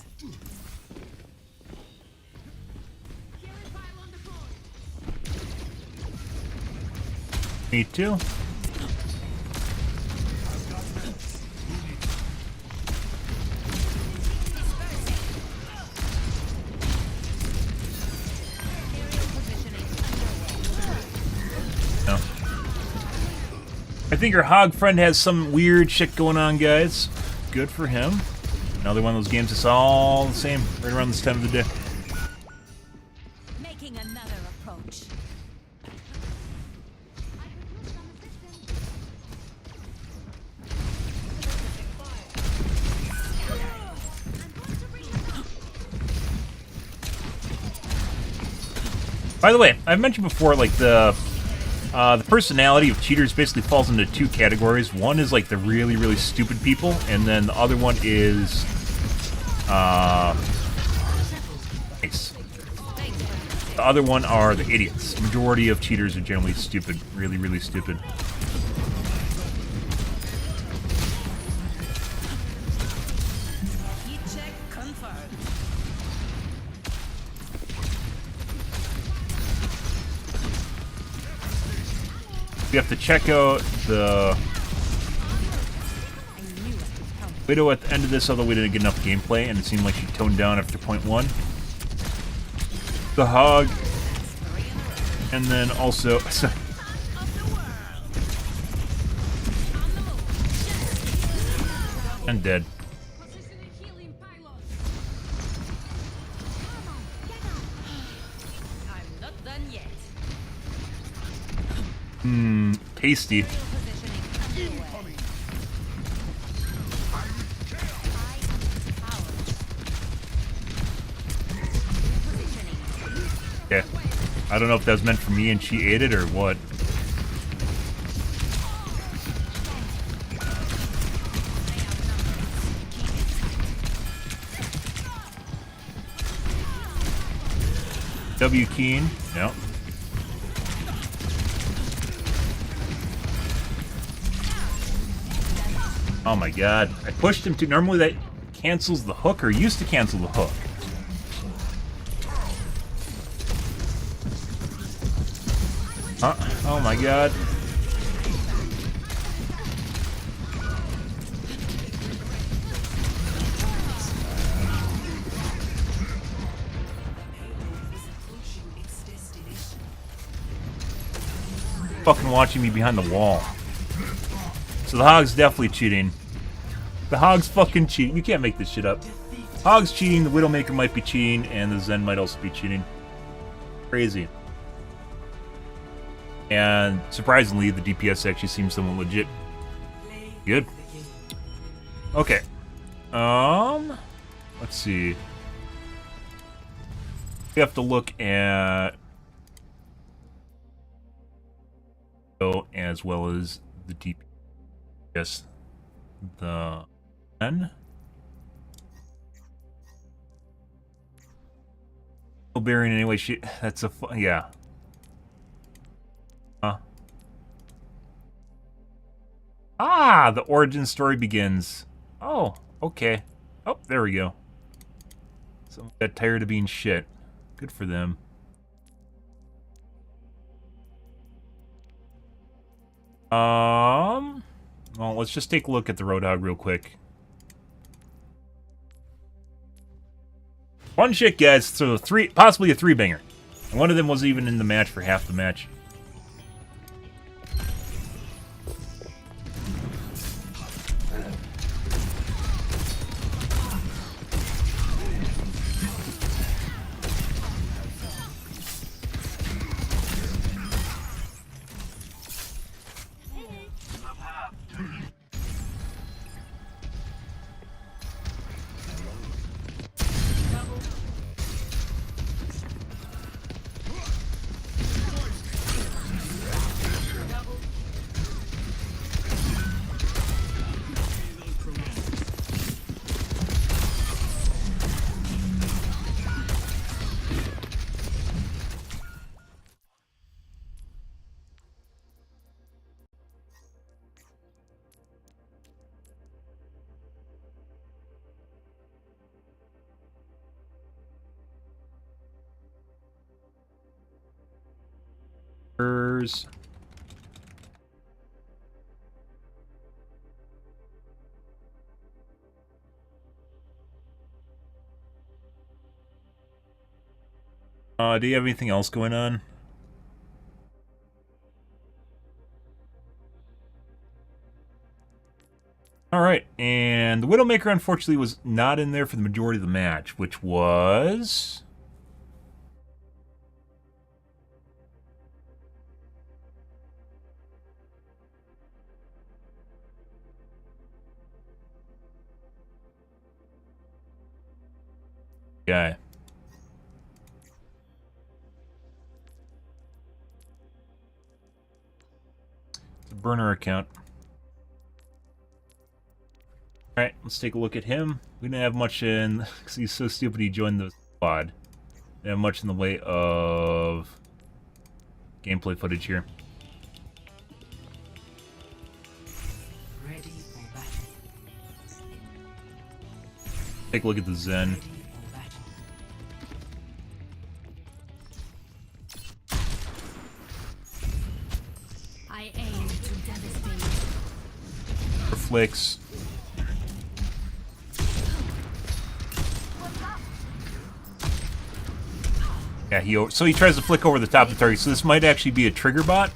Me too. I think our hog friend has some weird shit going on, guys. Good for him. Another one of those games that's all the same right around this time of the day. Making another approach. By the way, I've mentioned before, like, the personality of cheaters basically falls into two categories. One is, like, the really, really stupid people, and then the other one is, nice. The other one are the idiots. Majority of cheaters are generally stupid. Really, really stupid. Heat check confirmed. We have to check out the Widow at the end of this, although we didn't get enough gameplay, and it seemed like she toned down after point 1. The hog, and then also... and dead. I'm not done yet. Tasty. Yeah. I don't know if that was meant for me and she ate it or what. W Keen. Yep. Oh my god. I pushed him to... Normally that cancels the hook, or used to cancel the hook. Oh my god. Fucking watching me behind the wall. So the hog's definitely cheating. The hog's fucking cheating. You can't make this shit up. Hog's cheating, the Widowmaker might be cheating, and the Zen might also be cheating. Crazy. And surprisingly, the DPS actually seems somewhat legit. Good. Okay. Let's see. We have to look at as well as the DPS. The N. Bearing anyway. She. That's a yeah. Ah, the origin story begins. Oh, okay. Oh, there we go. Someone got tired of being shit. Good for them. Well, let's just take a look at the Roadhog real quick. One shit, guys. So possibly a 3-banger. And one of them was even in the match for half the match. Do you have anything else going on? Alright, and the Widowmaker unfortunately was not in there for the majority of the match, which was... guy. It's a burner account. Alright, let's take a look at him. We didn't have much in... because he's so stupid he joined the squad. Didn't have much in the way of gameplay footage here. Ready for battle. Take a look at the Zen. Ready for battle. I aim to devastate. Flicks. Yeah, so he tries to flick over the top of the target. So this might actually be a trigger bot.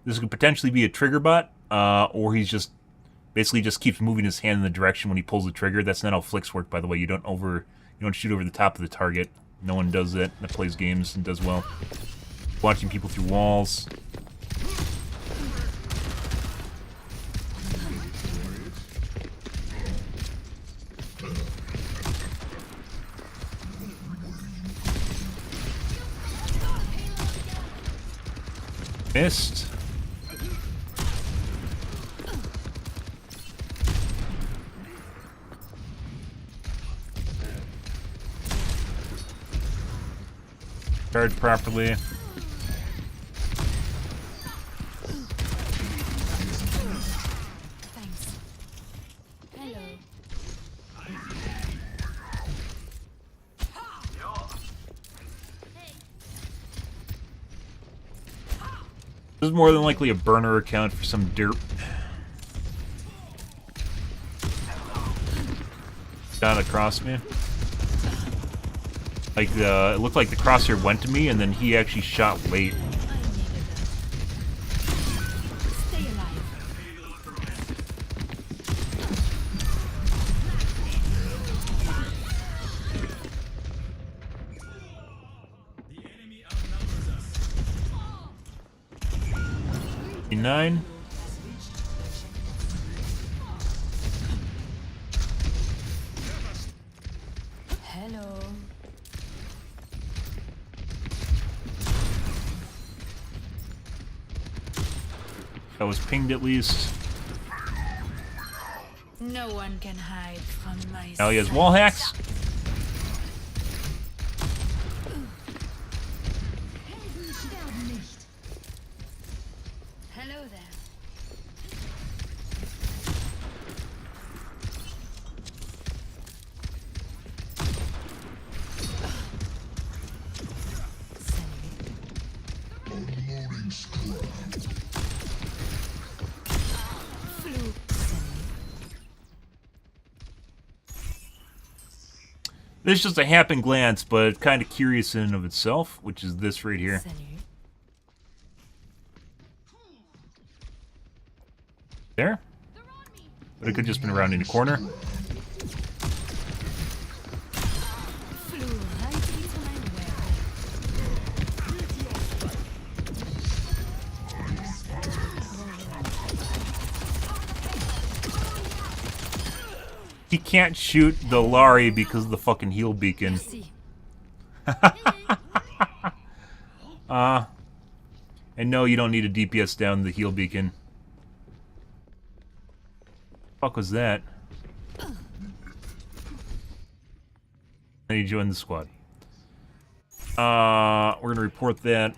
This could potentially be a trigger bot, or he's just basically just keeps moving his hand in the direction when he pulls the trigger. That's not how flicks work, by the way. You don't shoot over the top of the target. No one does that plays games and does well. Watching people through walls. Missed. Charged properly. Thanks. Hello. This is more than likely a burner account for some derp. Got across me. Like it looked like the crosshair went to me, and then he actually shot late. Stay alive. Nine. Hello. I was pinged at least. No one can hide from my Now he has sight. wall hacks. Hello there. This is just a happen glance, but kind of curious in and of itself, which is this right here. There. But it could just been around in the corner. He can't shoot the Lari because of the fucking heal beacon. And no, you don't need a DPS down the heal beacon. Fuck was that? Then he joined the squad. We're gonna report that.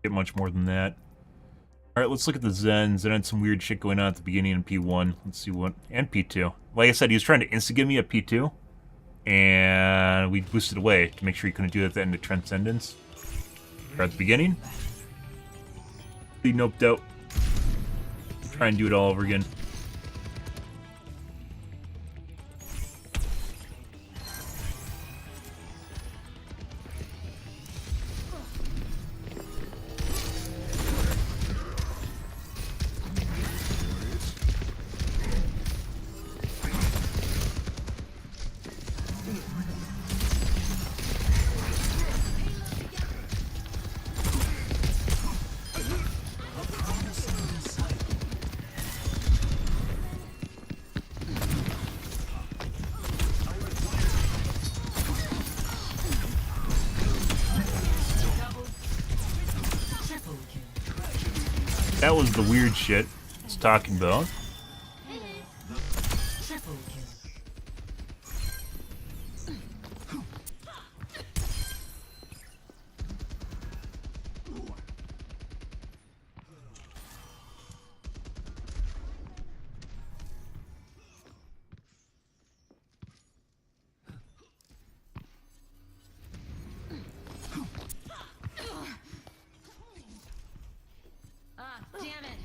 Get much more than that. Alright, let's look at the Zens. Then had some weird shit going on at the beginning in P1. Let's see what... And P2. Like I said, he was trying to insta-give me at P2. And we boosted away to make sure he couldn't do that at the end of Transcendence. Or at the beginning. He noped out. Try and do it all over again. That was the weird shit it's talking about. Triple kill. Ah, damn it.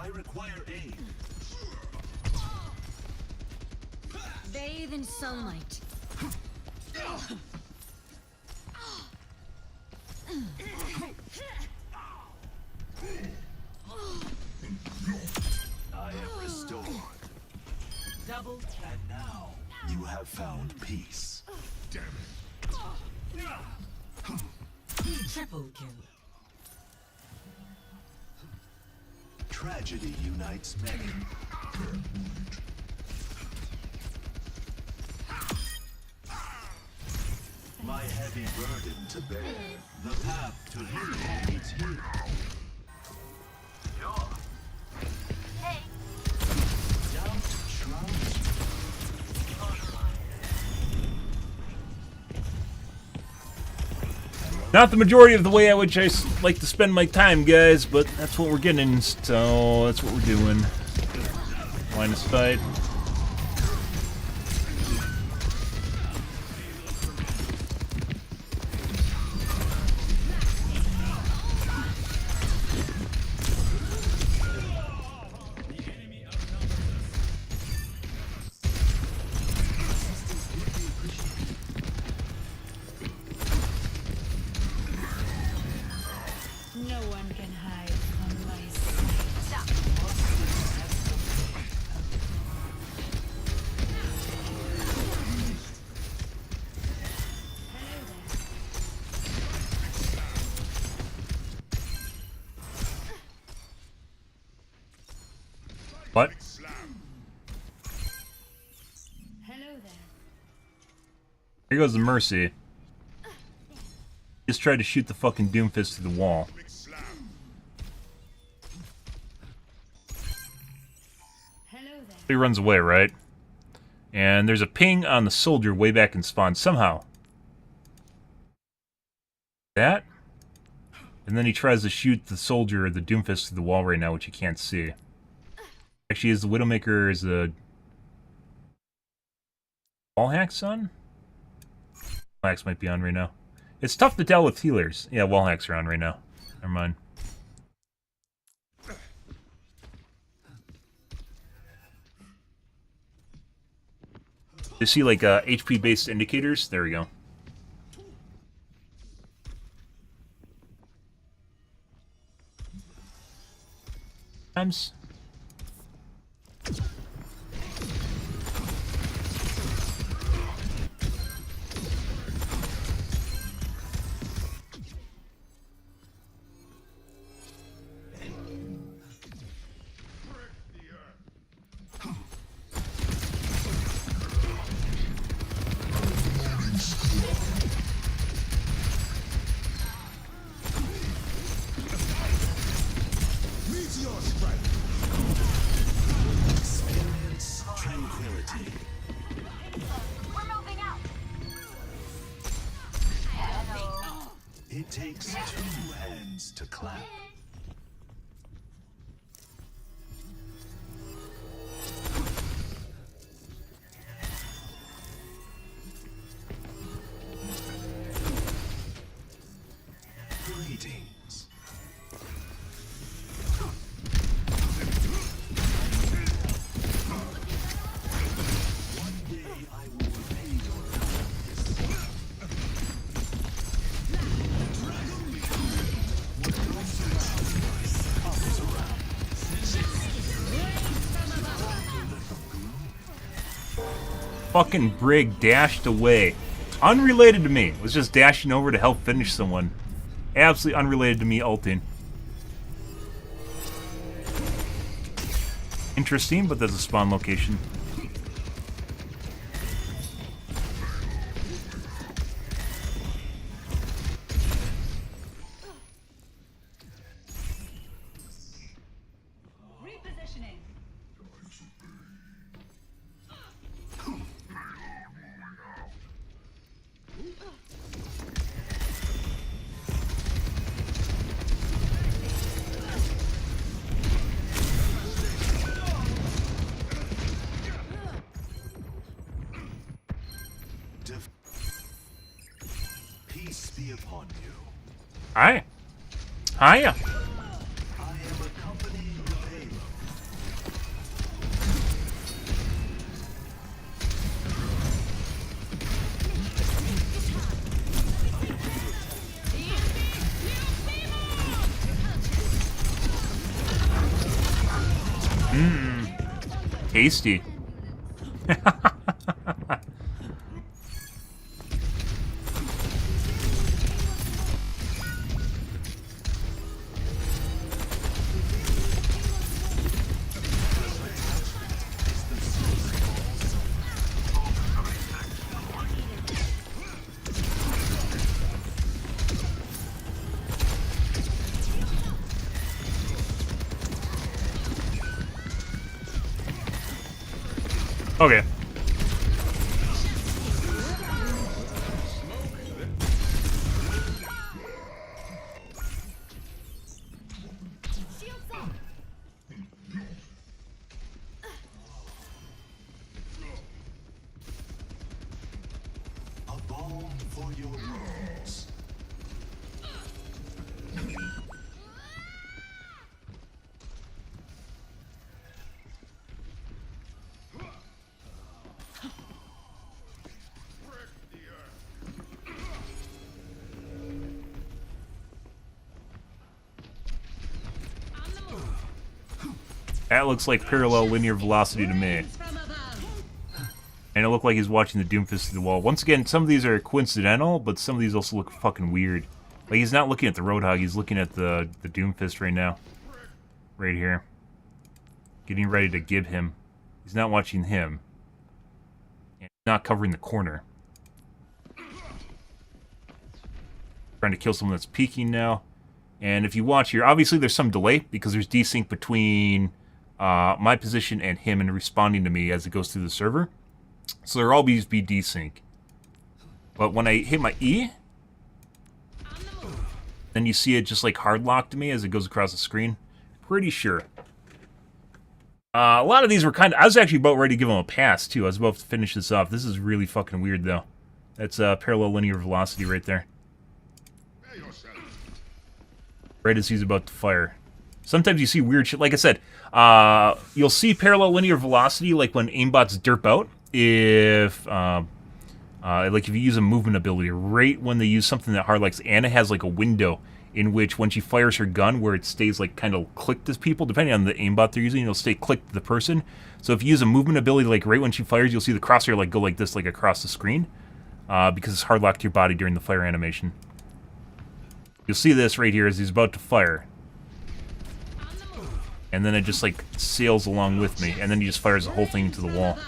I require aid. Bathe in sunlight. I am restored. Double kill. And now you have found peace. Damn it. Triple kill. Tragedy unites many. My heavy burden to bear. The path to healing needs healing. Hey, Doubt shrouds Not the majority of the way at which I like to spend my time, guys, but that's what we're getting, so that's what we're doing. Line of sight. No one can hide from my sight. What? Hello there. Here goes the Mercy. Just tried to shoot the fucking Doomfist through the wall. Hello there. He runs away, right? And there's a ping on the soldier way back in spawn somehow. That? And then he tries to shoot the soldier or the Doomfist through the wall right now, which you can't see. Actually, is the Widowmaker is a wallhack's on? Wallhacks might be on right now. It's tough to tell with healers. Yeah, wallhacks are on right now. Never mind. You see like HP based indicators? There we go. Times. meteor strike. Experience tranquility. we're moving out. It takes 2 hands to clap. Greetings. One day I will repay your kindness. Fucking Brig dashed away. Unrelated to me. Was just dashing over to help finish someone. Absolutely unrelated to me ulting. Interesting, but there's a spawn location. Repositioning. Peace be upon you. Hi. Hiya. I am accompanying the payload. Tasty. Okay. A balm for your wounds. That looks like parallel linear velocity to me. And it looked like he's watching the Doomfist through the wall. Once again, some of these are coincidental, but some of these also look fucking weird. Like, he's not looking at the Roadhog, he's looking at the Doomfist right now. Right here. Getting ready to give him. He's not watching him. And he's not covering the corner. Trying to kill someone that's peeking now. And if you watch here, obviously there's some delay, because there's desync between my position and him and responding to me as it goes through the server. So there'll always be desync. But when I hit my E, then you see it just like hard lock to me as it goes across the screen. Pretty sure. A lot of these were kind of... I was actually about ready to give them a pass, too. I was about to finish this off. This is really fucking weird, though. That's parallel linear velocity right there. Right as he's about to fire. Sometimes you see weird shit. Like I said, you'll see parallel linear velocity like when aimbots derp out. If like if you use a movement ability, right when they use something that hard likes, Anna has like a window in which when she fires her gun where it stays like kind of clicked to people, depending on the aimbot they're using, it'll stay clicked to the person. So if you use a movement ability like right when she fires, you'll see the crosshair like go like this, like across the screen, because it's hard locked to your body during the fire animation. You'll see this right here as he's about to fire. And then it just like sails along with me, and then he just fires the whole thing into the wall.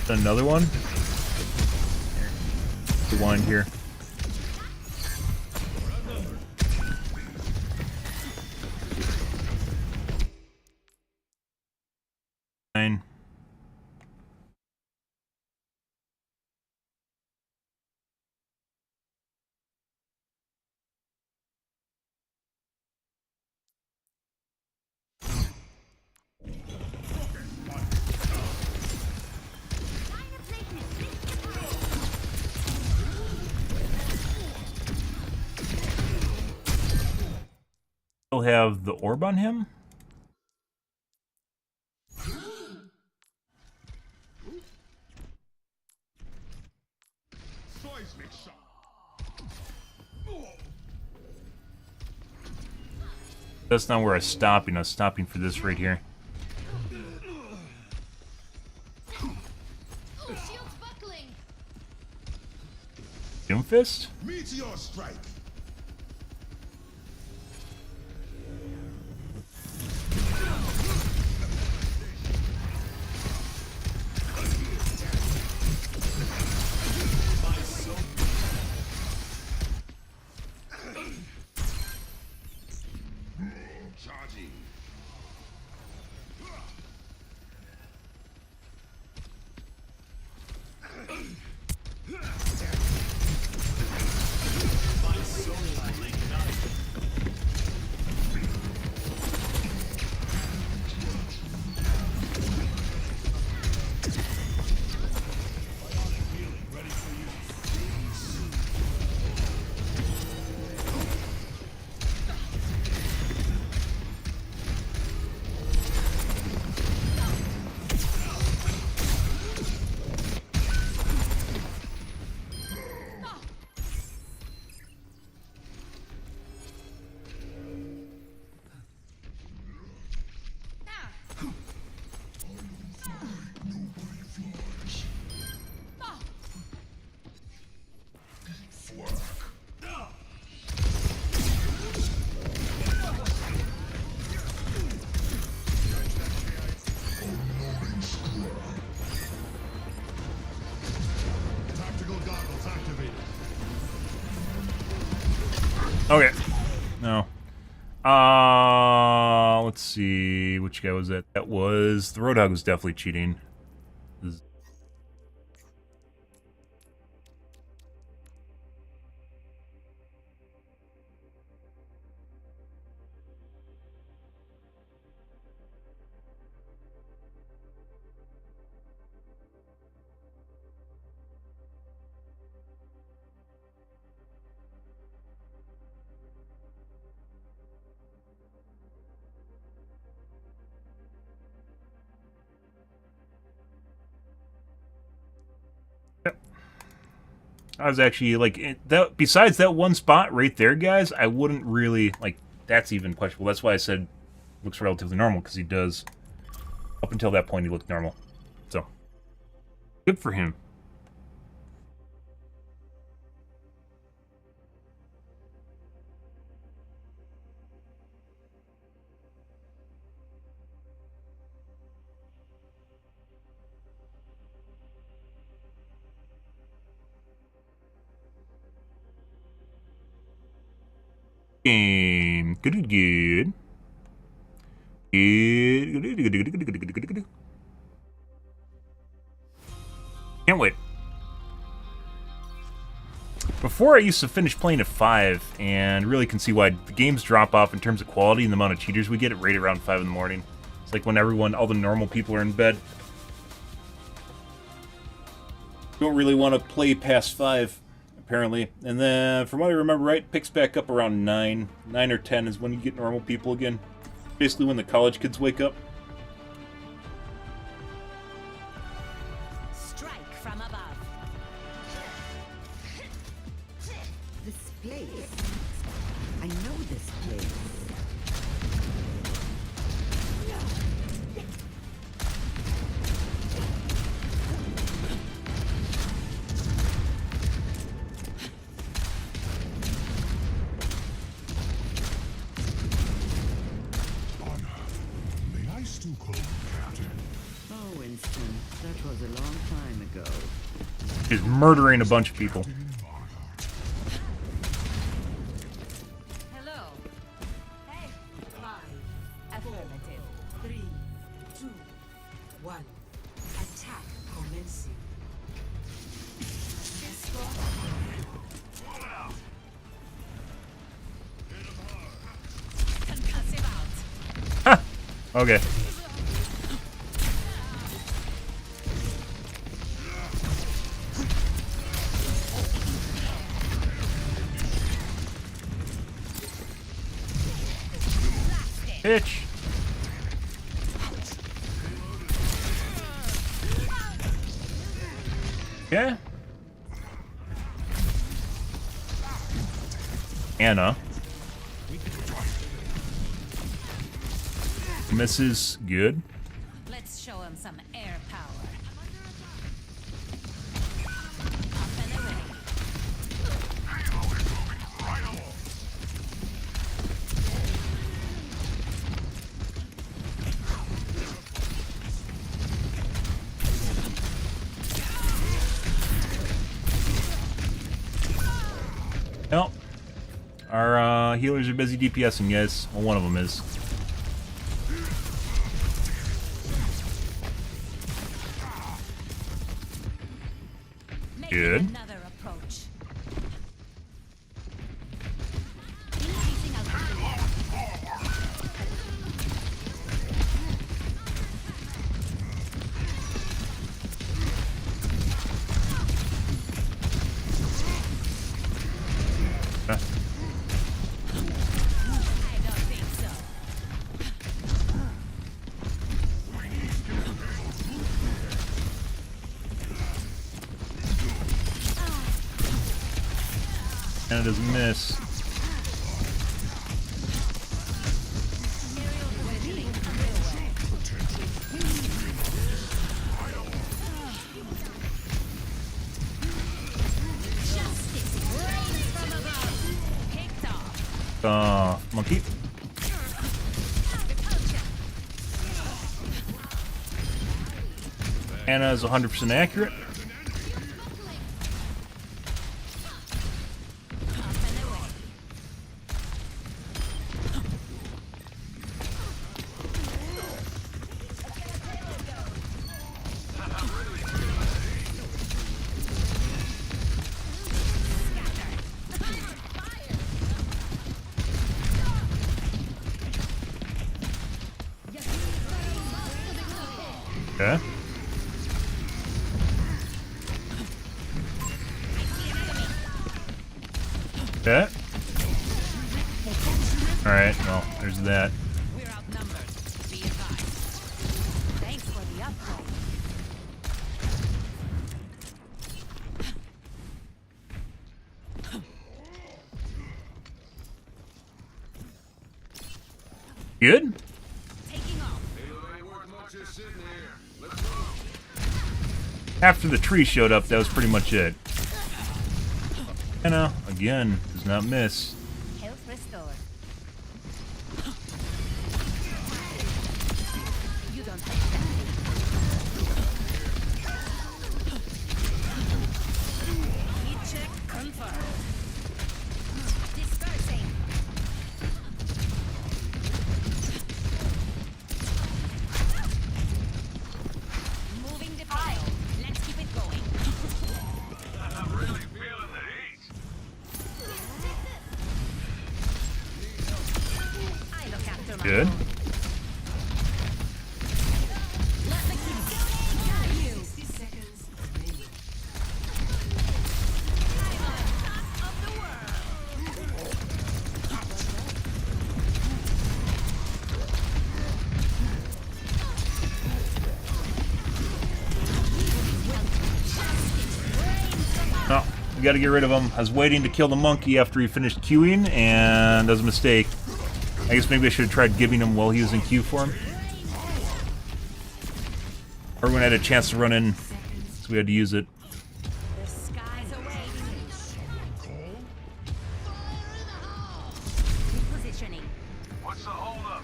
Another one. Rewind here. Fine. Still have the orb on him. Seismic shock. That's not where I was stopping. I was stopping for this right here. Shield's buckling. Doomfist? Meteor strike. Charging. Tactical goggles activated. Okay. No. Let's see. Which guy was that? That was... The Roadhog was definitely cheating. I was actually like that. Besides that one spot right there, guys, I wouldn't really like. That's even questionable. That's why I said looks relatively normal, because he does. Up until that point, he looked normal. So good for him. Game. Good. Good. Good. Can't wait. Before, I used to finish playing at 5, and really can see why the games drop off in terms of quality and the amount of cheaters we get at right around 5 in the morning. It's like when all the normal people are in bed. Don't really want to play past 5, apparently. And then, from what I remember right, it picks back up around 9. 9 or 10 is when you get normal people again. Basically when the college kids wake up. Strike from above. This place. I know this place. The ice too cold, Captain. Oh, Winston, that was a long time Just murdering a bunch of people. Hello. Hey. 5. Affirmative. 3, 2, 1. Attack commencing. Concussive out. Ha! Okay. Bitch. Okay. Anna. Misses good. Let's show him some air power. Up and away. Well, our healers are busy DPSing, guys. Well, one of them is. Good. Another approach. Increasing altitude. Huh. I don't think so. And it doesn't miss. Aerial positioning underway. Justice reigns from above. Picked off. Monkey. Anna is 100% accurate. Up and away. Okay. Okay. Alright, well, there's that. We're outnumbered. Be advised. Thanks for the upgrade. Good? Taking off. After the tree showed up, that was pretty much it. Anna, again, does not miss. Health restored. You don't touch that. Heat check confirmed. Dispersing. Moving the pile. Let's keep it going. I'm really feeling the heat. I look after my Good. own. Let's execute you. 60 seconds remaining. I'm on top of the world. Oh, we gotta get rid of him. I was waiting to kill the monkey after he finished queuing, and that was a mistake. I guess maybe I should have tried giving him while he was in queue for him. Or when I had a chance to run in, so we had to use it. The skies awaiting. Repositioning. What's the holdup?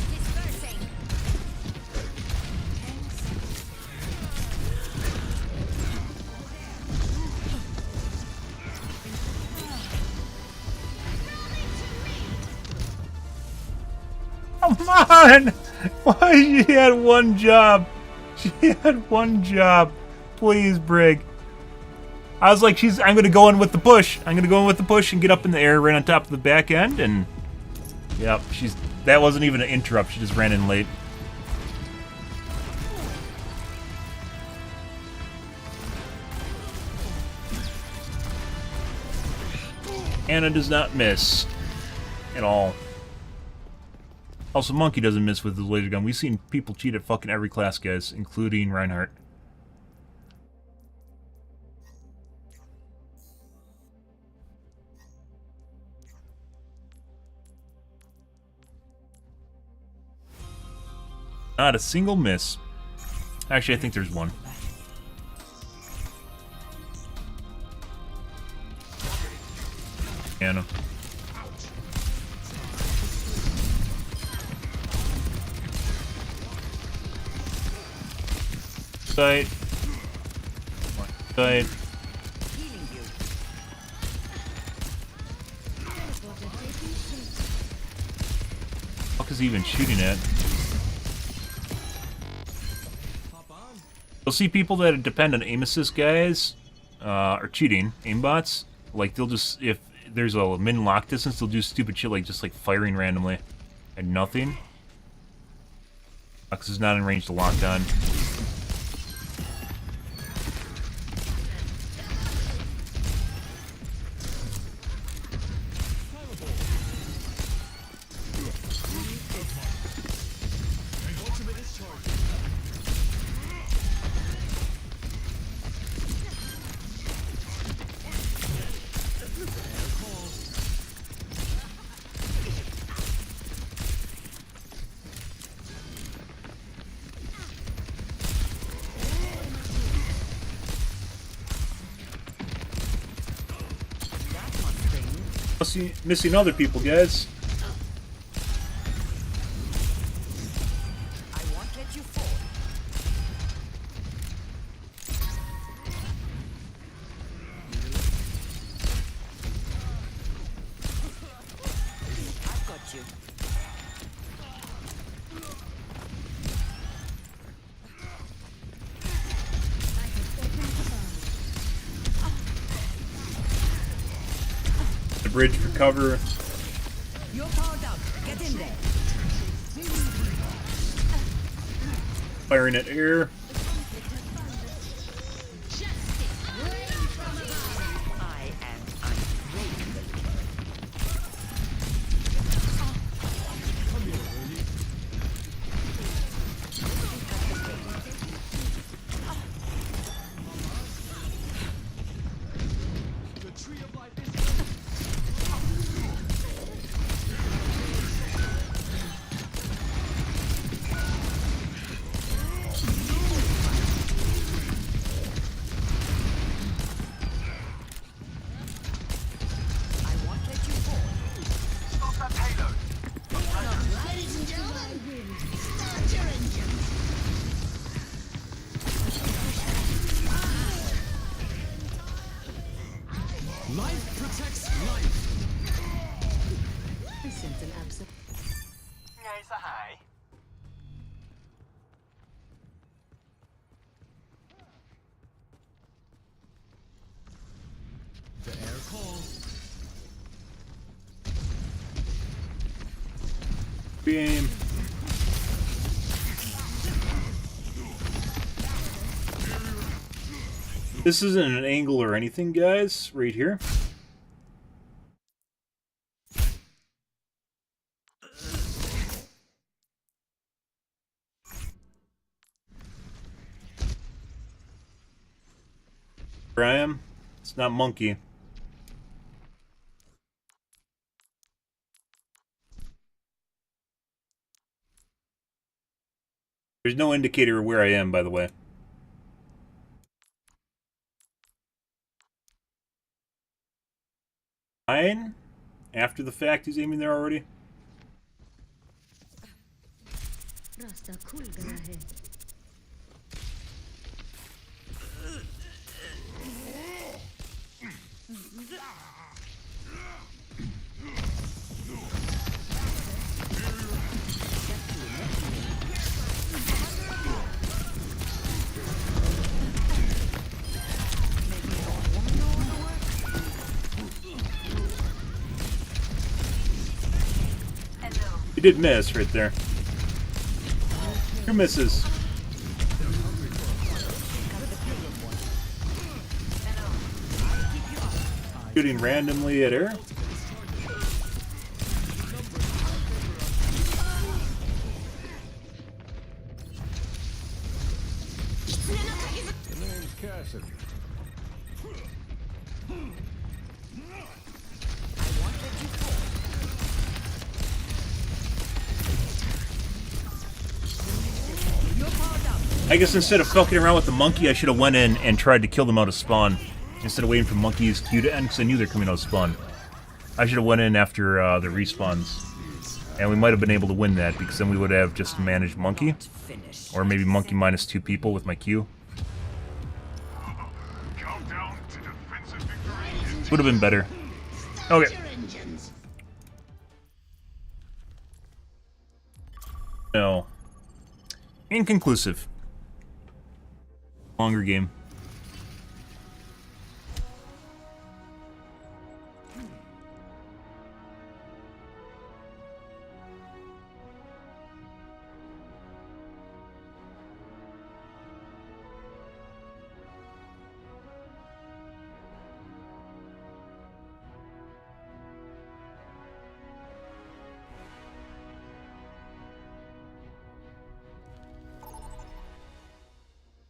Dispersing. Come on! Why? She had one job. She had one job. Please, Brig. I was like, I'm gonna go in with the push. I'm gonna go in with the push and get up in the air right on top of the back end, and yep, that wasn't even an interrupt. She just ran in late. Anna does not miss at all. Also, Monkey doesn't miss with his laser gun. We've seen people cheat at fucking every class, guys, including Reinhardt. Not a single miss. Actually, I think there's one. Anna. Side. Side. What is he even shooting at? You'll see people that depend on aim assist guys are cheating, aimbots. Like they'll just, if there's a min lock distance, they'll do stupid shit like just like firing randomly and nothing. Because it's not in range to lock on. Missing other people, guys. I won't let you fall. I've got you. The bridge for cover. You're powered up. Get in there. Firing at air. I am ungrateful. Life protects life. I sense an absent. The air calls. Beam. This isn't an angle or anything, guys. Right here. Where I am, it's not Monkey. There's no indicator of where I am, by the way. Fine. After the fact, he's aiming there already. Rasta cool gaya hai. did miss right there. 2 misses. Shooting randomly at her. The name's Cassidy. I guess instead of fucking around with the monkey, I should have went in and tried to kill them out of spawn. Instead of waiting for monkey's queue to end, because I knew they're coming out of spawn. I should have went in after the respawns. And we might have been able to win that, because then we would have just managed monkey. Or maybe monkey minus 2 people with my queue. Would have been better. Okay. No. Inconclusive. Longer game.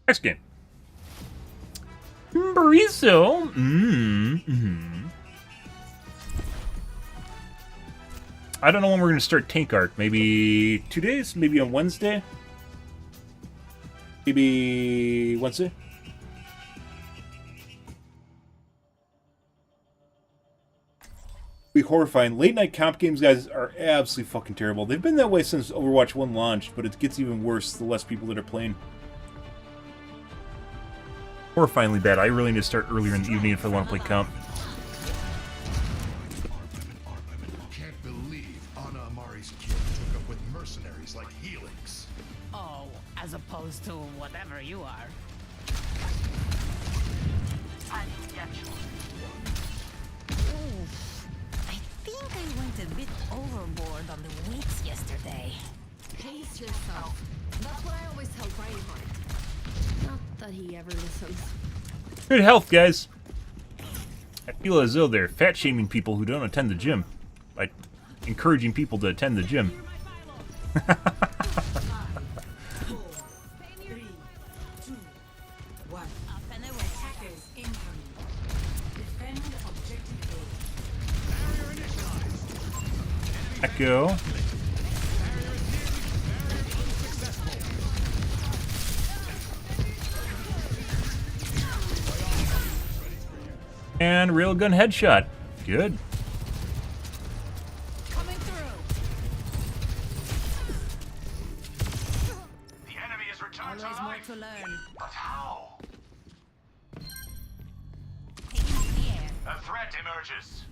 Next game. Burrito. I don't know when we're going to start Tank Arc. Maybe 2 days? Maybe on Wednesday? Maybe Wednesday? Be horrifying. Late night comp games, guys, are absolutely fucking terrible. They've been that way since Overwatch 1 launched, but it gets even worse the less people that are playing. Horrifyingly bad. I really need to start earlier in the evening if I want to play comp. Can't believe Ana Amari's kid took up with mercenaries like Helix. Oh, as opposed to whatever you are. Oof. I think I went a bit overboard on the weights yesterday. Pace yourself. That's what I always tell Reinhardt. Not that he ever listens. Good health, guys. I feel as though they're fat-shaming people who don't attend the gym by encouraging people to attend the gym. 5, 4, 3, 2, 1. Attackers incoming. Defend objective A. Echo. And railgun headshot. Good. Coming through. The enemy is returned to Always more life. to learn. But how? Taking to the air. A threat emerges.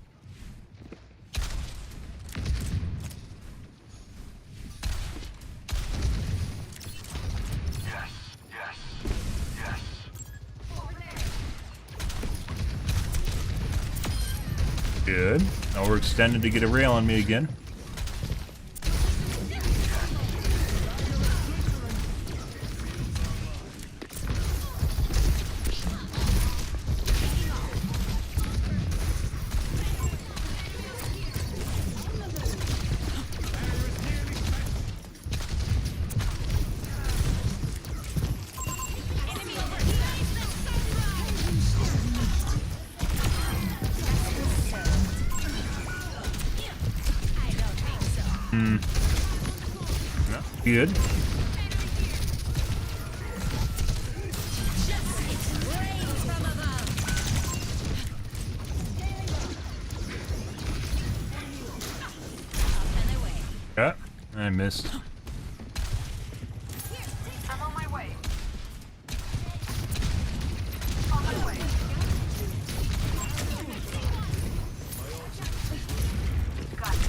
Yes, yes, yes. Good. Now we're extended to get a rail on me again. Good. Yeah, I missed. I'm on my way. On my way. Got it.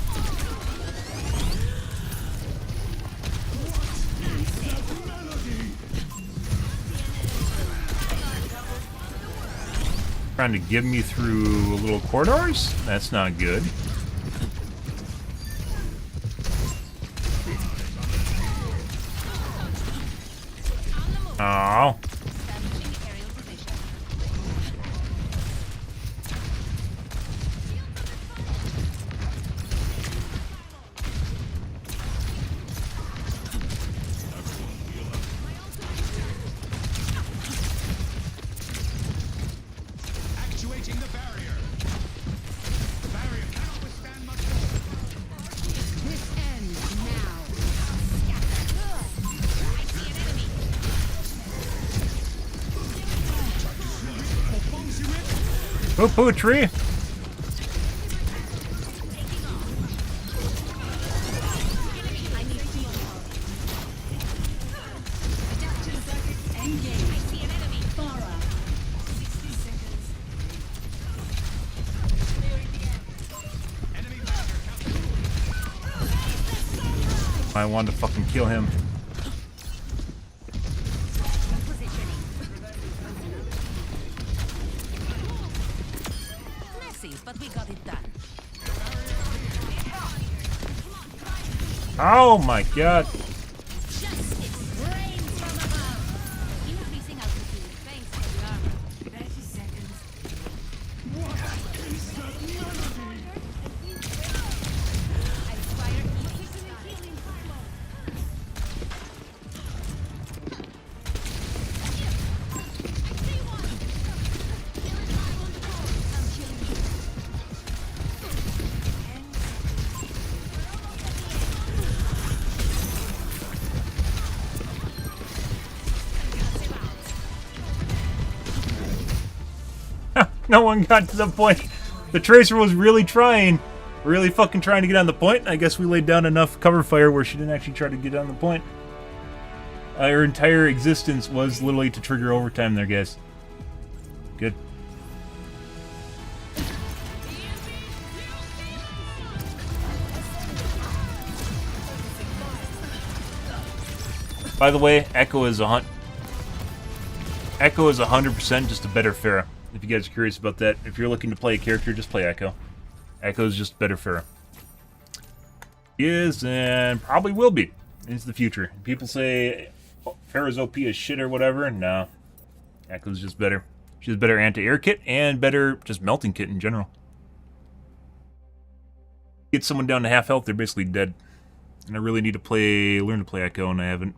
Trying to give me through little corridors? That's not good. Oh. Establishing aerial position. Actuating the barrier. The barrier cannot withstand much more. This ends now. I see an enemy. Poo poo tree. I need healing. Engage. I see an enemy. Bara. 60 seconds. I wanted to fucking kill him. Positioning. Messy, but we got it done. Oh my god. Justice reigns from above. Increasing altitude. Thanks for the armor. 30 seconds. I fire healing. No one got to the point. The Tracer was really trying. Really fucking trying to get on the point. I guess we laid down enough cover fire where she didn't actually try to get on the point. Her entire existence was literally to trigger overtime there, guys. Good. By the way, Echo is 100% just a better Pharah. If you guys are curious about that, if you're looking to play a character, just play Echo. Echo is just better Pharah. He is, and probably will be into the future. People say Pharah's OP is shit or whatever. No. Echo's just better. She has better anti-air kit and better just melting kit in general. Get someone down to half health, they're basically dead. And I really need to learn to play Echo, and I haven't.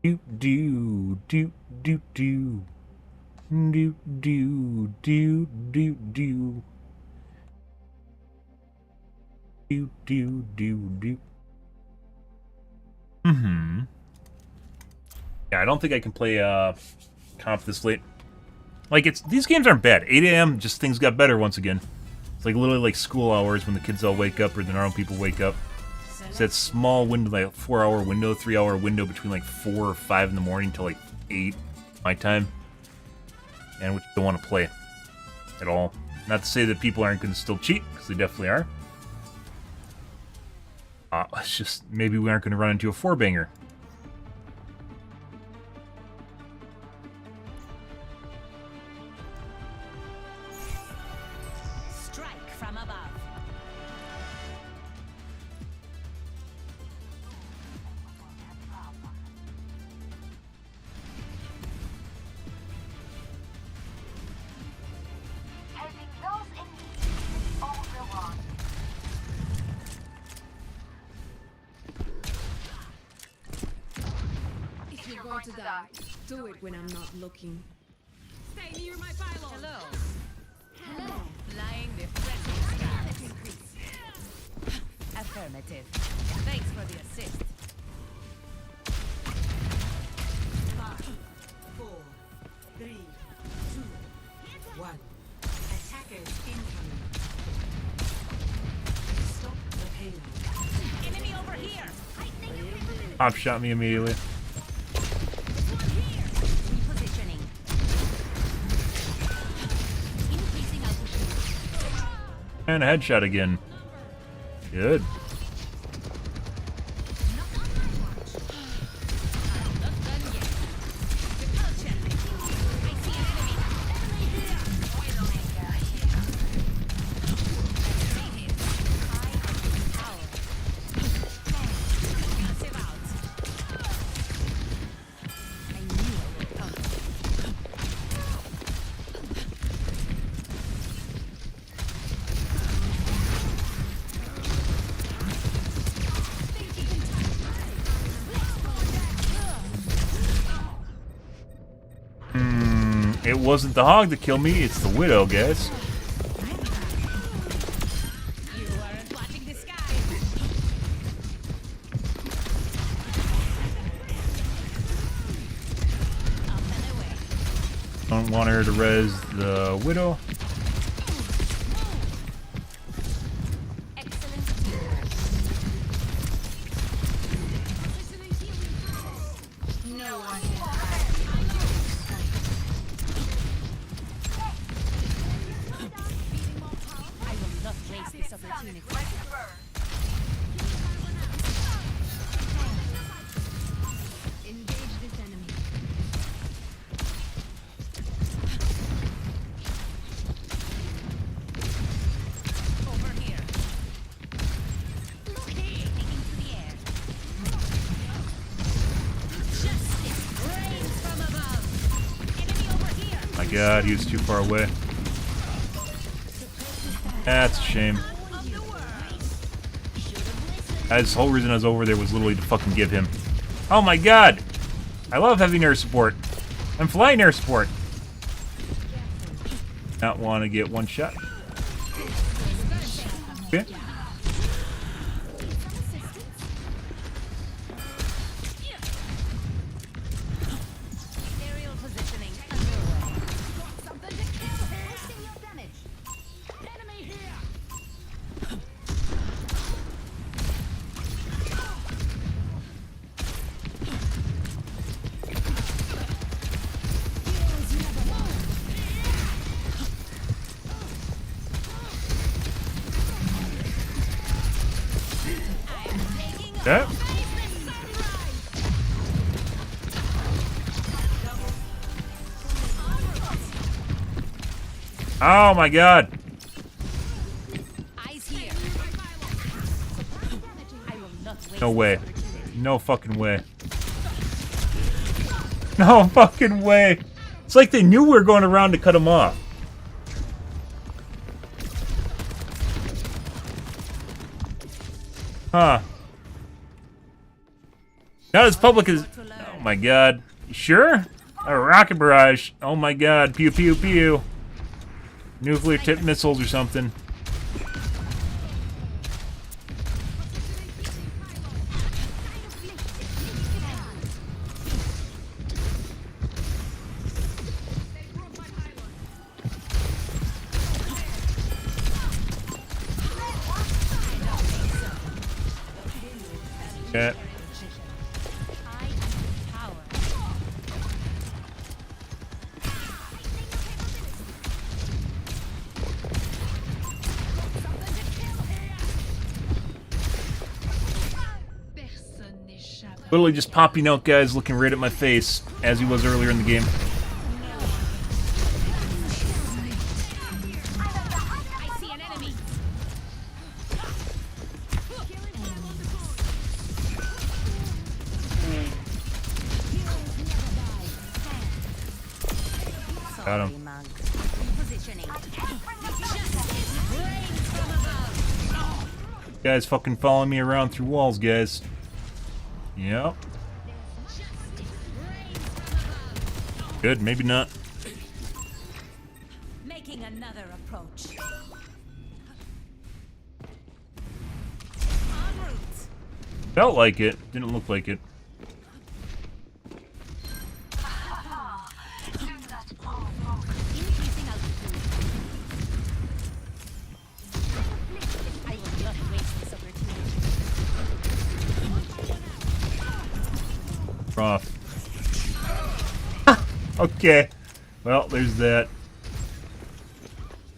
Do do do do do do do do do do do do do do. Yeah, I don't think I can play comp this late. Like, these games aren't bad. 8 a.m. just things got better once again. It's like literally like school hours when the kids all wake up or the normal people wake up. It's that small window, like 4-hour window, 3-hour window between like 4 or 5 in the morning till like 8 my time. And which you don't want to play at all. Not to say that people aren't going to still cheat, because they definitely are. It's just maybe we aren't going to run into a 4-banger. Strike from above. Helping those in need. Overwatch. If you're going to die, do it when I'm not looking. Stay near my pylon. Hello. Hello. Flying the friendly stars. Affirmative. Thanks for the assist. 5, 4, 3, 2, 1. Attackers incoming. Stop the payload. Enemy over here. Pop shot me immediately. Repositioning. Increasing altitude. And a headshot again. Good. It wasn't the hog that killed me, it's the widow, guys. You weren't watching the sky. Up and away. Don't want her to res the widow. Excellent. No one. I will not waste this opportunity. Engage this enemy. Over here. Taking to the air. Justice reigns from above. Enemy over here. My god, he was too far away. That's a shame. Of the world. His whole reason I was over there was literally to fucking give him. Oh my god! I love heavy air support. I'm flying air support. Not want to get one shot. Okay. Aerial positioning underway. Something to kill. Wasting your damage. Enemy here. Okay. Oh my god. Eyes here. I will not waste No way. No fucking way. No fucking way. It's like they knew we were going around to cut him off. Huh. Not as public as... Oh my god. You sure? A rocket barrage. Oh my god. Pew pew pew. Nuclear tipped missiles or something. Okay. power. Literally just popping out guys looking right at my face, as he was earlier in the game. I see an enemy. Got him. Sorry, monk. Positioning. Justice reigns from above. Guys fucking following me around through walls, guys. Yep. Good, maybe not. Making another approach. En route. Felt like it, didn't look like it. Increasing altitude. I will not waste this opportunity. Off. Okay. Well, there's that.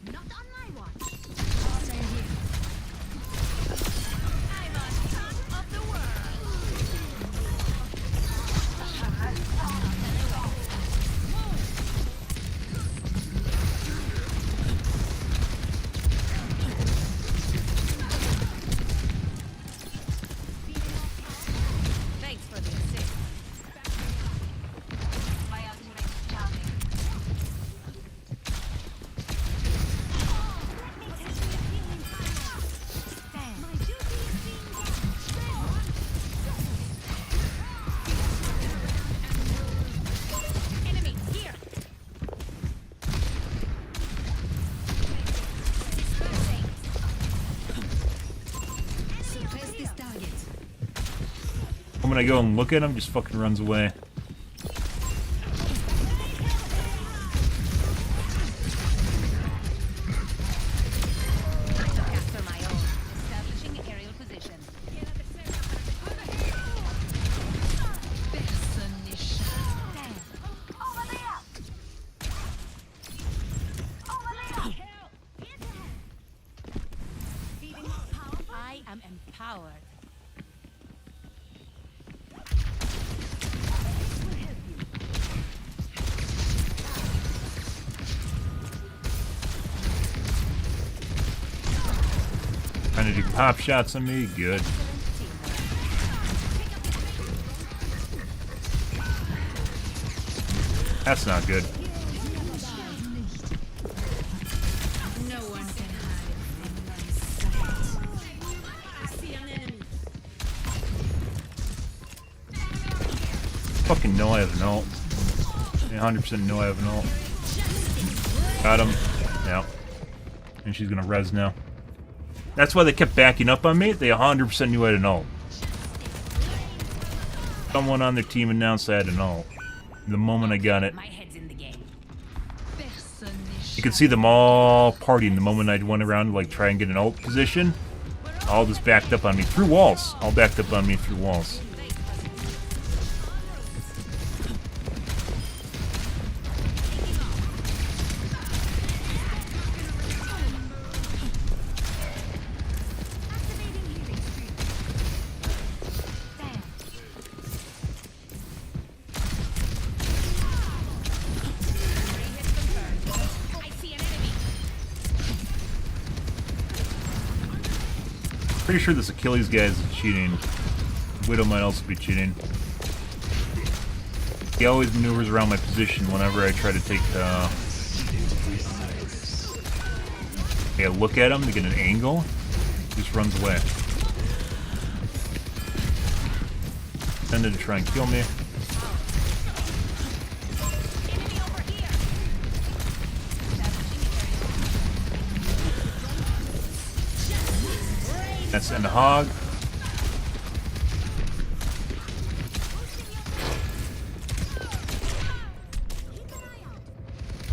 Not on my watch. Stay here. moment I go and look at him, just fucking runs away. After my own. Establishing aerial position. I am empowered. Trying to do pop shots on me, good. That's not good. No one can hide from my sight. I see an enemy. Fucking know I have an ult. 100% know I have an ult. Got him. Yep. And she's gonna res now. That's why they kept backing up on me. They 100% knew I had an ult. Someone on their team announced I had an ult. The moment I got it. My head's in the game. You could see them all partying the moment I went around to like try and get an ult position. All just backed up on me through walls. All backed up on me through walls. Pretty sure this Achilles guy is cheating. Widow might also be cheating. He always maneuvers around my position whenever I try to take okay, I look at him to get an angle. He just runs away. Tended to try and kill me. That's in the hog.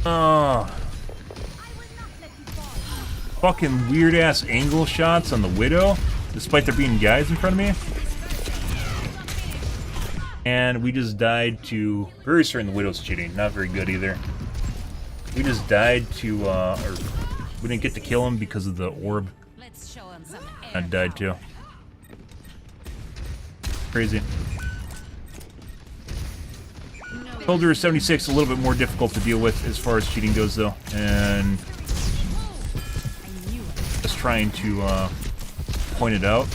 Oh. Fucking weird ass angle shots on the Widow, despite there being guys in front of me. And we just died to, very certain the Widow's cheating, not very good either. We just died to, or we didn't get to kill him because of the orb. Let's show him some I died too. Crazy. Soldier 76 a little bit more difficult to deal with as far as cheating goes though. And just trying to point it out.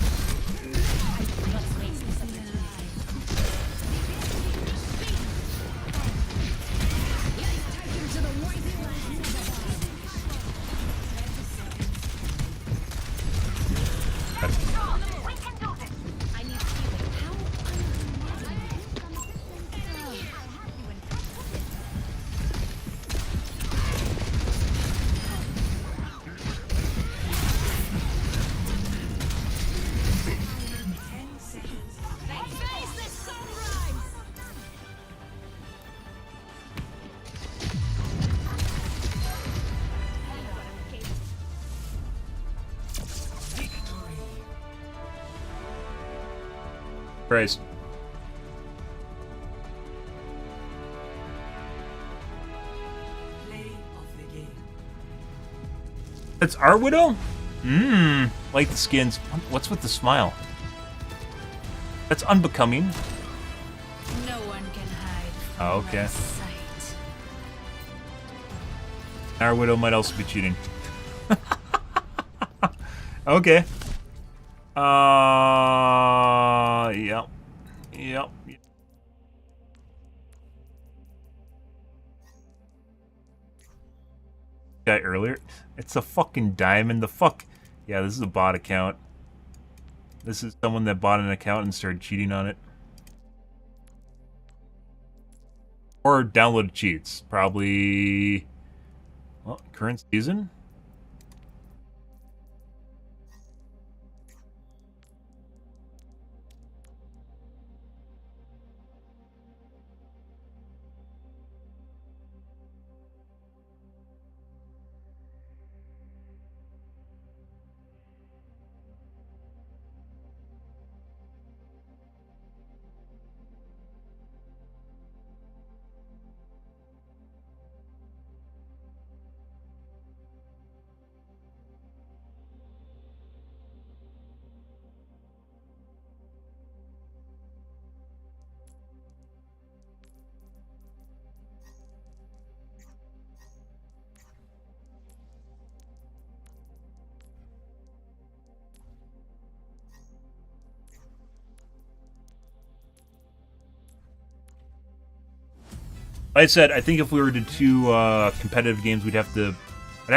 Christ. That's our Widow? Mmm. Like the skins. What's with the smile? That's unbecoming. No one can hide from Oh, okay. my sight. Our Widow might also be cheating. Okay. Yep. Yep. Guy earlier. It's a fucking diamond. The fuck. Yeah, this is a bot account. This is someone that bought an account and started cheating on it. Or downloaded cheats. Probably. Well, current season? Like I said, I think if we were to do competitive games, I'd have to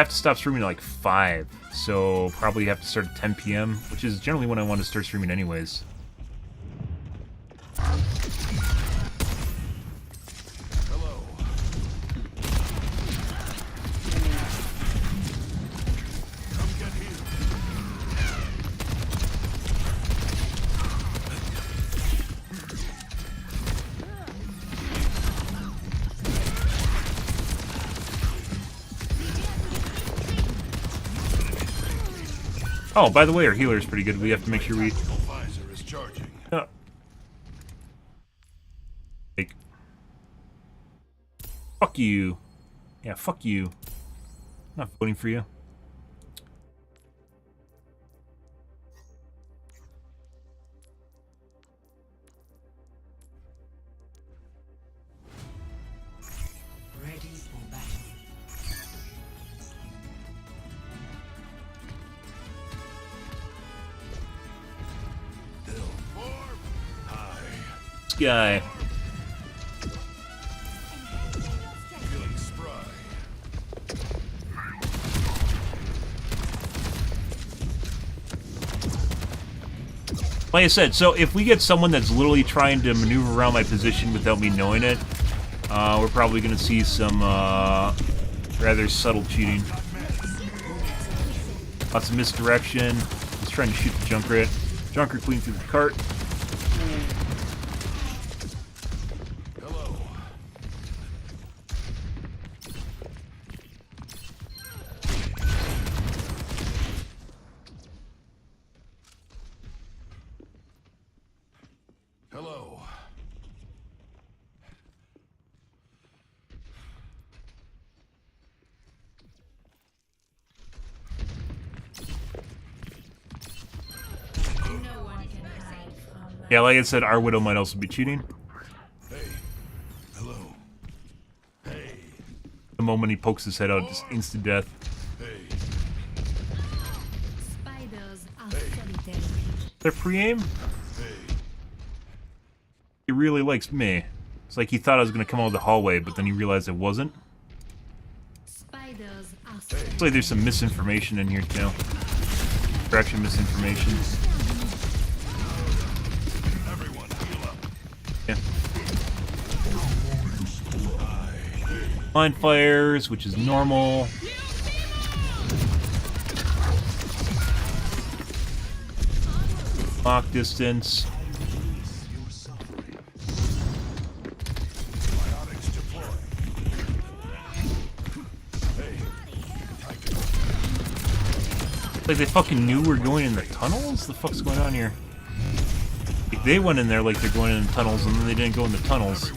stop streaming at like 5. So probably have to start at 10 p.m., which is generally when I want to start streaming anyways. Oh, by the way, our healer is pretty good. We have to make sure we... Like... Fuck you. Yeah, fuck you. I'm not voting for you. Ready for battle. This guy. Feeling spry. Like I said, so if we get someone that's literally trying to maneuver around my position without me knowing it, we're probably going to see some rather subtle cheating. Lots of misdirection. He's trying to shoot the Junkrat. Junkrat clean through the cart. Hello. Hello. Yeah, like I said, our Widow might also be cheating. Hey. Hello. Hey. The moment he pokes his head out, just instant death. Hey. Spiders are solitary. Their pre-aim? Hey. He really likes me. It's like he thought I was going to come out of the hallway, but then he realized it wasn't. Spiders are Looks like there's some misinformation in here, too. Correction misinformation. Everyone, heal up. Yeah. Blind fires, which is normal. Lock distance. Biotics deploy. Hey. Like they fucking knew we were going in the tunnels? The fuck's going on here? Like they went in there like they're going in the tunnels, and then they didn't go in the tunnels.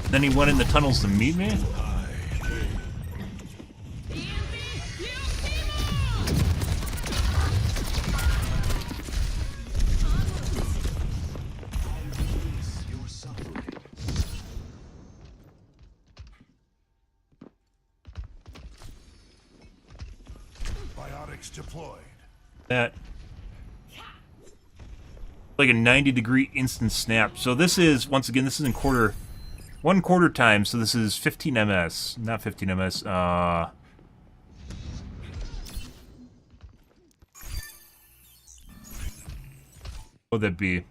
Then he went in the tunnels to meet me? Biotics deployed. That. Like a 90-degree instant snap. So this is, once again, this is in one quarter time, so this is 15 ms. Not 15 ms, what would that be?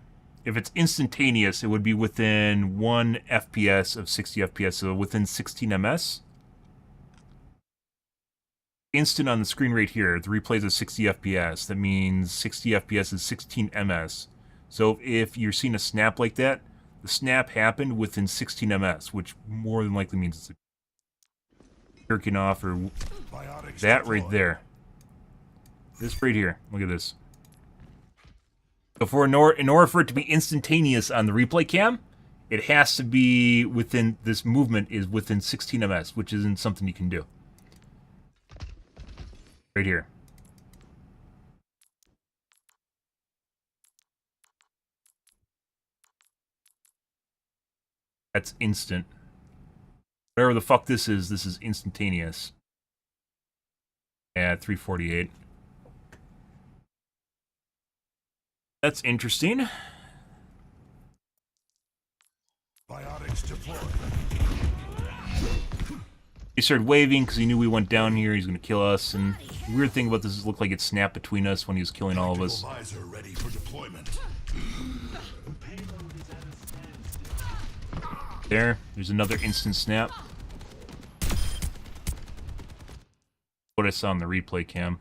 If it's instantaneous, it would be within 1 FPS of 60 FPS, so within 16 ms. Instant on the screen right here, the replay is 60 FPS. That means 60 FPS is 16 ms. So if you're seeing a snap like that, the snap happened within 16 ms, which more than likely means it's jerking off or Biotics that deployed. right there. This right here. Look at this. So in order for it to be instantaneous on the replay cam, it has to be within, this movement is within 16 ms, which isn't something you can do. Right here. That's instant. Whatever the fuck this is instantaneous. Yeah, 348. That's interesting. Biotics He started waving because he knew we went down here. He's going to kill us. And the weird thing about this is it looked like it snapped between us when he was killing all of us. Ready for deployment. There's another instant snap. What I saw on the replay cam.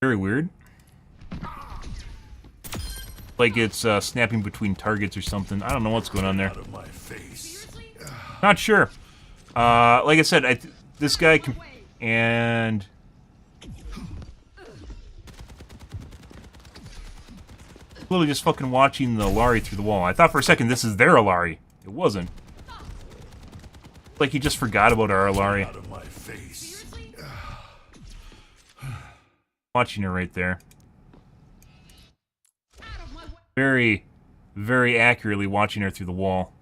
Very weird. Like it's snapping between targets or something. I don't know what's going on there. Not sure. Like I said, this guy can... And... Literally just fucking watching the Alari through the wall. I thought for a second this is their Alari. It wasn't. Like he just forgot about our Alari. Watching her right there. Very, very accurately watching her through the wall.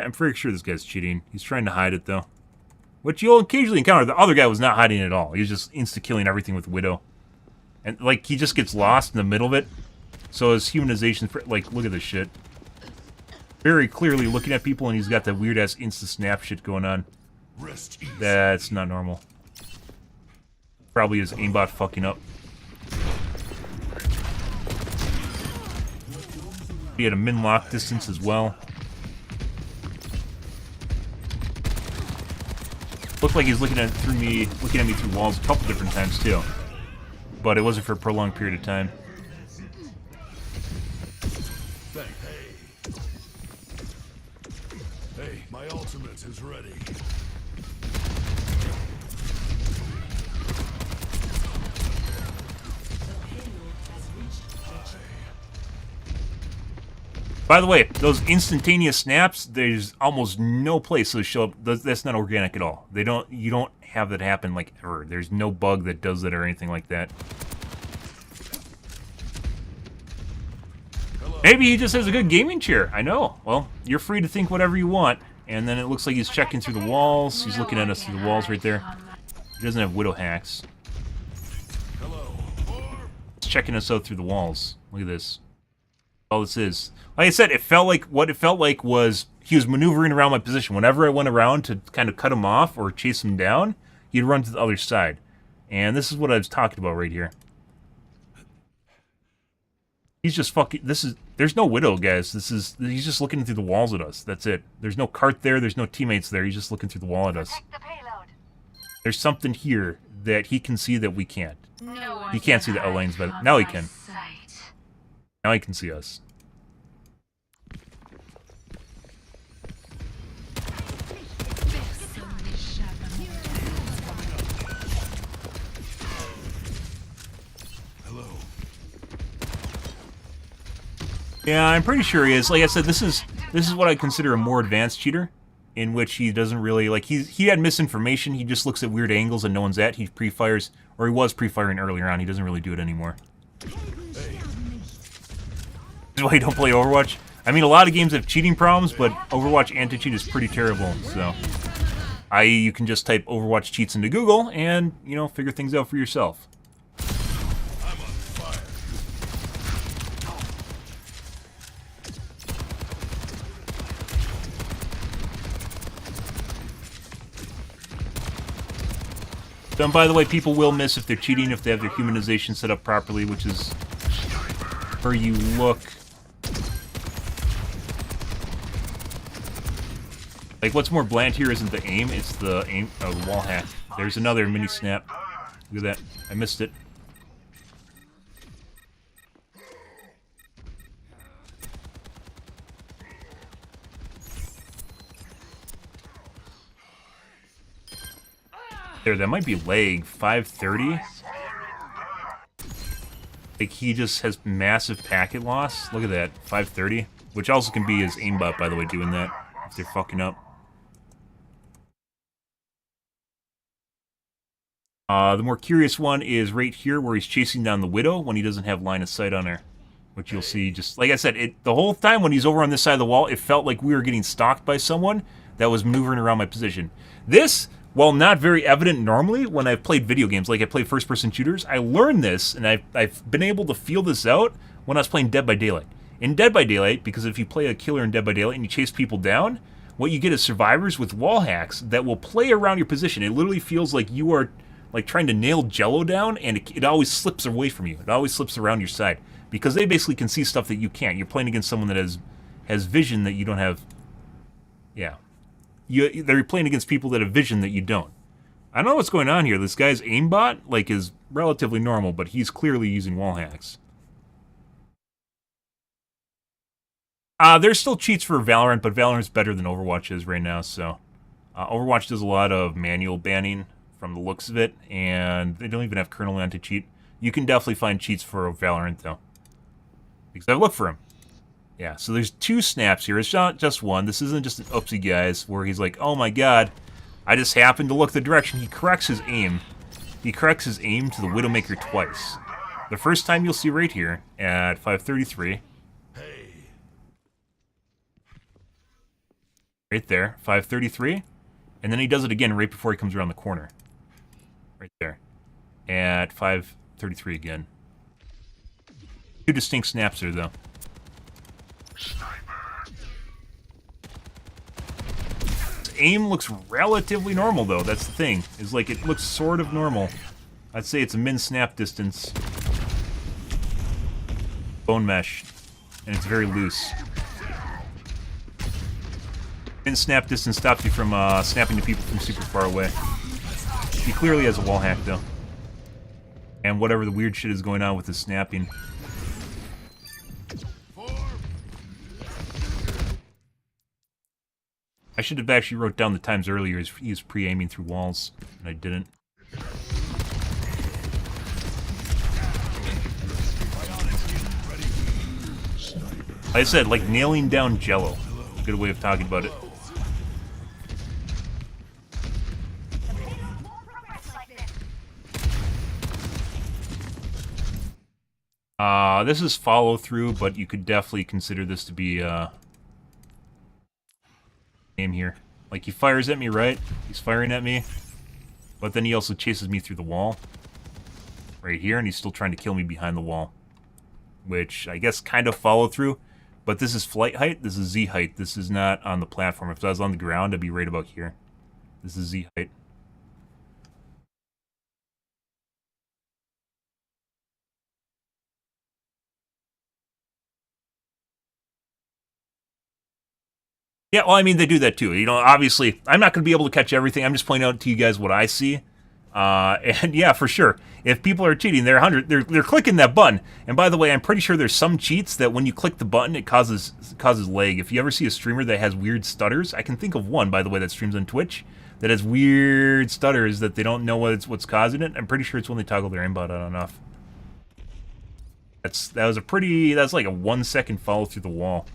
I'm pretty sure this guy's cheating. He's trying to hide it, though. Which you'll occasionally encounter. The other guy was not hiding at all. He was just insta-killing everything with Widow. And, like, he just gets lost in the middle of it. So his humanization... Like, look at this shit. Very clearly looking at people, and he's got that weird-ass insta-snap shit going on. That's not normal. Probably his aimbot fucking up. He had a min-lock distance as well. Looked like he's looking at me through walls a couple different times too. But it wasn't for a prolonged period of time. Hey, my ultimate is ready. By the way, those instantaneous snaps, there's almost no place those show up. That's not organic at all. You don't have that happen like ever. There's no bug that does that or anything like that. Maybe he just has a good gaming chair. I know. Well, you're free to think whatever you want. And then it looks like he's checking through the walls. He's looking at us through the walls right there. He doesn't have Widow hacks. He's checking us out through the walls. Look at this. All this is. Like I said, what it felt like was he was maneuvering around my position. Whenever I went around to kind of cut him off or chase him down, he'd run to the other side. And this is what I was talking about right here. He's just fucking... There's no Widow, guys. He's just looking through the walls at us. That's it. There's no cart there. There's no teammates there. He's just looking through the wall at us. There's something here that he can see that we can't. He can't see the outlines, but now he can. Now he can see us. Yeah, I'm pretty sure he is. Like I said, this is what I consider a more advanced cheater, in which he doesn't really like he had misinformation. He just looks at weird angles and no one's at. He pre-fires, or he was pre-firing earlier on. He doesn't really do it anymore. This is why you don't play Overwatch. I mean, a lot of games have cheating problems, but Overwatch anti-cheat is pretty terrible. So, i.e., you can just type Overwatch cheats into Google and figure things out for yourself. And by the way, people will miss if they're cheating if they have their humanization set up properly, which is where you look. Like, what's more bland here isn't the aim, it's the aim of the wall hack. There's another mini snap. Look at that. I missed it. There, that might be lag. 530? Like, he just has massive packet loss. Look at that. 530. Which also can be his aimbot, by the way, doing that. If they're fucking up. The more curious one is right here where he's chasing down the Widow when he doesn't have line of sight on her. Which you'll see just... Like I said, the whole time when he's over on this side of the wall, it felt like we were getting stalked by someone. that was maneuvering around my position. This, while not very evident normally when I've played video games, like I play first-person shooters, I learned this, and I've been able to feel this out when I was playing Dead by Daylight. In Dead by Daylight, because if you play a killer in Dead by Daylight and you chase people down, what you get is survivors with wall hacks that will play around your position. It literally feels like you are like trying to nail Jello down, and it always slips away from you. It always slips around your side because they basically can see stuff that you can't. You're playing against someone that has vision that you don't have. Yeah, they're playing against people that have vision that you don't. I don't know what's going on here. This guy's aimbot like is relatively normal, but he's clearly using wall hacks. There's still cheats for Valorant, but Valorant's better than Overwatch is right now, so... Overwatch does a lot of manual banning from the looks of it, and they don't even have kernel anti-cheat. You can definitely find cheats for Valorant, though. Because I've looked for them. Yeah, so there's 2 snaps here. It's not just one. This isn't just an oopsie, guys, where he's like, oh my god, I just happened to look the direction. He corrects his aim. He corrects his aim to the Widowmaker twice. The first time you'll see right here, at 5:33... Right there, 5:33, and then he does it again right before he comes around the corner. Right there, at 5:33 again. 2 distinct snaps there, though. His aim looks relatively normal, though. That's the thing. Is like it looks sort of normal. I'd say it's a min snap distance. Bone mesh, and it's very loose. Min snap distance stops you from snapping to people from super far away. He clearly has a wall hack, though. And whatever the weird shit is going on with his snapping. I should have actually wrote down the times earlier. He was pre-aiming through walls, and I didn't. Like I said, like nailing down Jello. Good way of talking about it. This is follow-through, but you could definitely consider this to be, aim here. Like, he fires at me, right? He's firing at me, but then he also chases me through the wall. Right here, and he's still trying to kill me behind the wall. Which, I guess, kind of follow-through, but this is flight height, this is Z height. This is not on the platform. If I was on the ground, I'd be right about here. This is Z height. Yeah, well, I mean, they do that too. You know, obviously, I'm not going to be able to catch everything. I'm just pointing out to you guys what I see. And yeah, for sure, if people are cheating, they're clicking that button. And by the way, I'm pretty sure there's some cheats that when you click the button, it causes lag. If you ever see a streamer that has weird stutters, I can think of one, by the way, that streams on Twitch that has weird stutters that they don't know what's causing it. I'm pretty sure it's when they toggle their aimbot on and off. That's like a 1 second follow through the wall.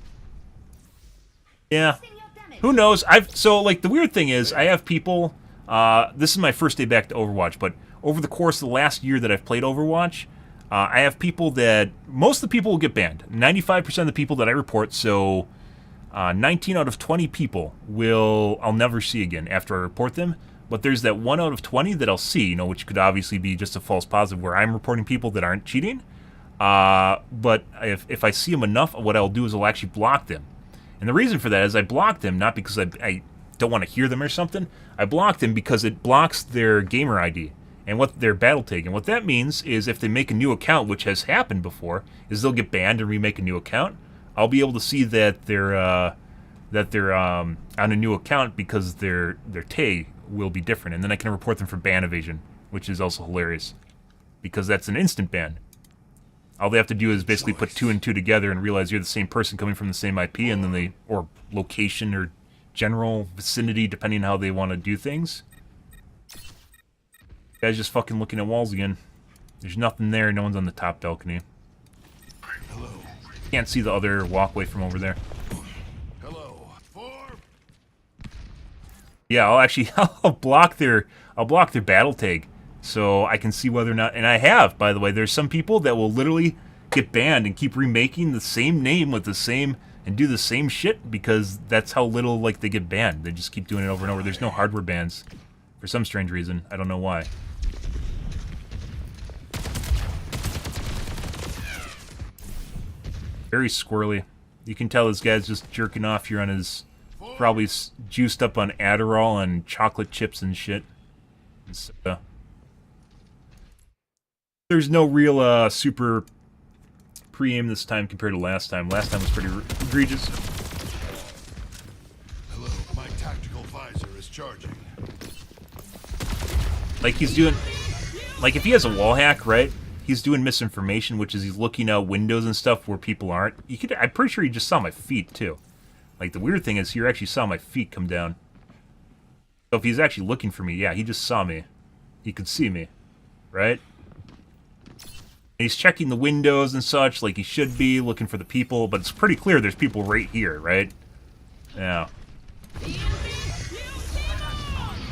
Yeah, who knows? So like the weird thing is I have people. This is my first day back to Overwatch, but over the course of the last year that I've played Overwatch, I have people that most of the people will get banned. 95% of the people that I report, so 19 out of 20 people I'll never see again after I report them. But there's that 1 out of 20 that I'll see, you know, which could obviously be just a false positive where I'm reporting people that aren't cheating. But if I see them enough, what I'll do is I'll actually block them. And the reason for that is I block them not because I don't want to hear them or something. I block them because it blocks their gamer ID and what their battle tag. And what that means is if they make a new account, which has happened before, is they'll get banned and remake a new account. I'll be able to see that they're on a new account because their tag will be different, and then I can report them for ban evasion, which is also hilarious because that's an instant ban. All they have to do is basically put 2 and 2 together and realize you're the same person coming from the same IP, and then or location or general vicinity, depending on how they want to do things. Guy's just fucking looking at walls again. There's nothing there. No one's on the top balcony. Hello. Can't see the other walkway from over there. Hello. Yeah, I'll block their battle tag. So I can see whether or not, and I have, by the way, there's some people that will literally get banned and keep remaking the same name with the same and do the same shit because that's how little like they get banned. They just keep doing it over and over. There's no hardware bans for some strange reason. I don't know why. Very squirrely. You can tell this guy's just jerking off here on his, probably juiced up on Adderall and chocolate chips and shit. There's no real super pre-aim this time compared to last time. Last time was pretty egregious. Hello, my tactical visor is charging. Like he's doing, like if he has a wall hack, right? He's doing misinformation, which is he's looking out windows and stuff where people aren't. You could, I'm pretty sure he just saw my feet too. Like the weird thing is he actually saw my feet come down. So if he's actually looking for me, yeah, he just saw me. He could see me, right? And he's checking the windows and such, like he should be, looking for the people, but it's pretty clear there's people right here, right? Yeah.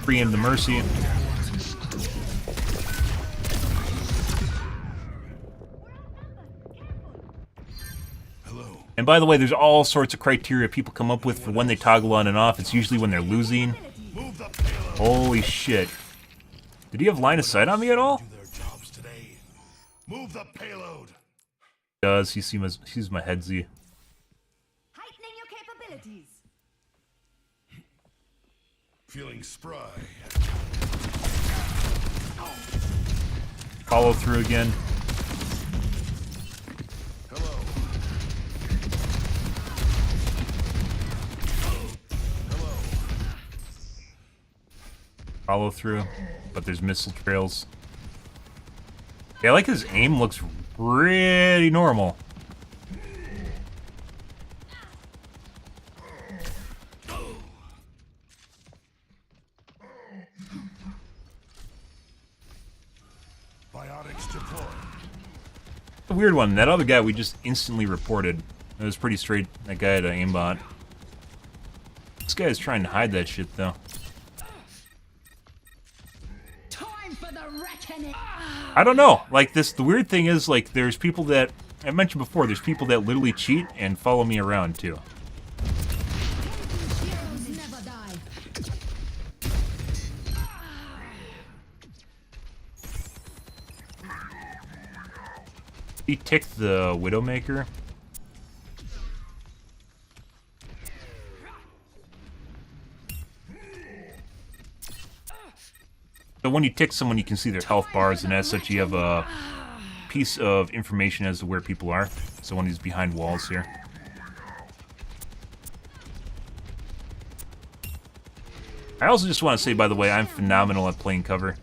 Pre-aim the Mercy. And by the way, there's all sorts of criteria people come up with for when they toggle on and off. It's usually when they're losing. Holy shit. Did he have line of sight on me at all? Move the payload. Does he sees my head Z? Heightening your capabilities. Feeling spry. Follow through again. Hello. Hello. Follow through, but there's missile trails. Yeah, I like his aim looks pretty normal. Biotics deployed. A weird one. That other guy we just instantly reported. It was pretty straight. That guy had an aimbot. This guy is trying to hide that shit though. I don't know. Like this, the weird thing is, like, there's people that I mentioned before. There's people that literally cheat and follow me around too. He ticked the Widowmaker. So when you tick someone, you can see their health bars, and as such, you have a piece of information as to where people are. So when he's behind walls here. I also just want to say, by the way, I'm phenomenal at playing cover.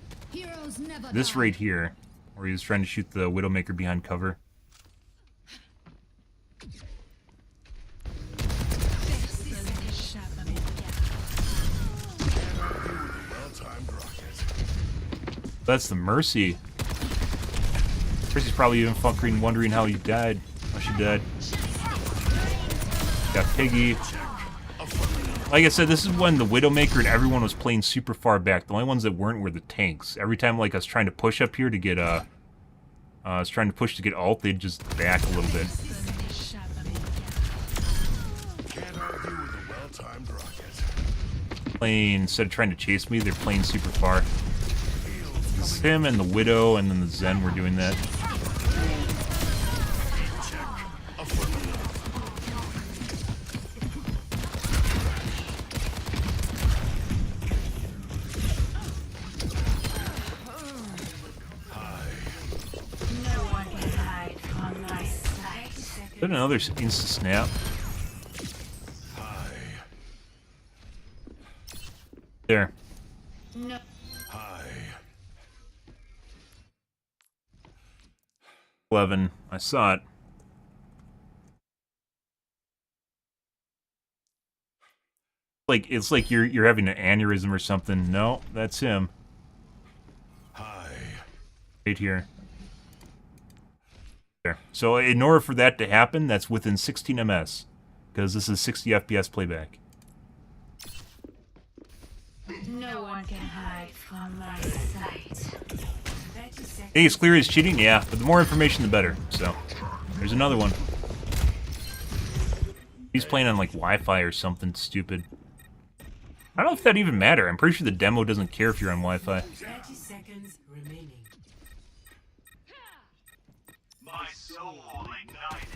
This right here, where he was trying to shoot the Widowmaker behind cover. That's the Mercy. Mercy's probably even fucking wondering how he died. How she died. Got Piggy. Like I said, this is when the Widowmaker and everyone was playing super far back. The only ones that weren't were the tanks. Every time, like, I was trying to push up here to get, I was trying to push to get ult, they'd just back a little bit. Playing, instead of trying to chase me, they're playing super far. It's him and the Widow and then the Zen were doing that. Is that another insta-snap? There. No. Hi. 11. I saw it. Like it's like you're having an aneurysm or something. No, that's him. Hi. Right here. There. So in order for that to happen, that's within 16 ms, because this is 60 FPS playback. No one can hide from my sight. I think it's clear he's cheating, yeah, but the more information the better. So, there's another one. He's playing on like Wi-Fi or something stupid. I don't know if that even matter. I'm pretty sure the demo doesn't care if you're on Wi-Fi. 30 seconds remaining. My soul ignited.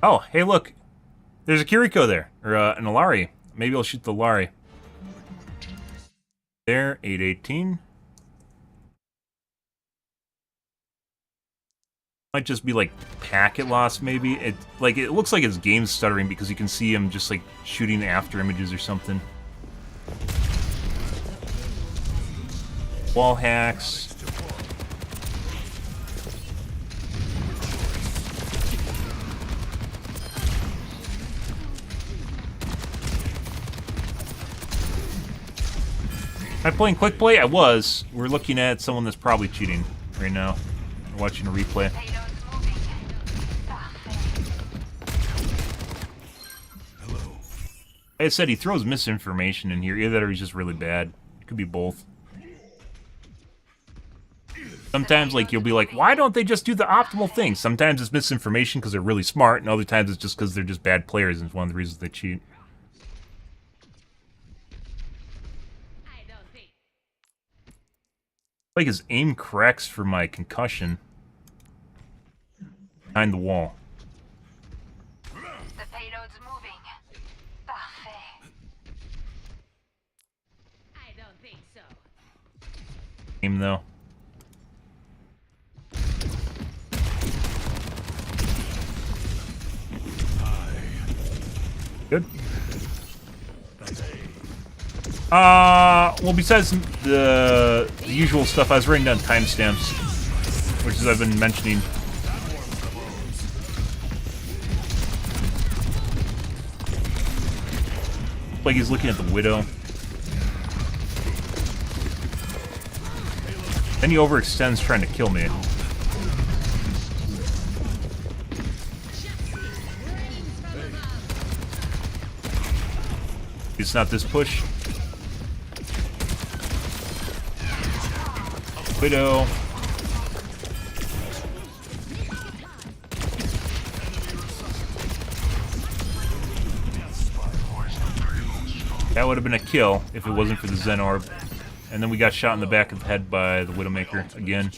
Oh, hey, look. There's a Kiriko there. Or an Alari. Maybe I'll shoot the Alari. There, 818. Might just be like packet loss, maybe. It looks like his game's stuttering because you can see him just like shooting after images or something. Wall hacks. Am I playing quick play? I was. We're looking at someone that's probably cheating right now. We're watching a replay. Hello. Like I said, he throws misinformation in here. Either that or he's just really bad. It could be both. Sometimes, like, you'll be like, why don't they just do the optimal thing? Sometimes it's misinformation because they're really smart, and other times it's just because they're just bad players, and it's one of the reasons they cheat. Like his aim corrects for my concussion. Behind the wall. The payload's moving. Parfait. I don't think so. Aim though. Good. Well, besides the usual stuff, I was writing down timestamps, which is I've been mentioning. Like he's looking at the Widow. Then he overextends trying to kill me. It's not this push. Widow. That would have been a kill if it wasn't for the Zen Orb. And then we got shot in the back of the head by the Widowmaker again.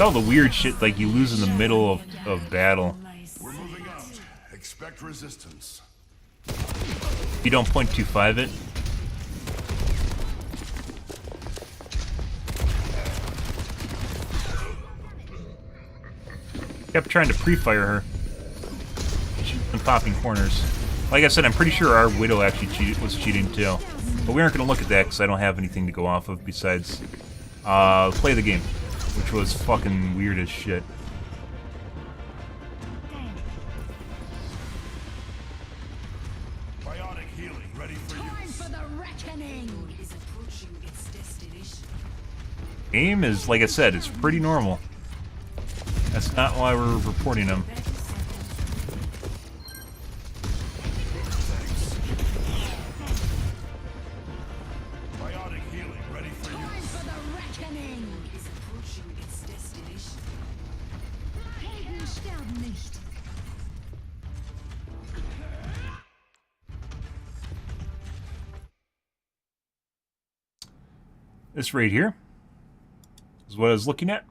All the weird shit like you lose in the middle of battle. We're moving out. Expect resistance. You don't .25 it. Kept trying to pre-fire her. She's been popping corners. Like I said, I'm pretty sure our Widow actually was cheating too. But we aren't going to look at that because I don't have anything to go off of besides play the game. Which was fucking weird as shit. Biotic healing ready for you. Time for the reckoning. Is approaching its destination. Aim is, like I said, it's pretty normal. That's not why we're reporting him. Biotic healing ready for you. Time for the reckoning. Is approaching its destination. Helden sterben nicht. This right here is what I was looking at.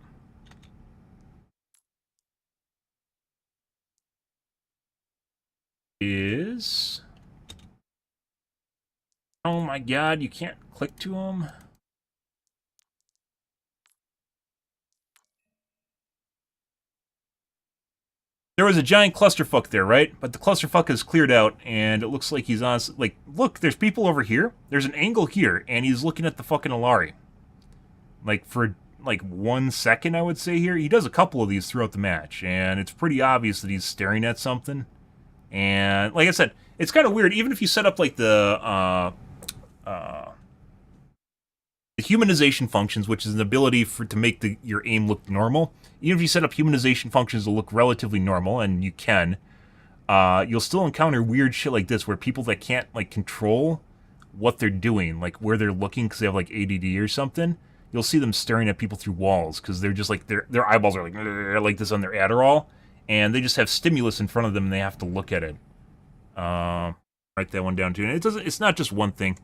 Is... Oh my god, you can't click to them? There was a giant clusterfuck there, right? But the clusterfuck is cleared out, and it looks like he's on... Like, look, there's people over here. There's an angle here, and he's looking at the fucking Alari. like for like 1 second, I would say here. He does a couple of these throughout the match, and it's pretty obvious that he's staring at something. And like I said, it's kind of weird. Even if you set up like the humanization functions, which is an ability to make your aim look normal. Even if you set up humanization functions to look relatively normal, and you can, you'll still encounter weird shit like this, where people that can't like control what they're doing, like where they're looking because they have like ADD or something, you'll see them staring at people through walls because they're just like their eyeballs are like this on their Adderall, and they just have stimulus in front of them and they have to look at it. Write that one down too. And it's not just one thing.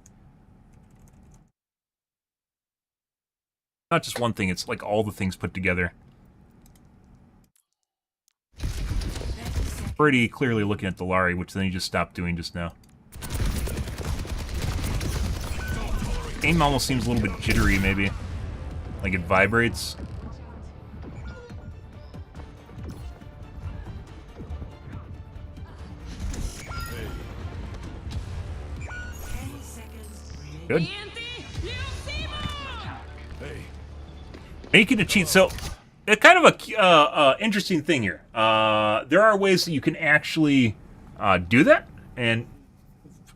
Not just one thing, it's like all the things put together. Pretty clearly looking at the Lari, which then he just stopped doing just now. Aim almost seems a little bit jittery, maybe. Like it vibrates. Good. Making a cheat. So, it's kind of a interesting thing here. There are ways that you can actually do that, and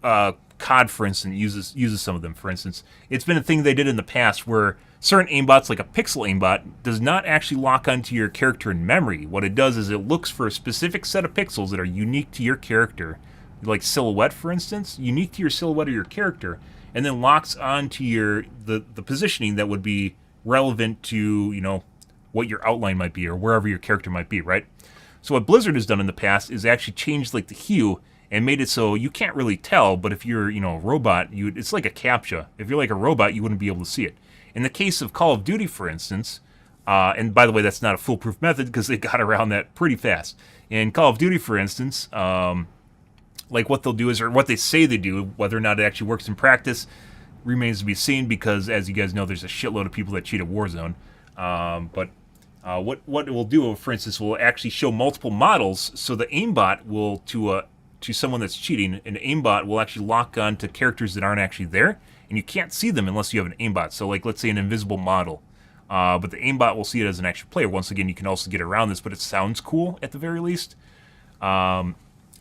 COD, for instance, uses some of them. For instance, it's been a thing they did in the past where certain aimbots, like a pixel aimbot, does not actually lock onto your character in memory. What it does is it looks for a specific set of pixels that are unique to your character, like silhouette, for instance, unique to your silhouette or your character, and then locks onto the positioning that would be relevant to, you know, what your outline might be or wherever your character might be, right? So what Blizzard has done in the past is actually changed like the hue and made it so you can't really tell, but if you're, you know, a robot, it's like a CAPTCHA. If you're like a robot, you wouldn't be able to see it. In the case of Call of Duty, for instance, and by the way, that's not a foolproof method because they got around that pretty fast. In Call of Duty, for instance, like what they'll do is, or what they say they do, whether or not it actually works in practice remains to be seen because, as you guys know, there's a shitload of people that cheat at Warzone. But what it will do, for instance, will actually show multiple models, so the aimbot will, to someone that's cheating, an aimbot will actually lock on to characters that aren't actually there, and you can't see them unless you have an aimbot. So, like, let's say an invisible model. But the aimbot will see it as an actual player. Once again, you can also get around this, but it sounds cool at the very least. It'll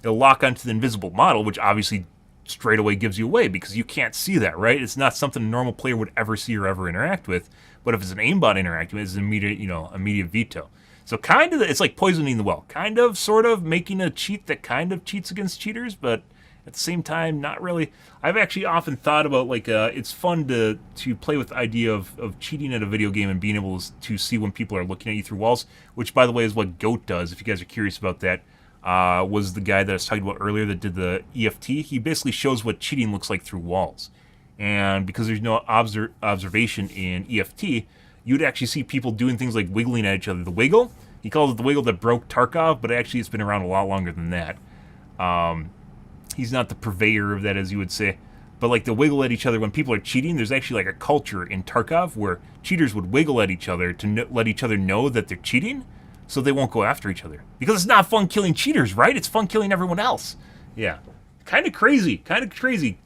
lock onto the invisible model, which obviously straight away gives you away because you can't see that, right? It's not something a normal player would ever see or ever interact with. But if it's an aimbot interacting with, it's an immediate veto. So kind of, it's like poisoning the well. Kind of, sort of, making a cheat that kind of cheats against cheaters, but at the same time, not really. I've actually often thought about, like, it's fun to play with the idea of cheating at a video game and being able to see when people are looking at you through walls, which, by the way, is what Goat does, if you guys are curious about that. Was the guy that I was talking about earlier that did the EFT. He basically shows what cheating looks like through walls. And because there's no observation in EFT, you'd actually see people doing things like wiggling at each other. The wiggle, he calls it the wiggle that broke Tarkov, but actually it's been around a lot longer than that. He's not the purveyor of that, as you would say. But like the wiggle at each other when people are cheating, there's actually like a culture in Tarkov where cheaters would wiggle at each other to let each other know that they're cheating, so they won't go after each other. Because it's not fun killing cheaters, right? It's fun killing everyone else. Yeah. Kind of crazy.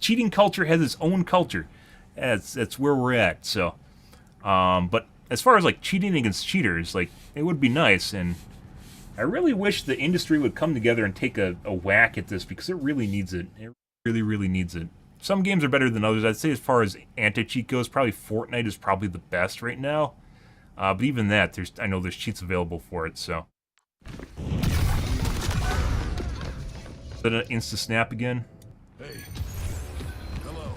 Cheating culture has its own culture. That's where we're at, so. But as far as, like, cheating against cheaters, like, it would be nice, and I really wish the industry would come together and take a whack at this, because it really needs it. It really, really needs it. Some games are better than others. I'd say as far as anti-cheat goes, probably Fortnite is probably the best right now. But even that, I know there's cheats available for it, so. Is that an insta-snap again? Hey. Hello.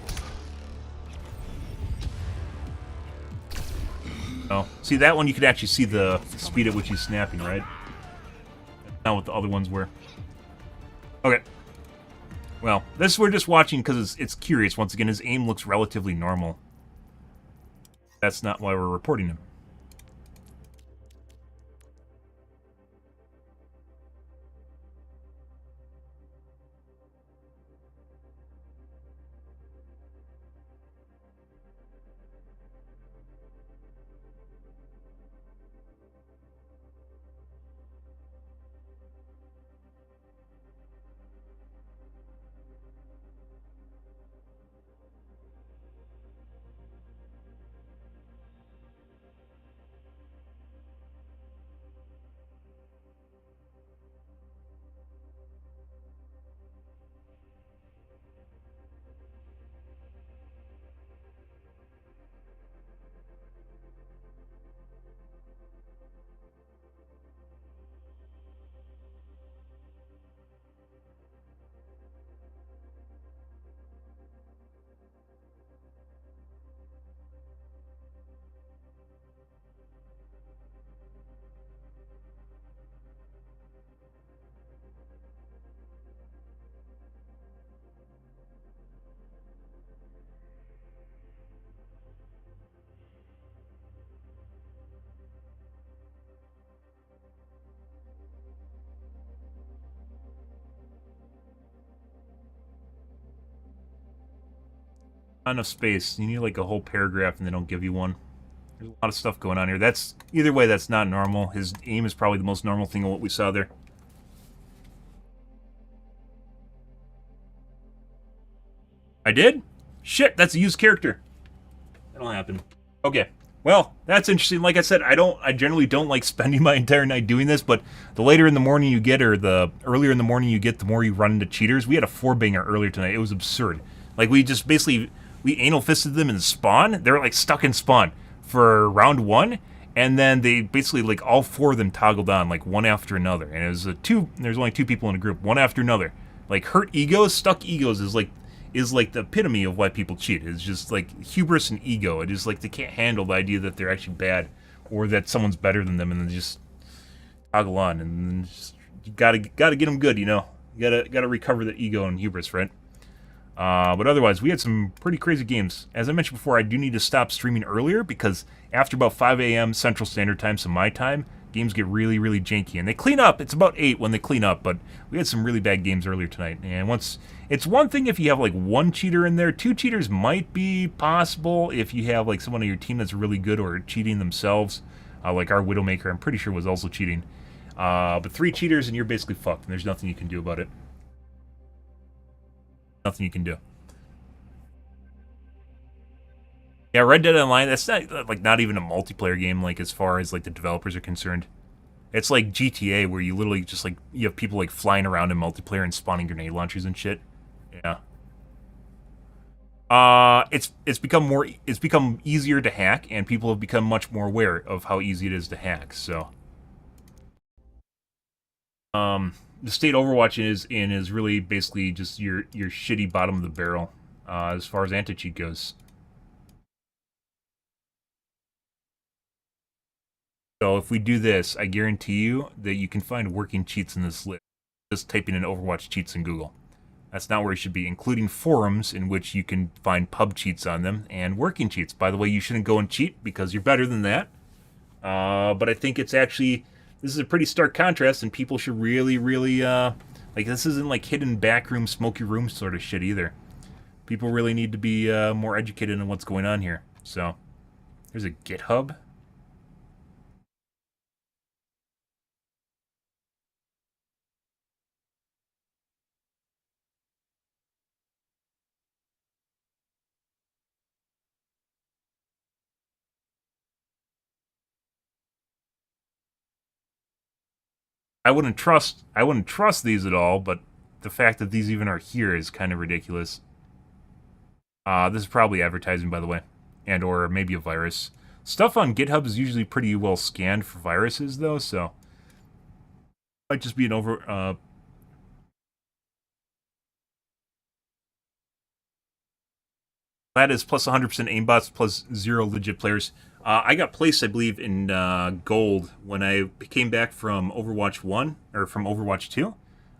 Oh, see, that one you could actually see the speed at which he's snapping, right? Not what the other ones were. Okay. Well, this we're just watching because it's curious. Once again, his aim looks relatively normal. That's not why we're reporting him. Not enough space. You need like a whole paragraph and they don't give you one. There's a lot of stuff going on here. That's either way, that's not normal. His aim is probably the most normal thing of what we saw there. I did? Shit, that's a used character. That'll happen. Okay. Well, that's interesting. Like I said, I generally don't like spending my entire night doing this, but the later in the morning you get, or the earlier in the morning you get, the more you run into cheaters. We had a 4-banger earlier tonight. It was absurd. Like, we just basically, we anal fisted them in spawn. They were like stuck in spawn for round 1, and then they basically, like, all 4 of them toggled on, like, one after another. And it was there's only 2 people in a group, one after another. Like, hurt egos, stuck egos is like the epitome of why people cheat. It's just like hubris and ego. It is like they can't handle the idea that they're actually bad or that someone's better than them, and then just toggle on, and then just, you gotta get them good, you know. You gotta recover the ego and hubris, right? But otherwise, we had some pretty crazy games. As I mentioned before, I do need to stop streaming earlier because after about 5 a.m. Central Standard Time, so my time, games get really, really janky. And they clean up. It's about 8 when they clean up, but we had some really bad games earlier tonight. And it's one thing if you have like 1 cheater in there. 2 cheaters might be possible if you have like someone on your team that's really good or cheating themselves. Like our Widowmaker, I'm pretty sure was also cheating. But 3 cheaters and you're basically fucked, and there's nothing you can do about it. Nothing you can do. Yeah, Red Dead Online, that's not even a multiplayer game, like, as far as, like, the developers are concerned. It's like GTA, where you literally just, like, you have people, like, flying around in multiplayer and spawning grenade launchers and shit. Yeah. It's become easier to hack, and people have become much more aware of how easy it is to hack, so. The state Overwatch is in is really basically just your shitty bottom of the barrel, as far as anti-cheat goes. So if we do this, I guarantee you that you can find working cheats in this list. Just typing in Overwatch cheats in Google. That's not where you should be, including forums in which you can find pub cheats on them and working cheats. By the way, you shouldn't go and cheat because you're better than that. But I think it's actually, this is a pretty stark contrast, and people should really, really, like, this isn't like hidden backroom, smoky room sort of shit either. People really need to be more educated on what's going on here. So, there's a GitHub. I wouldn't trust these at all, but the fact that these even are here is kind of ridiculous. This is probably advertising, by the way, and or maybe a virus. Stuff on GitHub is usually pretty well scanned for viruses, though, so might just be an that is plus 100% aimbots plus 0 legit players. I got placed, I believe, in gold when I came back from Overwatch 1, or from Overwatch 2.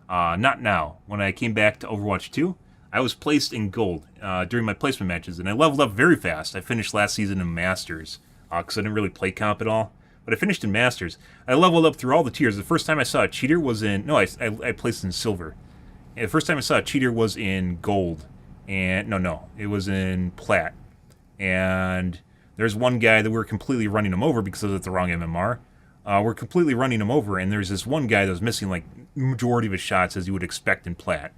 Not now. When I came back to Overwatch 2, I was placed in gold during my placement matches, and I leveled up very fast. I finished last season in Masters, because I didn't really play comp at all. But I finished in Masters. I leveled up through all the tiers. The first time I saw a cheater was in... No, I placed in silver. And the first time I saw a cheater was in gold. And... No. It was in plat. And... There's one guy that we're completely running him over because it's the wrong MMR. We're completely running him over, and there's this one guy that was missing, like, majority of his shots, as you would expect in plat.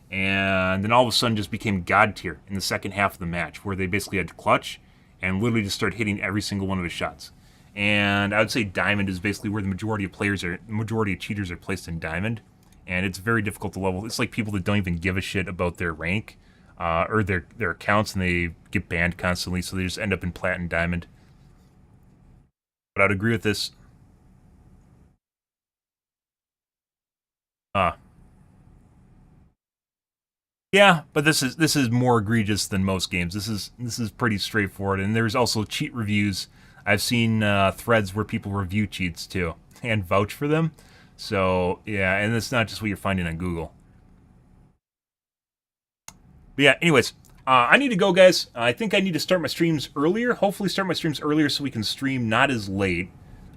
And then all of a sudden just became god tier in the second half of the match, where they basically had to clutch and literally just start hitting every single one of his shots. And I would say diamond is basically where the majority of cheaters are placed in diamond. And it's very difficult to level. It's like people that don't even give a shit about their rank. Or their accounts, and they get banned constantly, so they just end up in plat and diamond. But I'd agree with this. Yeah, but this is more egregious than most games. This is pretty straightforward, and there's also cheat reviews. I've seen threads where people review cheats too and vouch for them. So yeah, and it's not just what you're finding on Google. But yeah, anyways, I need to go, guys. I think I need to start my streams earlier. Hopefully start my streams earlier so we can stream not as late.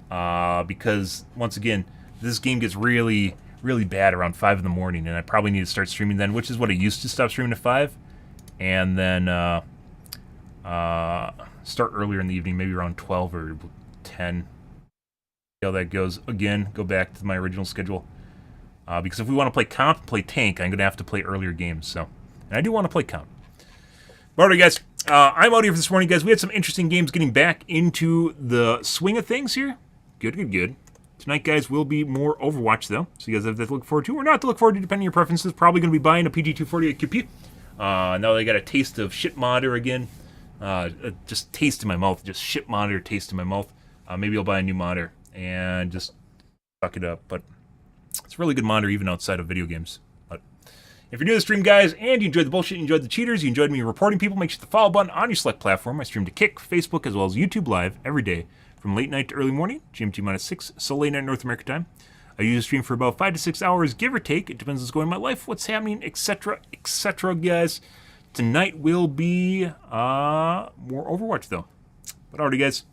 Because, once again, this game gets really, really bad around 5 in the morning. And I probably need to start streaming then, which is what I used to stop streaming at 5. And then Start earlier in the evening, maybe around 12 or 10. See how that goes. Again, go back to my original schedule. Because if we want to play comp and play tank, I'm going to have to play earlier games. So, and I do want to play comp. But alright, guys, I'm out here for this morning, guys. We had some interesting games getting back into the swing of things here. Good, good, good. Tonight, guys, will be more Overwatch, though. So you guys have that to look forward to, or not to look forward to, depending on your preferences. Probably going to be buying a PG-240 QP. Now they got a taste of shit monitor again. Just taste in my mouth. Just shit monitor taste in my mouth. Maybe I'll buy a new monitor and just suck it up. But it's a really good monitor even outside of video games. But if you're new to the stream, guys, and you enjoyed the bullshit, you enjoyed the cheaters, you enjoyed me reporting people, make sure to hit the follow button on your select platform. I stream to Kick, Facebook, as well as YouTube Live every day from late night to early morning, GMT-6, so late night North America time. I usually stream for about 5 to 6 hours, give or take. It depends what's going on in my life, what's happening, etc., etc., guys. Tonight will be more Overwatch, though. But alrighty, guys.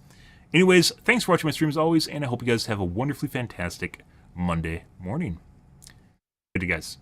Anyways, thanks for watching my stream as always, and I hope you guys have a wonderfully fantastic Monday morning. Good day, guys.